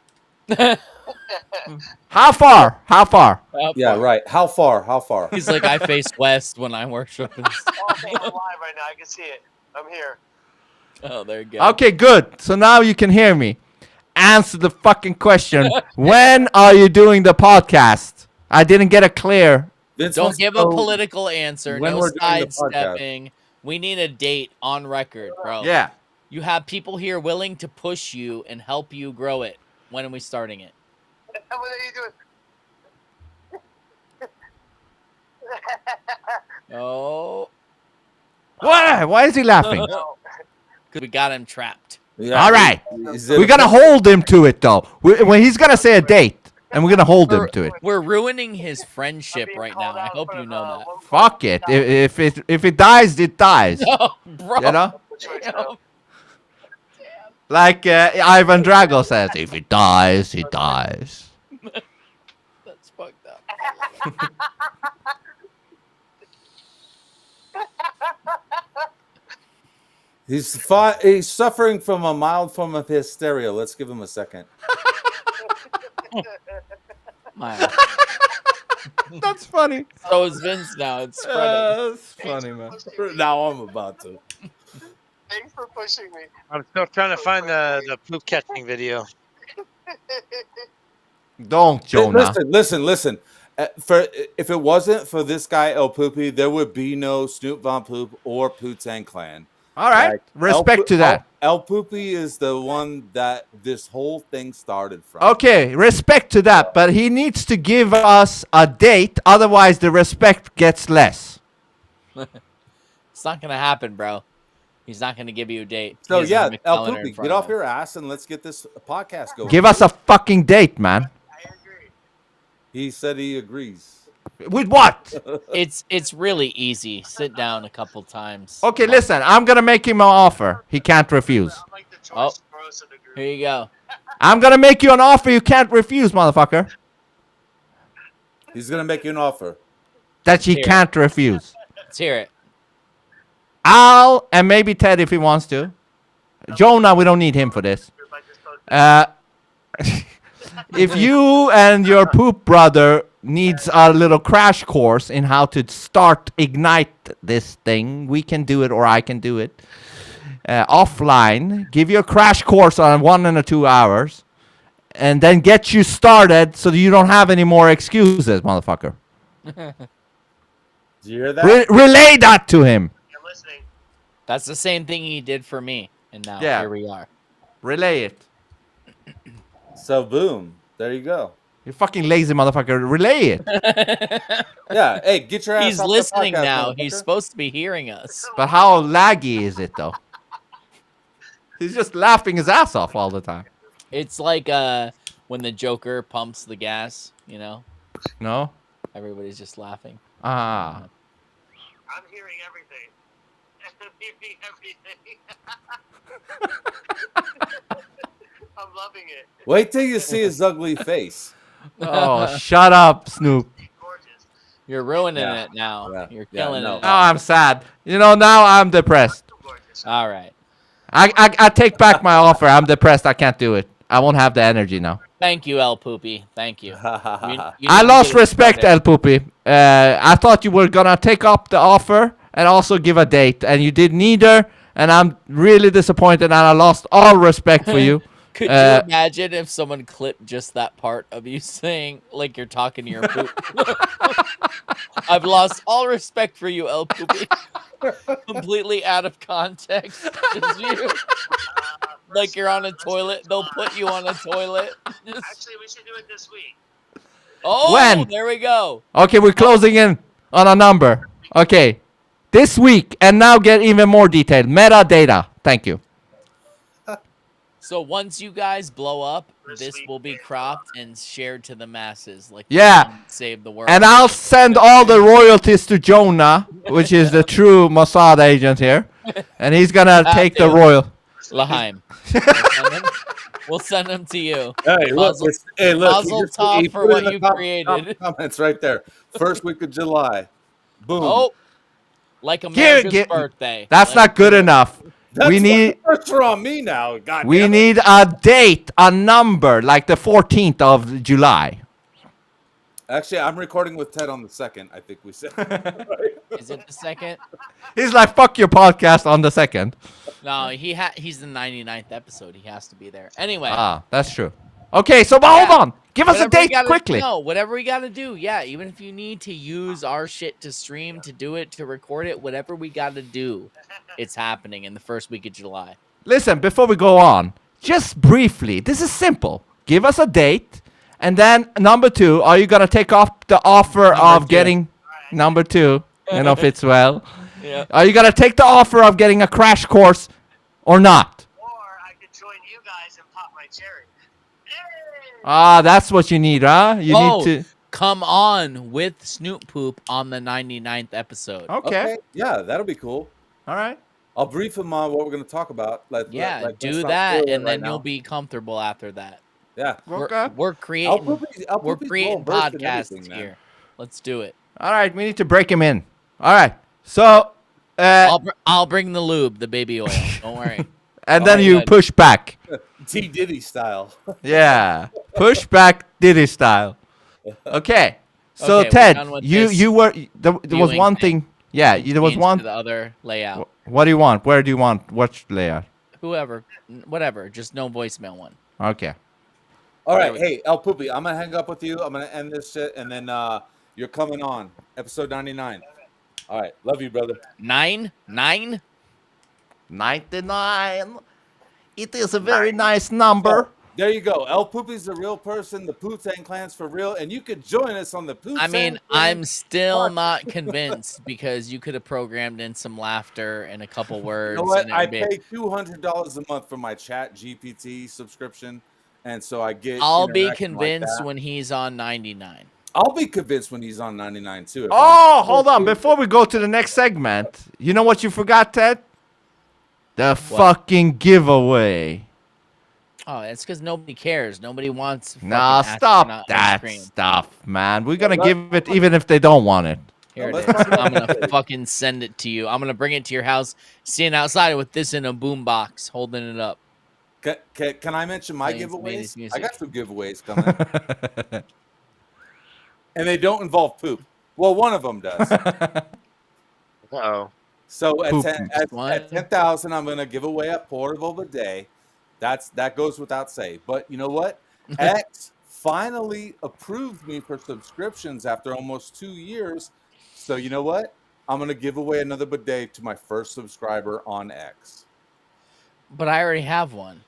How far? How far? Yeah, right. How far? How far? He's like, I face west when I worship. Okay, I'm live right now. I can see it. I'm here. Oh, there you go. Okay, good. So now you can hear me. Answer the fucking question. When are you doing the podcast? I didn't get a clear. Don't give a political answer. when No we're doing the sidestepping. We need a date on record, bro. Yeah. You have people here willing to push you and help you grow it. When are we starting it? What are you doing? Oh. Why is he laughing? Because we got him trapped. All right. We're going to hold him to it, though. When he's going to say a date, and we're going to hold him to it. We're ruining his friendship right now. I hope you know that. Fuck it. If it dies, it dies. No, bro. You know? Like Ivan Drago says, if it dies, it dies. That's fucked up. He's suffering from a mild form of hysteria. Let's give him a second. That's funny. So is Vince now. It's spreading. That's funny, man. Now I'm about to. Thanks for pushing me. I'm still trying to find the poop catching video. Don't, Jonah. Listen. If it wasn't for this guy El Poopy, there would be no Snoop Von Poop or Pooh-Tang Clan. All right. Respect to that. El Poopy is the one that this whole thing started from. Okay, respect to that, but he needs to give us a date, otherwise the respect gets less. It's not gonna happen, bro. He's not gonna give you a date. So He doesn't have yeah, a El calendar Poopy, in front get of off him. your ass and let's get this podcast going. Give us a fucking date, man. He said he agrees. With what? It's really easy. Sit down a couple times. Okay, listen, I'm going to make him an offer. He can't refuse. Oh, here you go. I'm going to make you an offer you can't refuse, motherfucker. He's gonna make you an offer That he Here. can't refuse. Let's hear it. Al, and maybe Ted if he wants to. Jonah, we don't need him for this. If you and your poop brother needs a little crash course in how to start ignite this thing, we can do it, or I can do it offline. Give you a crash course on 1 and 2 hours, and then get you started so that you don't have any more excuses, motherfucker. Do you hear that? Relay that to him. That's the same thing he did for me, and now Yeah. here we are. Relay it. So boom, there you go. You fucking lazy motherfucker. Relay it. Yeah, hey, get your ass. He's off the listening podcast, now. motherfucker. He's supposed to be hearing us. But how laggy is it, though? He's just laughing his ass off all the time. It's like when the Joker pumps the gas, you know? No? Everybody's just laughing. Ah. I'm hearing everything. I'm hearing everything. I'm loving it. Wait till you see his ugly face. Oh, shut up, Snoop. You're ruining Yeah. it now. Yeah. You're Yeah, killing no. it. Now I'm sad. You know, now I'm depressed. All right. I take back my offer. I'm depressed. I can't do it. I won't have the energy now. Thank you, El Poopy. Thank you. I didn't lost get it respect, started. El Poopy. I thought you were gonna take up the offer and also give a date, and you did neither. and I'm really disappointed, and I lost all respect for you. Could you imagine if someone clipped just that part of you saying, like you're talking to your poop? I've lost all respect for you, El Poopy. Completely out of context. Just you. Like you're on a toilet. They'll put you on a toilet. Actually, we should do it this week. Oh, When? there we go. Okay, we're closing in on a number. Okay, this week, and now get even more detailed. Metadata. Thank you. So once you guys blow up, this will be cropped and shared to the masses. Like Yeah. Save the world. And I'll send all the royalties to Jonah, which is the true Mossad agent here, and he's gonna take the royal. Laheim. We'll send them to you. Hey, look, Mazel- hey, look, Mazel tov for what you created. Comments right there. First week of July. Boom. Oh, like America's birthday. That's not good enough. That's we need. Pressure on me now. God We damn it. need a date, a number, like the 14th of July. Actually, I'm recording with Ted on the 2nd. I think we said. Is it the 2nd? He's like, fuck your podcast on the 2nd. No, he's the 99th episode. He has to be there. Anyway. Ah, that's true. Okay, so but hold on. Give us a Whatever we date gotta- quickly. No, whatever we got to do. Yeah, even if you need to use our shit to stream, to do it, to record it, whatever we got to do, it's happening in the first week of July. Listen, before we go on, just briefly, this is simple. Give us a date, and then number 2, are you gonna take off the offer of getting number 2? You know, fits well. Yeah. Are you gonna take the offer of getting a crash course or not? Ah, that's what you need, huh? You need to. Come on with Snoop Poop on the 99th episode. Okay. Yeah, that'll be cool. All right. I'll brief him on what we're going to talk about. Yeah, let's do not that, spoil it and then right you'll now. be comfortable after that. Yeah. We're creating we're Poopy's creating well-versed in podcasts everything, man. here. Let's do it. All right, we need to break him in. All right. So, I'll bring the lube, the baby oil. Don't worry. and then you push back. T Diddy style. Yeah, push back Diddy style. Okay. So Okay, we're Ted, done with you this you were there was viewing one thing. thing. Yeah, there was Change one. to the other layout. What do you want? Where do you want? Which layout? Whoever, whatever. Just no voicemail one. Okay. All right. Hey, El Poopy, I'm going to hang up with you. I'm going to end this shit, and then you're coming on. Episode 99. All right. Love you, brother. 99? 99. It is a very nice number. There you go. El Poopy's the real person. The Poo-Tang Clan's for real. And you could join us on the Poo-Tang I mean, Clan. I'm still not convinced because you could have programmed in some laughter and a couple words. You know what? and it I would be- pay $200 a month for my Chat GPT subscription, and so I get. I'll be interaction like convinced that. when he's on 99. I'll be convinced when he's on 99 too. if Oh, I'm- hold on. Before we go to the next segment, you know what you forgot, Ted? The fucking giveaway. Oh, it's because nobody cares. Nobody wants. Nah, fucking stop astronaut on that screen. stuff, man. We're gonna give it even if they don't want it. Here it is. I'm gonna fucking send it to you. I'm gonna bring it to your house, stand outside with this in a boom box, holding it up. Can I mention my Playing some 80s giveaways? I music. got some giveaways coming, and they don't involve poop. Well, one of them does. Uh-oh. So at Poop. 10,000, I'm going to give away a portable bidet. That goes without saying. But you know what? X finally approved me for subscriptions after almost 2 years. So you know what? I'm going to give away another bidet to my first subscriber on X. But I already have one.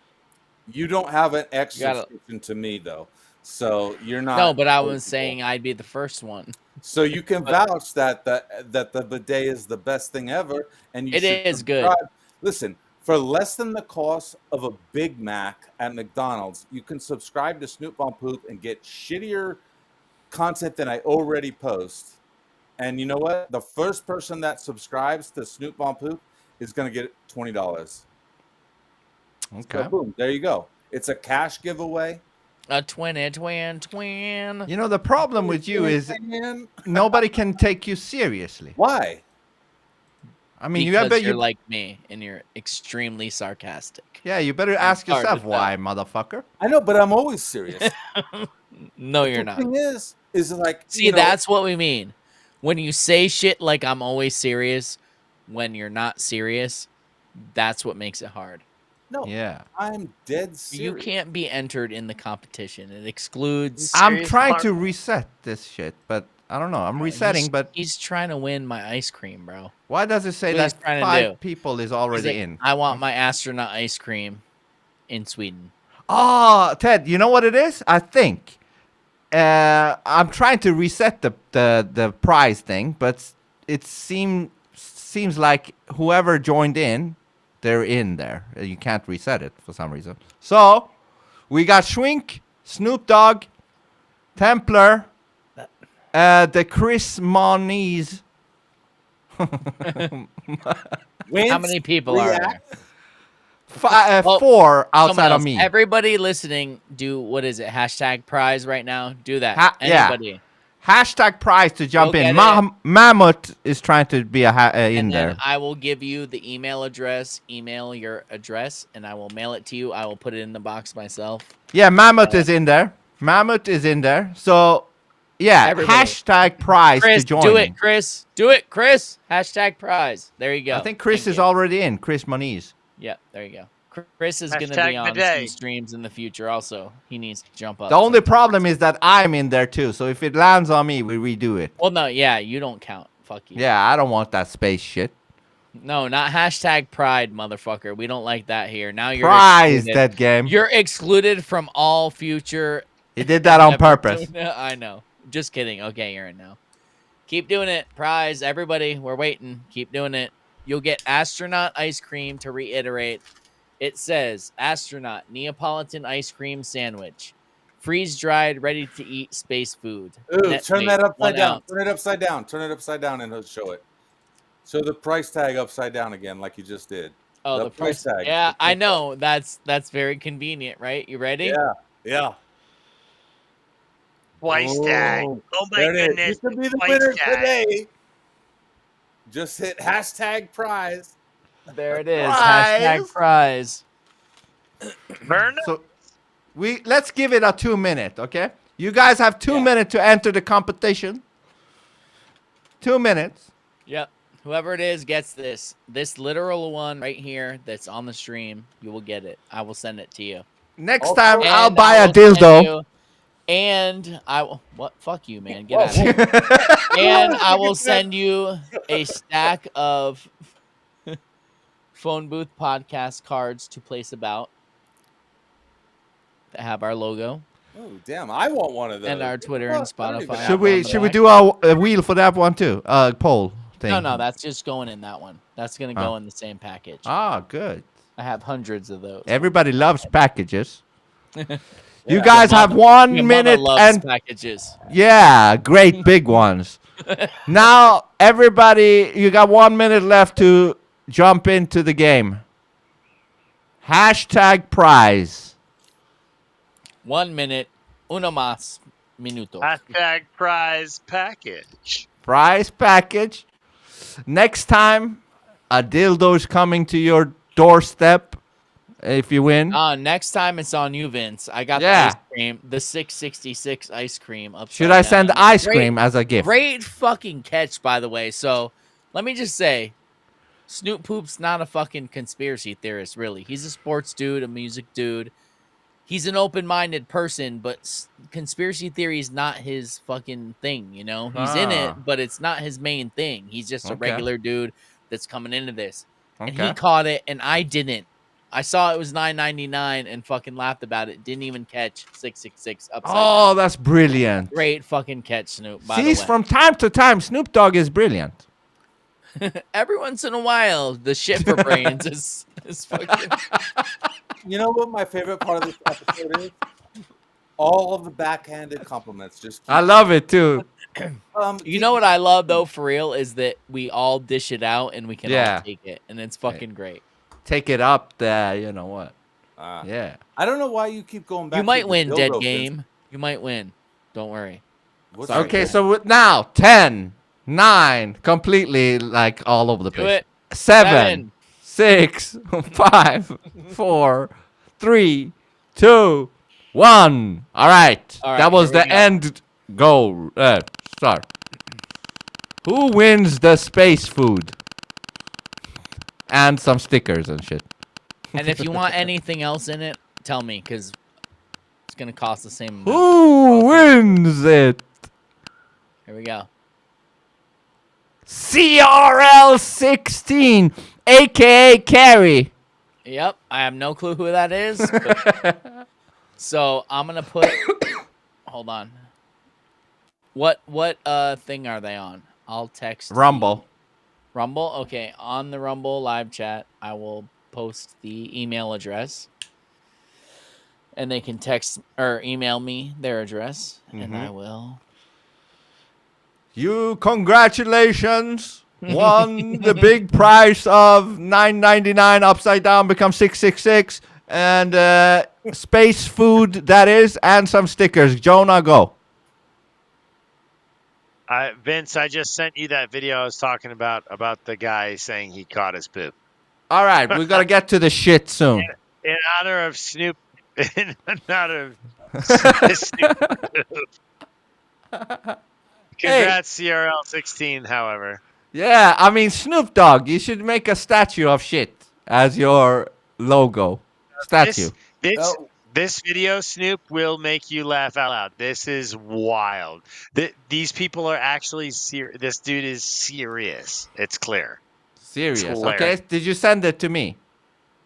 You don't have an X You gotta- subscription to me though, so you're not. No, but I was eligible. saying I'd be the first one. So you can vouch that the bidet is the best thing ever, and you It should is good. subscribe. Listen, for less than the cost of a Big Mac at McDonald's, you can subscribe to Snoop on Poop and get shittier content than I already post. And you know what? The first person that subscribes to Snoop on Poop is going to get $20. Okay. So boom, there you go. It's a cash giveaway. A twin. You know the problem with you is nobody can take you seriously. Why? I mean, Because you you're like me and you're extremely sarcastic. yeah, you better ask hard to yourself tell. why, motherfucker. I know, but I'm always serious. No, you're The not. thing is like See, you know, that's what we mean. When you say shit like I'm always serious, when you're not serious, That's what makes it hard. No. Yeah. I'm dead serious. You can't be entered in the competition. It excludes. I'm trying to reset this shit, but I don't know. I'm resetting, He's- but he's trying to win my ice cream, bro. why does it say What he's that trying to 5 do. people is He's already like, in? I want my astronaut ice cream in Sweden. Oh, Ted, you know what it is? I think I'm trying to reset the prize thing, but it seems like whoever joined in, they're in there. You can't reset it for some reason. So we got Schwink, Snoop Dogg, Templar, the Chris Moniz. How many people are there? 4 outside Someone of else. me. Everybody listening, do what is it? Hashtag prize right now. Do that. Yeah. Anybody. Hashtag prize to jump Go in. get it. Mammoth is trying to be in And there. then I will give you the email address. Email your address, and I will mail it to you. I will put it in the box myself. Yeah, Mammoth is in there. Mammoth is in there. So, yeah, Everybody. hashtag prize Chris, to join. do in. it, Chris. Do it, Chris. Hashtag prize. There you go. I think Chris Thank is you. already in. Chris Moniz. Yep, there you go. Chris is going to Hashtag be on bidet. some streams in the future also. He needs to jump up. The only problem is that I'm in there too. So if it lands on me, we redo it. Well, no, yeah, you don't count. Fuck you. Yeah, I don't want that space shit. No, not hashtag pride, motherfucker. We don't like that here. Now you're Prize excluded. that game. You're excluded from all future. He did that on purpose. I know. Just kidding. Okay, you're in now. Keep doing it. Prize, everybody. We're waiting. Keep doing it. You'll get astronaut ice cream. To reiterate, it says astronaut Neapolitan ice cream sandwich, freeze dried, ready to eat space food. Ooh, Net turn weight, that 1 upside down. ounce. Turn it upside down. Turn it upside down and it'll show it. Show the price tag upside down again, like you just did. Oh, the price tag. Yeah, I know. That's very convenient, right? You ready? Yeah. Yeah. Twice tag. Oh my there it is. goodness. You could be the twice winner tag. today. Just hit hashtag prize. There it is. Hashtag prize. So let's give it a 2 minute, okay? You guys have 2 minutes to enter the competition. 2 minutes. Yep. Whoever it is gets this. This literal one right here that's on the stream, you will get it. I will send it to you. Next time, And I'll buy I a will send dildo. you- and I will. What? Fuck you, man. Get out of here. And I will send you a stack of phone booth podcast cards to place about that have our logo Oh, damn. I want one of those. and our Twitter and Spotify. Should we do a wheel for that one too? Poll thing. No, that's just going in that one. That's gonna go in the same package. Ah, good. I have hundreds of those. Everybody loves packages. You Yeah. guys Your have mama- 1 your mama minute loves and packages. Yeah, great big ones. Now, everybody, you got 1 minute left to jump into the game. Hashtag prize. 1 minute, uno más minuto. Hashtag prize package. Prize package. Next time, a dildo's coming to your doorstep if you win. Next time it's on you, Vince. I got Yeah. the ice cream, the 666 ice cream. Upside Should I send down. ice cream as a gift? Great fucking catch, by the way. So let me just say, Snoop Poop's not a fucking conspiracy theorist, really. He's a sports dude, a music dude. He's an open-minded person, but conspiracy theory is not his fucking thing, you know? He's in Ah. it, but it's not his main thing. He's just a Okay. regular dude that's coming into this. And Okay. he caught it, and I didn't. I saw it was $9.99 and fucking laughed about it. Didn't even catch 666 upside Oh, down. that's brilliant. Great fucking catch, Snoop, by See, the way. from time to time, Snoop Dogg is brilliant. Every once in a while, the shit for brains is fucking... You know what my favorite part of this episode is? All of the backhanded compliments. Just I love it too. You know what I love though, for real, is that we all dish it out and we can Yeah. all take it, and it's fucking great. Take it up there, you know what? Yeah. I don't know why you keep going back. You to might the win, dildo dead thing. game. You might win. Don't worry. Okay, so now 10, 9, completely like all over the Do place. it. 7, 6, 5, 4, 3, 2, 1. All right. All right, That was here we the go. end goal. Start. Who wins the space food? And some stickers and shit. And if you want anything else in it, tell me, because it's going to cost the same amount. Who wins it? Here we go. CRL16, a.k.a. Carrie. Yep, I have no clue who that is. But... so I'm going to put... Hold on. What thing are they on? I'll text... Rumble. Rumble? Okay, on the Rumble live chat, I will post the email address. And they can text or email me their address, and I will... You congratulations won the big prize of $9.99 upside down becomes $666 and space food that is and some stickers. Jonah, go. Vince, I just sent you that video I was talking about the guy saying he caught his poop. All right, we gotta get to the shit soon. In honor of Snoop. In honor of Snoop. Congrats, CRL16, however. Yeah, I mean, Snoop Dogg, you should make a statue of shit as your logo. Statue. This video, Snoop, will make you laugh out loud. This is wild. These people are actually serious. This dude is serious. It's clear. Serious. It's clear. Okay, did you send it to me?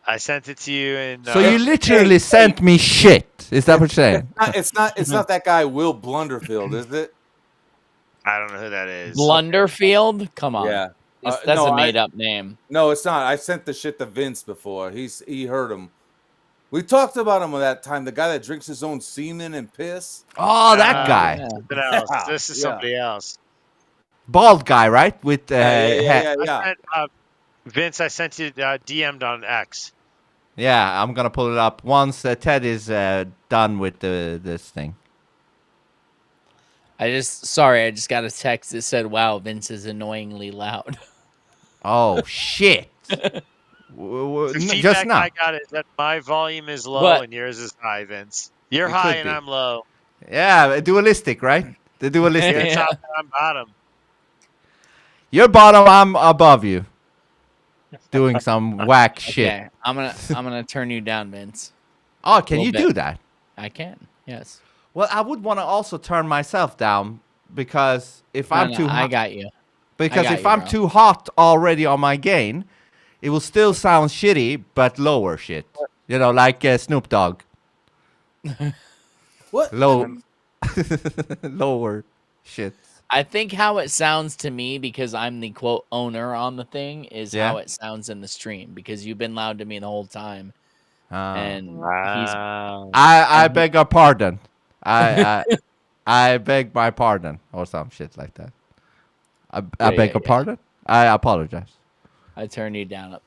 I sent it to you. And so you literally sent me shit. Is that what you're saying? It's not that guy Will Blunderfield, is it? I don't know who that is. Blunderfield? Come on. Yeah. That's no, a made-up name. No, it's not. I sent the shit to Vince before. He heard him. We talked about him that time. The guy that drinks his own semen and piss. Oh, that guy. Yeah. This is somebody else. Bald guy, right? With Yeah. Vince, I sent you DM'd on X. Yeah, I'm gonna pull it up once Ted is done with this thing. I just got a text that said, "Wow, Vince is annoyingly loud." Oh shit! The Just feedback now. I got is that my volume is low What? and yours is high, Vince. You're It high could and be. I'm low. Yeah, dualistic, right? The dualistic. You're top and I'm bottom. You're bottom, I'm above you. Doing some whack shit. Okay, I'm gonna turn you down, Vince. Oh, can Little you bit. do that? I can. Yes. Well, I would want to also turn myself down because if I'm too hot, I got you. Because I got if you, I'm bro. too hot already on my gain, it will still sound shitty, but lower shit. You know, like Snoop Dogg. What? Lower shit. I think how it sounds to me, because I'm the quote owner on the thing, is Yeah. how it sounds in the stream. Because you've been loud to me the whole time, and he's I beg your pardon. I beg my pardon or some shit like that. I beg your pardon. I apologize. I turn you down.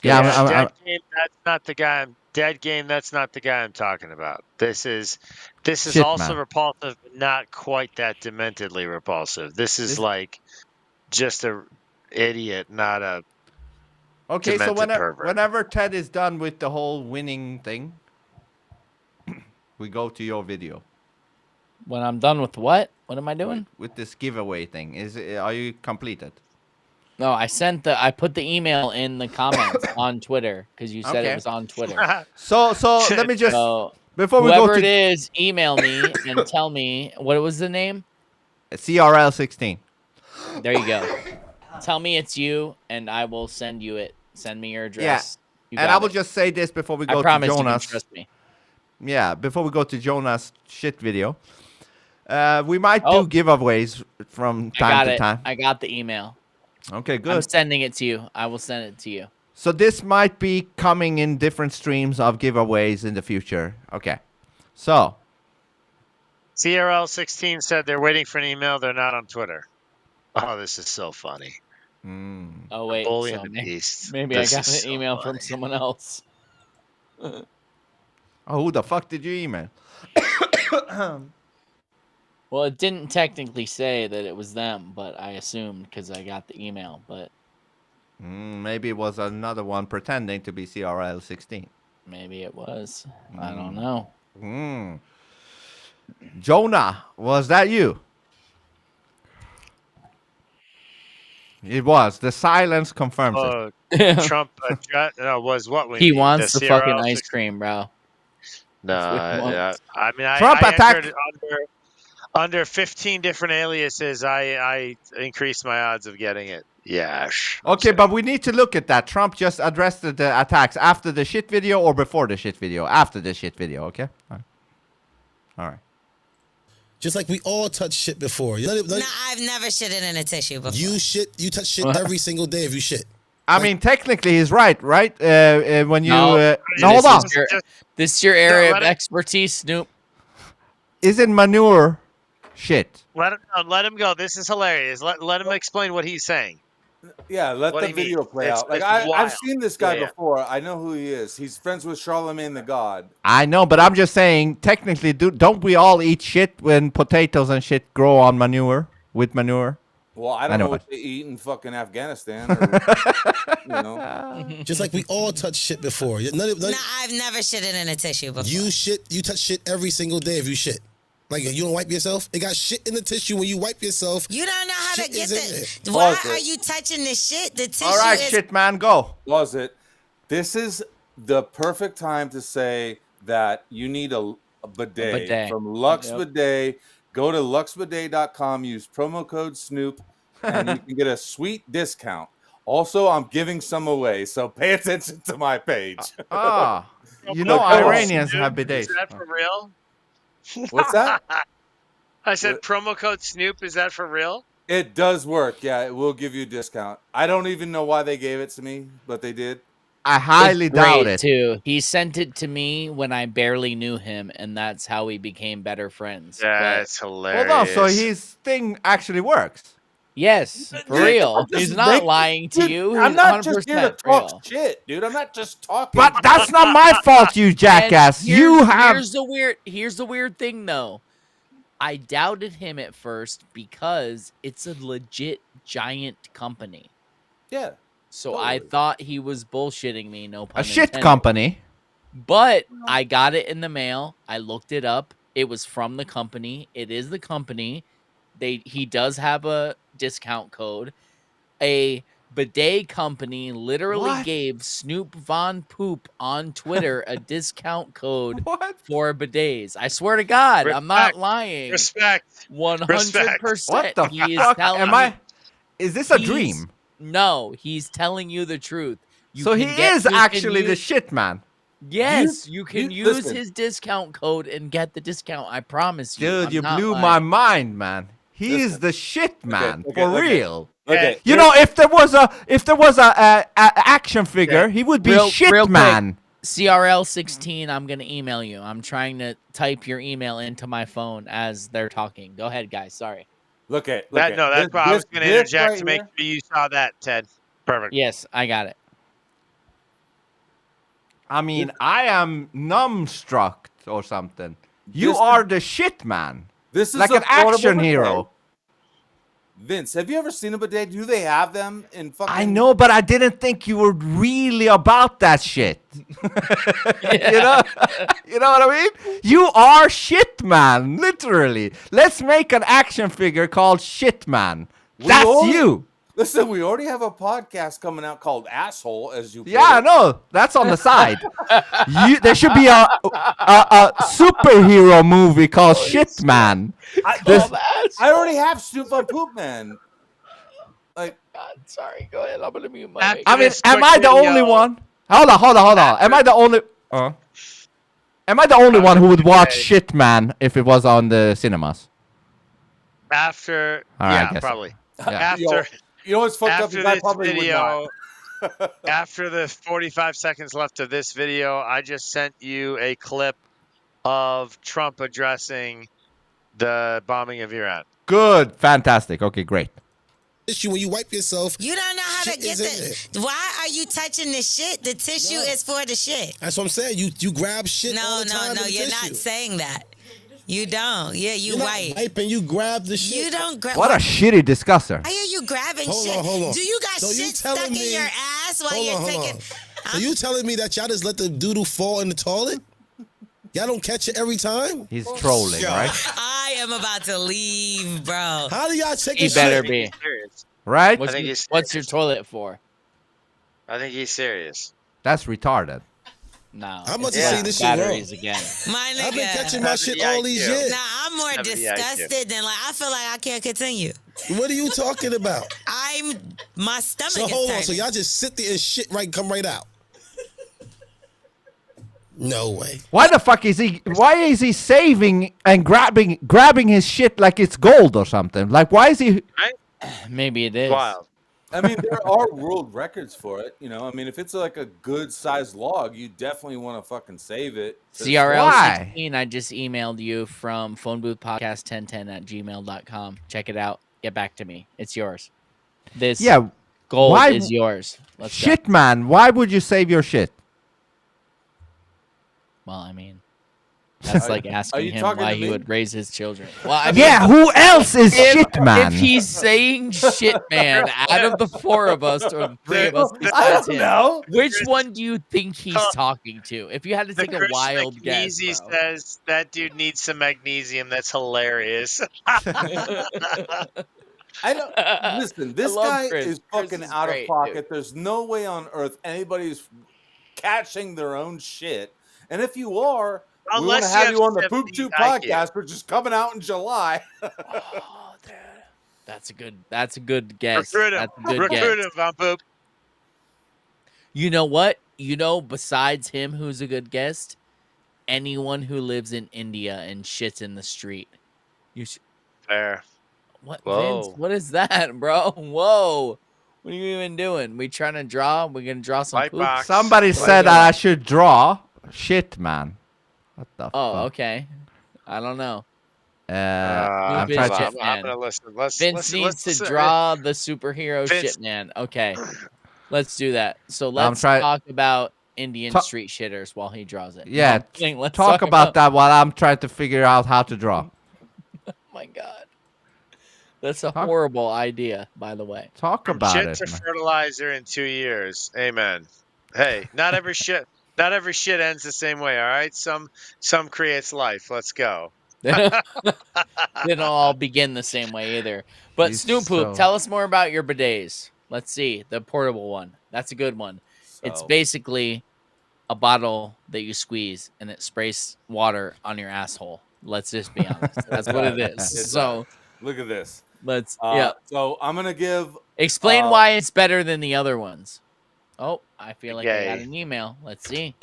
Yeah, Dead Game, that's not the guy. Dead Game, that's not the guy I'm talking about. This is Shit, also man. repulsive, but not quite that dementedly repulsive. This is like just a idiot, not a Okay, so demented pervert. whenever Ted is done with the whole winning thing, we go to your video. When I'm done with what? What am I doing? With this giveaway thing. Are you completed? No, I put the email in the comments on Twitter because you said Okay. it was on Twitter. So let me just So, before we go whoever to it is, email me and tell me what was the name. CRL16. There you go. Tell me it's you, and I will send you it. Send me your address. You And got I will it. just say this before we I go to promise you can Jonas. trust me. Yeah, before we go to Jonas' shit video. We might Oh. do giveaways from I time got to it. time. I got the email. Okay, I'm good. sending it to you. I will send it to you. So this might be coming in different streams of giveaways in the future. Okay. So, CRL16 said they're waiting for an email. They're not on Twitter. Oh, this is so funny. Oh wait, Bully so and the may- Beast. maybe This I got is an so email funny. from someone else. who the fuck did you email? Well, it didn't technically say that it was them, but I assumed because I got the email. But Maybe it was another one pretending to be CRL16. maybe it was. I don't know. Jonah, was that you? It was. The silence confirms it. Trump was what we He need, wants the fucking CRL ice 6. cream, bro. No, I mean, Trump I attacked- entered under 15 different aliases. I increased my odds of getting it. Yeah. Okay, but we need to look at that. Trump just addressed the attacks after the shit video or before the shit video? After the shit video, okay? All right. Just like we all touch shit before. No, I've never shitted in a tissue before. You touch shit every single day if you shit. I mean, technically, he's right? When you... No, no, hold on. This is your area of expertise, Snoop. Isn't manure shit? Let him go. This is hilarious. Let him explain what he's saying. Yeah, let What the do you mean? video play It's- out. Like it's I've wild. seen this guy Yeah. before. I know who he is. He's friends with Charlemagne the God. I know, but I'm just saying, technically, don't we all eat shit when potatoes and shit grow on manure, with manure? Well, I don't know what they eat in fucking Afghanistan. Or, you know. Just like we all touch shit before. No, I've never shitted in a tissue before. You touch shit every single day if you shit. Like, you don't wipe yourself? It got shit in the tissue when you wipe yourself. You don't know how to Shit get is in the. there. Why Pause are it. you touching the shit? The tissue All right, is. shit, man, go. Was it? This is the perfect time to say that you need a bidet, bidet. from Lux Yep. Bidet. Go to luxbidet.com, use promo code Snoop, and you can get a sweet discount. Also, I'm giving some away, so pay attention to my page. You know, Look, Iranians have bidets. Is that for real? What's that? I said promo code Snoop. Is that for real? It does work. Yeah, it will give you a discount. I don't even know why they gave it to me, but they did. I highly It's doubt great, it. too. He sent it to me when I barely knew him, and that's how we became better friends. That's hilarious. Hold on, so his thing actually works. Yes, for Dude, real. I'm just He's not making- lying to Dude, you. I'm He's not just here to 100% talk real. shit, dude. I'm not just talking. But that's not my fault, you jackass. And You have... Here's the weird thing, though. I doubted him at first because it's a legit giant company. Yeah. So I thought he was bullshitting me. No pun A shit intended. company. But I got it in the mail. I looked it up. It was from the company. It is the company. He does have a discount code. A bidet company literally What? gave Snoop Von Poop on Twitter a discount code for bidets. I swear to God, I'm not Respect. lying. Respect. 100%. What the He is fuck? telling Am I... you- Is this a he's- dream? No, he's telling you the truth. You So he can get- is you can actually the use- shit man. Yes, you can use listen. his discount code and get the discount. I promise you. Dude, I'm you not blew lying. my mind, man. He is Listen. the shit man, okay, for okay. real. Okay. You know, if there was a action figure, he would be shit real quick, man. CRL16, I'm gonna email you. I'm trying to type your email into my phone as they're talking. Go ahead, guys. Sorry. Look at That's this- why I was this- going to this interject right to make here- sure you saw that, Ted. Perfect. Yes, I got it. I mean, I am numbstruck or something. You This- are the shit man. This is Like an affordable action bidet. hero. Vince, have you ever seen a bidet? Do they have them in fucking? I know, but I didn't think you were really about that shit. You know, you know what I mean? You are shit man, literally. Let's make an action figure called Shit Man. That's you. Listen, we already have a podcast coming out called Asshole, as you. put Yeah, I it. know. That's on the side. There should be a superhero movie called Shit Man. This- I already have Snoop Von Poop Man. Like, sorry. Go ahead. I'm gonna mute my. I mean, am I the only one? Hold on. Am I the only? Am I the only one who would watch Shit Man if it was on the cinemas? After, All right, I yeah, guess. probably. Yeah. After, you know what's fucked up? after is I this probably would video, not. after the 45 seconds left of this video, I just sent you a clip of Trump addressing the bombing of Iran. Good, fantastic. Okay, great. Tissue when you wipe yourself. You don't know how to shit get is in the. Why are you touching the shit? The tissue is for the shit. That's what I'm saying. You grab shit all No, the time. no, in the you're tissue. not saying that. You don't. Yeah, you You're not white. wiping. You grab the shit. You don't grab. What a shitty discusser. Why are you grabbing Hold shit? on, hold on. Do you got So you shit stuck telling in me- your ass while Hold you're on, hold taking? on. So you telling me that y'all just let the doodle fall in the toilet? Y'all don't catch it every time? He's trolling, right? I am about to leave, bro. How do y'all take He a better shit? be. Right? What's your toilet for? I think he's serious. That's retarded. No. I must it's have got seen this shit wrong. batteries again. My nigga. I've been catching my shit all these years. Nah, I'm more disgusted than like I feel like I can't continue. What are you talking about? My stomach So is hold on. turning. So y'all just sit there and shit come right out. No way. Why the fuck is he? Why is he saving and grabbing his shit like it's gold or something? Like, why is he? Maybe it is. Wild. I mean, there are world records for it. You know, I mean, if it's like a good sized log, you definitely want to fucking save it. CRL16, I just emailed you from phoneboothpodcast1010@gmail.com. Check it out. Get back to me. It's yours. This gold is yours. Let's go. Shit, man. Why would you save your shit? Well, I mean, that's like asking him why he would raise his children. Well, I mean, Yeah, who else is shit, man? If he's saying shit, man, out of the four of us or the three of us besides him, which one do you think he's talking to? If you had to take a wild guess, Easy says that dude needs some magnesium. That's hilarious. I don't listen. This love guy Chris. is Chris fucking is out great, of pocket. dude. There's no way on earth anybody's catching their own shit. And if you are, we want to Unless you have have you on the 70 Poop 2 IQ. podcast, which is coming out in July. That's a good guess. Recruit him. That's a good Recruit guess. him, Von Poop. You know what? You know, besides him, who's a good guest? Anyone who lives in India and shits in the street. You should. Fair. What, Whoa. Vince? What is that, bro? Whoa. What are you even doing? We trying to draw? We're gonna draw some White poop? box. Somebody said I should draw shit, man. What the Oh, fuck? okay. I don't know. I'm Vince trying to. Shit I'm Man. gonna listen. Let's Vince needs to draw the superhero Vince- shit man. Okay, let's do that. So let's try- talk about Indian Ta- street shitters while he draws it. Yeah, No, I'm kidding. Let's talk about that while I'm trying to figure out how to draw. Oh my god, that's a horrible idea. By the way, Talk about shit it. to man. fertilizer in 2 years. Amen. Hey, not every shit ends the same way. All right, some creates life. Let's go. they don't all begin the same way either. But He's Snoop Poop, so- tell us more about your bidets. Let's see the portable one. That's a good one. It's So- basically a bottle that you squeeze and it sprays water on your asshole. Let's just be honest. That's what it is. It's, So look at this. let's So I'm gonna give. explain why it's better than the other ones. Oh, I feel like I got Yay. an email. Let's see.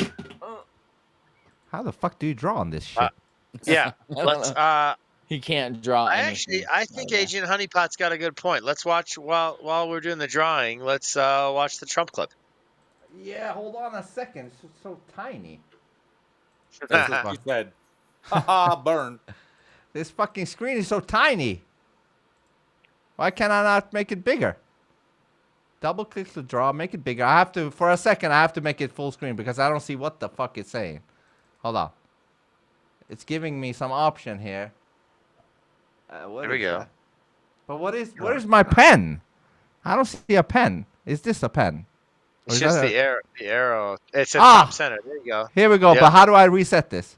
How the fuck do you draw on this shit? Yeah. Let's. He can't draw. I think Agent Honeypot's got a good point. Let's watch while we're doing the drawing. Let's watch the Trump clip. Yeah, hold on a second. It's so tiny. That's what you said. Haha, burn. This fucking screen is so tiny. Why can I not make it bigger? Double click to draw, make it bigger. I have to, for a second, I have to make it full screen because I don't see what the fuck it's saying. Hold on. It's giving me some option here. Here we go. But where's my pen? I don't see a pen. Is this a pen? Or It's is just that the arrow. It's at Ah! top center. There you go. Here we go. Yep. But how do I reset this?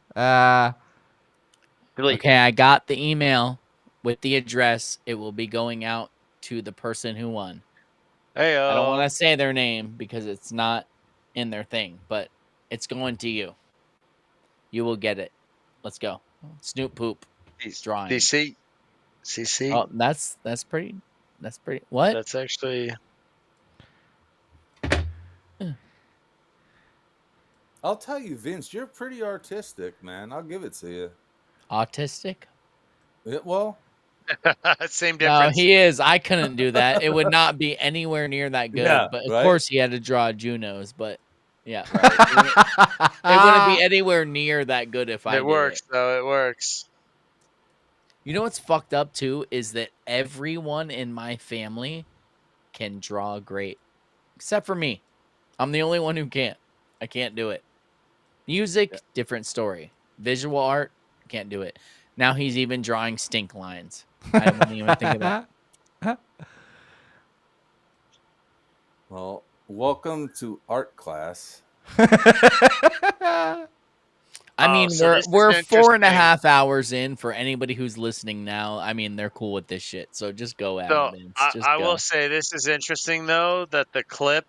Okay, I got the email with the address. It will be going out to the person who won. Hey, I don't want to say their name because it's not in their thing, but it's going to you. You will get it. Let's go. Snoop Poop. Drawing. DC. CC. Oh, that's pretty. That's pretty. What? That's actually. I'll tell you, Vince, you're pretty artistic, man. I'll give it to you. Autistic? Well, same No, difference. he is. I couldn't do that. It would not be anywhere near that good. Yeah, but of right? course, he had to draw Junos. But yeah, right. It wouldn't be anywhere near that good if I. It did works though. It works. You know what's fucked up too is that everyone in my family can draw great, except for me. I'm the only one who can't. I can't do it. Music, different story. Visual art, can't do it. Now he's even drawing stink lines. I wouldn't even think of that. well, welcome to art class. I I mean, so this is we're 4.5 interesting. hours in. For anybody who's listening now, I mean, they're cool with this shit. So just go at So it, Vince. Just I go. will say this is interesting though, that the clip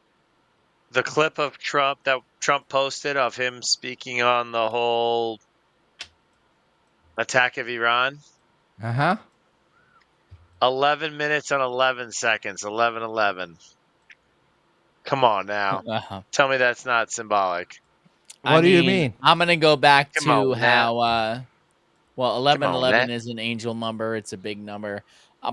of Trump that Trump posted of him speaking on the whole attack of Iran. 11 minutes and 11 seconds. 11:11. Come on now. Tell me that's not symbolic. What do you mean? I'm gonna go back Come to on, how. Well, 11:11 Nat. is an angel number. It's a big number.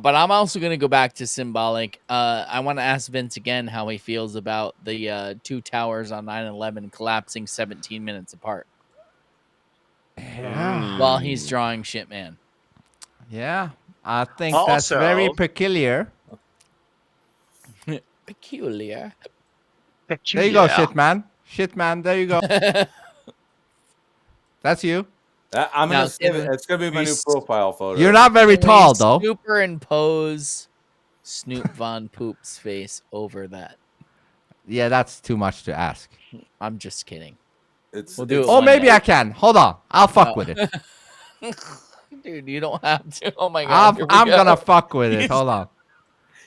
But I'm also going to go back to symbolic. I want to ask Vince again how he feels about the 2 towers on 9/11 collapsing 17 minutes apart. Yeah. While he's drawing shit, man. Yeah, I think that's very Also- peculiar. Peculiar. There you go, shit man. Shit man, there you go. I'm That's you. gonna save it. It's gonna be my new profile photo. You're not very tall, though. Superimpose Snoop Von Poop's face over that. Yeah, that's too much to ask. I'm just kidding. It's, We'll do it Oh, one maybe day. I can. Hold on. I'll fuck with it. Dude, you don't have to. Oh my god. here we I'm go. gonna fuck with it. Hold on.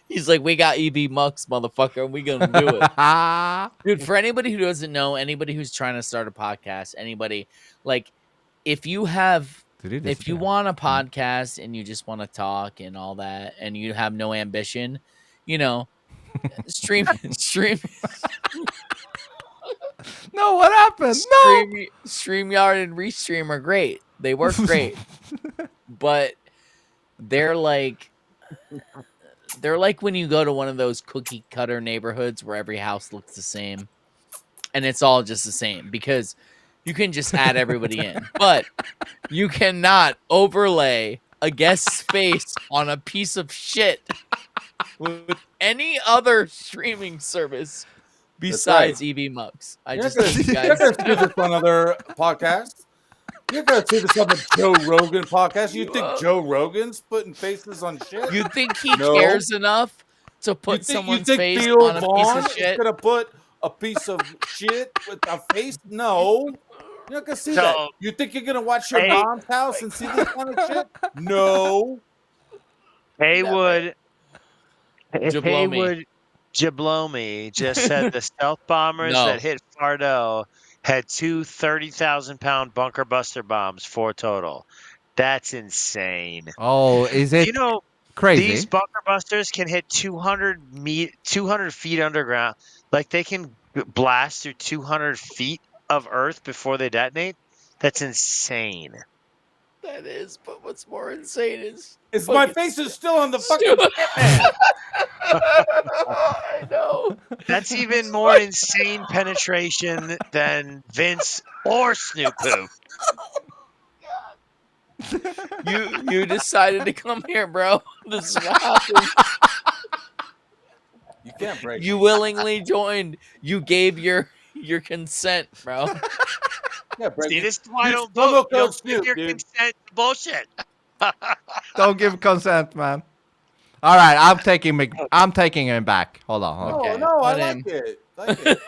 He's like, we got EB Mux, motherfucker. We gonna do it. Dude, for anybody who doesn't know, anybody who's trying to start a podcast, anybody, like, if you have, if you want a podcast and you just want to talk and all that, and you have no ambition, you know, stream. No, what happened? StreamYard and Restream are great. They work great. But they're like when you go to one of those cookie cutter neighborhoods where every house looks the same and it's all just the same because you can just add everybody in, but you cannot overlay a guest's face on a piece of shit with any other streaming service besides EV Mux. I You're just gonna, think you you're guys gonna see this on other podcasts. You're gonna see this on the Joe Rogan podcast. You think Joe Rogan's putting faces on shit? You think he No. cares enough to put someone's face Theo on a piece Vaughn of shit? is gonna put a piece of shit with a face? No. You're not gonna see that. So- You think you're gonna watch your Hey. mom's house and see this kind of shit? No. Haywood Jablomi. Jablomi just said the stealth bombers No. that hit Fardo had 2 30,000-pound bunker buster bombs, 4 total. That's insane. Oh, is it You know, crazy? these bunker busters can hit 200 feet underground. Like they can blast through 200 feet of earth before they detonate. That's insane. That is, but what's more insane is My face is still on the fucking man. I know. That's even more insane penetration than Vince or Snoop Poo. You decided to come here, bro. This is what happened. You can't break. You willingly joined. You gave your consent, bro. Yeah, break. See, this is why I Use don't promo vote. code Don't give Snoop, your dude. consent to bullshit. Don't give consent, man. All right, I'm taking him back. Hold on. No, Hold on. no, I Let like it. Like it.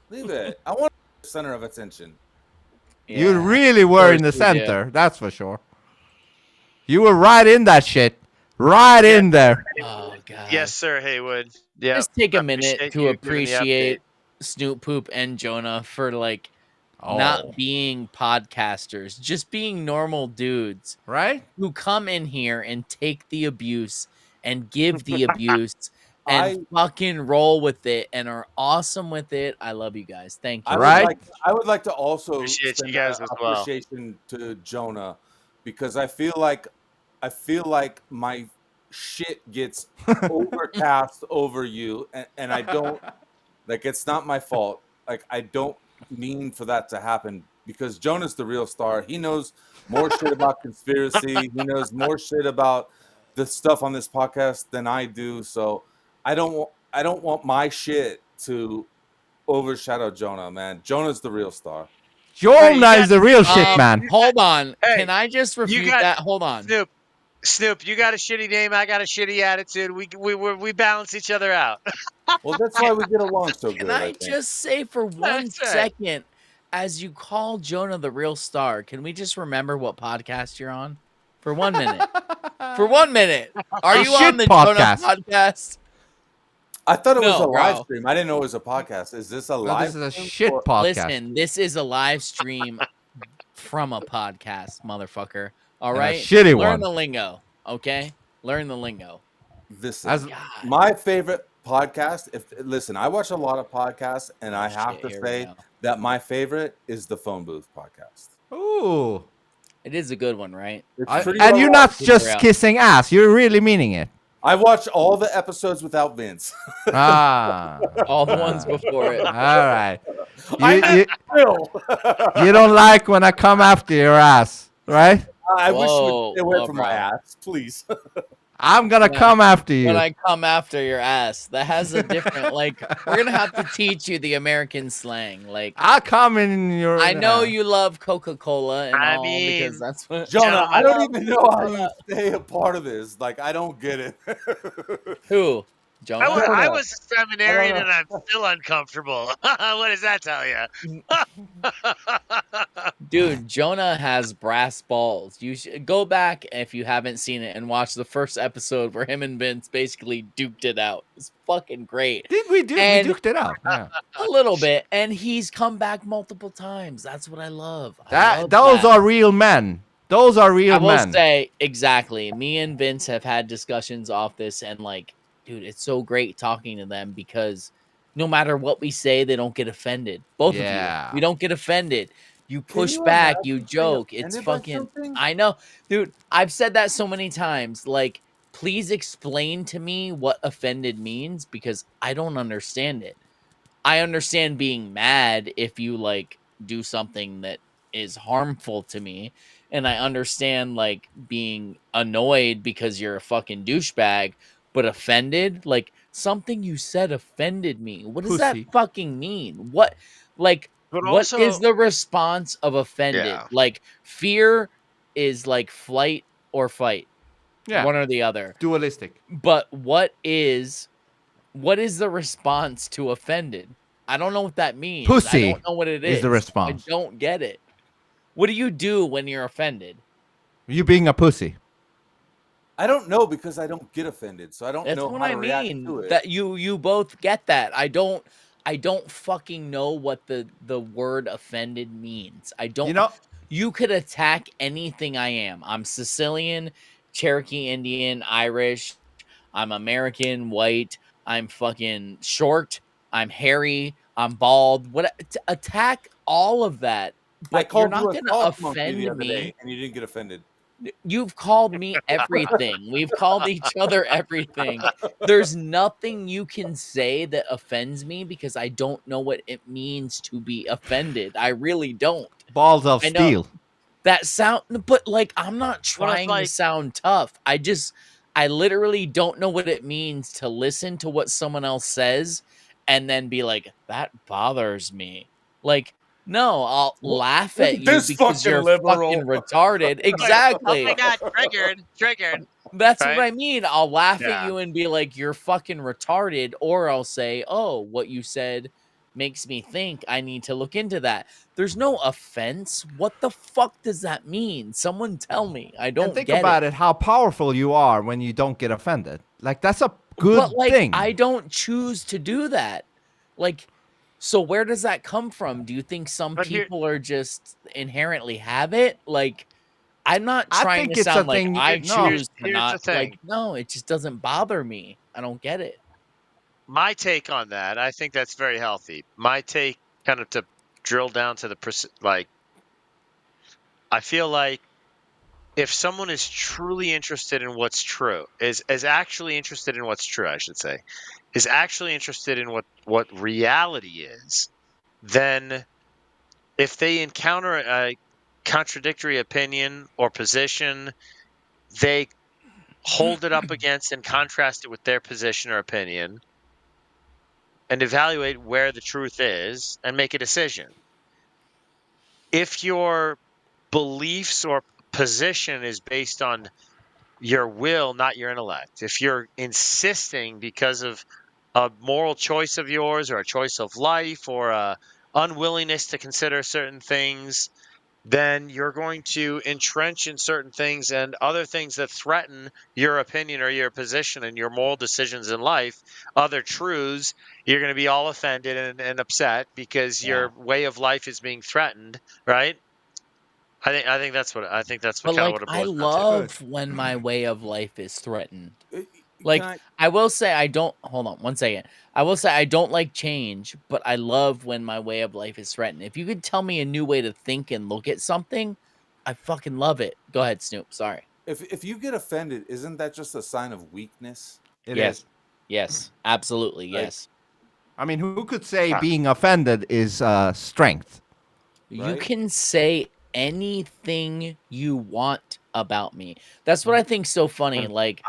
Leave it. I want the center of attention. You Yeah. really were in the Of course we center, that's for sure. You were right in that shit. Right in there. Oh god. Yes, sir, Haywood. Yeah. Just take a Appreciate minute to you giving the appreciate update. Snoop Poop and Jonah for like Oh. not being podcasters, just being normal dudes, right? Who come in here and take the abuse and give the abuse and fucking roll with it and are awesome with it. I love you guys. Thank you. I would like to also Appreciate you send guys a as well. appreciation to Jonah because I feel like my shit gets overcast over you, and I don't like. It's not my fault. Like I don't mean for that to happen because Jonah's the real star. He knows more shit about conspiracy. He knows more shit about the stuff on this podcast than I do. So I don't want my shit to overshadow Jonah, man. Jonah's the real star. Jonah is the real shit, man. Hold on. Hey, Can I just refute got- that? Hold on. Snoop, you got a shitty name. I got a shitty attitude. We balance each other out. Well, that's why we get along so good. Can I think. just say for one That's right. second as you call Jonah the real star, can we just remember what podcast you're on for 1 minute? For 1 minute, are you on the Jonah podcast? I thought it was No, a live bro. stream. I didn't know it was a podcast. Is this a live? this is a stream shit or- podcast. Listen, this is a live stream from a podcast, motherfucker. All And a right, shitty learn one. the lingo, okay? Learn the lingo. This As- is my favorite podcast. Listen, I watch a lot of podcasts, and I have shit, to here we say go. that my favorite is the Phone Booth podcast. Ooh. It is a good one, right? It's pretty And well you're not watched. just kissing ass. You're really meaning it. I watch all the episodes without Vince. Ah. All the ones before it. All right. I You don't like when I come after your ass, right? I wish you Whoa, would stay away whoa, from bro. my ass, please. I'm gonna come after you. When I come after your ass, that has a different like. We're gonna have to teach you the American slang. Like, I'll come in your. I know you love Coca-Cola and I all mean, because that's what. Jonah, I don't Gentlemen. even know how you stay a part of this. Like, I don't get it. Who? Jonah? I was a seminarian and I'm still uncomfortable. What does that tell you? Dude, Jonah has brass balls. You should go back if you haven't seen it and watch the first episode where him and Vince basically duked it out. It's fucking great. Did we do? And- We duked it out. Yeah. A little bit, and he's come back multiple times. That's what I love. Those are real men. Those are real I will men. say exactly. Me and Vince have had discussions off this, and like, dude, it's so great talking to them because no matter what we say, they don't get offended. Both Yeah. of you, you don't get offended. You push you back, imagine you being joke. It's offended by fucking. something? I know, dude. I've said that so many times. Like, please explain to me what offended means because I don't understand it. I understand being mad if you like do something that is harmful to me. And I understand like being annoyed because you're a fucking douchebag, but offended, like something you said offended me. What does Pussy. that fucking mean? What, like, But what also- is the response of offended? Yeah. Like, fear is like flight or fight, Yeah. one or the other. Dualistic. But what is the response to offended? I don't know what that means. Pussy I don't know what it is. is the response. I don't get it. What do you do when you're offended? You being a pussy. I don't know because I don't get offended, so I don't That's know what how I to react mean. to it. That you both get that. I don't fucking know what the word offended means. I don't. You know. You could attack anything I am. I'm Sicilian, Cherokee Indian, Irish. I'm American, white. I'm fucking short. I'm hairy. I'm bald. Attack all of that. I But you're called not you a going to soft monkey offend the other me. day, and you didn't get offended. You've called me everything. We've called each other everything. There's nothing you can say that offends me because I don't know what it means to be offended. I really don't. Balls of I know. steel. That sound, but like, I'm not What if, trying to like- sound tough. I literally don't know what it means to listen to what someone else says and then be like, that bothers me. Like, no, I'll laugh at you This because fucking you're liberal. fucking retarded. Exactly. Oh my god, triggered. That's what Right? I mean. I'll laugh Yeah. at you and be like, you're fucking retarded. Or I'll say, oh, what you said makes me think I need to look into that. There's no offense. What the fuck does that mean? Someone tell me. I don't And think get about it. How powerful you are when you don't get offended. Like that's a good But like, thing. I don't choose to do that. Like, so where does that come from? Do you think some But here- people are just inherently have it? Like, I'm not I trying think to it's a sound like thing- I no. choose to Here's not. the thing. Like, no, it just doesn't bother me. I don't get it. My take on that, I think that's very healthy. My take, kind of to drill down to the like, I feel like if someone is truly interested in what's true, is actually interested in what's true, I should say, is actually interested in what reality is, then if they encounter a contradictory opinion or position, they hold it up against and contrast it with their position or opinion and evaluate where the truth is and make a decision. If your beliefs or position is based on your will, not your intellect, if you're insisting because of a moral choice of yours or a choice of life or a unwillingness to consider certain things, then you're going to entrench in certain things, and other things that threaten your opinion or your position and your moral decisions in life, other truths, you're going to be all offended and upset because your way of life is being threatened, right? I think that's what But kind of like, what it I boils down to. love when my way of life is threatened. Like, Can I will say I don't. Hold on 1 second. I will say I don't like change, but I love when my way of life is threatened. If you could tell me a new way to think and look at something, I fucking love it. Go ahead, Snoop. Sorry. If you get offended, isn't that just a sign of weakness? Yes. Yes. Absolutely. Yes. I mean, who could say being offended is strength? You can say anything you want about me. That's what I think's so funny. Like,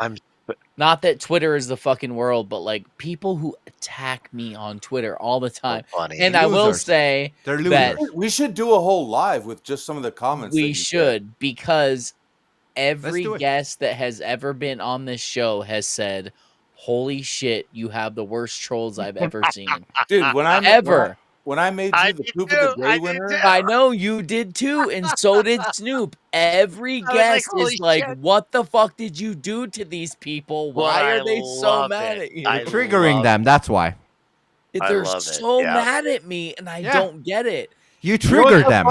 not that Twitter is the fucking world, but like people who attack me on Twitter all the time. And I will say that we should do a whole live with just some of the comments. we should, because every guest that has ever been on this show has said, "Holy shit, you have the worst trolls I've ever seen." Dude, when I made you the poop of the day winner, I know you did too, and so did Snoop. Every I was like, guest "Holy is like, shit." "What the fuck did you do to these people? Why are they so mad at you?" Triggering them. That's why. They're so mad at me, and I don't get it. You trigger them.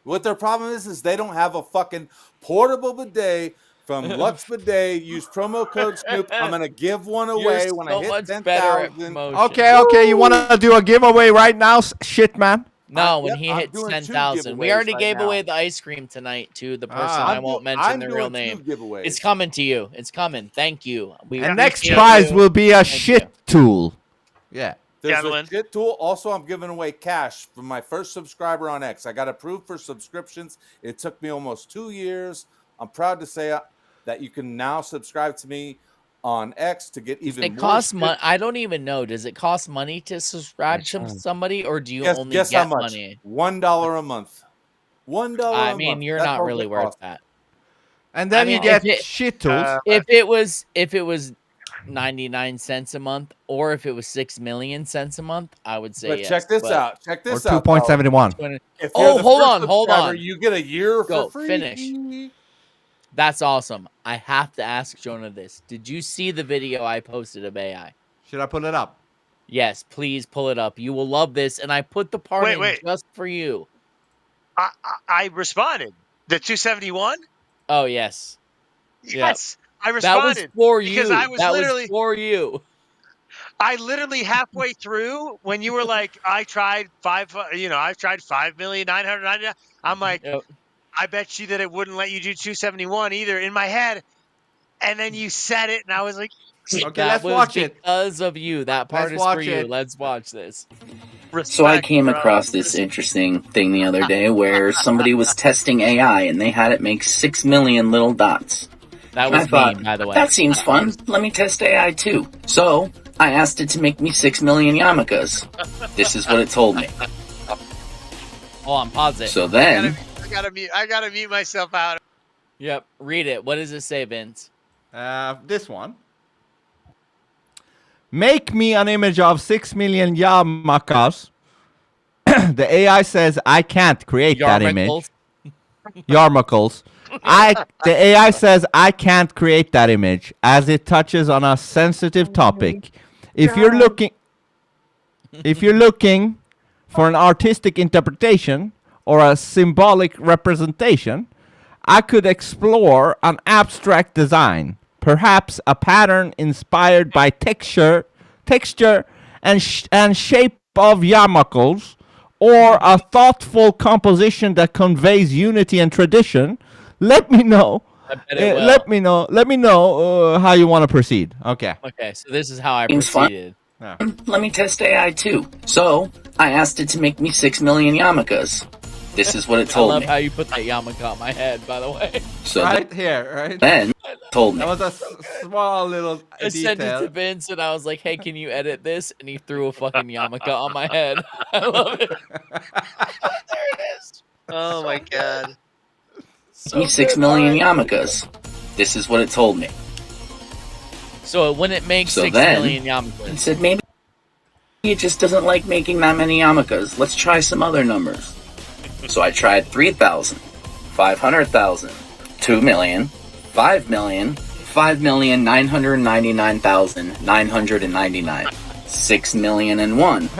What their problem is they don't have a fucking portable bidet from Lux Bidet. Use promo code Snoop. I'm gonna give one away when I hit 10,000. Okay. You want to do a giveaway right now, shit man? No, when he hits 10,000. We already gave away the ice cream tonight to the person I won't mention their real name. It's coming to you. It's coming. Thank you. And next prize will be a shit tool. Yeah. There's a shit tool. Also, I'm giving away cash from my first subscriber on X. I got approved for subscriptions. It took me almost 2 years. I'm proud to say that you can now subscribe to me on X to get even it more. Costs money. I don't even know. Does it cost money to subscribe to somebody, or do you only guess get how much? money? $1 a month. $1 a I mean, month. you're That's not all really it worth costs. that. And then you get shit tools. If it was 99 cents a month, or if it was 6 million cents a month, I would say But yes. check this out. Check this Or out. 2.71. If you're the hold first on. subscriber, you get a year Go, for free. finish. That's awesome. I have to ask Jonah this. Did you see the video I posted of AI? Should I put it up? Yes, please pull it up. You will love this. And I put the part in just for you. I responded. The 271? Oh, yes. Yes. I That responded. was for you. Because I was that literally was for you. I literally halfway through when you were like, I've tried 5,999,000. I'm like, I bet you that it wouldn't let you do 271 either in my head. And then you said it, and I was like, Okay, let's watch it. Because of you. That part Let's is for watch you. it. Let's watch this. So I came across this interesting thing the other day where somebody was testing AI and they had it make 6 million little dots. That And I was thought, me, by the way. that seems fun. Let me test AI too. So I asked it to make me 6 million yarmulkes. This is what it told me. Hold on, pause it. So then, I gotta mute myself out. Yep, read it. What does it say, Vince? This one. Make me an image of 6 million yarmulkes. The AI says I can't create that image. Yarmulkes. The AI says I can't create that image as it touches on a sensitive topic. If you're looking for an artistic interpretation or a symbolic representation, I could explore an abstract design, perhaps a pattern inspired by texture and shape of yarmulkes, or a thoughtful composition that conveys unity and tradition. Let me know. Let me know how you want to proceed. Okay. Okay, so this is how I Seems fun. proceeded. let me test AI too. So I asked it to make me 6 million yarmulkes. This is what it I told love me. how you put that yarmulke on my head, by the way. So right here, right? Then told me. That was a small little I sent it detail. to Vince and I was like, hey, can you edit this? And he threw a fucking yarmulke on my head. I love it. There it is. Oh my god. Me 6 million yarmulkes. This is what it told me. So when it makes So 6 then, million yarmulkes. It said maybe. It just doesn't like making that many yarmulkes. Let's try some other numbers. So I tried 3,000, 500,000, 2 million, 5 million, 5,999,999, 6 million and 1.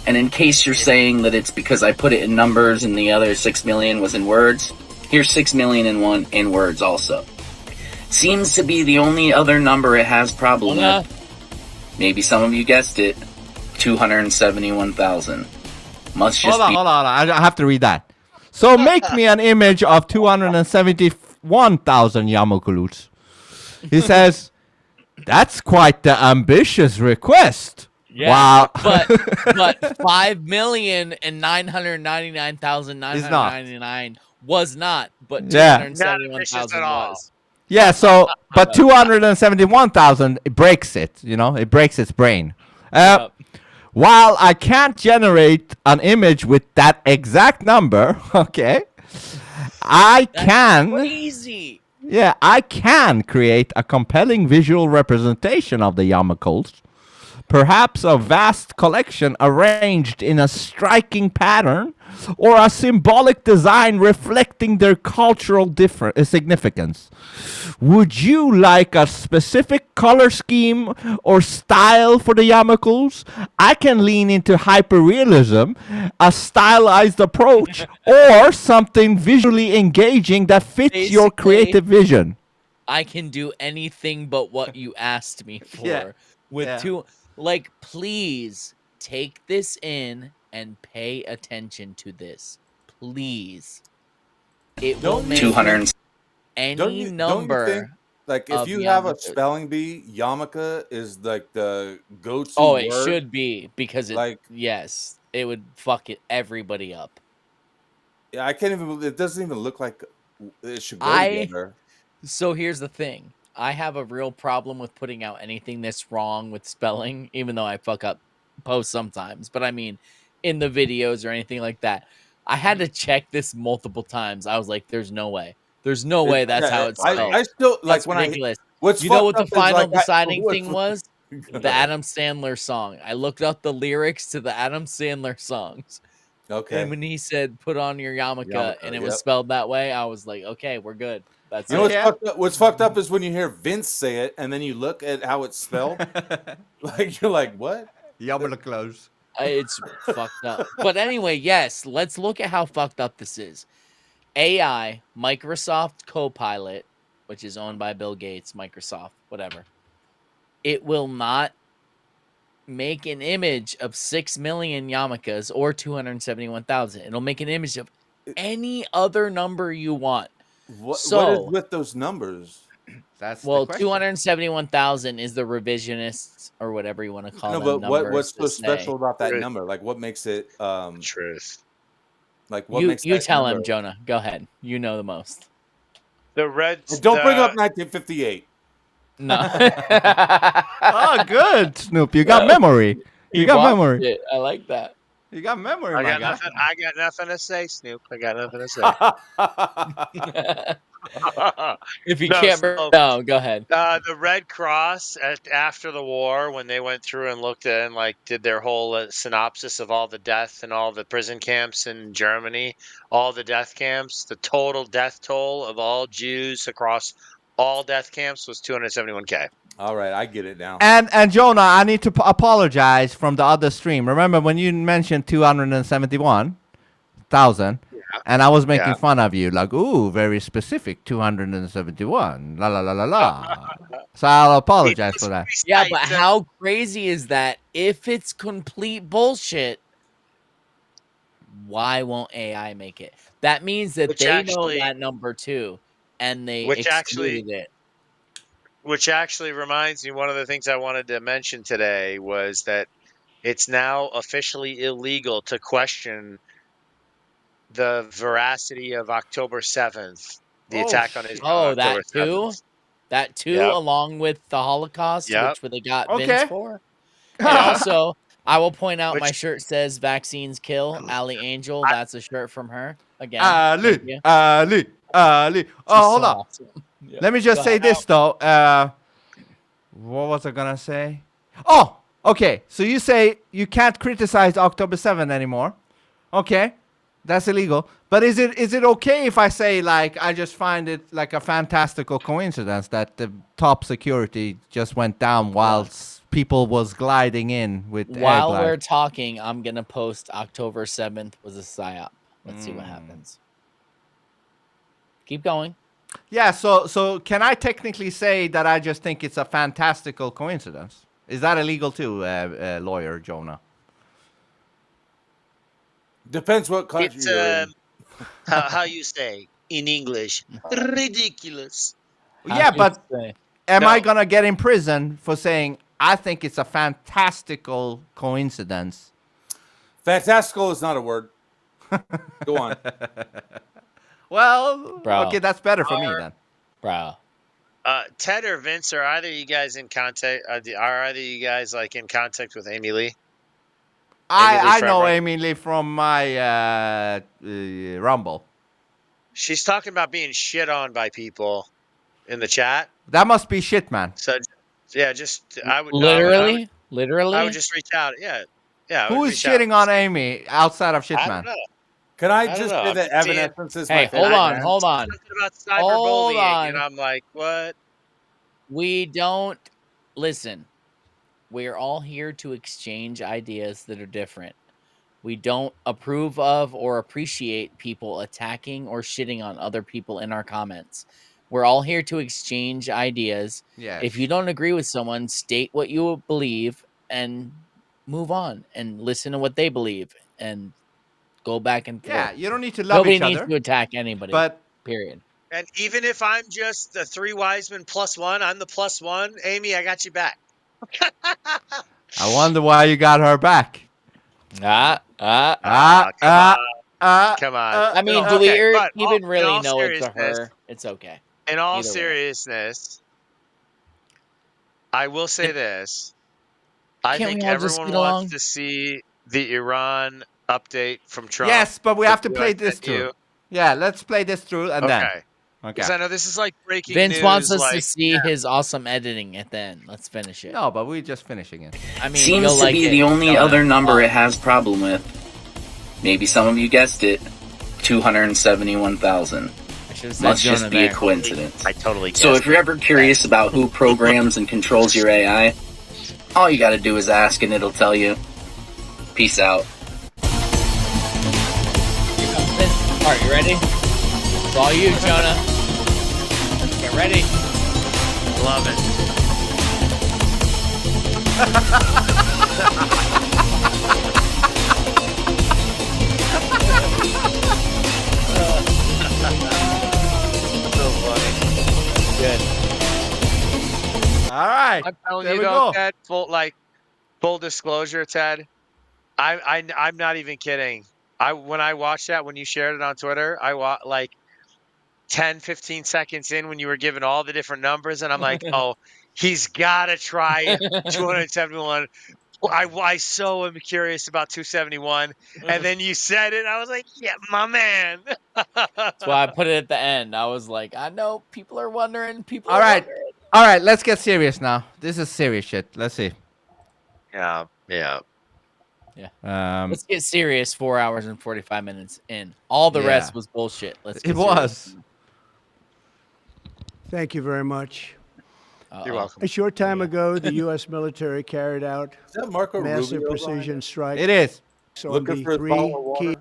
And in case you're saying that it's because I put it in numbers and the other 6 million was in words, here's 6 million and 1 in words also. Seems to be the only other number it has problem with. Maybe some of you guessed it. 271,000. Must just Hold on, be. hold on. I have to read that. So make me an image of 271,000 yarmulkes. He says, that's quite the ambitious request. Yeah, Wow. but 5,999,999 was not, but Yeah. 271,000 was. Yeah, so, but 271,000, it breaks it, you know, it breaks its brain. While I can't generate an image with that exact number, okay, I can. Crazy. Yeah, I can create a compelling visual representation of the yarmulkes. Perhaps a vast collection arranged in a striking pattern, or a symbolic design reflecting their cultural significance. Would you like a specific color scheme or style for the yarmulkes? I can lean into hyperrealism, a stylized approach, or something visually engaging that fits your creative vision. I can do anything but what you asked me for. Like, please take this in and pay attention to this. Please. It will make any number. Think, like, if of you have a yarmulkes. spelling bee, yarmulke is like the go-to Oh, word. it should be, because it, Like- yes, it would fuck everybody up. Yeah, I can't even. It doesn't even look like it should go together. So here's the thing. I have a real problem with putting out anything that's wrong with spelling, even though I fuck up posts sometimes. But I mean, in the videos or anything like that, I had to check this multiple times. I was like, "There's no way. There's no way that's how it's spelled." I still like That's when ridiculous. What's you know what fucked the up is, final like, deciding what's- thing was? The Adam Sandler song. I looked up the lyrics to the Adam Sandler songs. Okay. And when he said "put on your yarmulke" Yarmulke, and it was yep. spelled that way, I was like, "Okay, we're good." That's You know it. what's fucked up is when you hear Vince say it and then you look at how it's spelled. Like, you're like, what? Yarmulkes. It's fucked up. But anyway, yes, let's look at how fucked up this is. AI, Microsoft Copilot, which is owned by Bill Gates, Microsoft, whatever. It will not make an image of 6 million yarmulkes or 271,000. It'll make an image of any other number you want. What is So, with those numbers? That's well, 271,000 is the revisionists or whatever you want to call No, them. but what's so numbers to say. special about that number? Like, what makes it truth? Like, what You makes you that tell him, number- Jonah. Go ahead. You know the most. The red. Don't bring up 1958. No. Oh, good, Snoop. You got memory. You got watched memory. it. I like that. You got memory, I my got guy. nothing. I got nothing to say, Snoop. I got nothing to say. If you No, can't, so- no, go ahead. The Red Cross after the war, when they went through and looked at and did their whole synopsis of all the death and all the prison camps in Germany, all the death camps, the total death toll of all Jews across all death camps was 271K. All right, I get it now. And Jonah, I need to apologize from the other stream. Remember when you mentioned 271,000, and I was making fun of you, like, ooh, very specific, 271, la la la la la. So I'll apologize for that. Yeah, but how crazy is that? If it's complete bullshit, why won't AI make it? That means that Which they actually- know that number too, and they Which actually- excluded it. Which actually reminds me, one of the things I wanted to mention today was that it's now officially illegal to question the veracity of October 7th, the attack on Israel. Oh, on that October too? 7th. That too, Yep. along with the Holocaust, Yep. which they got Okay. Vince for. And also, I will point out my Which- shirt says "Vaccines Kill." Ali Angel, that's a shirt from her. Again, Ali, thank you. Ali. She's Oh, hold so on. awesome. Yeah. Let me just Go say ahead. this though. What was I gonna say? Oh, Okay, so you say you can't criticize October 7th anymore. Okay, that's illegal. But is it okay if I say, like, I just find it like a fantastical coincidence that the top security just went down whilst people was gliding in with While air we're glide? talking, I'm gonna post October 7th was a psyop. Let's see what happens. Keep going. Yeah, so can I technically say that I just think it's a fantastical coincidence? Is that illegal too, lawyer Jonah? Depends what country It's you're in. how you say in English, ridiculous. Yeah, but am No. I gonna get in prison for saying I think it's a fantastical coincidence? Fantastical is not a word. Go on. Well, Bro. okay, that's better for me then. Bro. Ted or Vince, are either of you guys in contact? Are either of you guys like in contact with Amy Lee? I from, know right? Amy Lee from my Rumble. She's talking about being shit on by people in the chat. That must be shit, man. So yeah, just I would Literally? I would just reach out. Yeah, yeah. I would Who is reach out. shitting on Amy outside of I don't Shitman? know. Can I don't just know. say I'm that just saying- Evanescence is Hey, my favorite hold on, band? hold on. Something about Hold cyberbullying, on. and I'm like, what? We don't listen. We're all here to exchange ideas that are different. We don't approve of or appreciate people attacking or shitting on other people in our comments. We're all here to exchange ideas. Yes. If you don't agree with someone, state what you believe and move on and listen to what they believe and go back and forth. Yeah, you don't need to love Nobody each needs other. to attack anybody. But period. And even if I'm just the three wise men plus one, I'm the plus one. Amy, I got you back. I wonder why you got her back. Come on. I mean, do Okay, we but even in really all know it's a seriousness- her? It's okay. In all Either way. seriousness, I will say this. I Can't think we all just everyone get wants along? to see the Iran update from Trump. Yes, but we the have to two play I this sent you. through. Yeah, let's play this through and then. Okay. Okay. Because I know this is like breaking Vince news. wants us to like, see his awesome editing at the end. Let's finish it. No, but we're just finishing it. I mean, Seems you'll to like be it. the only Don't other it? number it has problem with. Maybe some of you guessed it. 271,000. I should have said Must just Jonah be there. a coincidence. I totally So guessed if you're ever curious about who programs and controls your AI, all you gotta do is ask and it'll tell you. Peace out. All right, you ready? It's all you, Jonah. Get ready. Love it. So funny. Good. All right. I'm telling There you we though, go. Ted, full disclosure, Ted. I'm not even kidding. When I watched that, when you shared it on Twitter, I like 10, 15 seconds in when you were giving all the different numbers, and I'm like, oh, he's got to try 271. I so am curious about 271, and then you said it, I was like, yeah, my man. That's why I put it at the end. I was like, I know people are wondering. People All are right. wondering. All right, let's get serious now. This is serious shit. Let's see. Yeah. Let's get serious. 4 hours and 45 minutes in. All the Yeah. rest was bullshit. Let's get It serious. was. Thank you very much. You're welcome. A short time ago, the U.S. military carried out Is that Marco massive Rubio precision strikes. It is. on Looking the for his three bottle of water. key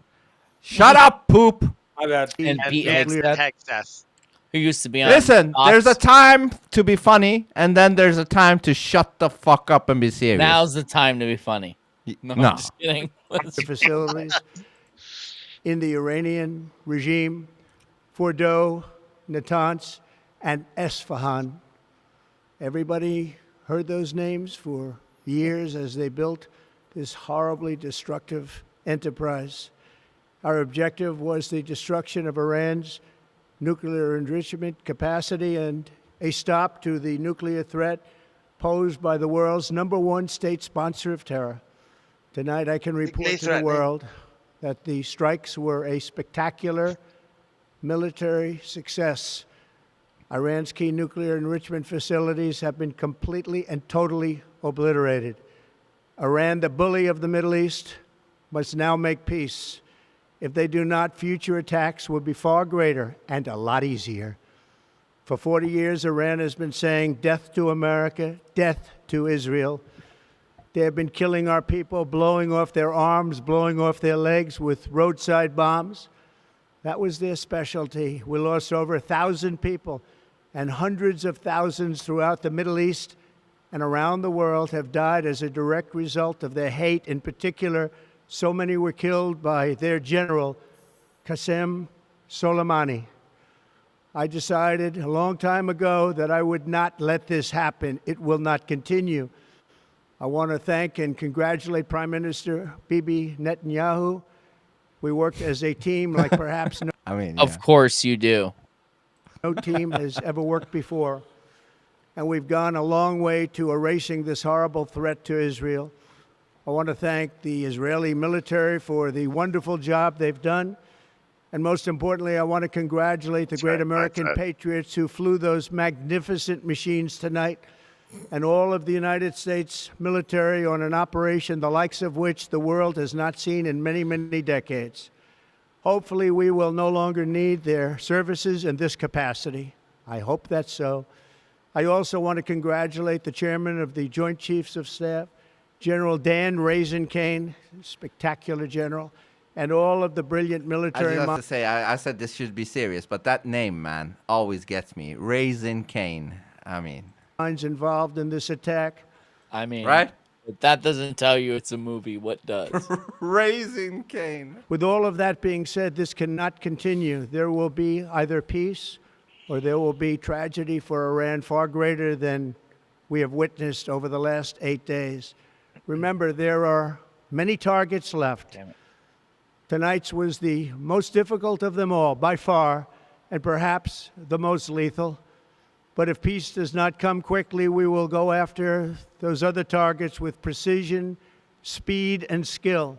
Shut up, poop. My bad. And Pete And Hexteth, Hexteth. who used to be on Listen, Fox. there's a time to be funny, and then there's a time to shut the fuck up and be serious. Now's the time to be funny. No, no. I'm just kidding. the facilities in the Iranian regime, Fordow, Natanz, and Esfahan. Everybody heard those names for years as they built this horribly destructive enterprise. Our objective was the destruction of Iran's nuclear enrichment capacity and a stop to the nuclear threat posed by the world's #1 state sponsor of terror. Tonight, I can report to the threatening. world that the strikes were a spectacular military success. Iran's key nuclear enrichment facilities have been completely and totally obliterated. Iran, the bully of the Middle East, must now make peace. If they do not, future attacks will be far greater and a lot easier. For 40 years, Iran has been saying death to America, death to Israel. They have been killing our people, blowing off their arms, blowing off their legs with roadside bombs. That was their specialty. We lost over 1,000 people, and hundreds of thousands throughout the Middle East and around the world have died as a direct result of their hate. In particular, so many were killed by their general, Qasem Soleimani. I decided a long time ago that I would not let this happen. It will not continue. I want to thank and congratulate Prime Minister Bibi Netanyahu. We worked as a team like perhaps no, Of course you do. no team has ever worked before. And we've gone a long way to erasing this horrible threat to Israel. I want to thank the Israeli military for the wonderful job they've done. And most importantly, I want to congratulate the great American patriots who flew those magnificent machines tonight, and all of the United States military on an operation the likes of which the world has not seen in many, many decades. Hopefully, we will no longer need their services in this capacity. I hope that's so. I also want to congratulate the chairman of the Joint Chiefs of Staff, General Dan Raisin Kane, spectacular general, and all of the brilliant military. I just have to say, I said this should be serious, but that name, man, always gets me. Raisin Kane. I mean, minds involved in this attack. I mean, right? If that doesn't tell you it's a movie, what does? Raisin Kane. With all of that being said, this cannot continue. There will be either peace or there will be tragedy for Iran far greater than we have witnessed over the last 8 days. Remember, there are many targets left. Damn it. Tonight's was the most difficult of them all, by far, and perhaps the most lethal. But if peace does not come quickly, we will go after those other targets with precision, speed, and skill.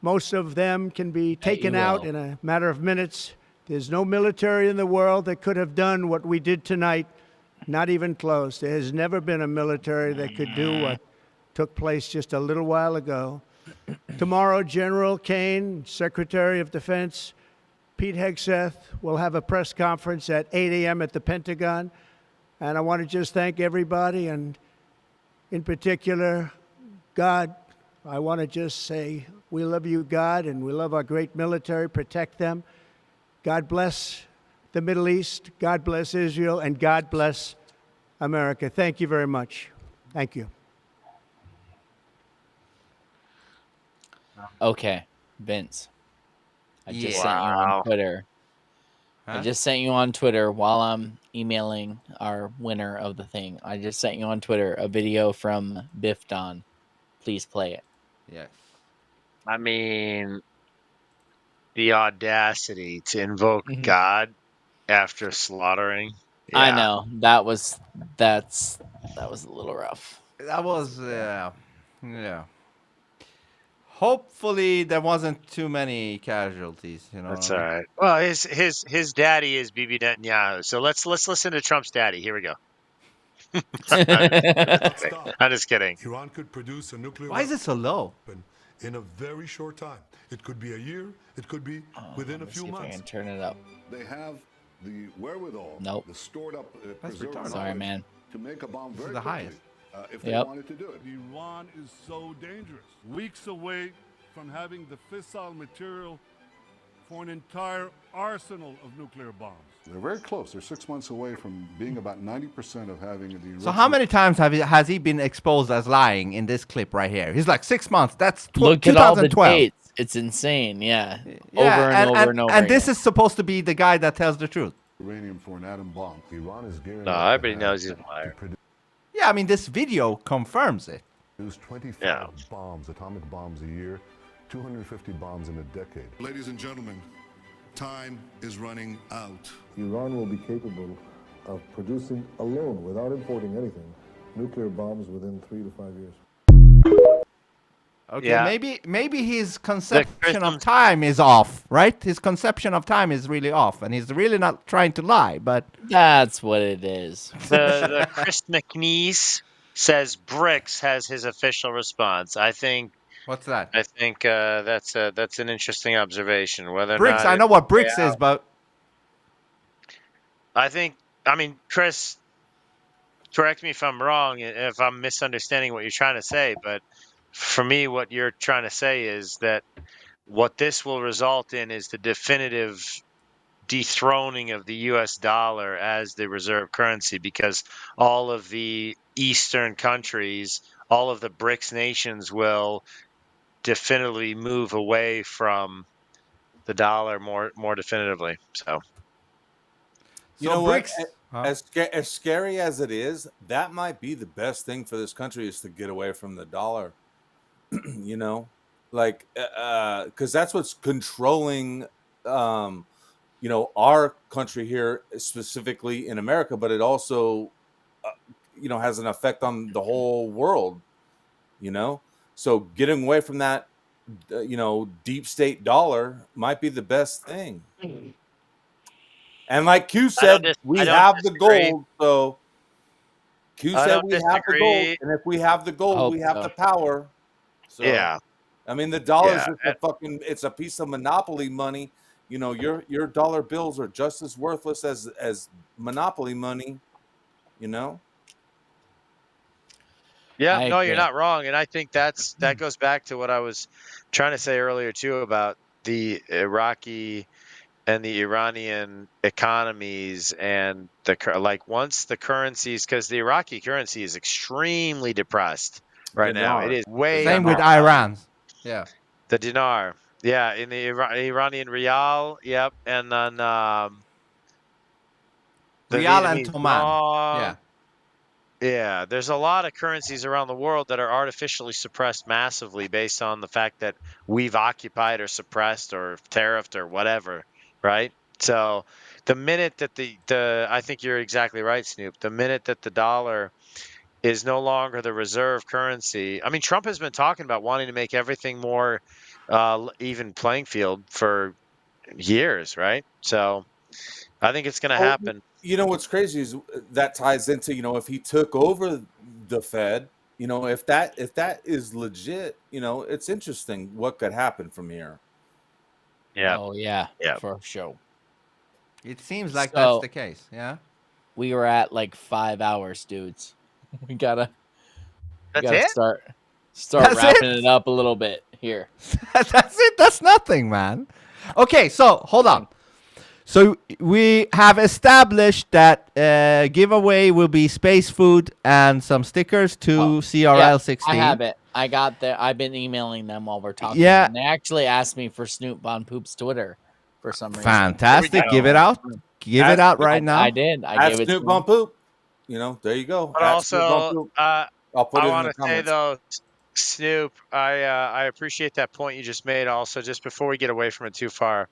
Most of them can be taken out in a matter of minutes. There's no military in the world that could have done what we did tonight, not even close. There has never been a military that could do what took place just a little while ago. Tomorrow, General Kane, Secretary of Defense, Pete Hegseth will have a press conference at 8 a.m. at the Pentagon. And I want to just thank everybody, and in particular, God. I want to just say we love you, God, and we love our great military. Protect them. God bless the Middle East. God bless Israel. And God bless America. Thank you very much. Thank you. Okay, Vince. I just Yeah. sent you on Wow. Twitter. Huh? I just sent you on Twitter while I'm emailing our winner of the thing. I just sent you on Twitter a video from Biff Don. Please play it. Yes. I mean, the audacity to invoke God after slaughtering. I Yeah. know that was a little rough. That was, yeah. Hopefully there wasn't too many casualties. You know. That's all right. Well, his daddy is Bibi Netanyahu. So let's listen to Trump's daddy. Here we go. I'm just kidding. Iran could produce a nuclear Why is it so low? weapon in a very short time. It could be a year. It could be within a few See if I months. can turn it up. They have the wherewithal, Nope. the stored up That's preserved retarded. Sorry, knowledge man. to make a bomb This very is the quickly, highest. if they Yep. wanted to do it. Iran is so dangerous. Weeks away from having the fissile material for an entire arsenal of nuclear bombs. They're very close. They're 6 months away from being about 90% of having the. So how many times has he been exposed as lying in this clip right here? He's like 6 months. That's Look at all the 2012. dates. It's insane. Yeah. Yeah, Over and over and over. And this again. is supposed to be the guy that tells the truth. uranium for an atom bomb? Iran is gearing No, up to everybody have- knows he's a to liar. Yeah, I mean, this video confirms it. Produce 25 bombs, atomic bombs a year, 250 bombs in a decade. Ladies and gentlemen, time is running out. Iran will be capable of producing alone, without importing anything, nuclear bombs within 3 to 5 years. Okay, Yeah. maybe his conception of time is off, right? His conception of time is really off, and he's really not trying to lie, but That's what it is. The Chris McNeese says BRICS has his official response. I think. What's that? I think that's an interesting observation. Whether or BRICS. not I know what BRICS is, but I mean, Chris, correct me if I'm wrong, if I'm misunderstanding what you're trying to say, but for me, what you're trying to say is that what this will result in is the definitive dethroning of the U.S. dollar as the reserve currency, because all of the Eastern countries, all of the BRICS nations will definitively move away from the dollar more definitively. So, You know what? As scary as it is, that might be the best thing for this country is to get away from the dollar. You know, like because that's what's controlling, our country here, specifically in America, but it also, has an effect on the whole world. So getting away from that, deep state dollar might be the best thing. And like Q said, we have the gold. So Q said we have the gold, and if we have the gold, we have the power. So, yeah. I mean, the dollar's just it's a piece of monopoly money. Your dollar bills are just as worthless as monopoly money. Yeah, I no, you're agree. not wrong, and I think that goes back to what I was trying to say earlier too about the Iraqi and the Iranian economies, and once the currencies, because the Iraqi currency is extremely depressed right now. It is way same with undervalued. Iran. Yeah. The dinar, yeah, in the Iranian rial, yep, and then the Rial and Vietnamese Toman. dong. Yeah, there's a lot of currencies around the world that are artificially suppressed massively based on the fact that we've occupied or suppressed or tariffed or whatever, right? So the minute that I think you're exactly right, Snoop. The minute that the dollar is no longer the reserve currency. I mean, Trump has been talking about wanting to make everything more even playing field for years, right? So I think it's going to happen. You know what's crazy is that ties into if he took over the Fed, if that is legit, it's interesting what could happen from here. Yeah. Oh yeah. For sure. It seems like that's the case. Yeah. We were at like 5 hours, dudes. We gotta it? start That's wrapping it? it up a little bit here. That's it. That's nothing, man. Okay, so hold on. So we have established that giveaway will be space food and some stickers to CRL16. I have it. I got there. I've been emailing them while we're talking. Yeah. And they actually asked me for Snoop Von Poop's Twitter for some reason. Fantastic. Give it out. Give it out right now. I did. I gave it Snoop to Von him. Poop. There you go. But At Snoop Von also, Poop. I I'll put it in want the to say comments. though, Snoop, I appreciate that point you just made. Also, just before we get away from it too far,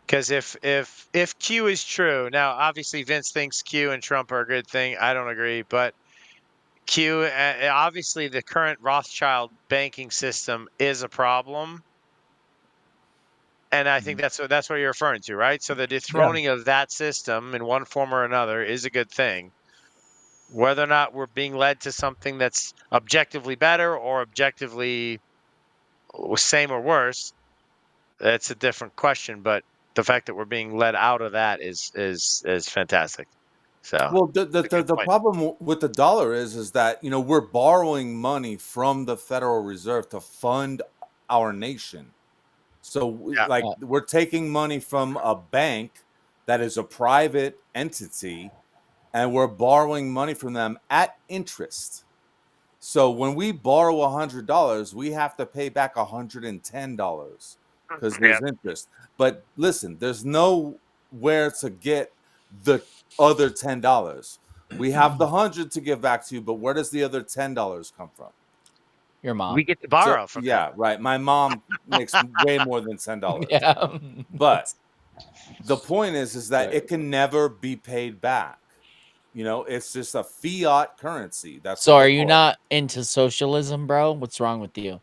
because if Q is true, now obviously Vince thinks Q and Trump are a good thing. I don't agree, but Q, obviously the current Rothschild banking system is a problem. And I think that's what you're referring to, right? So the dethroning of that system in one form or another is a good thing. Whether or not we're being led to something that's objectively better or objectively same or worse, that's a different question. But the fact that we're being led out of that is fantastic. So Well, the problem with the dollar is that we're borrowing money from the Federal Reserve to fund our nation. So we're taking money from a bank that is a private entity, and we're borrowing money from them at interest. So when we borrow $100, we have to pay back $110 because there's interest. But listen, there's nowhere to get the other $10. We have the 100 to give back to you, but where does the other $10 come from? Your mom. We get to borrow from them. Right. My mom makes way more than $10. Yeah. But the point is that it can never be paid back. It's just a fiat currency. That's So are you not into socialism, bro? What's wrong with you?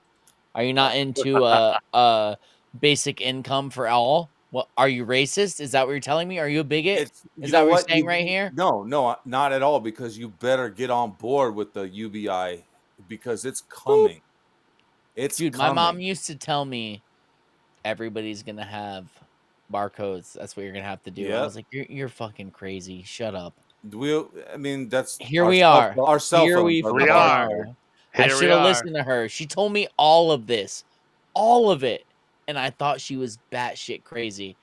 Are you not into a basic income for all? What are you racist? Is that what you're telling me? Are you a bigot? It's, Is that what you're saying right here? No, not at all. Because you better get on board with the UBI because it's coming. It's Dude, coming. my mom used to tell me everybody's gonna have barcodes. That's what you're gonna have to do. I Yep. was like, you're fucking crazy. Shut up. I mean, that's Here our we cell- are. Our cell Here phones we are fucking the are. barcode. I Here we should have are. listened to her. She told me all of this, all of it, and I thought she was batshit crazy.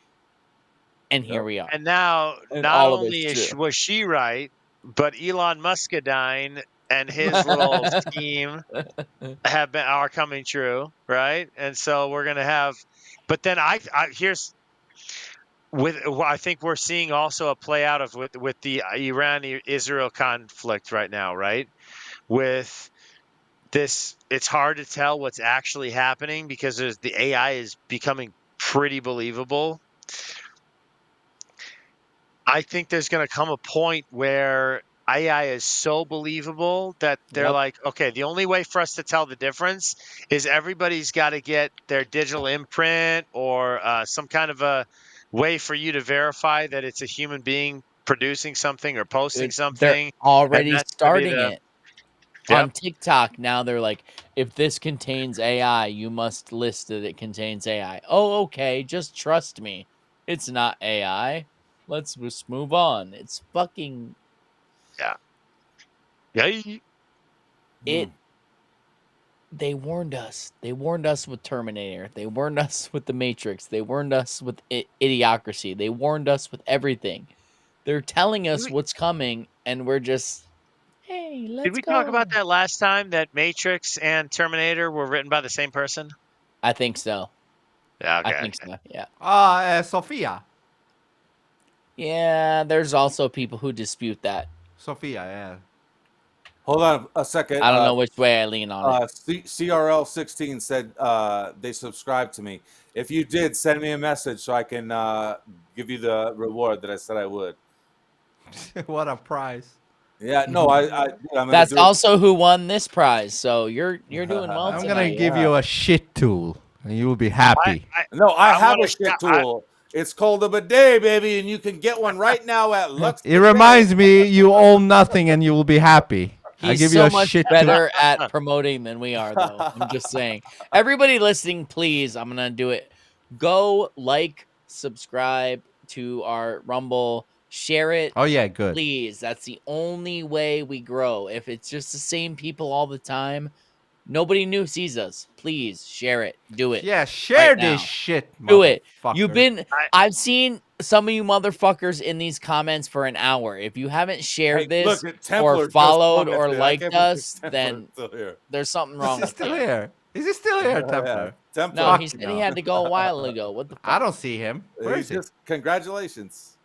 And here we are. And now, And not all of only it's is, true. was she right, but Elon Muscadine and his little scheme are coming true, right? And so we're gonna have, but then I think we're seeing also a play out of with the Iran-Israel conflict right now, right? With this, it's hard to tell what's actually happening because the AI is becoming pretty believable. I think there's going to come a point where AI is so believable that they're like, okay, the only way for us to tell the difference is everybody's got to get their digital imprint or some kind of a way for you to verify that it's a human being producing something or posting They're something. already and that's gonna be starting the- it. Yep. On TikTok now, they're like, if this contains AI, you must list that it contains AI. Oh, okay, just trust me. It's not AI. Let's just move on. It's fucking it. They warned us. They warned us with Terminator. They warned us with The Matrix. They warned us with Idiocracy. They warned us with everything. They're telling us what's coming, and we're just, hey, let's Did we go. talk about that last time, that Matrix and Terminator were written by the same person? I think so. Yeah, okay. I think so. Yeah. Sophia. Yeah, there's also people who dispute that. Sophia, yeah. Hold on a second. I don't know which way I lean on it. CRL16 said they subscribed to me. If you did, send me a message so I can give you the reward that I said I would. What a prize. Yeah, no, I'm gonna That's do it. also who won this prize. So you're doing well. I'm tonight. gonna give you a shit tool, and you will be happy. I have a shit tool. It's called a bidet, baby, and you can get one right now at Lux. It reminds me, you own nothing, and you will be happy. I He's give so you a much shit better tool. at promoting than we are, though. I'm just saying. Everybody listening, please, I'm gonna do it. Go like, subscribe to our Rumble, share it. Oh, yeah, good. Please, that's the only way we grow. If it's just the same people all the time, nobody new sees us. Please share it. Do it. Yeah, share right this now. shit, Do it. motherfucker. You've been. I've seen some of you motherfuckers in these comments for an hour. If you haven't shared Hey, this look, Templar or just followed or commented. I liked can't believe us, Templar then is still here. there's something wrong Is he with still you. here? Is he still here, Templar? Templar. No, he said he had to go a while ago. What the fuck? I don't see him. Where is he? Just congratulations.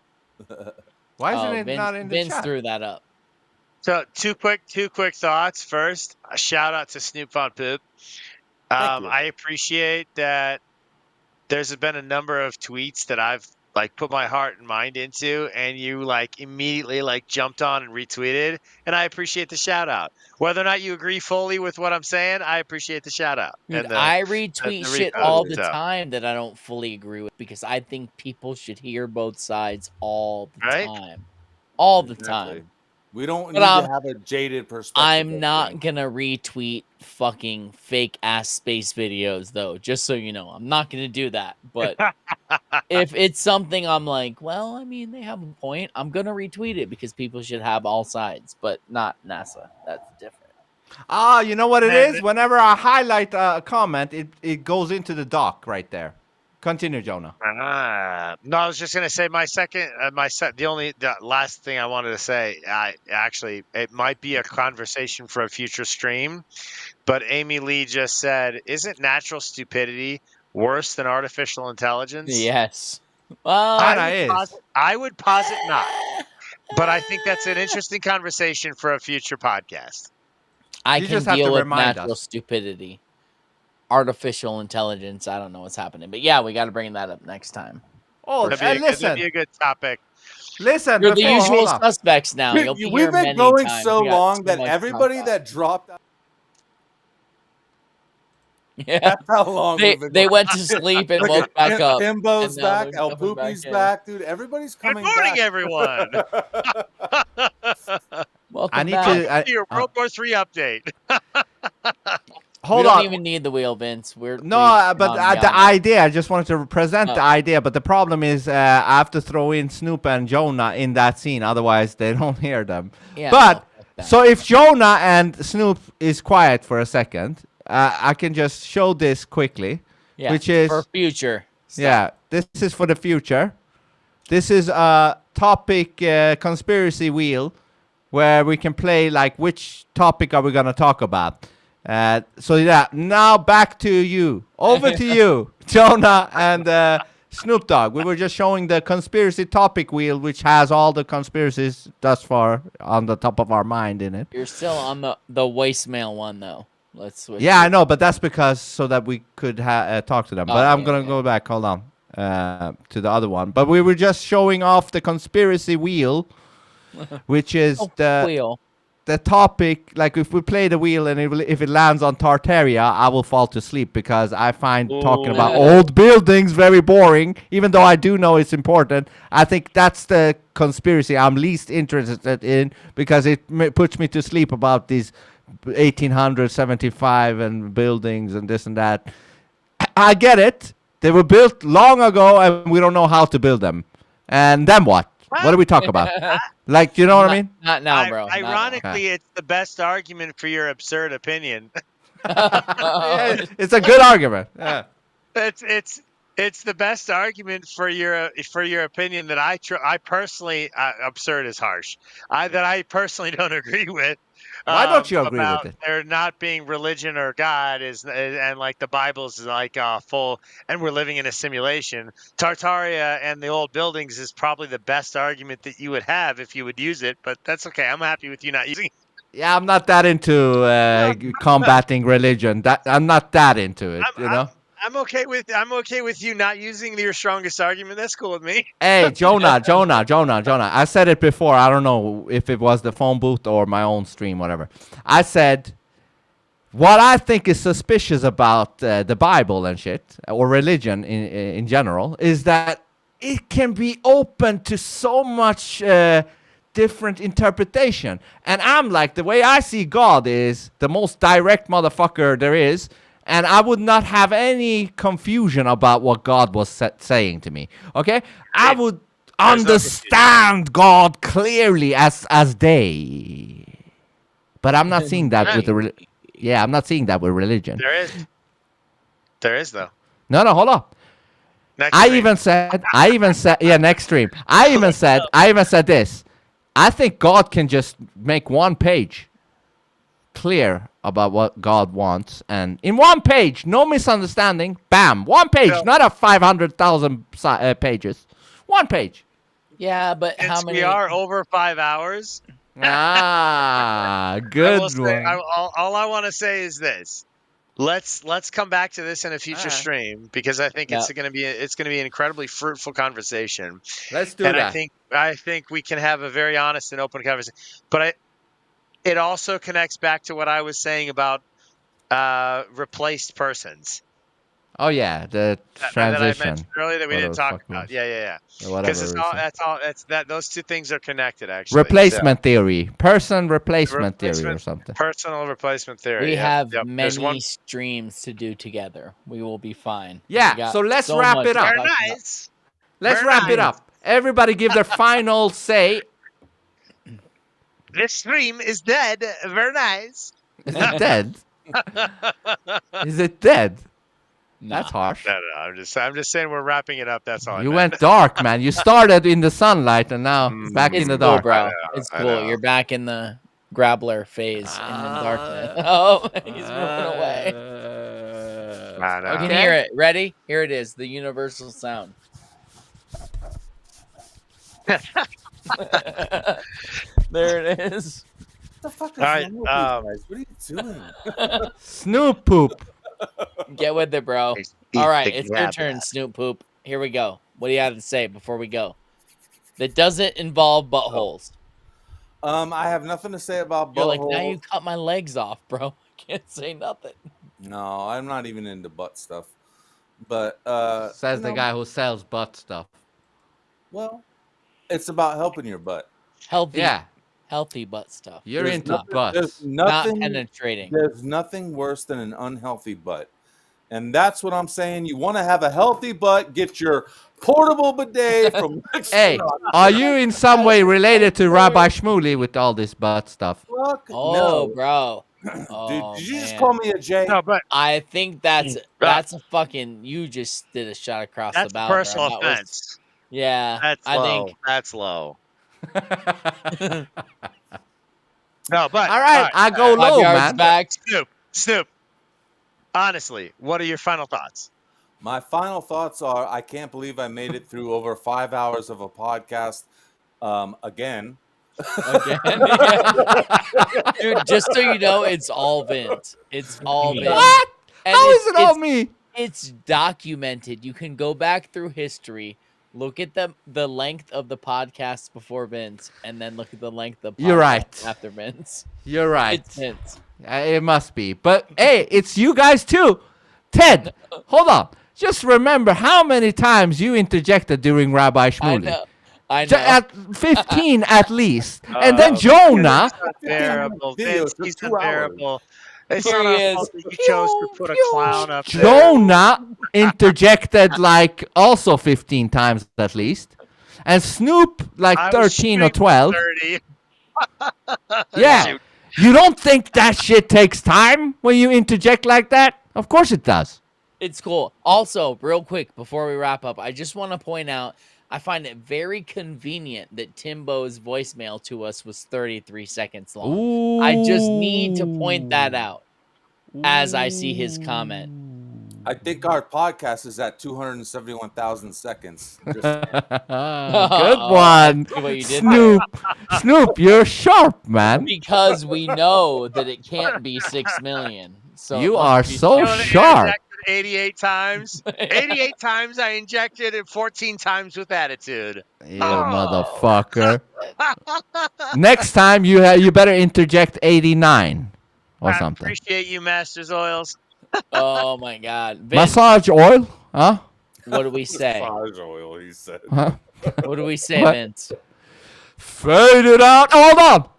Why isn't Oh, it not in the Vince chat? threw that up. So two quick thoughts. First, a shout out to Snoop Von Poop. I appreciate that there's been a number of tweets that I've like put my heart and mind into, and you like immediately like jumped on and retweeted, and I appreciate the shout out. Whether or not you agree fully with what I'm saying, I appreciate the shout out. Dude, and the- I the retweet repost. shit all the So, time that I don't fully agree with because I think people should hear both sides all the Right? time. All the Exactly. time. We don't But, need to have a jaded perspective. I'm of not things. gonna retweet fucking fake ass space videos though, just so you know. I'm not gonna do that. But if it's something I'm like, well, I mean, they have a point, I'm gonna retweet it because people should have all sides, but not NASA. That's different. Ah, you know what it Man, is? Whenever I highlight a comment, it goes into the doc right there. Continue, Jonah. no, I was just gonna say the last thing I wanted to say. It might be a conversation for a future stream, but Amy Lee just said, "Isn't natural stupidity worse than artificial intelligence?" Yes. Well, I would posit not, but I think that's an interesting conversation for a future podcast. I You can just have deal to with remind natural us. stupidity. Artificial intelligence, I don't know what's happening. But yeah, we got to bring that up next time. Oh, That'd listen. be a good topic. Listen, You're the before- usual hold on. suspects now. Dude, You'll be we've here been many going times. so We got long so that much everybody content. that dropped out. Yeah, That's how long they we've been they going. went to sleep and Look woke at back up. Timbo's and now back. they're El coming back Poopy's in. back, dude. Everybody's coming Good morning, back. everyone. Welcome I need back. to. To your World War III update. Hold we don't on. even need the wheel, Vince. We're No, we've but gone the beyond that. idea, I just wanted to present Oh. the idea, but the problem is I have to throw in Snoop and Jonah in that scene, otherwise they don't hear them. Yeah, But, well, so if Jonah and Snoop is quiet for a second, I can just show this quickly, Yeah, which is... for future stuff. Yeah, this is for the future. This is a topic conspiracy wheel where we can play like which topic are we going to talk about. So yeah, now back to you. Over to you, Jonah and Snoop Dogg. We were just showing the conspiracy topic wheel, which has all the conspiracies thus far on the top of our mind in it. You're still on the voicemail one though. Let's switch. Yeah, I know, but that's because so that we could talk to them. But Oh, I'm yeah, gonna go back. Hold on, to the other one. But we were just showing off the conspiracy wheel, which is the topic. Like if we play the wheel and if it lands on Tartaria, I will fall to sleep because I find talking about old buildings very boring. Even though I do know it's important, I think that's the conspiracy I'm least interested in because it puts me to sleep about these 1875 and buildings and this and that. I get it. They were built long ago and we don't know how to build them. And then what? What do we talk about? Like, you know what I mean? Not now, bro. Not now. Ironically, it's the best argument for your absurd opinion. Yeah, it's a good argument. Yeah. It's the best argument for your opinion that I personally absurd is harsh. That I personally don't agree with. Why don't you agree about with it? there not being religion or God and like the Bible's like full and we're living in a simulation. Tartaria and the old buildings is probably the best argument that you would have if you would use it, but that's okay. I'm happy with you not using it. Yeah, I'm not that into combating religion. I'm not that into it, you know? I'm okay with you not using your strongest argument. That's cool with me. Hey, Jonah. I said it before. I don't know if it was the phone booth or my own stream, whatever. I said, what I think is suspicious about the Bible and shit, or religion in general, is that it can be open to so much different interpretation. And I'm like, the way I see God is the most direct motherfucker there is. And I would not have any confusion about what God was saying to me. Okay? I would understand God clearly as they. But I'm not seeing that with the I'm not seeing that with religion. There is though. No, hold on. Next I stream. even said next stream. I even said this. I think God can just make one page clear about what God wants, and in one page, no misunderstanding, bam, one page, not a 500,000 pages, one page. Yeah, but how Since many? we are over 5 hours. Good I will say, one. all I want to say is this: let's come back to this in a future stream because I think it's going to be an incredibly fruitful conversation. Let's do and that. I think we can have a very honest and open conversation. But it also connects back to what I was saying about replaced persons. Oh yeah, the transition. That I mentioned earlier that we didn't talk about. Yeah. Because those two things are connected actually. Replacement theory, replacement theory, or something. Personal replacement theory. We have There's many one. streams to do together. We will be fine. Yeah, We got so let's so wrap much it to up. talk about. Nice. Let's Very wrap it nice. up. Everybody give their final say. This stream is dead. Very nice. Is it dead? Is it dead? That's harsh. No, I'm just saying we're wrapping it up. That's all. You went dark, man. You started in the sunlight and now back in the Cool, dark. bro. know, It's I cool. know. You're back in the Grabbler phase in the darkness. Oh, he's moving away. I know. You can hear it. Ready? Here it is. The universal sound. There it is. What the fuck is All right, wrong with you guys? What are you doing? Snoop poop. Get with it, bro. Eat All right, the it's your grab turn, bag. Snoop Poop. Here we go. What do you have to say before we go? That doesn't involve buttholes. I have nothing to say about You're buttholes. like, now you cut my legs off, bro. I can't say nothing. No, I'm not even into butt stuff. But Says you the know, guy who sells butt stuff. Well, it's about helping your butt. Healthy butt stuff. You're There's into nothing- butts. There's nothing, Not penetrating. There's nothing worse than an unhealthy butt. And that's what I'm saying. You want to have a healthy butt, get your portable bidet from Hey, are you in some way related to Rabbi Shmuley with all this butt stuff? Fuck Oh, no. bro. Dude, Oh, did you just man. call me a J? No, but I think that's a fucking. You just did a shot across that's the bow. bro. personal That was- offense. yeah, That's I low. think. That's low. No, but All right, I go 5 low, yards man. back. Snoop. Honestly, what are your final thoughts? My final thoughts are I can't believe I made it through over 5 hours of a podcast again. Again, yeah. Dude, just so you know, it's all Vince. It's all Vince. What? And How it's- is it all it's- me? It's documented. You can go back through history, look at the length of the podcast before Vince, and then look at the length of the podcast You're right. after Vince. You're right. It's Vince. It must be. But hey, it's you guys too. Ted, hold on. Just remember how many times you interjected during Rabbi Shmuley. I know. At 15 at least. And then Jonah. Unbearable. Vince, he's 2 hours. unbearable. It's Here not he our is. fault that you chose to put a clown up there. Jonah interjected like also 15 times at least. And Snoop like I was 13 or shooting 12. 30. Yeah. You don't think that shit takes time when you interject like that? Of course it does. It's cool. Also, real quick before we wrap up, I just want to point out I find it very convenient that Timbo's voicemail to us was 33 seconds long. I just need to point that out as I see his comment. I think our podcast is at 271,000 seconds. Just- Good Oh, one. see what you did Snoop. Snoop, you're sharp, man. Because we know that it can't be 6 million. So You it must are be so You know, they sharp. injected 88 times. 88 times I injected and 14 times with attitude. You motherfucker. Next time you better interject 89 or I something. appreciate you, Masters Oils. Oh my God. Vince, Massage oil? Huh? what do we say? Massage oil, he said. Huh? What do we say, What? Vince? Fade it out. Hold on.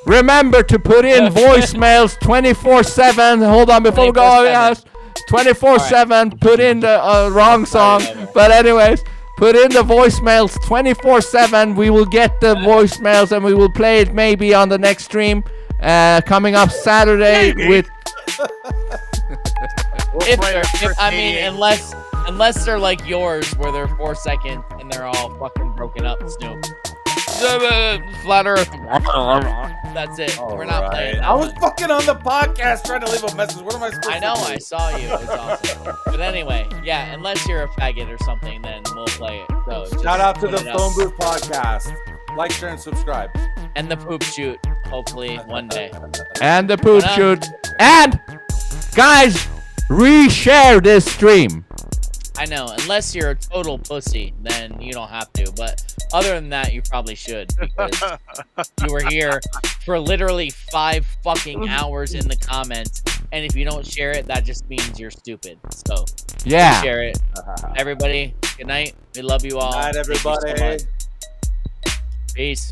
Remember to put in voicemails 24/7. Hold on before we go. 24/7. Yes. 24/7. Put in the wrong song. Sorry. But anyways, put in the voicemails 24/7. We will get the voicemails and we will play it maybe on the next stream coming up Saturday with If they're, I mean, unless they're like yours, where they're 4 seconds and they're all fucking broken up, Snoop. Flat Earth. That's it. We're not playing that I was one. fucking on the podcast trying to leave a message. What am I supposed I know, to do? I saw you. It was awesome. But anyway, yeah, unless you're a faggot or something, then we'll play it. So just Shout out to put the it up. Phone Booth Podcast. Like, share, and subscribe. And the poop shoot, hopefully one day. and the poop What up? shoot. And guys, reshare this stream. I know, unless you're a total pussy, then you don't have to. But other than that, you probably should, because you were here for literally 5 fucking hours in the comments. And if you don't share it, that just means you're stupid. So Yeah. share it. Everybody, good night. We love you all. Night, Thank you so everybody. much. Peace.